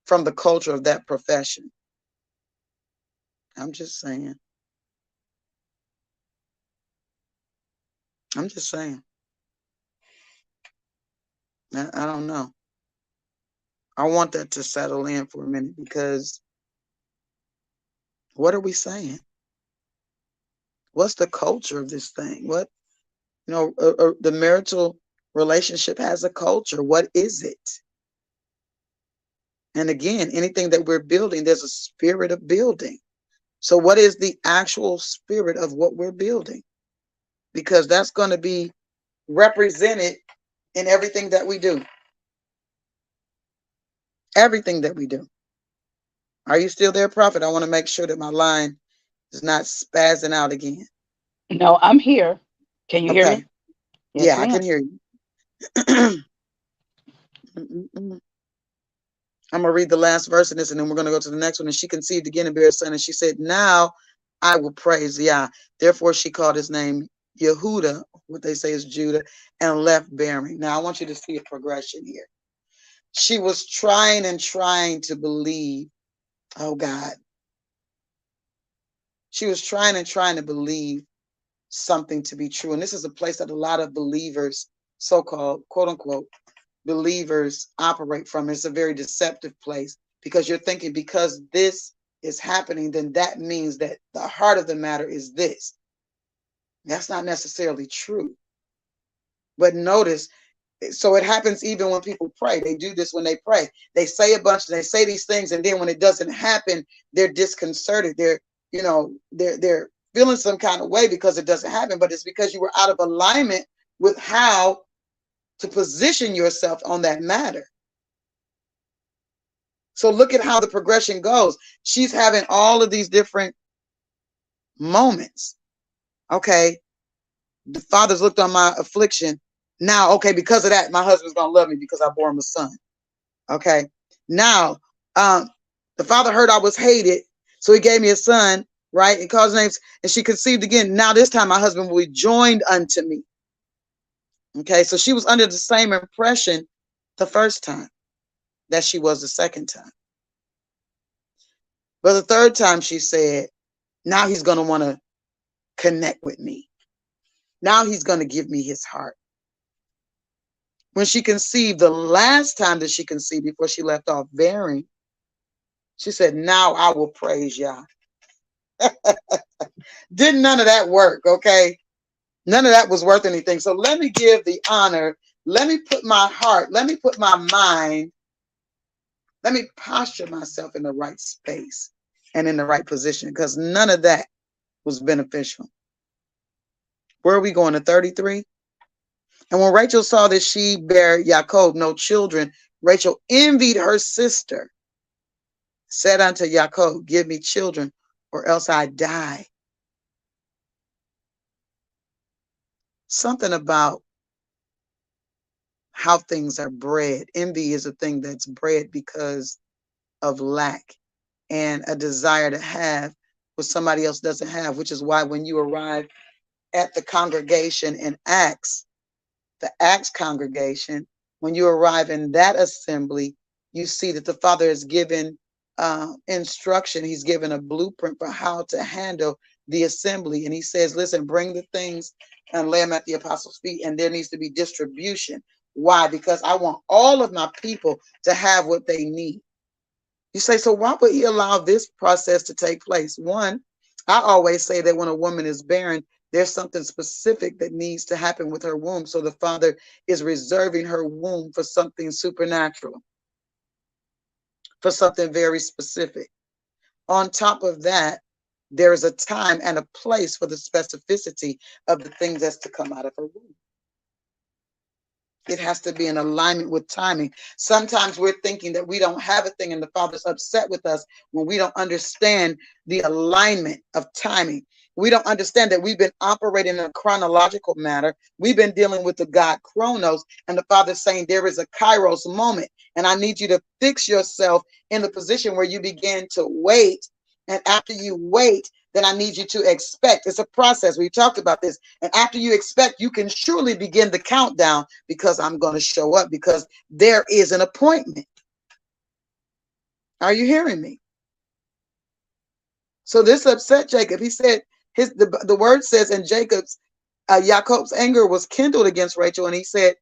from the culture of that profession? I'm just saying. I'm just saying. I don't know. I want that to settle in for a minute, because what are we saying? What's the culture of this thing? What, the marital relationship has a culture. What is it? And again, anything that we're building, there's a spirit of building. So what is the actual spirit of what we're building? Because that's going to be represented in everything that we do. Everything that we do. Are you still there, Prophet? I want to make sure that my line is not spazzing out again. No, I'm here. Can you hear me? Yes, yeah, ma'am. I can hear you. I'm going to read the last verse in this, and then we're going to go to the next one. And she conceived again and bare a son, and she said, now I will praise Yah. Therefore she called his name Yehuda, what they say is Judah, and left bearing. Now I want you to see a progression here. She was trying and trying to believe, oh God. She was trying and trying to believe something to be true. And this is a place that a lot of believers, so-called, quote unquote, believers operate from. It's a very deceptive place, because you're thinking because this is happening, then that means that the heart of the matter is this. That's not necessarily true. But notice, so it happens even when people pray. They do this when they pray. They say a bunch, they say these things, and then when it doesn't happen, they're disconcerted. They're feeling some kind of way because it doesn't happen, but it's because you were out of alignment with how to position yourself on that matter. So look at how the progression goes. She's having all of these different moments. Okay, the father's looked on my affliction. Now, okay, because of that, my husband's gonna love me because I bore him a son. Okay, now the father heard I was hated, so he gave me a son, right? And called his names, and she conceived again. Now this time my husband will be joined unto me. Okay, so she was under the same impression the first time that she was the second time. But the third time she said, now he's going to want to connect with me. Now he's going to give me his heart. When she conceived, the last time that she conceived before she left off bearing, she said, now I will praise Yah. Didn't none of that work, okay? None of that was worth anything. So let me give the honor. Let me put my heart, let me put my mind Let me posture myself in the right space and in the right position, because none of that was beneficial. Where are we going, to 33? And when Rachel saw that she bare Yachob no children, Rachel envied her sister, said unto Yachob, give me children, or else I die. Something about how things are bred. Envy is a thing that's bred because of lack and a desire to have what somebody else doesn't have, which is why when you arrive at the congregation in Acts, the Acts congregation, when you arrive in that assembly, you see that the Father has given instruction. He's given a blueprint for how to handle the assembly. And he says, listen, bring the things and lay them at the apostles' feet. And there needs to be distribution. Why? Because I want all of my people to have what they need. You say, so why would he allow this process to take place? One, I always say that when a woman is barren, there's something specific that needs to happen with her womb. So the Father is reserving her womb for something supernatural, for something very specific. On top of that, there is a time and a place for the specificity of the things that's to come out of her womb. It has to be in alignment with timing. Sometimes we're thinking that we don't have a thing, and the Father's upset with us when we don't understand the alignment of timing. We don't understand that we've been operating in a chronological matter. We've been dealing with the God Chronos, and the Father's saying there is a Kairos moment, and I need you to fix yourself in the position where you begin to wait. And after you wait, then I need you to expect. It's a process. We talked about this. And after you expect, you can surely begin the countdown, because I'm going to show up, because there is an appointment. Are you hearing me? So this upset Jacob. He said, the word says, and Jacob's anger was kindled against Rachel, and he said,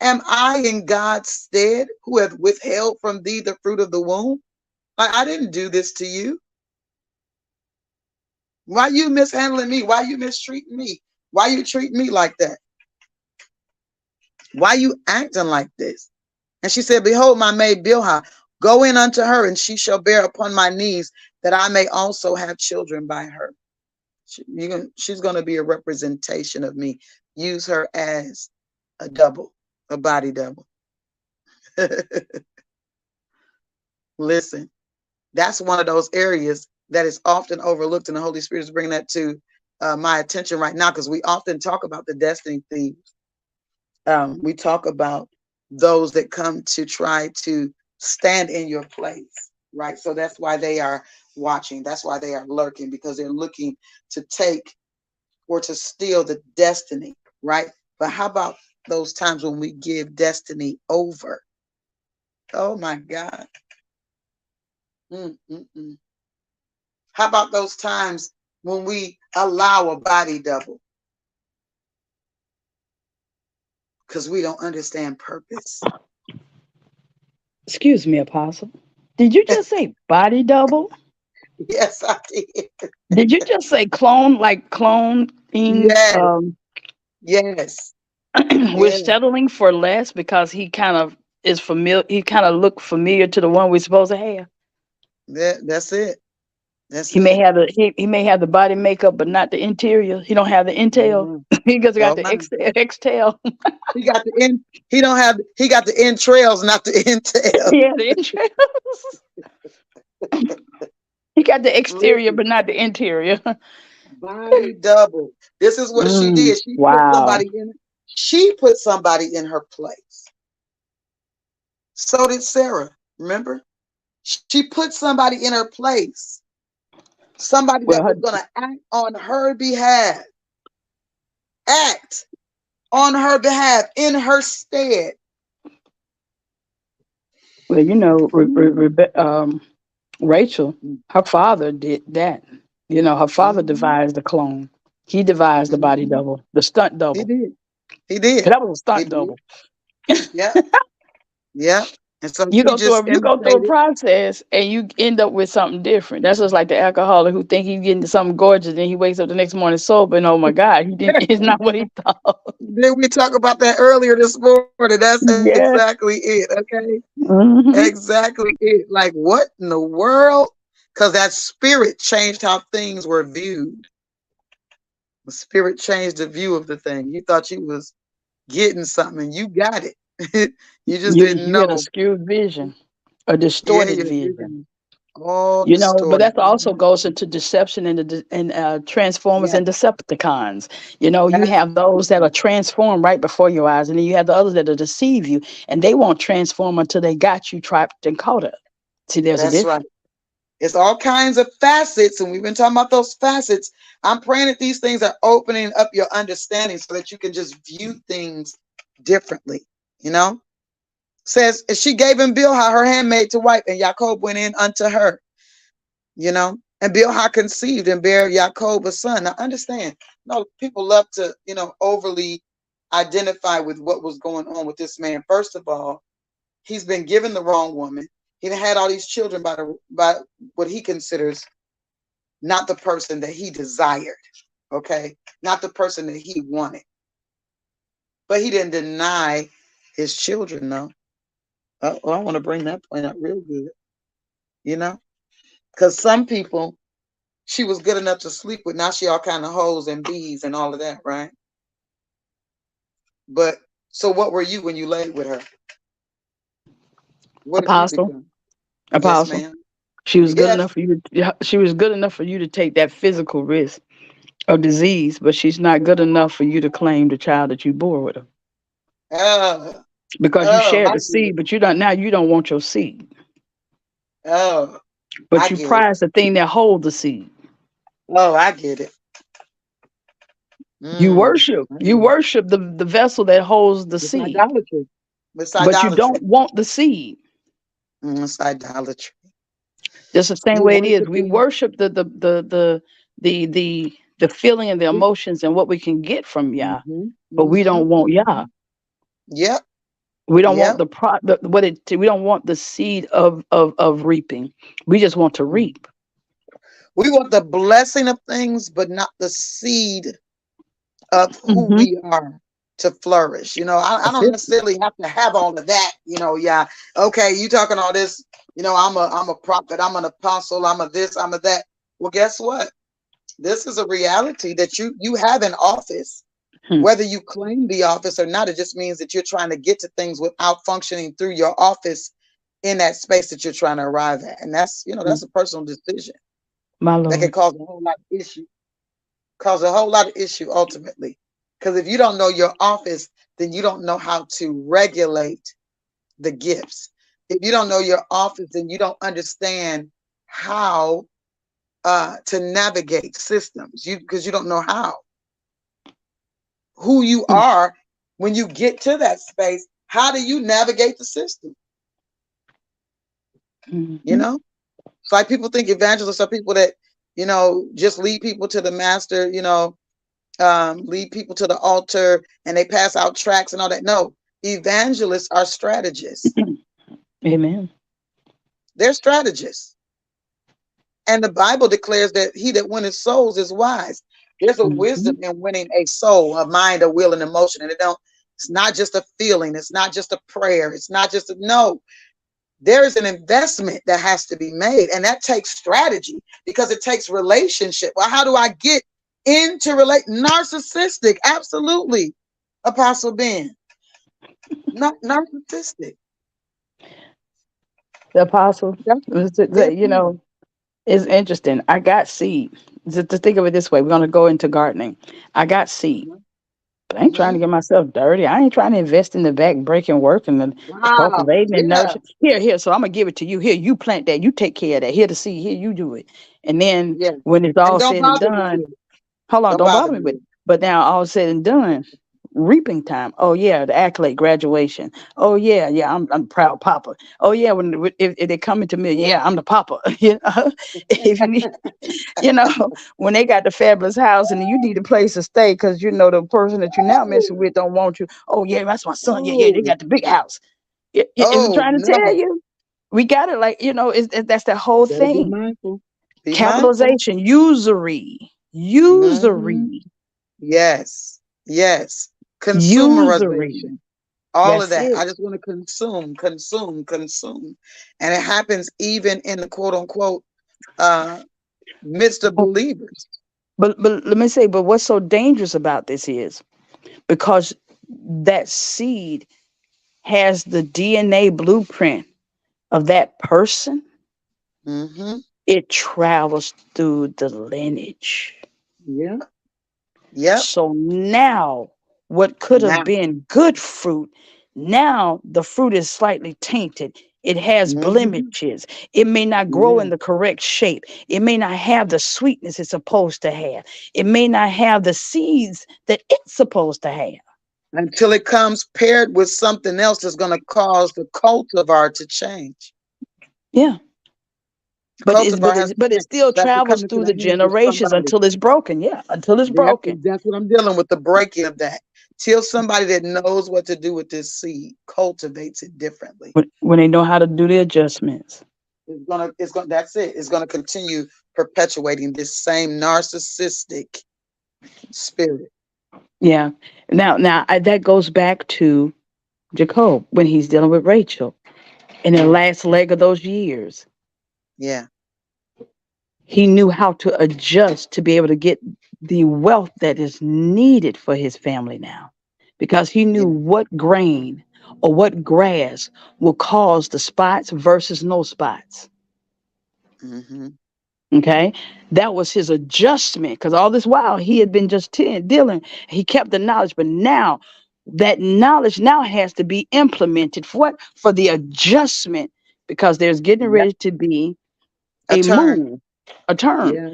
am I in God's stead, who have withheld from thee the fruit of the womb? I didn't do this to you. Why you mishandling me? Why you mistreating me? Why you treating me like that? Why you acting like this? And she said, behold, my maid Bilhah, go in unto her, and she shall bear upon my knees, that I may also have children by her. She's going to be a representation of me. Use her as a double, a body double. Listen, that's one of those areas that is often overlooked, and the Holy Spirit is bringing that to my attention right now, because we often talk about the destiny thieves. We talk about those that come to try to stand in your place, right? So that's why they are watching. That's why they are lurking, because they're looking to take or to steal the destiny, right? But how about those times when we give destiny over? Oh my God. How about those times when we allow a body double? Because we don't understand purpose. Excuse me, Apostle. Did you just say body double? Yes, I did. Did you just say clone, like cloning? Yes. Yes. We're Yes. settling for less because he kind of is familiar. He kind of look familiar to the one we're supposed to have. That's it. That's He may it. have he may have the body makeup, but not the interior. He don't have the intel. He just got Oh the my. extel. He got the in. He don't have. He got the entrails, not the intel. Yeah, the entrails. He got the exterior, Listen, but not the interior. body double. This is what she did. She put Wow. somebody in. She put somebody in her place. So did Sarah. Remember, she put somebody in her place. Somebody that was going to act on her behalf. Act on her behalf, in her stead. Well, you know, Rachel, her father did that. You know, her father devised the clone. He devised the body double, the stunt He double. did. He did. That was a He stunt did. double. Yeah. Yeah. And so You she go through just a imitated. process and you end up with something different. That's just like the alcoholic who think he's getting something gorgeous and he wakes up the next morning sober and oh my God, he didn't. It's not what he thought. Did we talk about that earlier this morning? That's Yes. exactly it. Okay. Hmm. Exactly it. Like, what in the world? Because that spirit changed how things were viewed. The spirit changed the view of the thing. You thought you was getting something and you got it. You just didn't You had a know. skewed vision, a Yeah, distorted your vision. vision all But distorted. that also goes into deception and Transformers Yeah. and Decepticons. You Absolutely. have those that are transformed right before your eyes, and then you have the others that will deceive you, and they won't transform until they got you trapped and caught up. See, there's a That's difference. right. It's all kinds of facets, and we've been talking about those facets. I'm praying that these things are opening up your understanding so that you can just view things differently. You know, says she gave him Bilhah, her handmaid, to wife, and Yachob went in unto her. And Bilhah conceived and bare Yachob a son. Now understand, no, people love to, overly identify with what was going on with this man. First of all, he's been given the wrong woman. He had all these children by what he considers not the person that he desired. Okay, not the person that he wanted. But he didn't deny his children, though. Oh, I want to bring that point up real good. You know, because some people she was good enough to sleep with. Now she all kind of hoes and bees and all of that, right? But so what were you when you laid with her? What did you Apostle, become? Yes, apostle. ma'am. She was good Yes. enough for you. She was good enough for you to take that physical risk of disease, but she's not good enough for you to claim the child that you bore with her Oh, because you oh, shared I the get it. seed, but you don't now. You don't want your seed, Oh, I but you get it. prize the thing that holds the seed. Oh, I get it. You Mm, worship. I You get it. worship the vessel that holds the It's seed, idolatry. It's but you idolatry. don't want the seed. It's idolatry. Just the same You way it is. We worshiping. worship the feeling and the emotions and what we can get from Yah, Mm-hmm, but we mm-hmm, don't want Yah. mm-hmm. Yep, We don't want yep. we don't want the seed of reaping. We just want to Mm. reap. We want the blessing of things, but not the seed of who Hmm. we are to flourish. I That's don't it. necessarily have to have all of that. Yeah. Okay, you talking all this. I'm a prophet. I'm an apostle. I'm a this. I'm a that. Well, guess what? This is a reality that you have an office. Hmm. Whether you claim the office or not, it just means that you're trying to get to things without functioning through your office in that space that you're trying to arrive at. And that's a personal decision My that can Lord. cause a whole lot of issue ultimately. Because if you don't know your office, then you don't know how to regulate the gifts. If you don't know your office, then you don't understand how to navigate systems. Because you don't know who you are when you get to that space. How do you navigate the system? You Mm-hmm. know, it's like people think evangelists are people that just lead people to the master. Lead people to the altar and they pass out tracts and all that. No, evangelists are strategists. Amen. They're strategists. And the Bible declares that he that winneth souls is wise. There's a Mm-hmm. wisdom in winning a soul, a mind, a will, and emotion. And it's not just a feeling, it's not just a prayer, it's not just no. There is an investment that has to be made, and that takes strategy because it takes relationship. Well, how do I get into narcissistic? Absolutely, Apostle Ben. Not narcissistic. The apostle, That's, yes, you ma'am. know, it's interesting. I got seed. To think of it this way, we're gonna go into gardening. I got seed. But I ain't trying Mm-hmm. to get myself dirty. I ain't trying to invest in the back breaking work and the Wow. cultivating and Yeah. nurturing. Here. So I'm gonna give it to you. Here, you plant that. You take care of that. Here the seed. Here, you do it. And then Yeah. when it's And all don't said and bother me done, with it. hold on, Don't don't bother bother me me with with it. But now all said and done, reaping time. Oh yeah, the accolade, graduation. Oh yeah, yeah, I'm proud papa. Oh yeah, if they come into me, yeah, I'm the papa. If you need, when they got the fabulous house and you need a place to stay because the person that you now it. messing with don't want you. Oh yeah, that's my Ooh, son. Yeah, yeah, they ooh. got the big house. I'm Oh trying to tell no. you, we got it. Like, that's the whole Better be thing. mindful. Be mindful. Capitalization, usury, Hmm. usury, Yes. Yes. usury. Consumerization. All of That's that. it. I just want to consume, consume, consume. And it happens even in the quote unquote uh midst of believers. But let me say, but what's so dangerous about this is because that seed has the DNA blueprint of that person, Hmm. it travels through the lineage. Yeah. Yep. So now, what could have Now. been good fruit, now the fruit is slightly tainted. It has Hmm. blemishes. It may not grow Yeah. in the correct shape. It may not have the sweetness it's supposed to have. It may not have the seeds that it's supposed to have. Until it comes paired with something else that's going to cause the cultivar to change. Yeah. The But it's cultivar but has it to but it change. still That's to travels come into through the the hands of generations somebody. until it's broken. Yeah, until it's broken. That's what I'm dealing with, the breaking of that. Till somebody that knows what to do with this seed cultivates it differently. When they know how to do the adjustments. It's gonna that's it. It's gonna continue perpetuating this same narcissistic spirit. Yeah. That goes back to Jacob when he's dealing with Rachel in the last leg of those years. Yeah. He knew how to adjust to be able to get the wealth that is needed for his family now because he knew Yeah. what grain or what grass will cause the spots versus no spots. Hmm. Okay, that was his adjustment because all this while he had been just dealing. He kept the knowledge, but now that knowledge now has to be implemented for what? For the adjustment because there's getting Yep. ready to be A a turn. move, a turn. Yeah.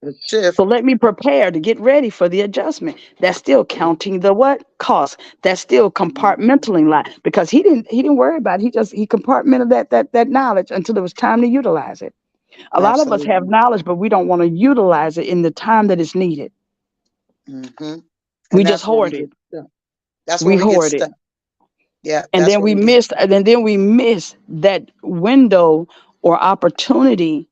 A So shift. let me prepare to get ready for the adjustment. That's still counting the what cost. That's still Mhm. compartmentalizing because he didn't worry about it. He compartmented that knowledge until it was time to utilize it. A lot of us have Absolutely. knowledge, but we don't want to utilize it in the time that it's needed. Hmm. We And just that's where we hoard get it. stuck. That's where We we get hoard it. stuck. Yeah, And that's then where we we get missed stuck. and then we miss that window or opportunity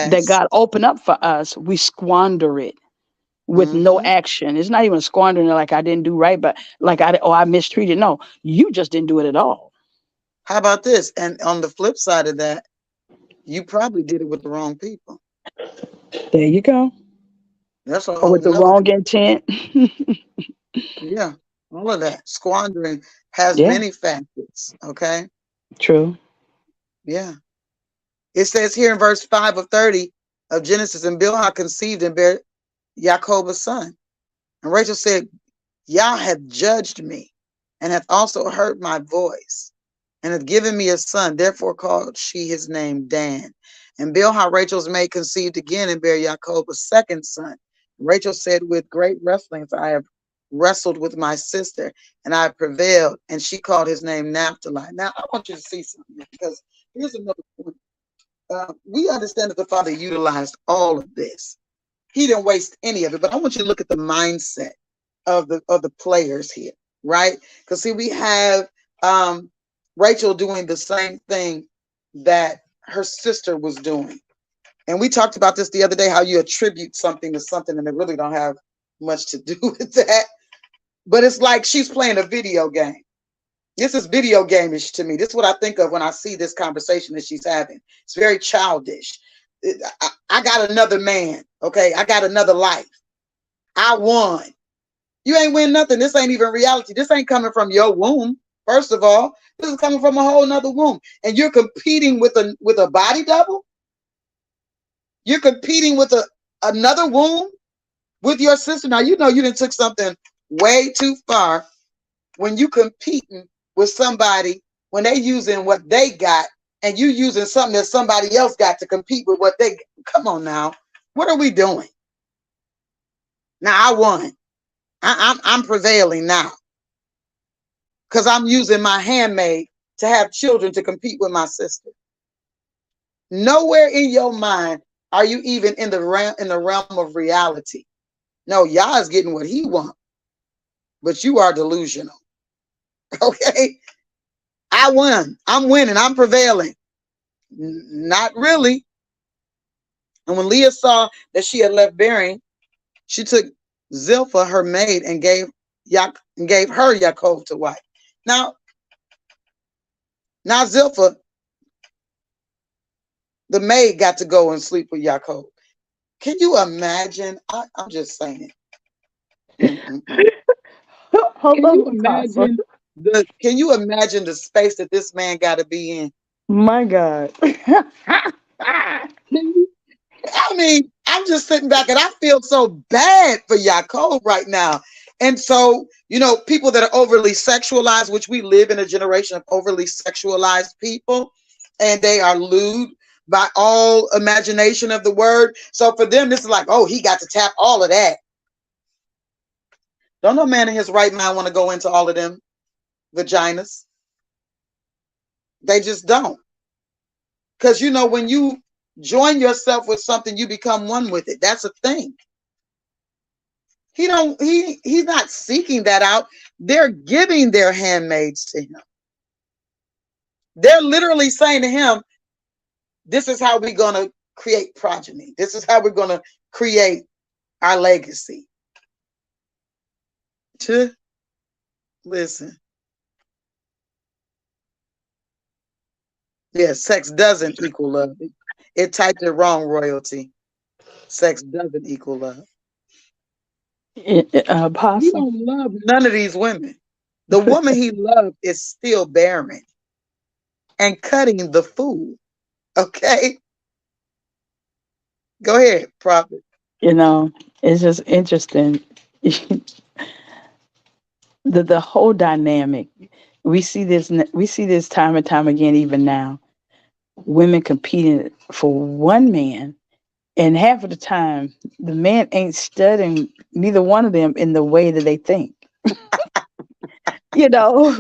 that Yes. God opened up for us. We squander it with no Hmm. action. It's not even squandering it like I didn't do right, but like I mistreated. No, you just didn't do it at all. How about this? And on the flip side of that, you probably did it with the wrong people. There you go. That's a Or whole with the nother wrong thing. intent. Yeah. All of that. Squandering has Yeah, many facets. Okay. true. Yeah. It says here in verse 5 of 30 of Genesis, and Bilhah conceived and bare Yachob a son. And Rachel said, Yah hath judged me and hath also heard my voice and hath given me a son. Therefore called she his name Dan. And Bilhah, Rachel's maid, conceived again and bare Yachob a second son. Rachel said, with great wrestlings I have wrestled with my sister and I have prevailed. And she called his name Naphtali. Now I want you to see something because here's another point. We understand that the Father utilized all of this. He didn't waste any of it. But I want you to look at the mindset of the players here, right? Because see, we have Rachel doing the same thing that her sister was doing, and we talked about this the other day. How you attribute something to something, and they really don't have much to do with that. But it's like she's playing a video game. This is video gameish to me. This is what I think of when I see this conversation that she's having. It's very childish. I got another man. Okay, I got another life. I won. You ain't win nothing. This ain't even reality. This ain't coming from your womb. First of all, this is coming from a whole nother womb. And you're competing with a body double. You're competing with another womb with your sister. Now you know you done took something way too far when you competing with somebody when they using what they got and you using something that somebody else got to compete with what they got. Come on now. What are we doing? Now I won. I'm prevailing now because I'm using my handmaid to have children to compete with my sister. Nowhere in your mind are you even in the realm of reality. No, Yah is getting what he wants, but you are delusional. Okay, I won. I'm winning. I'm prevailing. Not really. And when Leah saw that she had left bearing, she took Zilpah, her maid, and gave her Yachob to wife. Now Zilpah, the maid, got to go and sleep with Yachob. Can you imagine? I'm just saying. Hold Can you on, Apostle. imagine Can you imagine the space that this man got to be in? My God. I mean, I'm just sitting back and I feel so bad for Yachob right now. And so, people that are overly sexualized, which we live in a generation of overly sexualized people, and they are lewd by all imagination of the word. So for them, this is like, oh, he got to tap all of that. Don't no man in his right mind want to go into all of them vaginas. They just don't. Because, when you join yourself with something, you become one with it. That's a thing. He's not seeking that out. They're giving their handmaids to him. They're literally saying to him, this is how we're going to create progeny. This is how we're going to create our legacy. Listen. Yeah, sex doesn't equal love. It typed it wrong, royalty. Sex doesn't equal love. He Apostle. don't love none of these women. The woman he loved is still barren and cutting the food. Okay? Go ahead, prophet. It's just interesting. The whole dynamic. We see this time and time again, even now. Women competing for one man, and half of the time the man ain't studying neither one of them in the way that they think. you know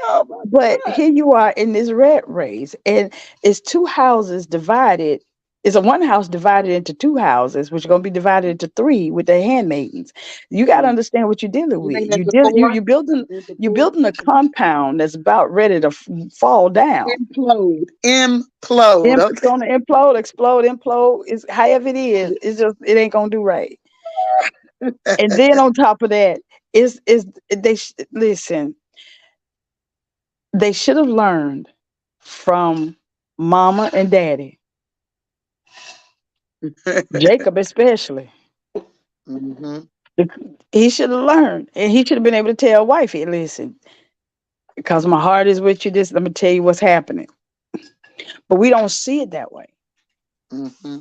Oh my but God. here you are in this rat race, and it's two houses divided. It's a one house divided into two houses, which are going to be divided into three with the handmaidens. You got to understand what you're dealing You with. ain't into four? Into You're four? building a compound that's about ready to fall down. Implode. Implode. It's gonna implode, explode, implode. Is however it is. It ain't gonna do right. And then on top of that, listen. They should have learned from Mama and Daddy, Jacob especially. Mm-hmm. He should have learned, and he should have been able to tell wifey, "Listen, because my heart is with you. This, let me tell you what's happening." But we don't see it that way. Mm-hmm.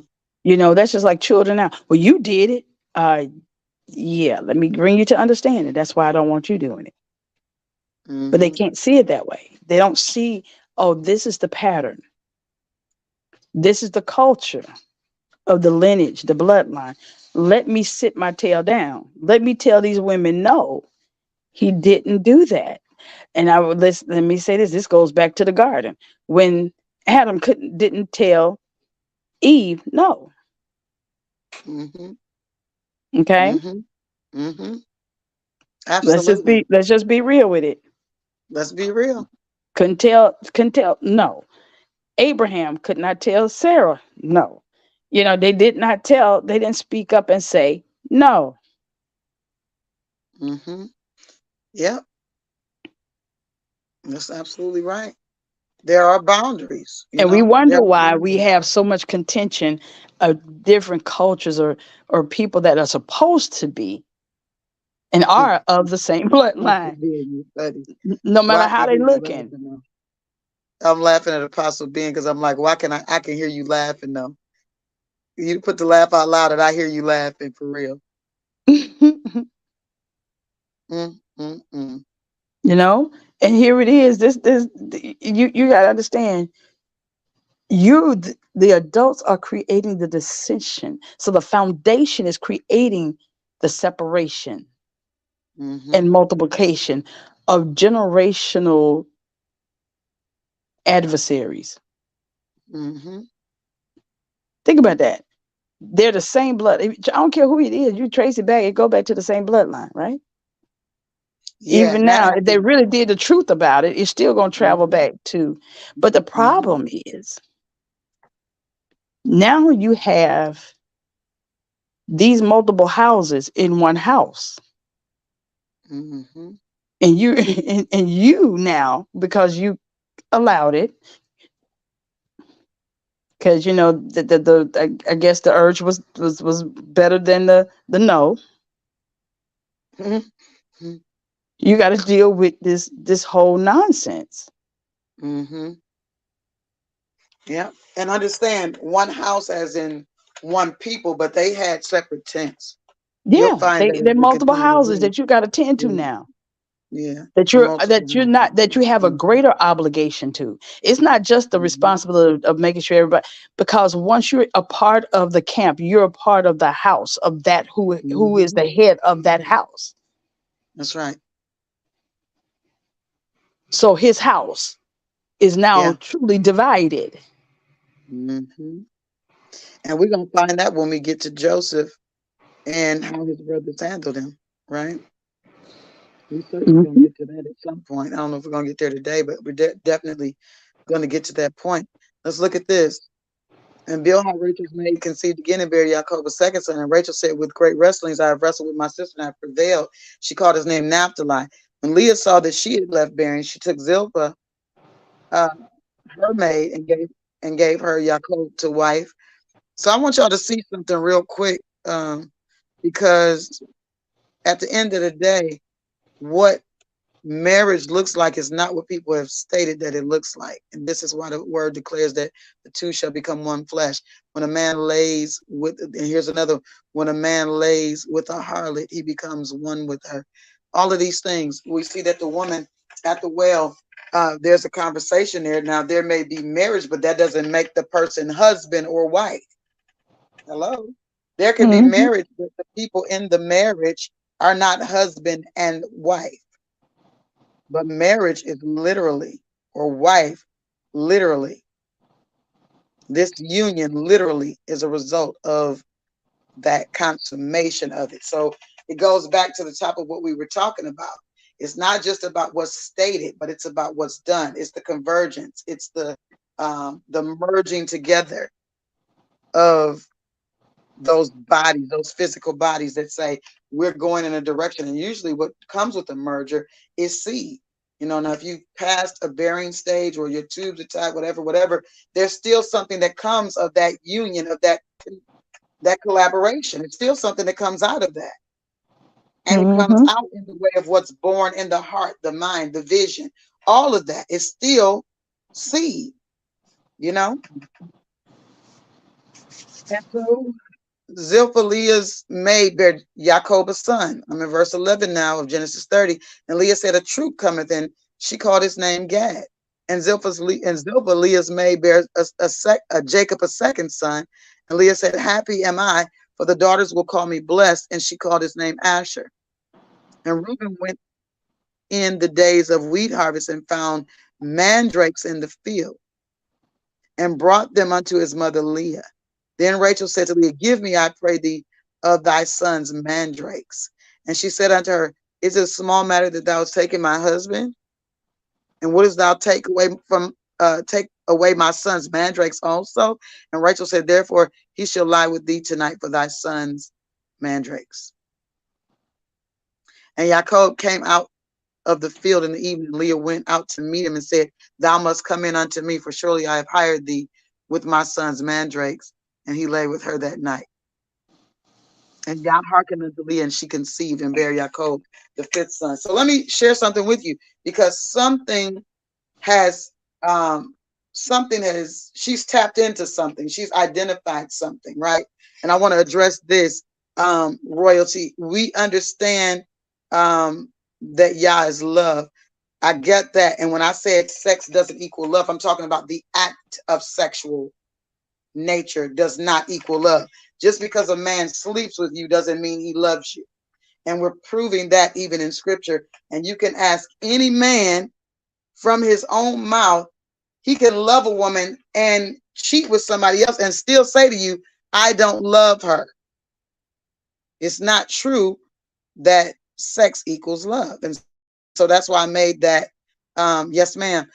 That's just like children now. Well, you did it. Yeah, let me bring you to understand it. That's why I don't want you doing it. But they Mm-hmm. can't see it that way. They don't see, oh, this is the pattern. This is the culture of the lineage, the bloodline. Let me sit my tail down. Let me tell these women, no, he didn't do that. And let me say this. This goes back to the garden when Adam didn't tell Eve no. Mm-hmm. Okay, Mm-hmm. Mm-hmm. Absolutely. let's just be real with it. Let's be real. Couldn't tell no. Abraham could not tell Sarah no. They did not tell. They didn't speak up and say no. Mm-hmm. Yep. That's absolutely right. There are boundaries, And we There wonder are why we boundaries. have so much contention of different cultures or people that are supposed to be and are of the same Apostle bloodline, Ben, you funny. no matter Why I how can they hear you looking. laughing now. I'm laughing at Apostle Ben because I'm like, why can I can hear you laughing though. You put the laugh out loud and I hear you laughing for real. Mm, mm, mm. And here it is. This you got to understand. The adults are creating the dissension, so the foundation is creating the separation Mm-hmm. and multiplication of generational adversaries. Mm-hmm. Think about that. They're the same blood. I don't care who it is. You trace it back, it go back to the same bloodline, right? Yeah, Even and that now, if they happened. really did the truth about it, it's still going to travel Mhm, back to. But the mhm, problem is now you have these multiple houses in one house. mhm, And you and you now, because you allowed it, because you know I guess the urge was better than the no. mhm, mhm, You got to deal with this whole nonsense. mhm. Yeah, and understand one house as in one people, but they had separate tents. You'll Yeah, find that as they're we multiple continue to houses read. that you got to tend to Yeah, now. yeah, That multiple you're houses. not, that you have a Mhm, greater obligation to. It's not just the mhm, responsibility of making sure everybody, because once you're a part of the camp, you're a part of the house of that who is mhm. the head of that house. That's right. So his house is now Yeah. truly divided. Hmm. And we're gonna find that when we get to Joseph and how his brothers handled him, right? We certainly gonna Hmm. get to that at some point. I don't know if we're gonna get there today, but we're definitely gonna get to that point. Let's look at this. And Bilhah Rachel's maid conceived again and buried Yachob a second son. And Rachel said, with great wrestlings I have wrestled with my sister and I have prevailed. She called his name Naphtali. When Leah saw that she had left bearing, she took Zilpah, uh, her maid, and gave her Yachob to wife. So I want y'all to see something real quick, because at the end of the day, what marriage looks like is not what people have stated that it looks like. And this is why the word declares that the two shall become one flesh. When a man lays with, and here's another, when a man lays with a harlot, he becomes one with her. All of these things, we see that the woman at the well, there's a conversation there. Now, there may be marriage, but that doesn't make the person husband or wife. Hello? There can be Hmm. marriage, but the people in the marriage are not husband and wife. But marriage is literally, or wife, literally, this union literally is a result of that consummation of it. So it goes back to the top of what we were talking about. It's not just about what's stated, but it's about what's done. It's the convergence. It's the merging together of those bodies, those physical bodies that say we're going in a direction. And usually what comes with a merger is seed. Now if you passed a bearing stage or your tubes are tied, whatever, there's still something that comes of that union, of that collaboration. It's still something that comes out of that. And it comes Hmm. out in the way of what's born in the heart, the mind, the vision. All of that is still seed, you know? And so Zilpah, Leah's maid, bare Yachob a son. I'm in verse 11 now of Genesis 30. And Leah said, a troop cometh, and she called his name Gad. And Zilpah, Leah's maid, bare a Jacob a second son. And Leah said, happy am I, for the daughters will call me blessed. And she called his name Asher. And Reuben went in the days of wheat harvest and found mandrakes in the field and brought them unto his mother Leah. Then Rachel said to Leah, give me, I pray thee, of thy sons mandrakes. And she said unto her, is it a small matter that thou hast taken my husband? And wouldst thou take away my sons mandrakes also? And Rachel said, therefore he shall lie with thee tonight for thy sons mandrakes. And Yachob came out of the field in the evening. Leah went out to meet him and said, thou must come in unto me, for surely I have hired thee with my sons mandrakes. And he lay with her that night. And God hearkened unto Leah, and she conceived and bare Yachob, the fifth son. So let me share something with you, because has um she's tapped into something. She's identified something, right? And I want to address this, royalty. We understand that Yah is love. I get that. And when I said sex doesn't equal love, I'm talking about the act of sexual nature does not equal love. Just because a man sleeps with you doesn't mean he loves you. And we're proving that even in scripture. And you can ask any man from his own mouth, he can love a woman and cheat with somebody else and still say to you, I don't love her. It's not true that sex equals love. And So that's why I made that. Yes, ma'am,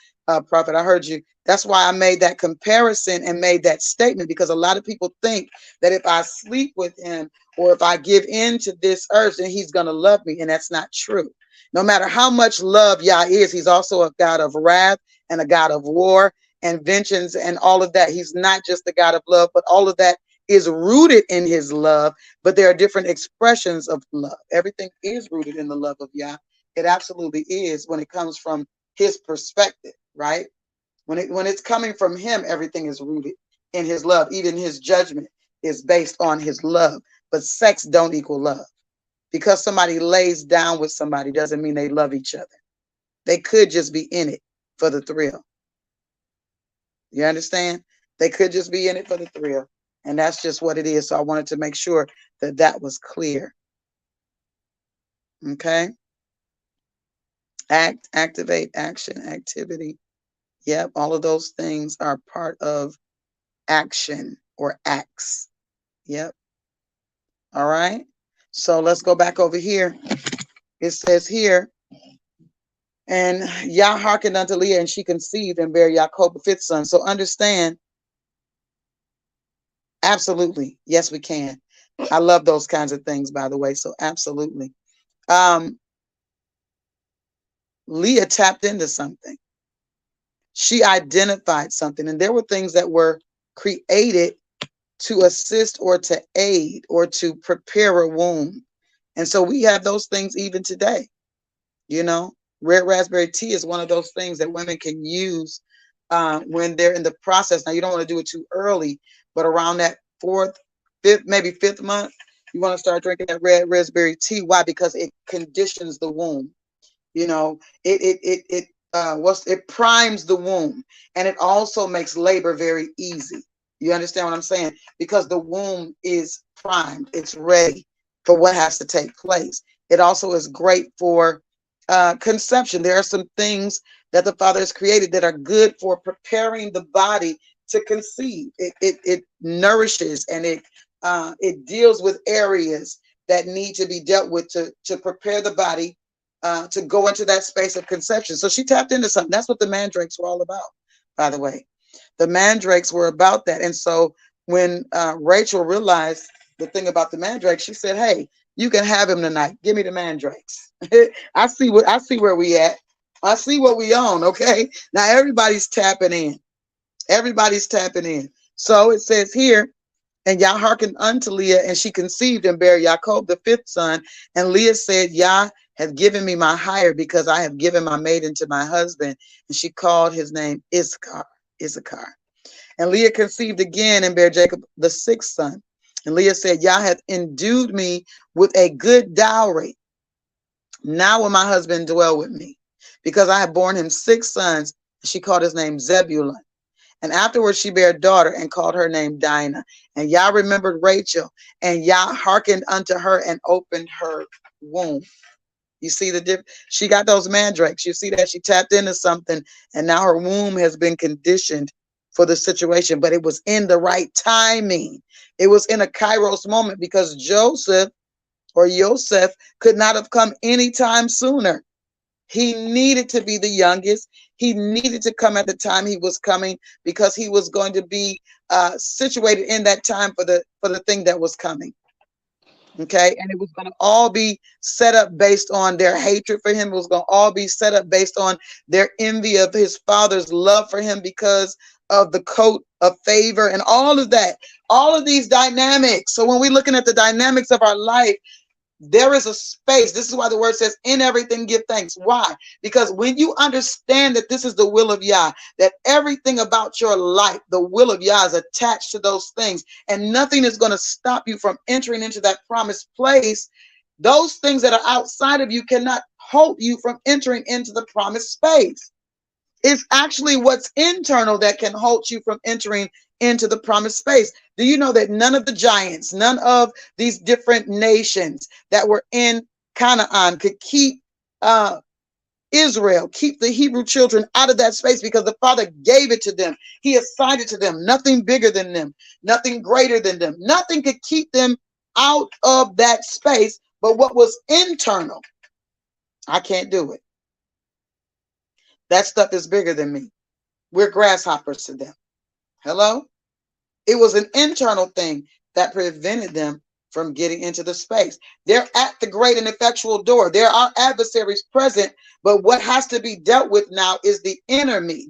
Prophet, I heard you. That's why I made that comparison and made that statement, because a lot of people think that if I sleep with him or if I give in to this earth, then he's going to love me. And that's not true. No matter how much love Yah is, he's also a God of wrath and a God of war and vengeance and all of that. He's not just the God of love, but all of that is rooted in his love. But there are different expressions of love. Everything is rooted in the love of Yah. It absolutely is when it comes from his perspective, right? When it's coming from him, everything is rooted in his love. Even his judgment is based on his love. But sex don't equal love. Because somebody lays down with somebody doesn't mean they love each other. They could just be in it for the thrill. You understand? They could just be in it for the thrill. And that's just what it is. So I wanted to make sure that that was clear. Okay? Act, activate, action, activity. Yep, all of those things are part of action or acts. Yep. All right. So let's go back over here. It says here, and Yah hearkened unto Leah, and she conceived and bare Yachob a fifth son. So understand, absolutely, yes, we can. I love those kinds of things, by the way. So absolutely. Leah tapped into something. She identified something, and there were things that were created to assist or to aid or to prepare a womb. And so we have those things even today. You know, red raspberry tea is one of those things that women can use when they're in the process. Now, you don't want to do it too early, but around that fourth, fifth, maybe fifth month, you want to start drinking that red raspberry tea. Why? Because it conditions the womb. You know, it primes the womb, and it also makes labor very easy. You understand what I'm saying? Because the womb is primed, it's ready for what has to take place. It also is great for conception. There are some things that the Father has created that are good for preparing the body to conceive. It nourishes, and it deals with areas that need to be dealt with to prepare the body to go into that space of conception. So she tapped into something. That's what the mandrakes were all about, by the way. The mandrakes were about that. And so when Rachel realized the thing about the mandrakes, she said, hey, you can have him tonight. Give me the mandrakes. I see where we at. I see what we own. Okay. Now everybody's tapping in. Everybody's tapping in. So it says here, and Yah hearkened unto Leah, and she conceived and bare Yachob the fifth son. And Leah said, Yah hath given me my hire, because I have given my maiden to my husband. And she called his name Issachar. And Leah conceived again and bare Jacob the sixth son. And Leah said, Yah hath endued me with a good dowry. Now will my husband dwell with me, because I have borne him 6 sons. She called his name Zebulun. And afterwards she bare a daughter and called her name Dinah. And Yah remembered Rachel, and Yah hearkened unto her and opened her womb. You see the difference? She got those mandrakes. You see that? She tapped into something, and now her womb has been conditioned for the situation. But it was in the right timing. It was in a Kairos moment, because Joseph could not have come anytime sooner. He needed to be the youngest. He needed to come at the time he was coming, because he was going to be situated in that time for the thing that was coming. Okay, and it was going to all be set up based on their hatred for him. It was going to all be set up based on their envy of his father's love for him because of the coat of favor and all of that, all of these dynamics. So when we're looking at the dynamics of our life, there is a space. This is why the word says, in everything give thanks. Why? Because when you understand that this is the will of Yah, that everything about your life, the will of Yah, is attached to those things, and nothing is going to stop you from entering into that promised place. Those things that are outside of you cannot hold you from entering into the promised space. It's actually what's internal that can hold you from entering into the promised space. Do you know that none of the giants, none of these different nations that were in Canaan could keep Israel, keep the Hebrew children out of that space, because the Father gave it to them. He assigned it to them. Nothing bigger than them, nothing greater than them. Nothing could keep them out of that space. But what was internal, I can't do it. That stuff is bigger than me. We're grasshoppers to them. Hello? It was an internal thing that prevented them from getting into the space. They're at the great and effectual door. There are adversaries present, but what has to be dealt with now is the enemy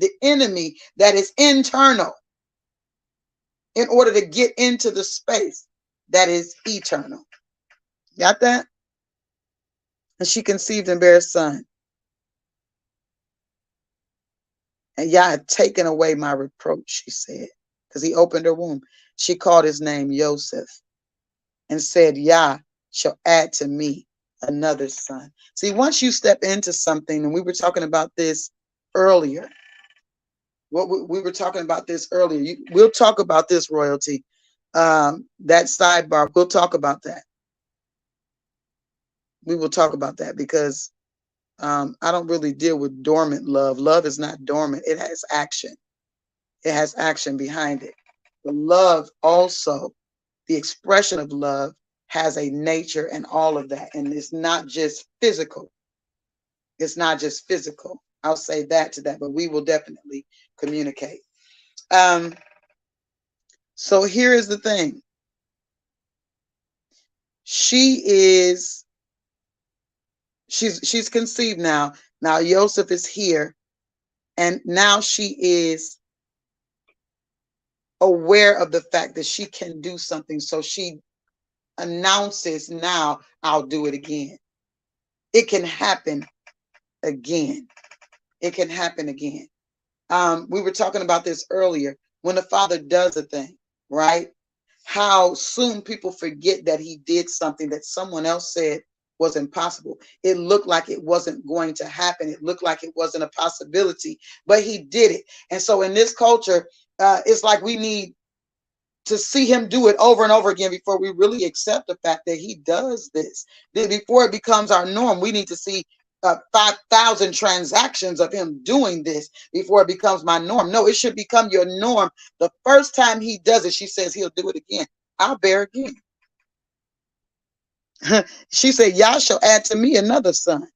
that is internal in order to get into the space that is eternal. Got that? And she conceived and bare a son. And Yah had taken away my reproach, she said, because he opened her womb. She called his name Joseph and said, Yah shall add to me another son. See, once you step into something, and we were talking about this earlier. We were talking about this earlier. We'll talk about this, royalty. That sidebar, we'll talk about that. We will talk about that because I don't really deal with dormant love. Love is not dormant. It has action. It has action behind it. The love also, the expression of love has a nature and all of that. And it's not just physical. It's not just physical. I'll say that to that, but we will definitely communicate. So here is the thing. She's conceived now. Now Joseph is here, and now she is aware of the fact that she can do something. So she announces, now I'll do it again. It can happen again. It can happen again. We were talking about this earlier. When the Father does a thing, right? How soon people forget that he did something that someone else said was impossible. It looked like it wasn't going to happen. It looked like it wasn't a possibility, but he did it. And so in this culture, it's like we need to see him do it over and over again before we really accept the fact that he does this. Then before it becomes our norm, we need to see 5,000 transactions of him doing this before it becomes my norm. No, it should become your norm. The first time he does it, she says he'll do it again. I'll bear again. She said, Yah shall add to me another son.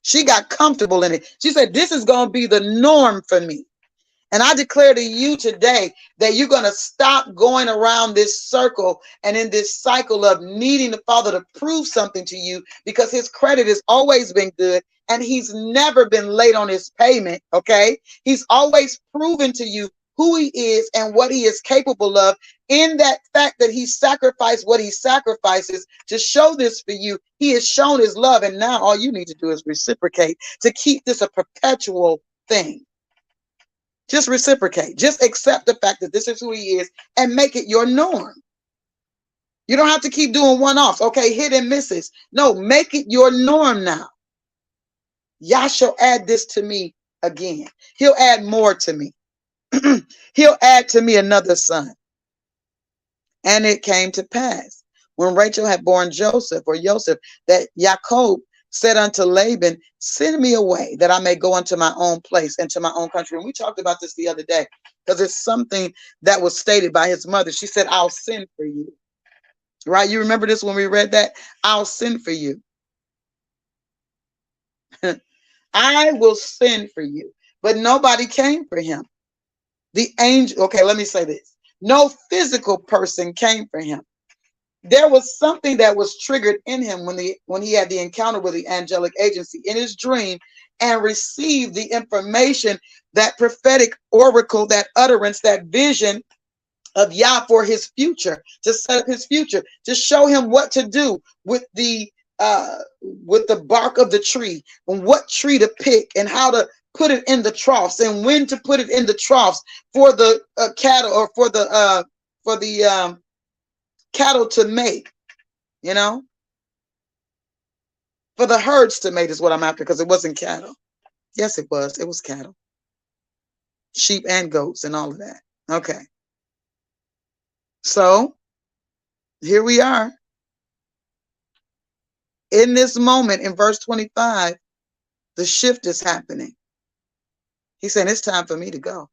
She got comfortable in it. She said, this is going to be the norm for me. And I declare to you today that you're going to stop going around this circle and in this cycle of needing the Father to prove something to you, because his credit has always been good and he's never been late on his payment. Okay. He's always proven to you who he is and what he is capable of, in that fact that he sacrificed what he sacrifices to show this for you. He has shown his love. And now all you need to do is reciprocate to keep this a perpetual thing. Just reciprocate. Just accept the fact that this is who he is and make it your norm. You don't have to keep doing one-offs. Okay, hit and misses. No, make it your norm now. Yah shall add this to me again. He'll add more to me. He'll add to me another son. And it came to pass, when Rachel had borne Joseph, that Yachob said unto Laban, send me away that I may go unto my own place and to my own country. And we talked about this the other day because it's something that was stated by his mother. She said, I'll send for you. Right? You remember this when we read that? I'll send for you. I will send for you. But nobody came for him. The angel, okay, let me say this. No physical person came for him. There was something that was triggered in him when he had the encounter with the angelic agency in his dream and received the information, that prophetic oracle, that utterance, that vision of Yah for his future, to set up his future, to show him what to do with the bark of the tree, and what tree to pick and how to put it in the troughs and when to put it in the troughs for the cattle, or for the cattle to mate, for the herds to mate is what I'm after, because it wasn't cattle. Yes, it was cattle, sheep and goats and all of that. Okay, so here we are in this moment in verse 25. The shift is happening. He's saying, it's time for me to go.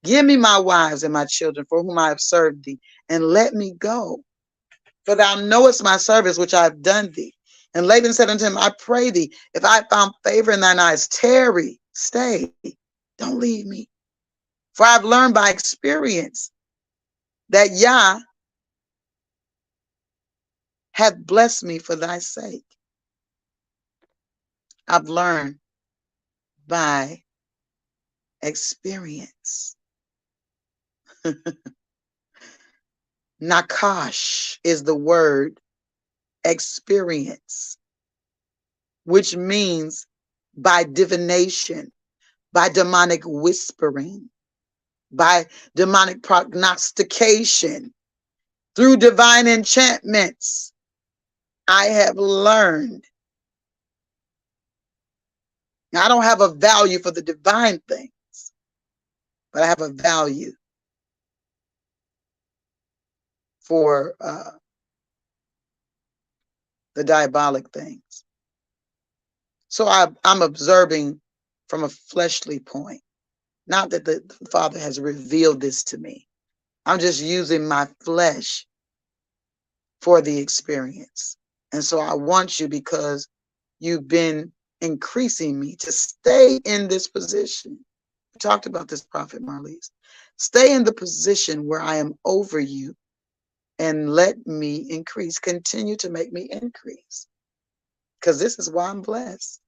Give me my wives and my children, for whom I have served thee, and let me go. For thou knowest my service which I have done thee. And Laban said unto him, I pray thee, if I found favor in thine eyes, tarry, stay, don't leave me. For I've learned by experience that Yah hath blessed me for thy sake. I've learned by experience. Nakash is the word experience, which means by divination, by demonic whispering, by demonic prognostication, through divine enchantments. I have learned. Now, I don't have a value for the divine things, but I have a value for the diabolic things. So I'm observing from a fleshly point, not that the Father has revealed this to me. I'm just using my flesh for the experience. And so I want you, because you've been increasing me, to stay in this position. We talked about this, Prophet Marlise. Stay in the position where I am over you and let me increase. Continue to make me increase, because this is why I'm blessed.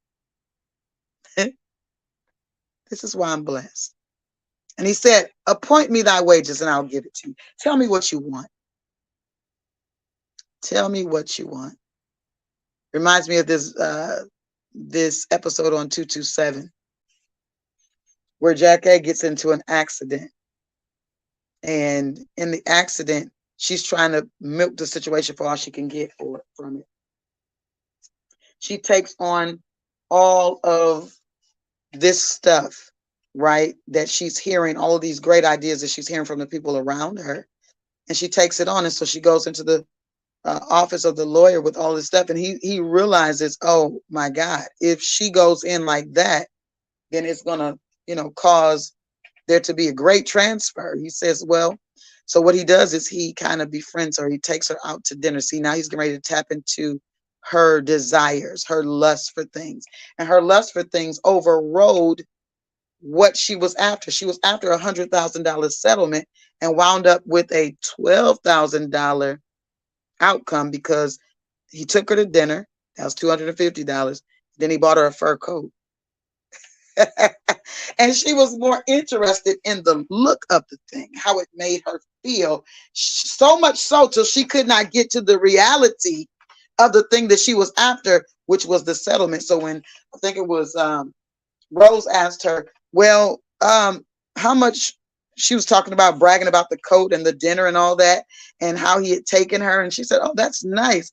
This is why I'm blessed. And he said, appoint me thy wages and I'll give it to you. Tell me what you want. Tell me what you want. Reminds me of this episode on 227, where Jackie gets into an accident. And in the accident, she's trying to milk the situation for all she can get from it. She takes on all of this stuff, right, that she's hearing, all of these great ideas that she's hearing from the people around her. And she takes it on. And so she goes into the office of the lawyer with all this stuff. And he realizes, oh, my God, if she goes in like that, then it's going to, cause there to be a great transfer. He says, well, so what he does is he kind of befriends her. He takes her out to dinner. See, now he's getting ready to tap into her desires, her lust for things. And her lust for things overrode what she was after. She was after a $100,000 settlement and wound up with a $12,000 outcome, because he took her to dinner. That was $250. Then he bought her a fur coat. And she was more interested in the look of the thing, how it made her feel, so much so till she could not get to the reality of the thing that she was after, which was the settlement. So when I think it was Rose asked her, well, how much, she was talking about bragging about the coat and the dinner and all that, and how he had taken her. And she said, oh, that's nice.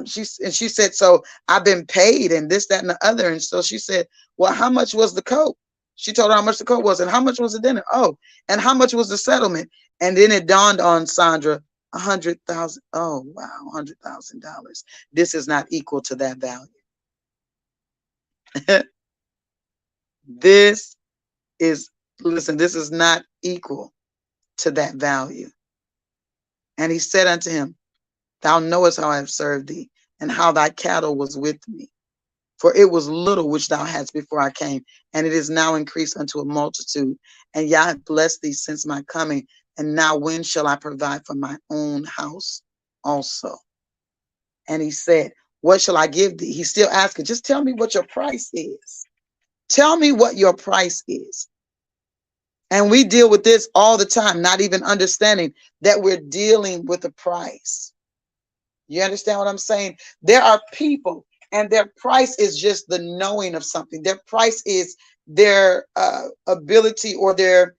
She said, so I've been paid and this, that, and the other. And so she said, well, how much was the coat? She told her how much the coat was, and how much was the dinner? Oh, and how much was the settlement? And then it dawned on Sandra, $100,000. Oh, wow, $100,000. This is not equal to that value. This is not equal to that value. And he said unto him, thou knowest how I have served thee, and how thy cattle was with me. For it was little which thou hadst before I came, and it is now increased unto a multitude. And Yah hath blessed thee since my coming. And now when shall I provide for my own house also? And he said, what shall I give thee? He's still asking, just tell me what your price is. Tell me what your price is. And we deal with this all the time, not even understanding that we're dealing with a price. You understand what I'm saying? There are people, and their price is just the knowing of something. Their price is their ability or their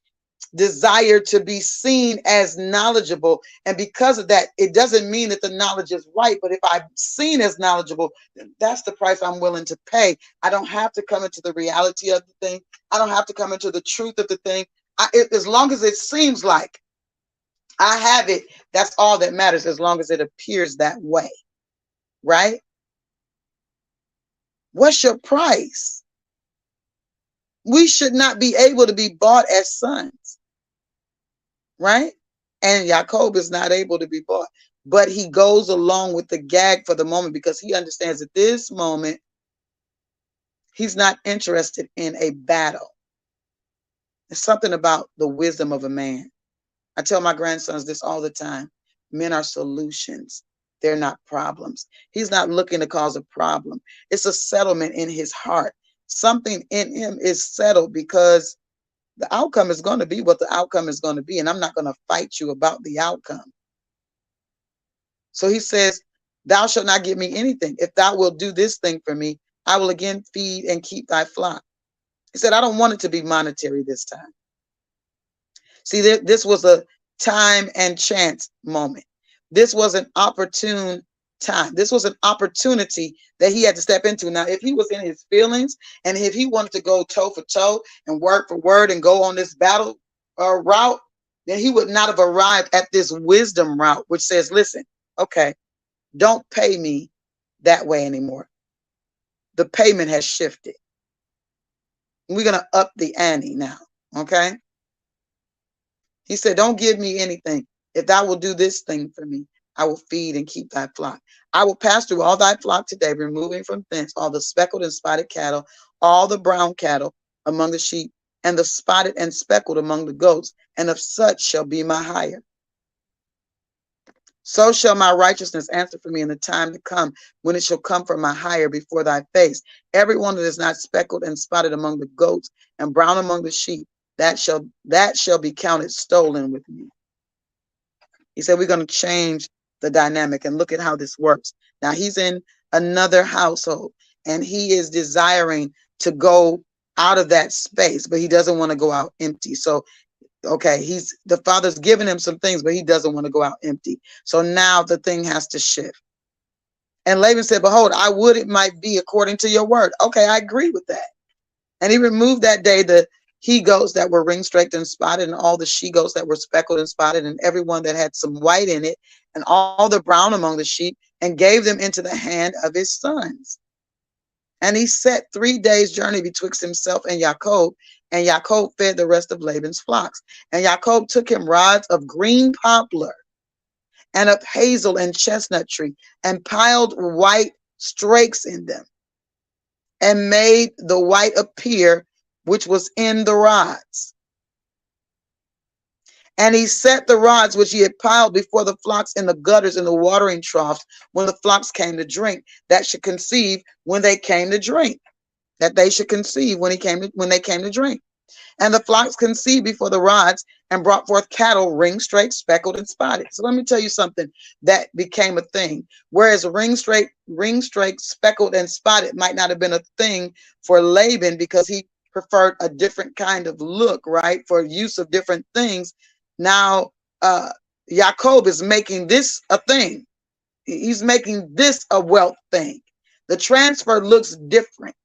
desire to be seen as knowledgeable. And because of that, it doesn't mean that the knowledge is right. But if I'm seen as knowledgeable, then that's the price I'm willing to pay. I don't have to come into the reality of the thing. I don't have to come into the truth of the thing. As long as it seems like I have it, that's all that matters, as long as it appears that way, right? What's your price? We should not be able to be bought as sons, right? And Yachob is not able to be bought. but he goes along with the gag for the moment because he understands at this moment he's not interested in a battle. There's something about the wisdom of a man. I tell my grandsons this all the time. Men are solutions. They're not problems. He's not looking to cause a problem. It's a settlement in his heart. Something in him is settled because the outcome is going to be what the outcome is going to be, and I'm not going to fight you about the outcome. So he says, thou shalt not give me anything. If thou wilt do this thing for me, I will again feed and keep thy flock. He said, I don't want it to be monetary this time. See, this was a time and chance moment. This was an opportune time. This was an opportunity that he had to step into. Now, if he was in his feelings and if he wanted to go toe for toe and word for word and go on this battle route, then he would not have arrived at this wisdom route, which says, listen, okay, don't pay me that way anymore. The payment has shifted. We're going to up the ante now, okay? He said, don't give me anything. If thou will do this thing for me, I will feed and keep thy flock. I will pass through all thy flock today, removing from thence all the speckled and spotted cattle, all the brown cattle among the sheep, and the spotted and speckled among the goats, and of such shall be my hire. So shall my righteousness answer for me in the time to come, when it shall come for my hire before thy face. Every one that is not speckled and spotted among the goats and brown among the sheep, that shall be counted stolen with me. He said, we're going to change the dynamic and look at how this works. Now he's in another household and he is desiring to go out of that space, but he doesn't want to go out empty. So, okay, the father's giving him some things, but he doesn't want to go out empty. So now the thing has to shift. And Laban said, behold, I would it might be according to your word. Okay, I agree with that. And he removed that day the he-goats that were ring-straked and spotted, and all the she-goats that were speckled and spotted, and everyone that had some white in it, and all the brown among the sheep, and gave them into the hand of his sons. And he set 3 days' journey betwixt himself and Yachob fed the rest of Laban's flocks. And Yachob took him rods of green poplar, and of hazel and chestnut tree, and piled white strakes in them, and made the white appear which was in the rods. And he set the rods which he had piled before the flocks in the gutters and the watering troughs when the flocks came to drink, that should conceive when they came to drink. That they should conceive when they came to drink. And the flocks conceived before the rods and brought forth cattle, ring-straked, speckled, and spotted. So let me tell you something that became a thing. Whereas ring-straked, speckled, and spotted might not have been a thing for Laban because he preferred a different kind of look, right? For use of different things. Now, Yachob is making this a thing. He's making this a wealth thing. The transfer looks different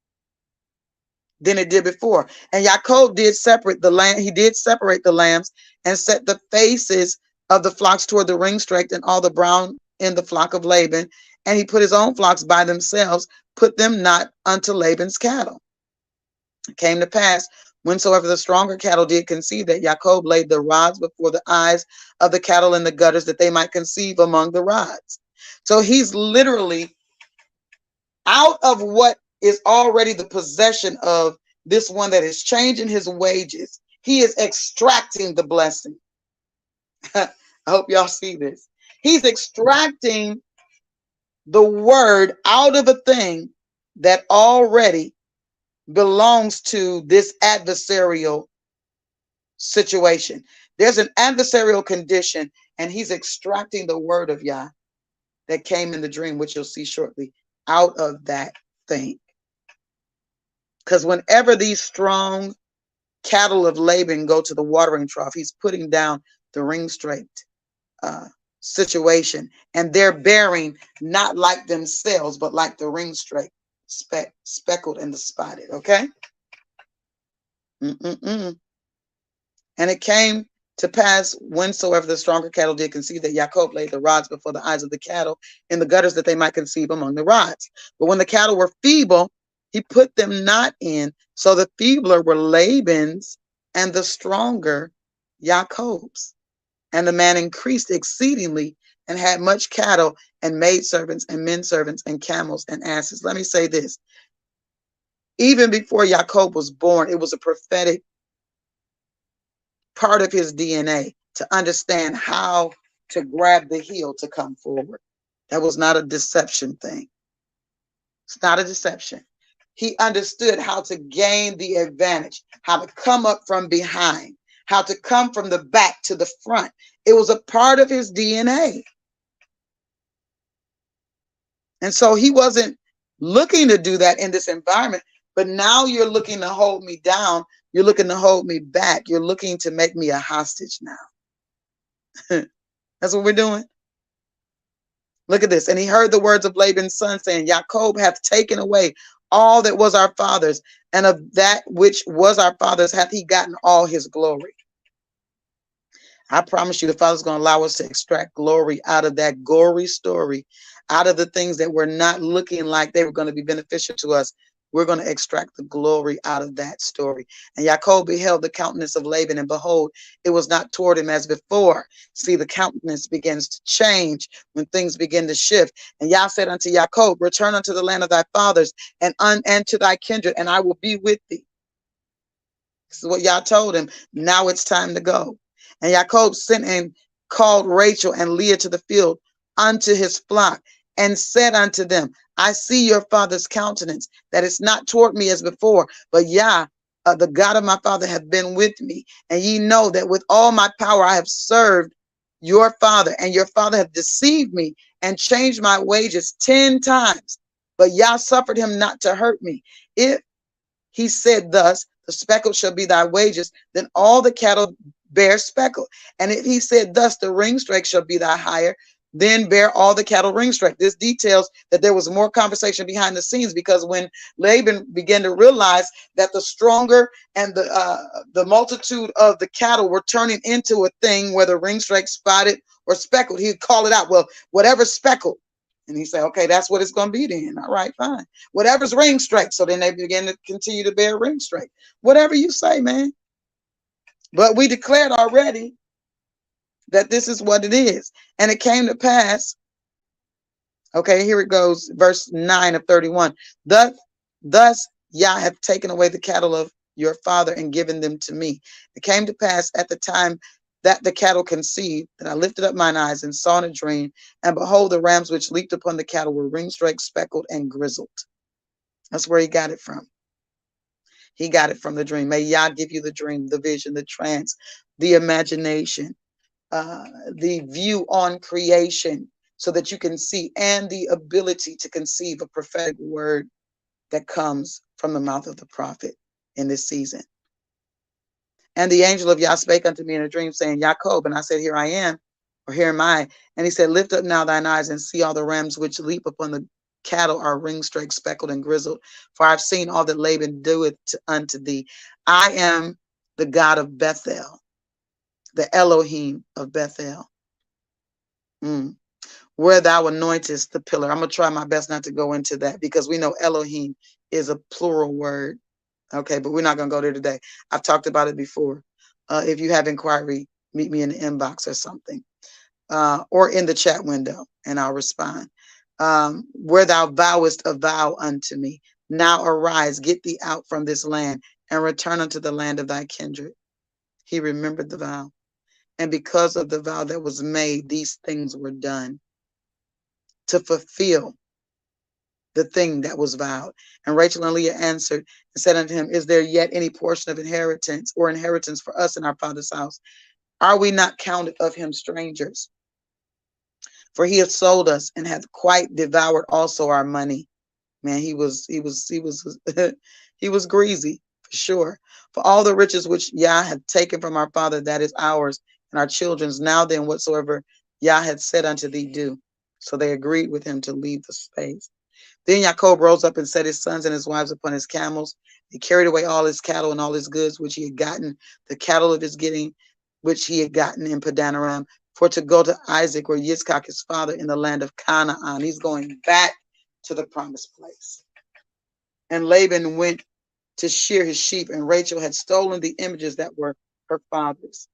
than it did before. And Yachob did separate the lamb. He did separate the lambs and set the faces of the flocks toward the ring-straked and all the brown in the flock of Laban. And he put his own flocks by themselves, put them not unto Laban's cattle. It came to pass, whensoever the stronger cattle did conceive, that Yachob laid the rods before the eyes of the cattle in the gutters, that they might conceive among the rods. So he's literally out of what is already the possession of this one that is changing his wages. He is extracting the blessing. I hope y'all see this. He's extracting the word out of a thing that already belongs to this adversarial situation. There's an adversarial condition, and he's extracting the word of Yah that came in the dream, which you'll see shortly, out of that thing. Because whenever these strong cattle of Laban go to the watering trough, he's putting down the ring-straked situation, and they're bearing not like themselves, but like the ring-straked, speckled and the spotted. Okay. And it came to pass, whensoever the stronger cattle did conceive, that Yachob laid the rods before the eyes of the cattle in the gutters, that they might conceive among the rods. But when the cattle were feeble, he put them not in. So the feebler were Laban's, and the stronger Yachob's. And the man increased exceedingly and had much cattle and maidservants and men servants and camels and asses. Let me say this. Even before Yachob was born, it was a prophetic part of his DNA to understand how to grab the heel to come forward. That was not a deception thing. It's not a deception. He understood how to gain the advantage, how to come up from behind, how to come from the back to the front. It was a part of his DNA. And so he wasn't looking to do that in this environment, but now you're looking to hold me down. You're looking to hold me back. You're looking to make me a hostage now. That's what we're doing. Look at this. And he heard the words of Laban's son saying, Yachob hath taken away all that was our father's, and of that which was our father's hath he gotten all his glory. I promise you, the Father's going to allow us to extract glory out of that gory story, out of the things that were not looking like they were going to be beneficial to us. We're going to extract the glory out of that story. And Yachob beheld the countenance of Laban, and behold, it was not toward him as before. See, the countenance begins to change when things begin to shift. And Yah said unto Yachob, return unto the land of thy fathers and to thy kindred, and I will be with thee. This is what Yah told him. Now it's time to go. And Yachob sent and called Rachel and Leah to the field unto his flock, and said unto them, I see your father's countenance, that it's not toward me as before, but Yah, the God of my father, hath been with me. And ye know that with all my power I have served your father, and your father hath deceived me and changed my wages 10 times. But Yah suffered him not to hurt me. If he said thus, the speckled shall be thy wages, then all the cattle bear speckled. And if he said thus, the ringstrike shall be thy hire, then bear all the cattle ringstrike. This details that there was more conversation behind the scenes, because when Laban began to realize that the stronger and the multitude of the cattle were turning into a thing, whether ringstrike, spotted, or speckled, he'd call it out. Well, whatever's speckled. And he said, okay, that's what it's going to be then. All right, fine. Whatever's ringstrike. So then they began to continue to bear ringstrike. Whatever you say, man. But we declared already that this is what it is. And it came to pass. Okay, here it goes. Verse 9 of 31. Thus Yah hath taken away the cattle of your father and given them to me. It came to pass at the time that the cattle conceived, that I lifted up mine eyes and saw in a dream, and behold, the rams which leaped upon the cattle were ringstrike, speckled, and grizzled. That's where he got it from. He got it from the dream. May Yah give you the dream, the vision, the trance, the imagination, the view on creation, so that you can see, and the ability to conceive a prophetic word that comes from the mouth of the prophet in this season. And the angel of Yah spake unto me in a dream, saying, Yachob. And I said, here I am, or here am I. And he said, lift up now thine eyes and see all the rams which leap upon the cattle are ringstrike, speckled, and grizzled. For I've seen all that Laban doeth unto thee. I am the God of Bethel, the Elohim of Bethel, where thou anointest the pillar. I'm going to try my best not to go into that, because we know Elohim is a plural word. Okay, but we're not going to go there today. I've talked about it before. If you have inquiry, meet me in the inbox or something, or in the chat window, and I'll respond. Where thou vowest a vow unto me, now arise, get thee out from this land, and return unto the land of thy kindred. He remembered the vow. And because of the vow that was made, these things were done to fulfill the thing that was vowed. And Rachel and Leah answered and said unto him, is there yet any portion of inheritance for us in our father's house? Are we not counted of him strangers? For he hath sold us and hath quite devoured also our money. Man, he was he was greasy, for sure. For all the riches which Yah had taken from our father, that is ours and our children's. Now then, whatsoever Yah had said unto thee, do. So they agreed with him to leave the space. Then Yachob rose up and set his sons and his wives upon his camels. He carried away all his cattle and all his goods, which he had gotten, the cattle of his getting, which he had gotten in Padan Aram, for to go to Isaac or Yitzchak his father in the land of Canaan. He's going back to the promised place. And Laban went to shear his sheep, and Rachel had stolen the images that were her father's.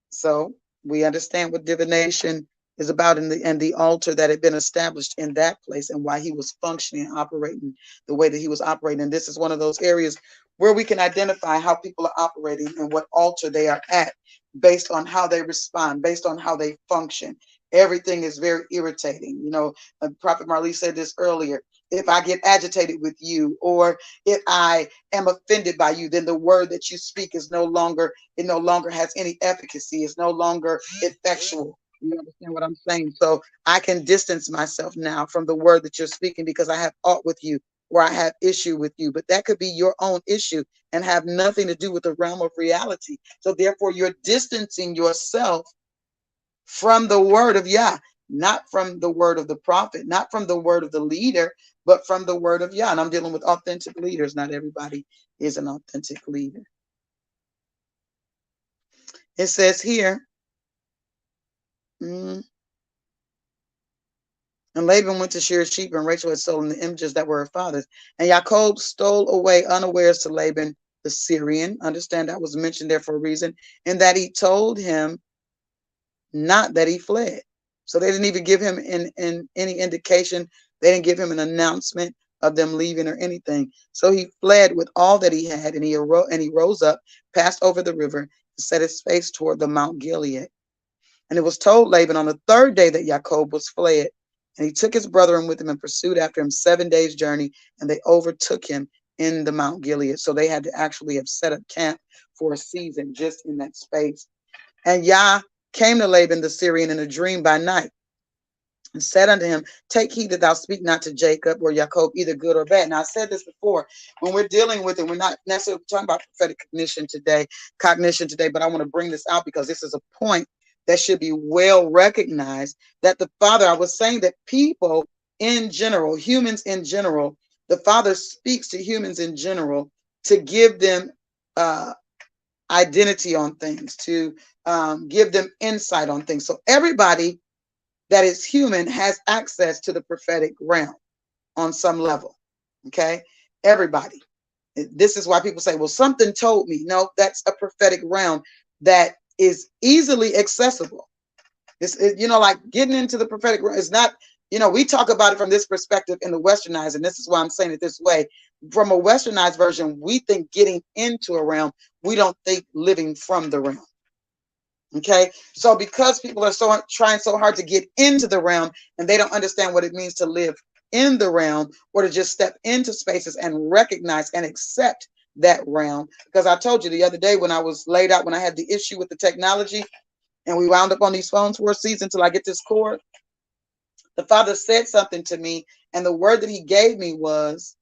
So we understand what divination is about and the altar that had been established in that place and why he was functioning and operating the way that he was operating. And this is one of those areas where we can identify how people are operating and what altar they are at based on how they respond, based on how they function. Everything is very irritating. You know, Prophet Marley said this earlier. If I get agitated with you, or if I am offended by you, then the word that you speak is no longer has any efficacy. It's no longer effectual. You understand what I'm saying? So I can distance myself now from the word that you're speaking because I have aught with you or I have issue with you. But that could be your own issue and have nothing to do with the realm of reality. So therefore, you're distancing yourself from the word of Yah, not from the word of the prophet, not from the word of the leader, but from the word of Yah. And I'm dealing with authentic leaders. Not everybody is an authentic leader. It says here, and Laban went to shear his sheep, and Rachel had stolen the images that were her father's. And Yachob stole away unawares to Laban the Syrian. Understand that was mentioned there for a reason. And that he told him not that he fled. So they didn't even give him in any indication. They didn't give him an announcement of them leaving or anything. So he fled with all that he had, and he rose up, passed over the river, and set his face toward the Mount Gilead. And it was told Laban on the third day that Yachob was fled. And he took his brethren with him and pursued after him 7 days' journey, and they overtook him in the Mount Gilead. So they had to actually have set up camp for a season just in that space. And Yah came to Laban the Syrian in a dream by night and said unto him, take heed that thou speak not to Jacob or Yachob, either good or bad. Now, I said this before, when we're dealing with it, we're not necessarily talking about prophetic cognition today, but I want to bring this out because this is a point that should be well recognized, that the Father, I was saying that people in general, humans in general, the Father speaks to humans in general to give them identity on things, to give them insight on things. So everybody that is human has access to the prophetic realm on some level. Okay, everybody. This is why people say, well, something told me. No, that's a prophetic realm that is easily accessible. This is, like getting into the prophetic realm is not, we talk about it from this perspective in the westernized, and this is why I'm saying it this way. From a westernized version, we think getting into a realm, we don't think living from the realm. Okay, so because people are trying so hard to get into the realm, and they don't understand what it means to live in the realm, or to just step into spaces and recognize and accept that realm. Because I told you the other day when I was laid out, when I had the issue with the technology, and we wound up on these phones for a season till I get this cord, the Father said something to me, and the word that he gave me was,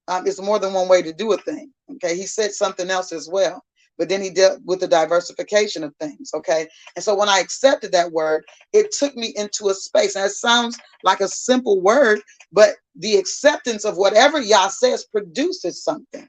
it's more than one way to do a thing. Okay, he said something else as well, but then he dealt with the diversification of things. Okay, and so when I accepted that word, it took me into a space, and it sounds like a simple word, but the acceptance of whatever Yah says produces something.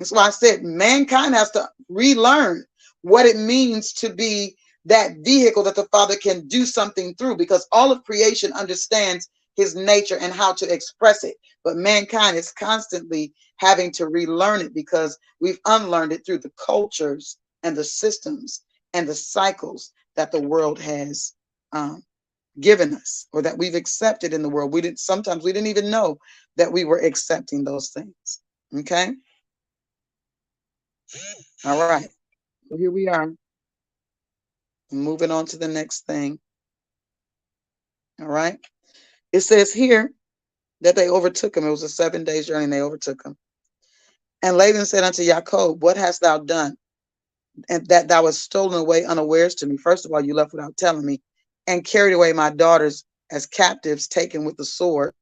That's why I said mankind has to relearn what it means to be that vehicle that the Father can do something through, because all of creation understands his nature and how to express it. But mankind is constantly having to relearn it because we've unlearned it through the cultures and the systems and the cycles that the world has given us, or that we've accepted in the world. Sometimes we didn't even know that we were accepting those things. Okay. All right. So here we are. Moving on to the next thing. All right. It says here that they overtook him. It was a 7 days journey, and they overtook him. And Laban said unto Yachob, what hast thou done? And that thou hast stolen away unawares to me. First of all, you left without telling me, and carried away my daughters as captives, taken with the sword.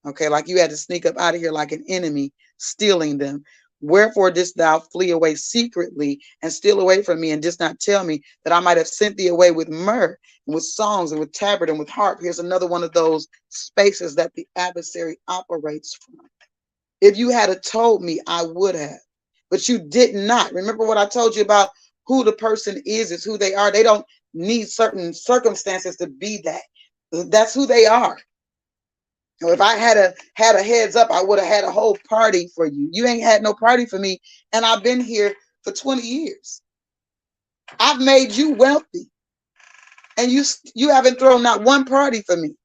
Okay, like you had to sneak up out of here like an enemy, stealing them. Wherefore didst thou flee away secretly and steal away from me, and didst not tell me, that I might have sent thee away with myrrh and with songs and with tabret and with harp? Here's another one of those spaces that the adversary operates from. If you had told me, I would have, but you did not. Remember what I told you about who the person is who they are. They don't need certain circumstances to be that. That's who they are. If I had a heads up, I would have had a whole party for you. You ain't had no party for me, and I've been here for 20 years. I've made you wealthy. And you haven't thrown not one party for me.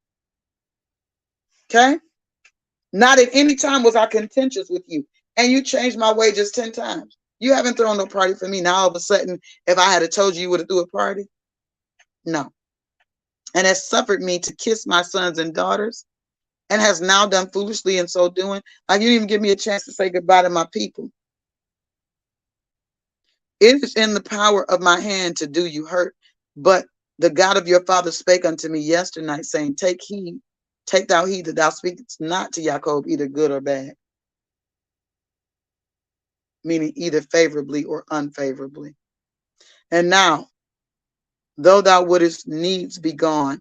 Okay? Not at any time was I contentious with you. And you changed my wages 10 times. You haven't thrown no party for me. Now all of a sudden, if I had told you, you would have threw a party? No. And has suffered me to kiss my sons and daughters, and has now done foolishly in so doing. Like, you didn't even give me a chance to say goodbye to my people. It is in the power of my hand to do you hurt. But the God of your father spake unto me yesternight, saying, take thou heed that thou speakest not to Yachob either good or bad. Meaning either favorably or unfavorably. And now, though thou wouldest needs be gone,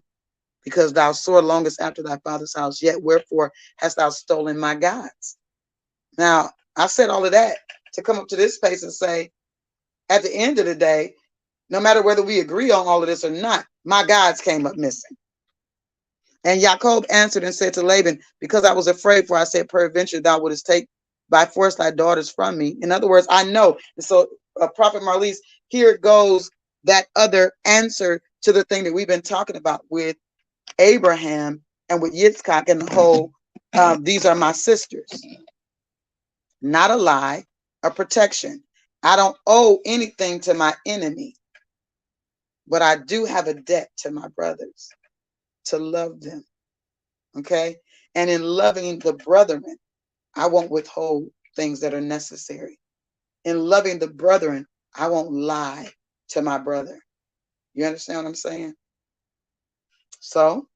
because thou sore longest after thy father's house, yet wherefore hast thou stolen my gods? Now, I said all of that to come up to this place and say, at the end of the day, no matter whether we agree on all of this or not, my gods came up missing. And Yachob answered and said to Laban, because I was afraid, for I said, peradventure thou wouldest take by force thy daughters from me. In other words, I know. And so, Prophet Marlise, here it goes, that other answer to the thing that we've been talking about with Abraham and with Yitzchak and the whole, these are my sisters. Not a lie, a protection. I don't owe anything to my enemy, but I do have a debt to my brothers, to love them. Okay? And in loving the brethren, I won't withhold things that are necessary. In loving the brethren, I won't lie to my brother. You understand what I'm saying? So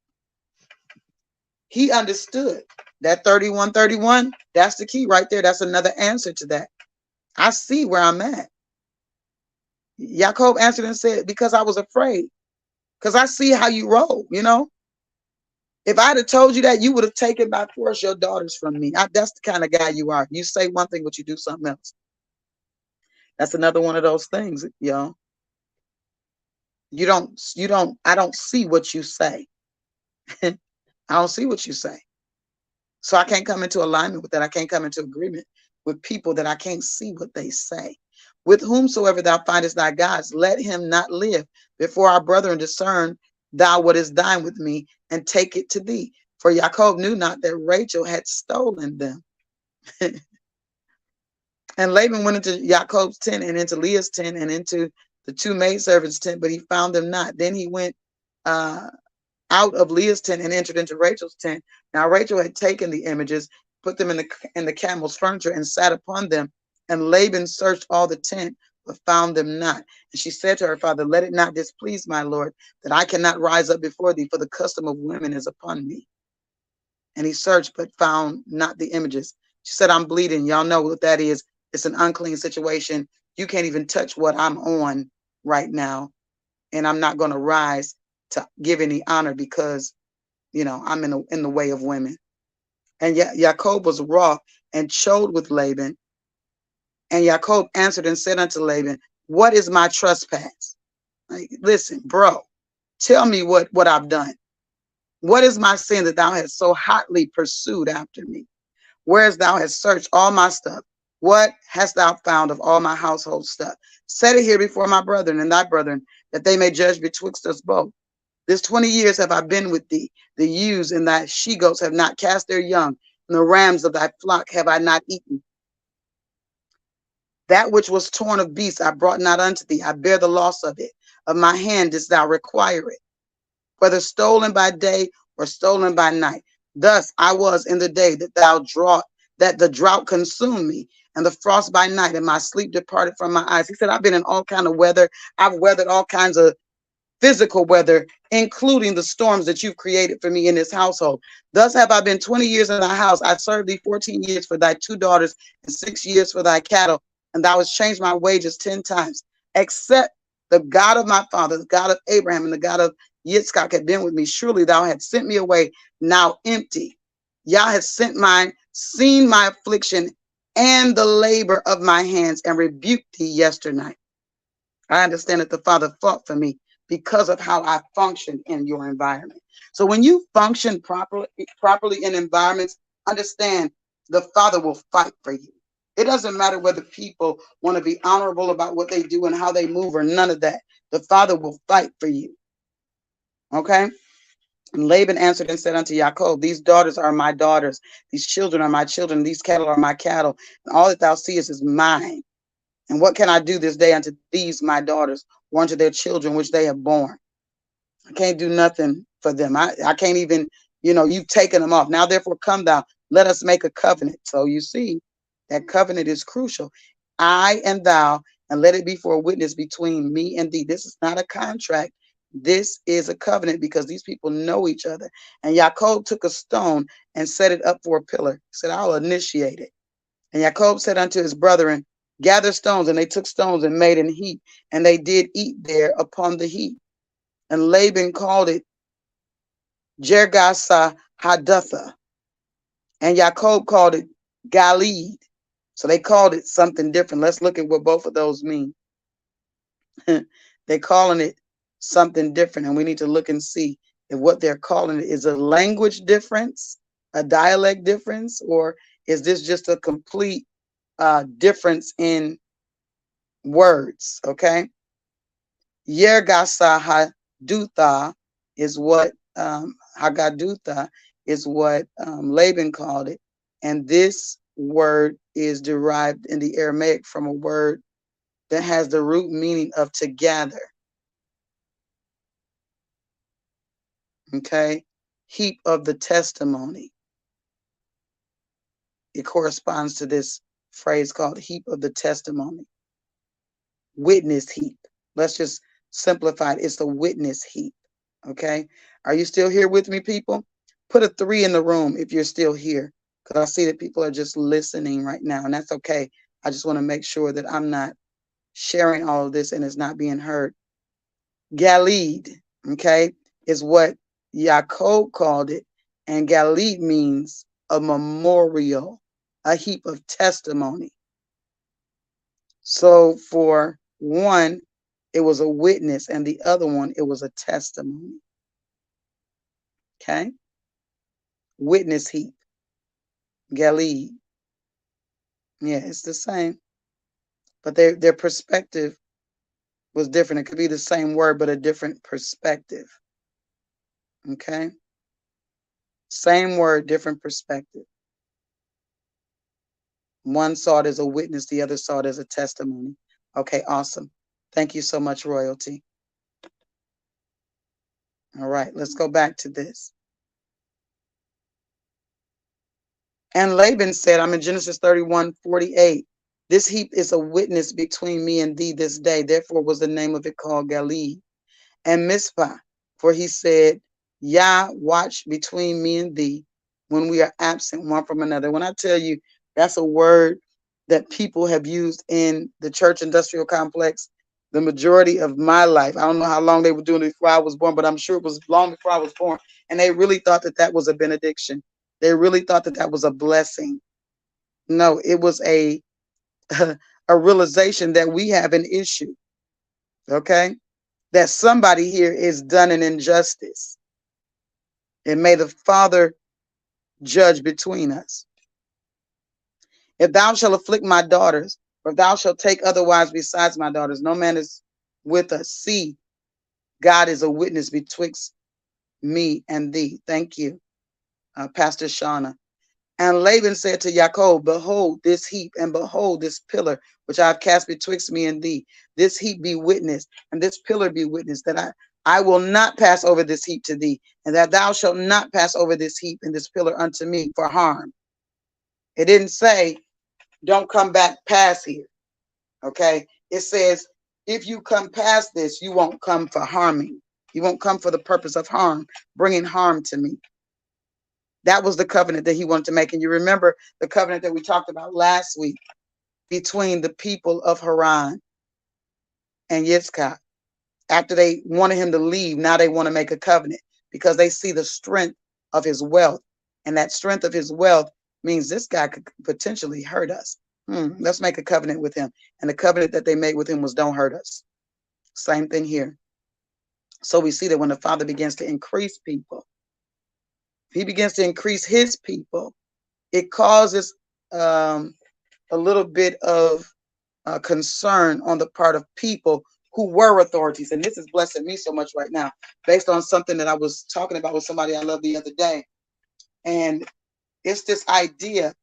he understood that 31:31, that's the key right there. That's another answer to that. I see where I'm at. Yachob answered and said, because I was afraid. Because I see how you roll, you know. If I'd have told you that, you would have taken by force your daughters from me. That's the kind of guy you are. You say one thing, but you do something else. That's another one of those things, y'all. I don't see what you say. I don't see what you say. So I can't come into alignment with that. I can't come into agreement with people that I can't see what they say. With whomsoever thou findest thy gods, let him not live before our brethren. Discern thou what is thine with me, and take it to thee. For Yachob knew not that Rachel had stolen them. And Laban went into Yachob's tent and into Leah's tent and into the two maidservants' tent, but he found them not. Then he went out of Leah's tent and entered into Rachel's tent. Now Rachel had taken the images, put them in the camel's furniture, and sat upon them. And Laban searched all the tent, but found them not. And she said to her father, let it not displease my lord, that I cannot rise up before thee, for the custom of women is upon me. And he searched, but found not the images. She said, I'm bleeding. Y'all know what that is. It's an unclean situation. You can't even touch what I'm on right now. And I'm not going to rise to give any honor because, I'm in the way of women. And Yachob was wroth and chode with Laban. And Yachob answered and said unto Laban, what is my trespass? Like, listen, bro, tell me what I've done. What is my sin that thou hast so hotly pursued after me? Whereas thou hast searched all my stuff, what hast thou found of all my household stuff? Set it here before my brethren and thy brethren, that they may judge betwixt us both. This 20 years have I been with thee. The ewes and thy she-goats have not cast their young, and the rams of thy flock have I not eaten. That which was torn of beasts I brought not unto thee. I bear the loss of it. Of my hand didst thou require it, whether stolen by day or stolen by night. Thus I was in the day that the drought consumed me, and the frost by night, and my sleep departed from my eyes. He said, I've been in all kind of weather. I've weathered all kinds of physical weather, including the storms that you've created for me in this household. Thus have I been 20 years in thy house. I served thee 14 years for thy 2 daughters and 6 years for thy cattle, and thou hast changed my wages 10 times. Except the God of my father, the God of Abraham, and the God of Yitzchak had been with me. Surely thou had sent me away now empty. Yah has seen my affliction and the labor of my hands, and rebuked thee yesternight. I understand that the Father fought for me because of how I function in your environment. So when you function properly in environments, understand the Father will fight for you. It doesn't matter whether people want to be honorable about what they do and how they move or none of that. The Father will fight for you. Okay. And Laban answered and said unto Yachob, these daughters are my daughters, these children are my children, these cattle are my cattle, and all that thou seest is mine. And what can I do this day unto these my daughters, or unto their children which they have borne? I can't do nothing for them. I can't even, you've taken them off. Now therefore come thou, let us make a covenant. So you see, that covenant is crucial. I and thou, and let it be for a witness between me and thee. This is not a contract. This is a covenant because these people know each other. And Yachob took a stone and set it up for a pillar. He said, I'll initiate it. And Yachob said unto his brethren, gather stones. And they took stones and made an heap. And they did eat there upon the heap. And Laban called it Jergasa Hadatha. And Yachob called it Galeed. So they called it something different. Let's look at what both of those mean. They're calling it something different, and we need to look and see if what they're calling it is a language difference, a dialect difference, or is this just a complete difference in words. Okay. Yergasa Hadutha is what Hagadutha is what Laban called it, and this word is derived in the Aramaic from a word that has the root meaning of to gather. Okay, heap of the testimony. It corresponds to this phrase called heap of the testimony. Witness heap. Let's just simplify it. It's a witness heap. Okay, are you still here with me, people? Put a 3 in the room if you're still here, because I see that people are just listening right now, and that's okay. I just want to make sure that I'm not sharing all of this and it's not being heard. Galeed, okay, is what Yachob called it, and Galeed means a memorial, a heap of testimony. So for one, it was a witness, and the other one, it was a testimony. Okay, witness heap, Galeed. Yeah, it's the same, but their perspective was different. It could be the same word, but a different perspective. Okay, same word, different perspective. One saw it as a witness, the other saw it as a testimony. Okay, awesome. Thank you so much, Royalty. All right, let's go back to this. And Laban said, I'm in Genesis 31:48. This heap is a witness between me and thee this day. Therefore was the name of it called Galeed. And Mizpah, for he said, Yah, watch between me and thee when we are absent one from another. When I tell you that's a word that people have used in the church industrial complex the majority of my life. I don't know how long they were doing it before I was born, but I'm sure it was long before I was born. And they really thought that that was a benediction. They really thought that that was a blessing. No, it was a realization that we have an issue. Okay, that somebody here is done an injustice, and may the Father judge between us. If thou shalt afflict my daughters, or if thou shalt take otherwise besides my daughters, no man is with us. See, God is a witness betwixt me and thee. Thank you, Pastor Shauna. And Laban said to Yachob, behold this heap, and behold this pillar, which I have cast betwixt me and thee. This heap be witness, and this pillar be witness, that I will not pass over this heap to thee, and that thou shalt not pass over this heap and this pillar unto me for harm. It didn't say, don't come back past here. Okay. It says, if you come past this, you won't come for harming. You won't come for the purpose of harm, bringing harm to me. That was the covenant that he wanted to make. And you remember the covenant that we talked about last week between the people of Haran and Yitzchak. After they wanted him to leave, now they want to make a covenant because they see the strength of his wealth. And that strength of his wealth means this guy could potentially hurt us. Let's make a covenant with him. And the covenant that they made with him was don't hurt us. Same thing here. So we see that when the Father begins to increase people, he begins to increase his people, it causes a little bit of concern on the part of people who were authorities. And this is blessing me so much right now, based on something that I was talking about with somebody I love the other day. And it's this idea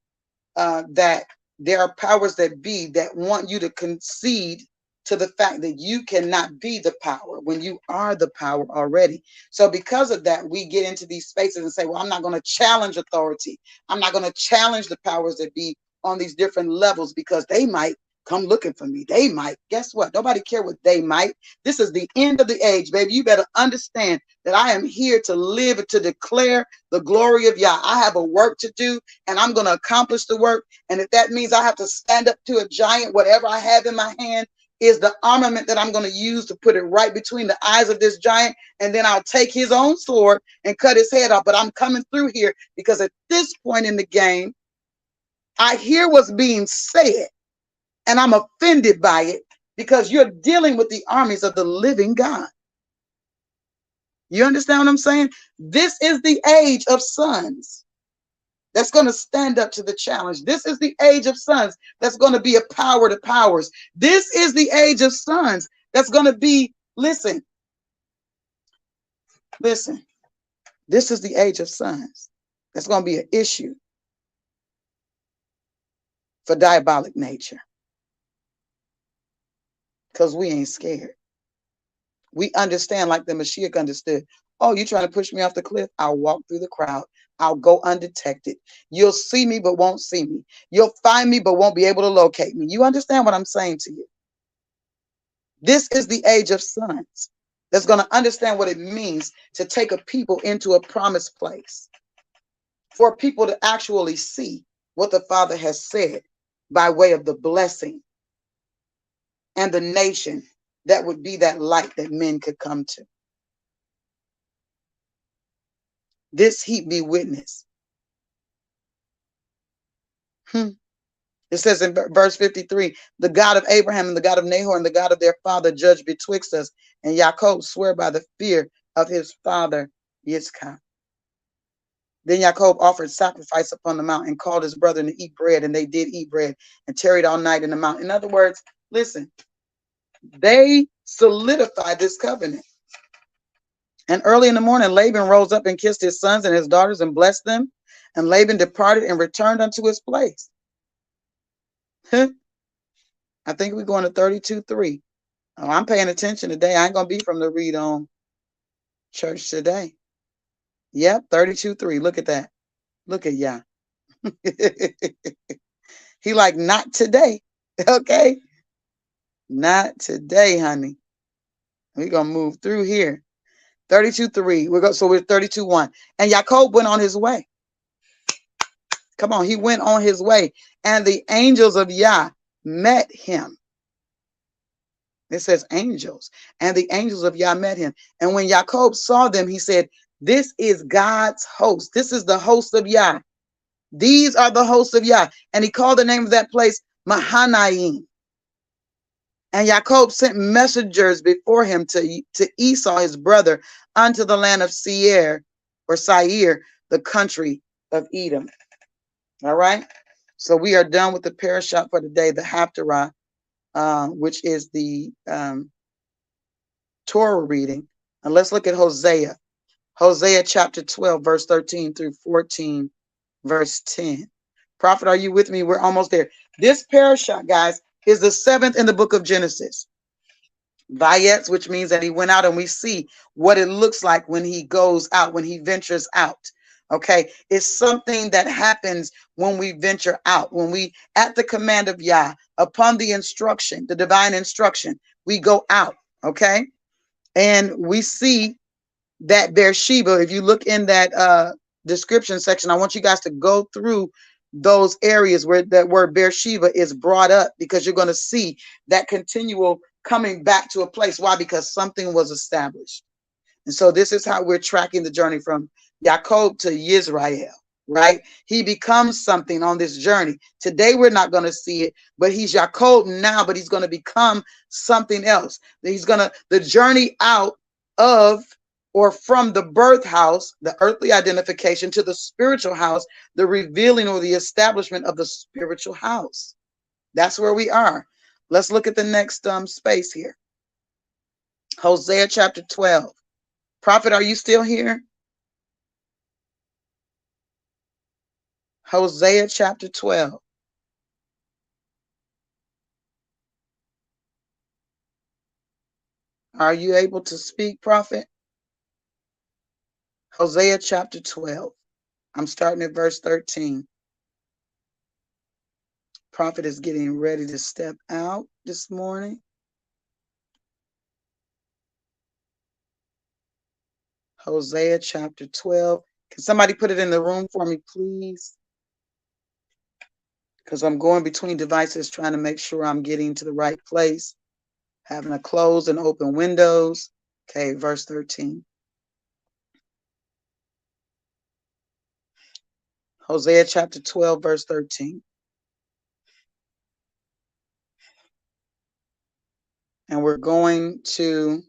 that there are powers that be that want you to concede to the fact that you cannot be the power when you are the power already. So because of that, we get into these spaces and say, well, I'm not going to challenge authority. I'm not going to challenge the powers that be on these different levels because they might come looking for me. They might. Guess what? Nobody care what they might. This is the end of the age, baby. You better understand that I am here to live and to declare the glory of Yah. I have a work to do, and I'm going to accomplish the work. And if that means I have to stand up to a giant, whatever I have in my hand is the armament that I'm going to use to put it right between the eyes of this giant. And then I'll take his own sword and cut his head off. But I'm coming through here because at this point in the game, I hear what's being said. And I'm offended by it because you're dealing with the armies of the living God. You understand what I'm saying? This is the age of sons that's going to stand up to the challenge. This is the age of sons that's going to be a power to powers. This is the age of sons that's going to be, listen. This is the age of sons that's going to be an issue for diabolic nature. Because we ain't scared. We understand like the Mashiach understood. Oh, you trying to push me off the cliff? I'll walk through the crowd. I'll go undetected. You'll see me, but won't see me. You'll find me, but won't be able to locate me. You understand what I'm saying to you? This is the age of sons that's going to understand what it means to take a people into a promised place. For people to actually see what the Father has said by way of the blessing and the nation that would be that light that men could come to. This heap be witness. It says in verse 53, the God of Abraham and the God of Nahor and the God of their father judge betwixt us. And Yachob swear by the fear of his father Yitzchak. Then Yachob offered sacrifice upon the mount and called his brethren to eat bread. And they did eat bread and tarried all night in the mount. In other words, listen, they solidified this covenant. And early in the morning, Laban rose up and kissed his sons and his daughters and blessed them. And Laban departed and returned unto his place. I think we're going to 32:3. Oh, I'm paying attention today. I ain't going to be from the read on church today. Yep, 32:3. Look at that. Look at Yah. He like, not today. Okay? Not today, honey. We're going to move through here. 32:3. So we're 32:1. And Yachob went on his way. Come on, he went on his way. And the angels of Yah met him. It says angels. And the angels of Yah met him. And when Yachob saw them, he said, this is God's host. This is the host of Yah. These are the hosts of Yah. And he called the name of that place Mahanaim. And Yachob sent messengers before him to Esau, his brother, unto the land of Seir, the country of Edom. All right. So we are done with the parasha for today, the HAFTARA, which is the Torah reading. And let's look at Hosea. Hosea chapter 12, verse 13 through 14, verse 10. Prophet, are you with me? We're almost there. This parasha, guys, is the 7th in the book of Genesis. Vayetze, which means that he went out, and we see what it looks like when he goes out, when he ventures out. Okay, it's something that happens when we venture out, when we, at the command of Yah, upon the instruction, the divine instruction, we go out. Okay, and we see that Beersheba, if you look in that description section, I want you guys to go through those areas where that word Beersheba is brought up, because you're going to see that continual coming back to a place. Why? Because something was established. And so this is how we're tracking the journey from Yachob to Yisrael, right? He becomes something on this journey. Today, we're not going to see it, but he's Yachob now, but he's going to become something else. The journey out of or from the birth house, the earthly identification, to the spiritual house, the revealing or the establishment of the spiritual house. That's where we are. Let's look at the next space here. Hosea chapter 12. Prophet, are you still here? Hosea chapter 12. Are you able to speak, Prophet? Hosea chapter 12. I'm starting at verse 13. Prophet is getting ready to step out this morning. Hosea chapter 12. Can somebody put it in the room for me, please? Because I'm going between devices trying to make sure I'm getting to the right place. Having to close and open windows. Okay, verse 13. Hosea chapter 12, verse 13. And we're going to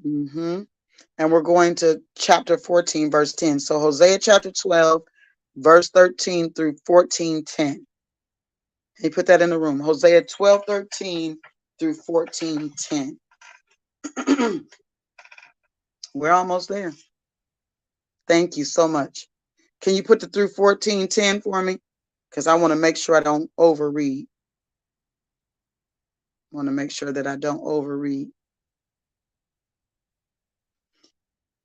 and we're going to chapter 14, verse 10. So Hosea chapter 12, verse 13 through 14:10. Can you put that in the room? Hosea 12:13 through 14:10. We're almost there. Thank you so much. Can you put the through 14:10 for me? Because I want to make sure I don't overread. I want to make sure that I don't overread.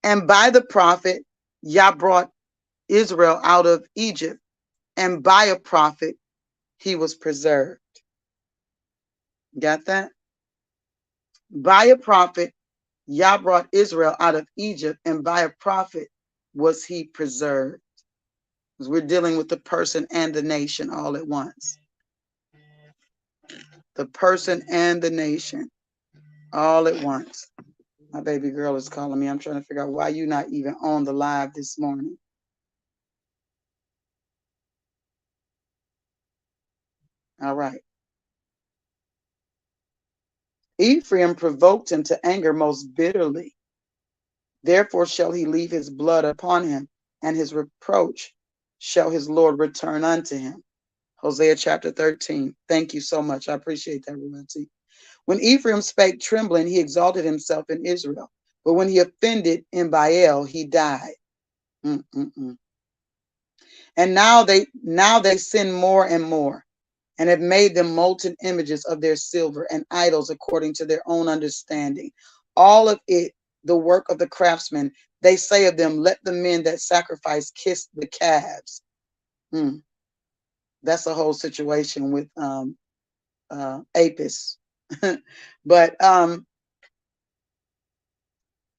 And by the prophet, Yah brought Israel out of Egypt, and by a prophet, he was preserved. Got that? By a prophet, Yah brought Israel out of Egypt, and by a prophet was he preserved. Because we're dealing with the person and the nation all at once. The person and the nation all at once. My baby girl is calling me. I'm trying to figure out why you're not even on the live this morning. All right. Ephraim provoked him to anger most bitterly. Therefore shall he leave his blood upon him, and his reproach shall his Lord return unto him. Hosea chapter 13. Thank you so much. I appreciate that, Ruati. When Ephraim spake trembling, he exalted himself in Israel. But when he offended in Baal, he died. And now they sin more and more, and have made them molten images of their silver and idols according to their own understanding. All of it, the work of the craftsmen. They say of them, let the men that sacrifice kiss the calves. That's a whole situation with Apis. But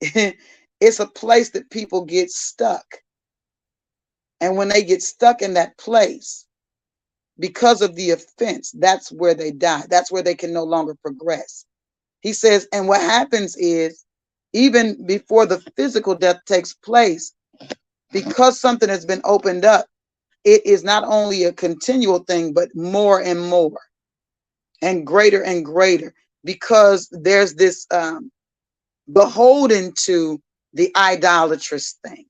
it's a place that people get stuck. And when they get stuck in that place, because of the offense, that's where they die. That's where they can no longer progress. He says, and what happens is, even before the physical death takes place, because something has been opened up, it is not only a continual thing, but more and more and greater, because there's this beholden to the idolatrous thing,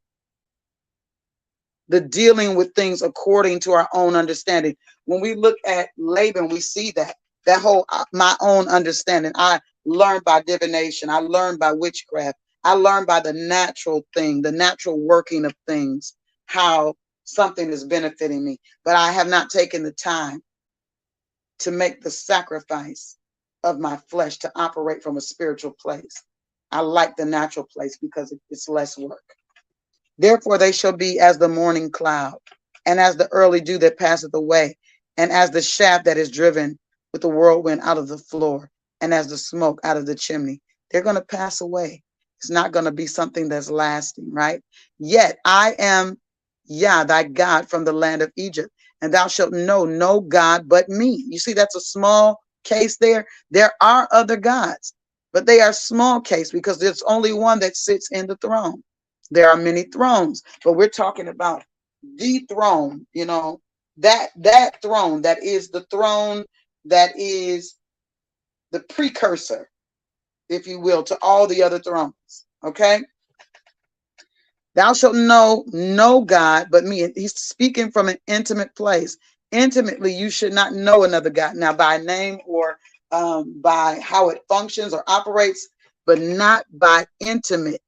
the dealing with things according to our own understanding. When we look at Laban, we see that whole my own understanding. I learned by divination. I learned by witchcraft. I learned by the natural thing, the natural working of things, how something is benefiting me. But I have not taken the time to make the sacrifice of my flesh to operate from a spiritual place. I like the natural place because it's less work. Therefore they shall be as the morning cloud, and as the early dew that passeth away, and as the shaft that is driven with the whirlwind out of the floor, and as the smoke out of the chimney. They're going to pass away. It's not going to be something that's lasting, right? Yet I am Yah, thy God, from the land of Egypt, and thou shalt know no God but me. You see, that's a small case there. There are other gods, but they are small case because there's only one that sits in the throne. There are many thrones, but we're talking about the throne, that throne that is the throne that is the precursor, if you will, to all the other thrones. Okay? Thou shalt know no God but me. He's speaking from an intimate place. Intimately, you should not know another God. Now, by name or by how it functions or operates, but not by intimate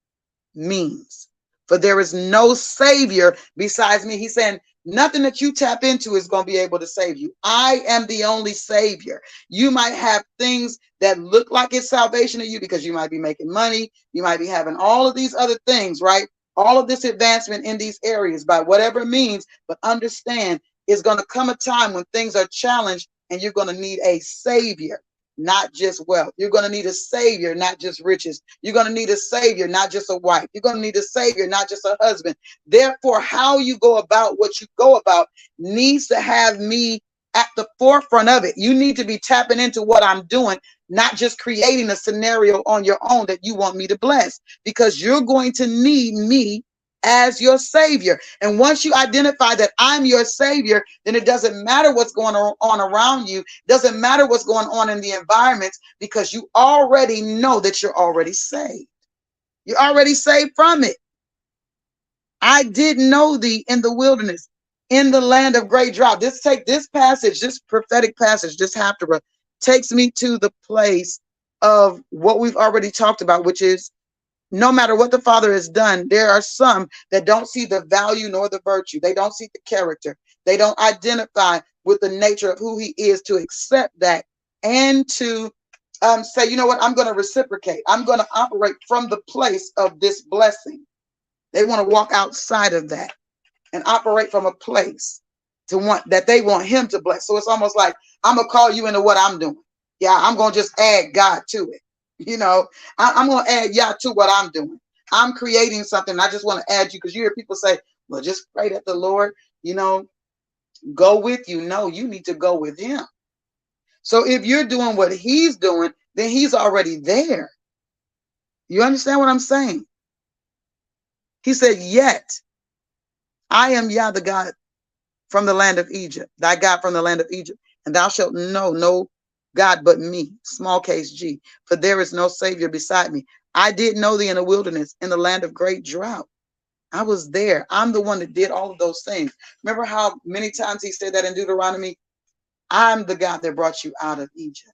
means. For there is no savior besides me. He's saying nothing that you tap into is going to be able to save you. I am the only savior. You might have things that look like it's salvation to you because you might be making money. You might be having all of these other things, right? All of this advancement in these areas by whatever means, but understand it's going to come a time when things are challenged and you're going to need a savior. Not just wealth. You're going to need a savior, not just riches. You're going to need a savior, not just a wife. You're going to need a savior, not just a husband. Therefore, how you go about what you go about needs to have me at the forefront of it. You need to be tapping into what I'm doing, not just creating a scenario on your own that you want me to bless, because you're going to need me as your savior. And once you identify that I'm your savior, then it doesn't matter what's going on around you. It doesn't matter what's going on in the environments, because you already know that you're already saved. You're already saved from it. I did know thee in the wilderness, in the land of great drought. This passage, this prophetic passage, this HAFTARA, takes me to the place of what we've already talked about, which is no matter what the Father has done, there are some that don't see the value nor the virtue. They don't see the character. They don't identify with the nature of who he is to accept that and to say, you know what, I'm going to reciprocate. I'm going to operate from the place of this blessing. They want to walk outside of that and operate from a place to want that they want him to bless. So it's almost like, I'm going to call you into what I'm doing. Yeah, I'm going to just add God to it. You know, I'm going to add Yah to what I'm doing. I'm creating something. I just want to add you, because you hear people say, well, just pray that the Lord, you know, go with you. No, you need to go with him. So if you're doing what he's doing, then he's already there. You understand what I'm saying? He said, yet I am Yah, the God from the land of Egypt, thy God from the land of Egypt, and thou shalt know no God but me, small case G, for there is no savior beside me. I did know thee in the wilderness, in the land of great drought. I was there. I'm the one that did all of those things. Remember how many times he said that in Deuteronomy? I'm the God that brought you out of Egypt.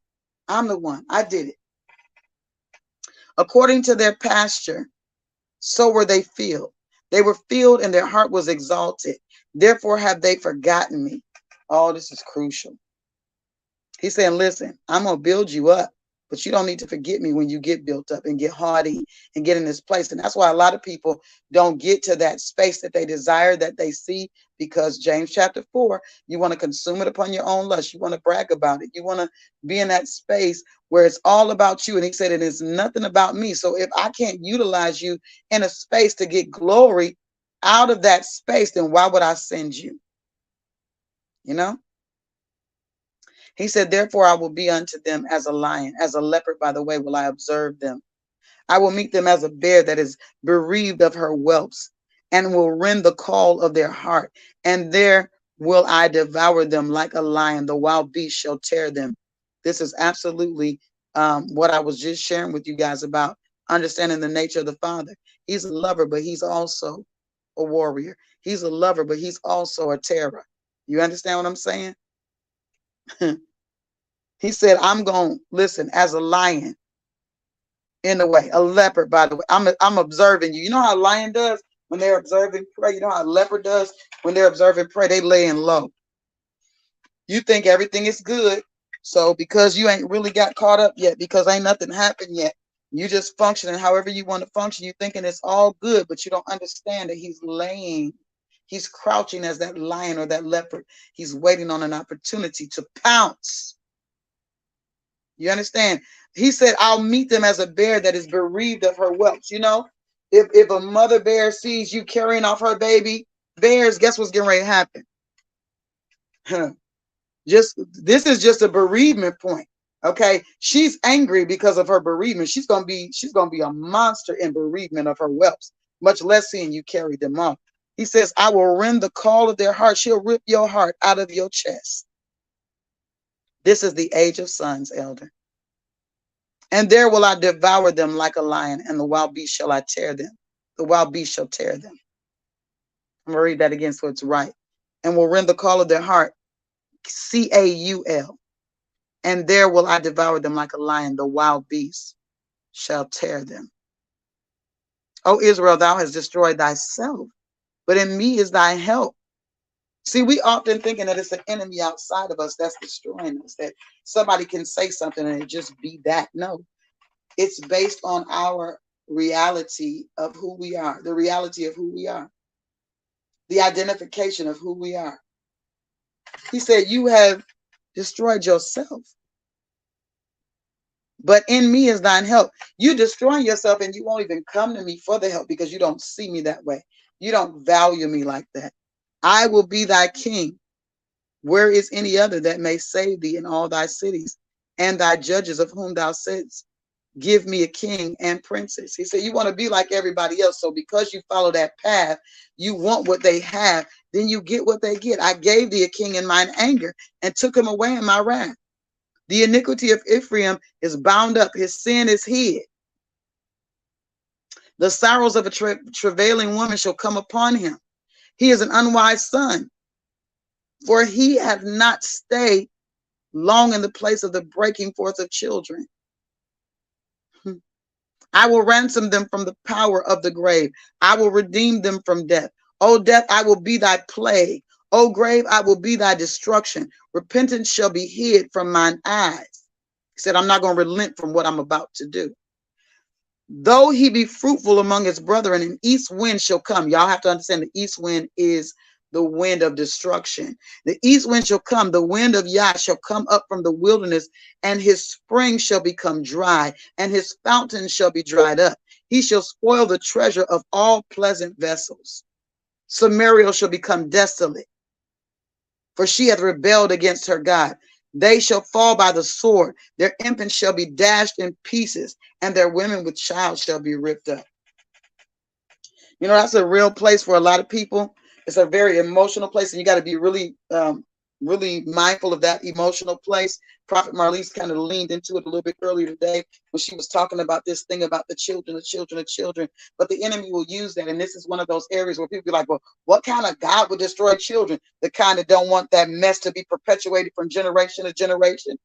I'm the one. I did it. According to their pasture, so were they filled. They were filled and their heart was exalted. Therefore have they forgotten me. Oh, this is crucial. He's saying, listen, I'm going to build you up, but you don't need to forget me when you get built up and get haughty and get in this place. And that's why a lot of people don't get to that space that they desire, that they see, because James chapter 4, you want to consume it upon your own lust. You want to brag about it. You want to be in that space where it's all about you. And he said, it is nothing about me. So if I can't utilize you in a space to get glory out of that space, then why would I send you? You know? He said, therefore, I will be unto them as a lion, as a leopard, by the way, will I observe them. I will meet them as a bear that is bereaved of her whelps, and will rend the call of their heart. And there will I devour them like a lion. The wild beast shall tear them. This is absolutely what I was just sharing with you guys about understanding the nature of the Father. He's a lover, but he's also a warrior. He's a lover, but he's also a terror. You understand what I'm saying? He said, I'm going to listen as a lion in the way, a leopard, by the way. I'm observing you. You know how a lion does when they're observing prey? You know how a leopard does when they're observing prey? They laying low. You think everything is good. So because you ain't really got caught up yet, because ain't nothing happened yet, you just functioning however you want to function. You thinking it's all good, but you don't understand that he's laying. He's crouching as that lion or that leopard. He's waiting on an opportunity to pounce. You understand? He said, I'll meet them as a bear that is bereaved of her whelps. You know, if a mother bear sees you carrying off her baby bears, guess what's getting ready to happen? This is just a bereavement point. Okay. She's angry because of her bereavement. She's gonna be a monster in bereavement of her whelps, much less seeing you carry them off. He says, I will rend the call of their heart. She'll rip your heart out of your chest. This is the age of sons, elder. And there will I devour them like a lion, and the wild beast shall I tear them. The wild beast shall tear them. I'm going to read that again so it's right. And will rend the call of their heart, Caul, and there will I devour them like a lion. The wild beasts shall tear them. O Israel, thou hast destroyed thyself, but in me is thy help. See, we often thinking that it's an enemy outside of us that's destroying us, that somebody can say something and it just be that. No, it's based on our reality of who we are, the reality of who we are, the identification of who we are. He said, you have destroyed yourself, but in me is thine help. You destroying yourself and you won't even come to me for the help because you don't see me that way. You don't value me like that. I will be thy king. Where is any other that may save thee in all thy cities, and thy judges of whom thou saidst, give me a king and princes? He said, you want to be like everybody else. So because you follow that path, you want what they have, then you get what they get. I gave thee a king in mine anger and took him away in my wrath. The iniquity of Ephraim is bound up. His sin is hid. The sorrows of a travailing woman shall come upon him. He is an unwise son, for he hath not stayed long in the place of the breaking forth of children. I will ransom them from the power of the grave. I will redeem them from death. O death, I will be thy plague. O grave, I will be thy destruction. Repentance shall be hid from mine eyes. He said, I'm not going to relent from what I'm about to do. Though he be fruitful among his brethren, an east wind shall come. Y'all have to understand the east wind is the wind of destruction. The east wind shall come, the wind of Yah shall come up from the wilderness, and his spring shall become dry, and his fountain shall be dried up. He shall spoil the treasure of all pleasant vessels. Samaria shall become desolate, for she hath rebelled against her God. They shall fall by the sword, their infants shall be dashed in pieces, and their women with child shall be ripped up. You know, that's a real place for a lot of people. It's a very emotional place, and you got to be really, really mindful of that emotional place. Prophet Marlise kind of leaned into it a little bit earlier today when she was talking about this thing about the children, the children, the children. But the enemy will use that, and this is one of those areas where people be like, well, what kind of God would destroy children? The kind that don't want that mess to be perpetuated from generation to generation.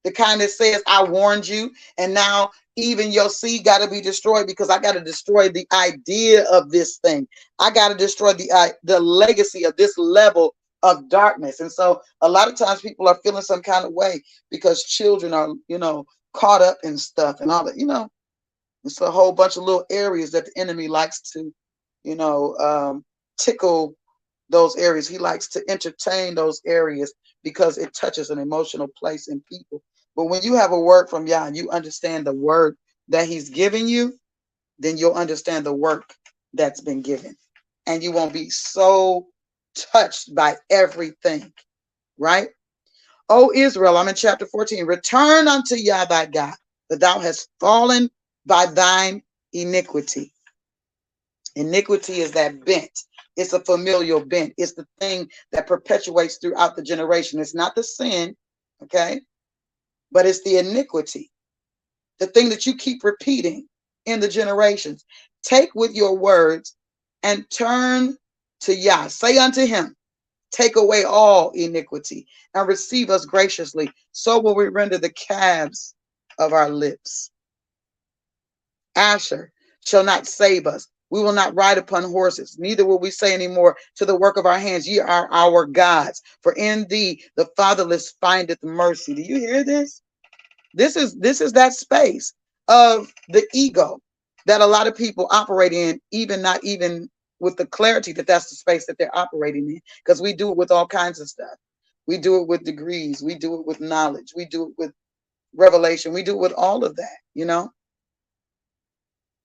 The kind that says, I warned you, and now even your seed got to be destroyed because I got to destroy the idea of this thing. I got to destroy the legacy of this level of darkness. And so a lot of times people are feeling some kind of way because children are, you know, caught up in stuff and all that. You know, it's a whole bunch of little areas that the enemy likes to, you know, tickle those areas. He likes to entertain those areas because it touches an emotional place in people. But when you have a word from Yah and you understand the word that he's giving you, then you'll understand the work that's been given. And you won't be so touched by everything, right? O Israel, I'm in chapter 14. Return unto Yah thy God, that thou hast fallen by thine iniquity. Iniquity is that bent. It's a familial bent. It's the thing that perpetuates throughout the generation. It's not the sin, okay? But it's the iniquity, the thing that you keep repeating in the generations. Take with your words and turn to Yah. Say unto him, take away all iniquity and receive us graciously. So will we render the calves of our lips. Asher shall not save us. We will not ride upon horses, neither will we say anymore to the work of our hands, ye are our gods. For in thee the fatherless findeth mercy. Do you hear this? This is that space of the ego that a lot of people operate in, even not even with the clarity that that's the space that they're operating in, because we do it with all kinds of stuff. We do it with degrees. We do it with knowledge. We do it with revelation. We do it with all of that, you know?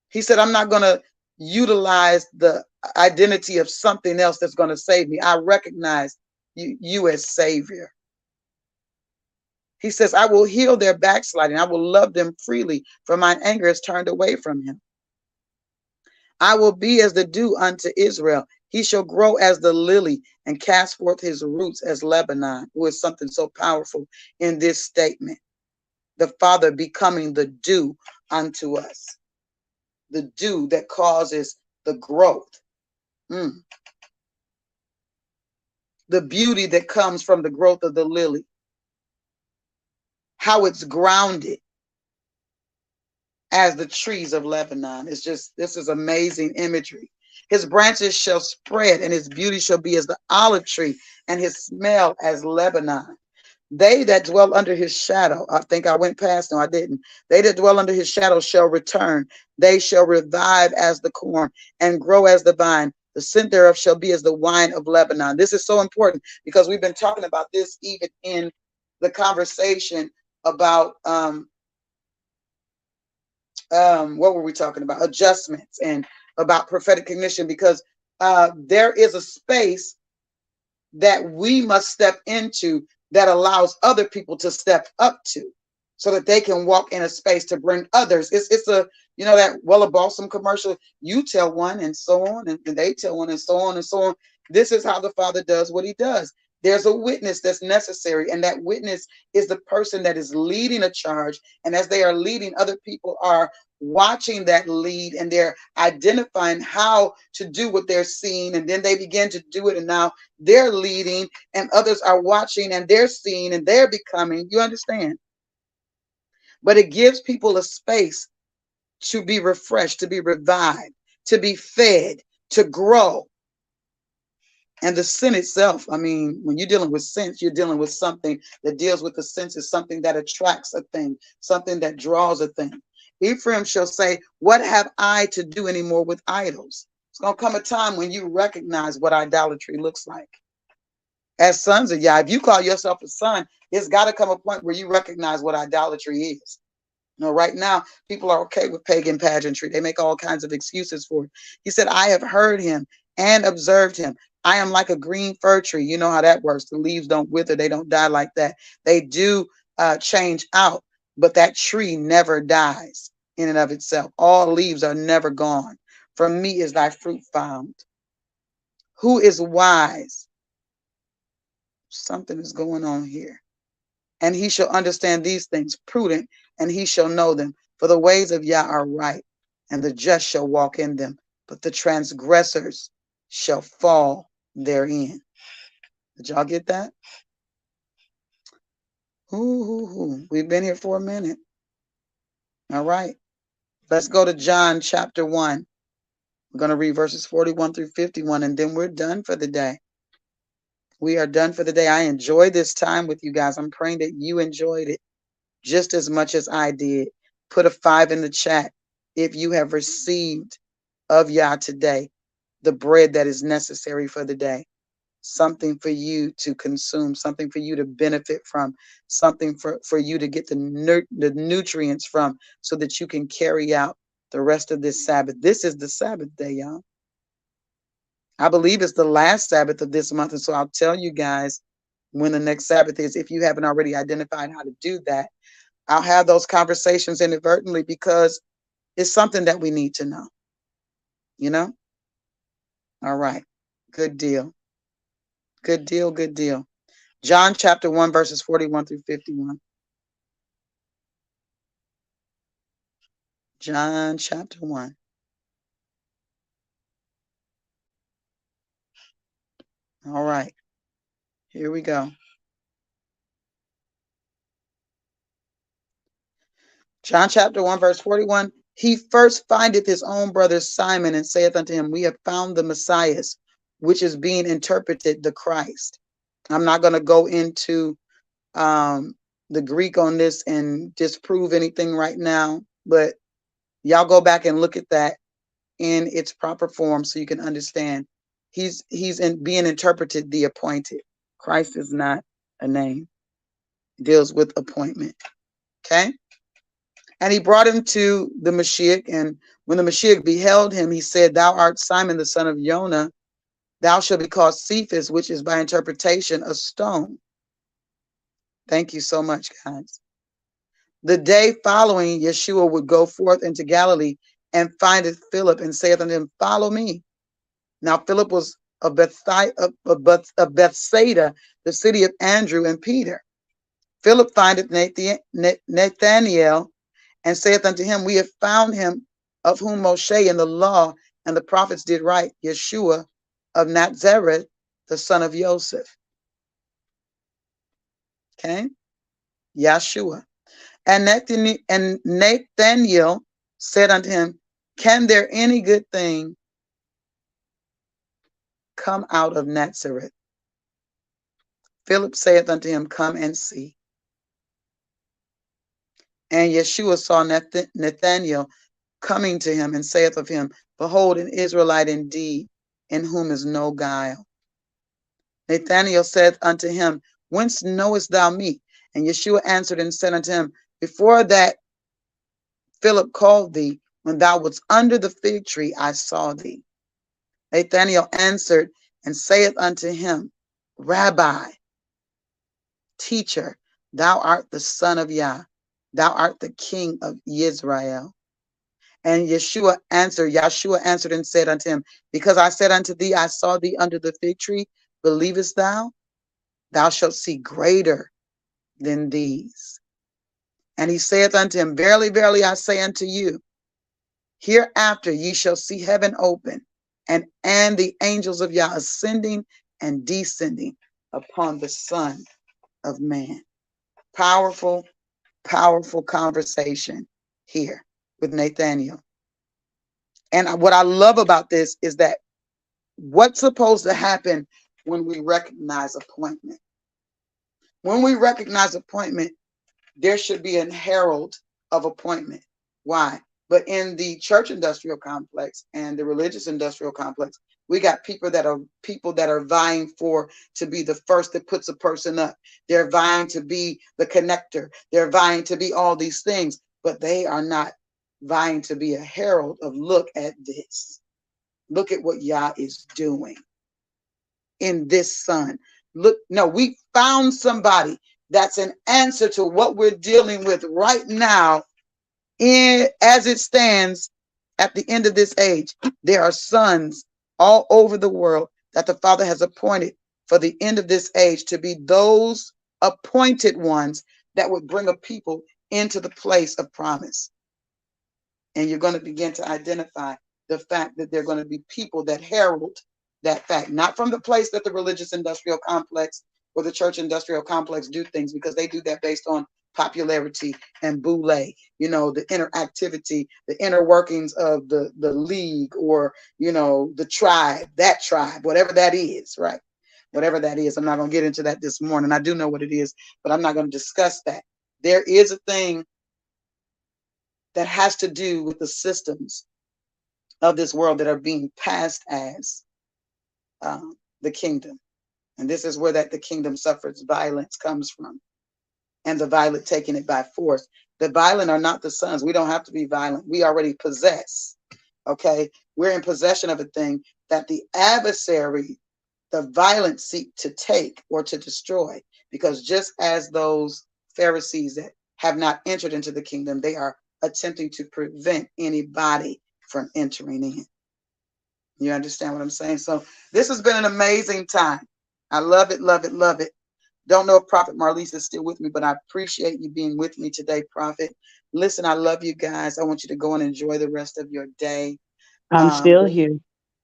He said, I'm not going to utilize the identity of something else that's going to save me. I recognize you as Savior. He says, I will heal their backsliding. I will love them freely, for mine anger is turned away from him. I will be as the dew unto Israel. He shall grow as the lily and cast forth his roots as Lebanon. Who is something so powerful in this statement. The Father becoming the dew unto us. The dew that causes the growth. The beauty that comes from the growth of the lily. how it's grounded as the trees of Lebanon. It's just, this is amazing imagery. His branches shall spread, and his beauty shall be as the olive tree, and his smell as Lebanon. They that dwell under his shadow, I think I went past, no, I didn't. They that dwell under his shadow shall return. They shall revive as the corn and grow as the vine. The scent thereof shall be as the wine of Lebanon. This is so important because we've been talking about this even in the conversation about what were we talking about? Adjustments and about prophetic cognition, because there is a space that we must step into that allows other people to step up to, so that they can walk in a space to bring others. It's a, you know, that Wella Balsam commercial, you tell one and so on, and they tell one and so on and so on. This is how the Father does what he does. There's a witness that's necessary, and that witness is the person that is leading a charge. And as they are leading, other people are watching that lead, and they're identifying how to do what they're seeing, and then they begin to do it, and now they're leading, and others are watching, and they're seeing, and they're becoming. You understand? But it gives people a space to be refreshed, to be revived, to be fed, to grow. And the sin itself, I mean, when you're dealing with sense, you're dealing with something that deals with the senses, something that attracts a thing, something that draws a thing. Ephraim shall say, what have I to do anymore with idols? It's going to come a time when you recognize what idolatry looks like. As sons of Yah, if you call yourself a son, it's got to come a point where you recognize what idolatry is. You know, right now, people are okay with pagan pageantry. They make all kinds of excuses for it. He said, I have heard him and observed him. I am like a green fir tree. You know how that works. The leaves don't wither. They don't die like that. They do change out, but that tree never dies in and of itself. All leaves are never gone. From me is thy fruit found. Who is wise? Something is going on here. And he shall understand these things, prudent, and he shall know them. For the ways of Yah are right, and the just shall walk in them, but the transgressors shall fall therein. Did y'all get that? We've been here for a minute. All right. Let's go to John chapter 1. We're going to read verses 41 through 51, and then we're done for the day. We are done for the day. I enjoyed this time with you guys. I'm praying that you enjoyed it just as much as I did. Put a 5 in the chat if you have received of Yah today the bread that is necessary for the day. Something for you to consume, something for you to benefit from, something for you to get the nutrients from, so that you can carry out the rest of this Sabbath. This is the Sabbath day, y'all. I believe it's the last Sabbath of this month, and so I'll tell you guys when the next Sabbath is, if you haven't already identified how to do that. I'll have those conversations inadvertently because it's something that we need to know. You know? All right. Good deal. Good deal. Good deal. John chapter 1, verses 41 through 51. John chapter 1. All right. Here we go. John chapter 1, verse 41. He first findeth his own brother Simon, and saith unto him, we have found the Messiah, which is being interpreted the Christ. I'm not going to go into the Greek on this and disprove anything right now, but y'all go back and look at that in its proper form so you can understand. He's being interpreted the appointed. Christ is not a name. It deals with appointment. Okay? And he brought him to the Mashiach, and when the Mashiach beheld him, he said, thou art Simon the son of Jonah, thou shalt be called Cephas, which is by interpretation a stone. Thank you so much, guys. The day following, Yeshua would go forth into Galilee and findeth Philip, and saith unto him, follow me. Now Philip was of Bethsaida, the city of Andrew and Peter. Philip findeth Nathanael, and saith unto him, we have found him of whom Moshe and the law and the prophets did write, Yeshua of Nazareth, the son of Joseph. Okay? Yeshua. And Nathanael said unto him, can there any good thing come out of Nazareth? Philip saith unto him, come and see. And Yeshua saw Nathanael coming to him, and saith of him, behold, an Israelite indeed, in whom is no guile. Nathanael saith unto him, whence knowest thou me? And Yeshua answered and said unto him, before that Philip called thee, when thou wast under the fig tree, I saw thee. Nathanael answered and saith unto him, Rabbi, teacher, thou art the son of Yah, thou art the king of Israel. And Yeshua answered and said unto him, because I said unto thee, I saw thee under the fig tree, believest thou? Thou shalt see greater than these. And he saith unto him, verily, verily, I say unto you, hereafter ye shall see heaven open, and the angels of Yah ascending and descending upon the Son of Man. Powerful, powerful conversation here with Nathanael. And what I love about this is that what's supposed to happen when we recognize appointment? When we recognize appointment, there should be a herald of appointment. Why? But in the church industrial complex and the religious industrial complex, we got people that are vying for to be the first that puts a person up. They're vying to be the connector. They're vying to be all these things, but they are not vying to be a herald of look at this. Look at what Yah is doing in this son. Look, no, we found somebody that's an answer to what we're dealing with right now as it stands at the end of this age. There are sons all over the world that the Father has appointed for the end of this age to be those appointed ones that would bring a people into the place of promise. And you're going to begin to identify the fact that there are going to be people that herald that fact, not from the place that the religious industrial complex or the church industrial complex do things, because they do that based on popularity and boule, the interactivity, the inner workings of the league, or, the tribe, whatever that is, right? Whatever that is. I'm not going to get into that this morning. I do know what it is, but I'm not going to discuss that. There is a thing that has to do with the systems of this world that are being passed as the kingdom. And this is where the kingdom suffers violence comes from, and the violent taking it by force. The violent are not the sons. We don't have to be violent. We already possess. Okay, we're in possession of a thing that the adversary, the violent, seek to take or to destroy. Because just as those Pharisees that have not entered into the kingdom, they are attempting to prevent anybody from entering in. You understand what I'm saying? So this has been an amazing time. I love it, love it, love it. Don't know if Prophet Marlise is still with me, but I appreciate you being with me today, Prophet. Listen, I love you guys. I want you to go and enjoy the rest of your day. I'm still here.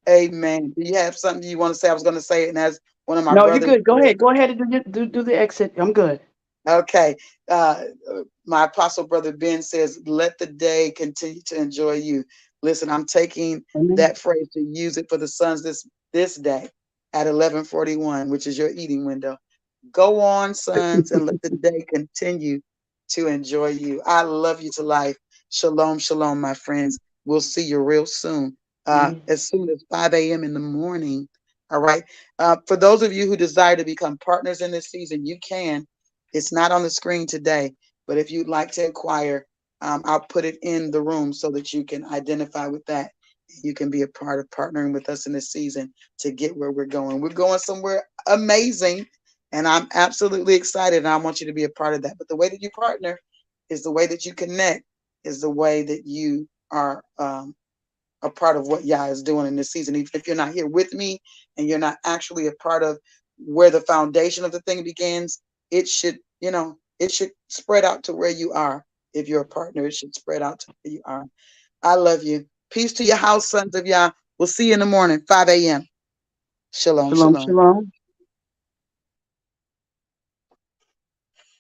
Amen. Do you have something you want to say? I was going to say it, and as one of my No, you're brothers good. Go said, ahead. Go ahead and do the exit. I'm good. okay. My apostle brother Ben says, let the day continue to enjoy you. Listen, I'm taking that phrase to use it for the sons this day at 11:41, which is your eating window. Go on, sons, and let the day continue to enjoy you. I love you to life. Shalom, shalom, my friends. We'll see you real soon, as soon as 5 a.m. in the morning. All right. For those of you who desire to become partners in this season, you can. It's not on the screen today, but if you'd like to inquire, I'll put it in the room so that you can identify with that. You can be a part of partnering with us in this season to get where we're going. We're going somewhere amazing, and I'm absolutely excited, and I want you to be a part of that. But the way that you partner is the way that you connect, is the way that you are a part of what Yah is doing in this season. Even if you're not here with me and you're not actually a part of where the foundation of the thing begins, it should spread out to where you are. If you're a partner, it should spread out to where you are. I love you. Peace to your house, sons of Yah. We'll see you in the morning, 5 a.m. Shalom, Shalom, shalom. shalom.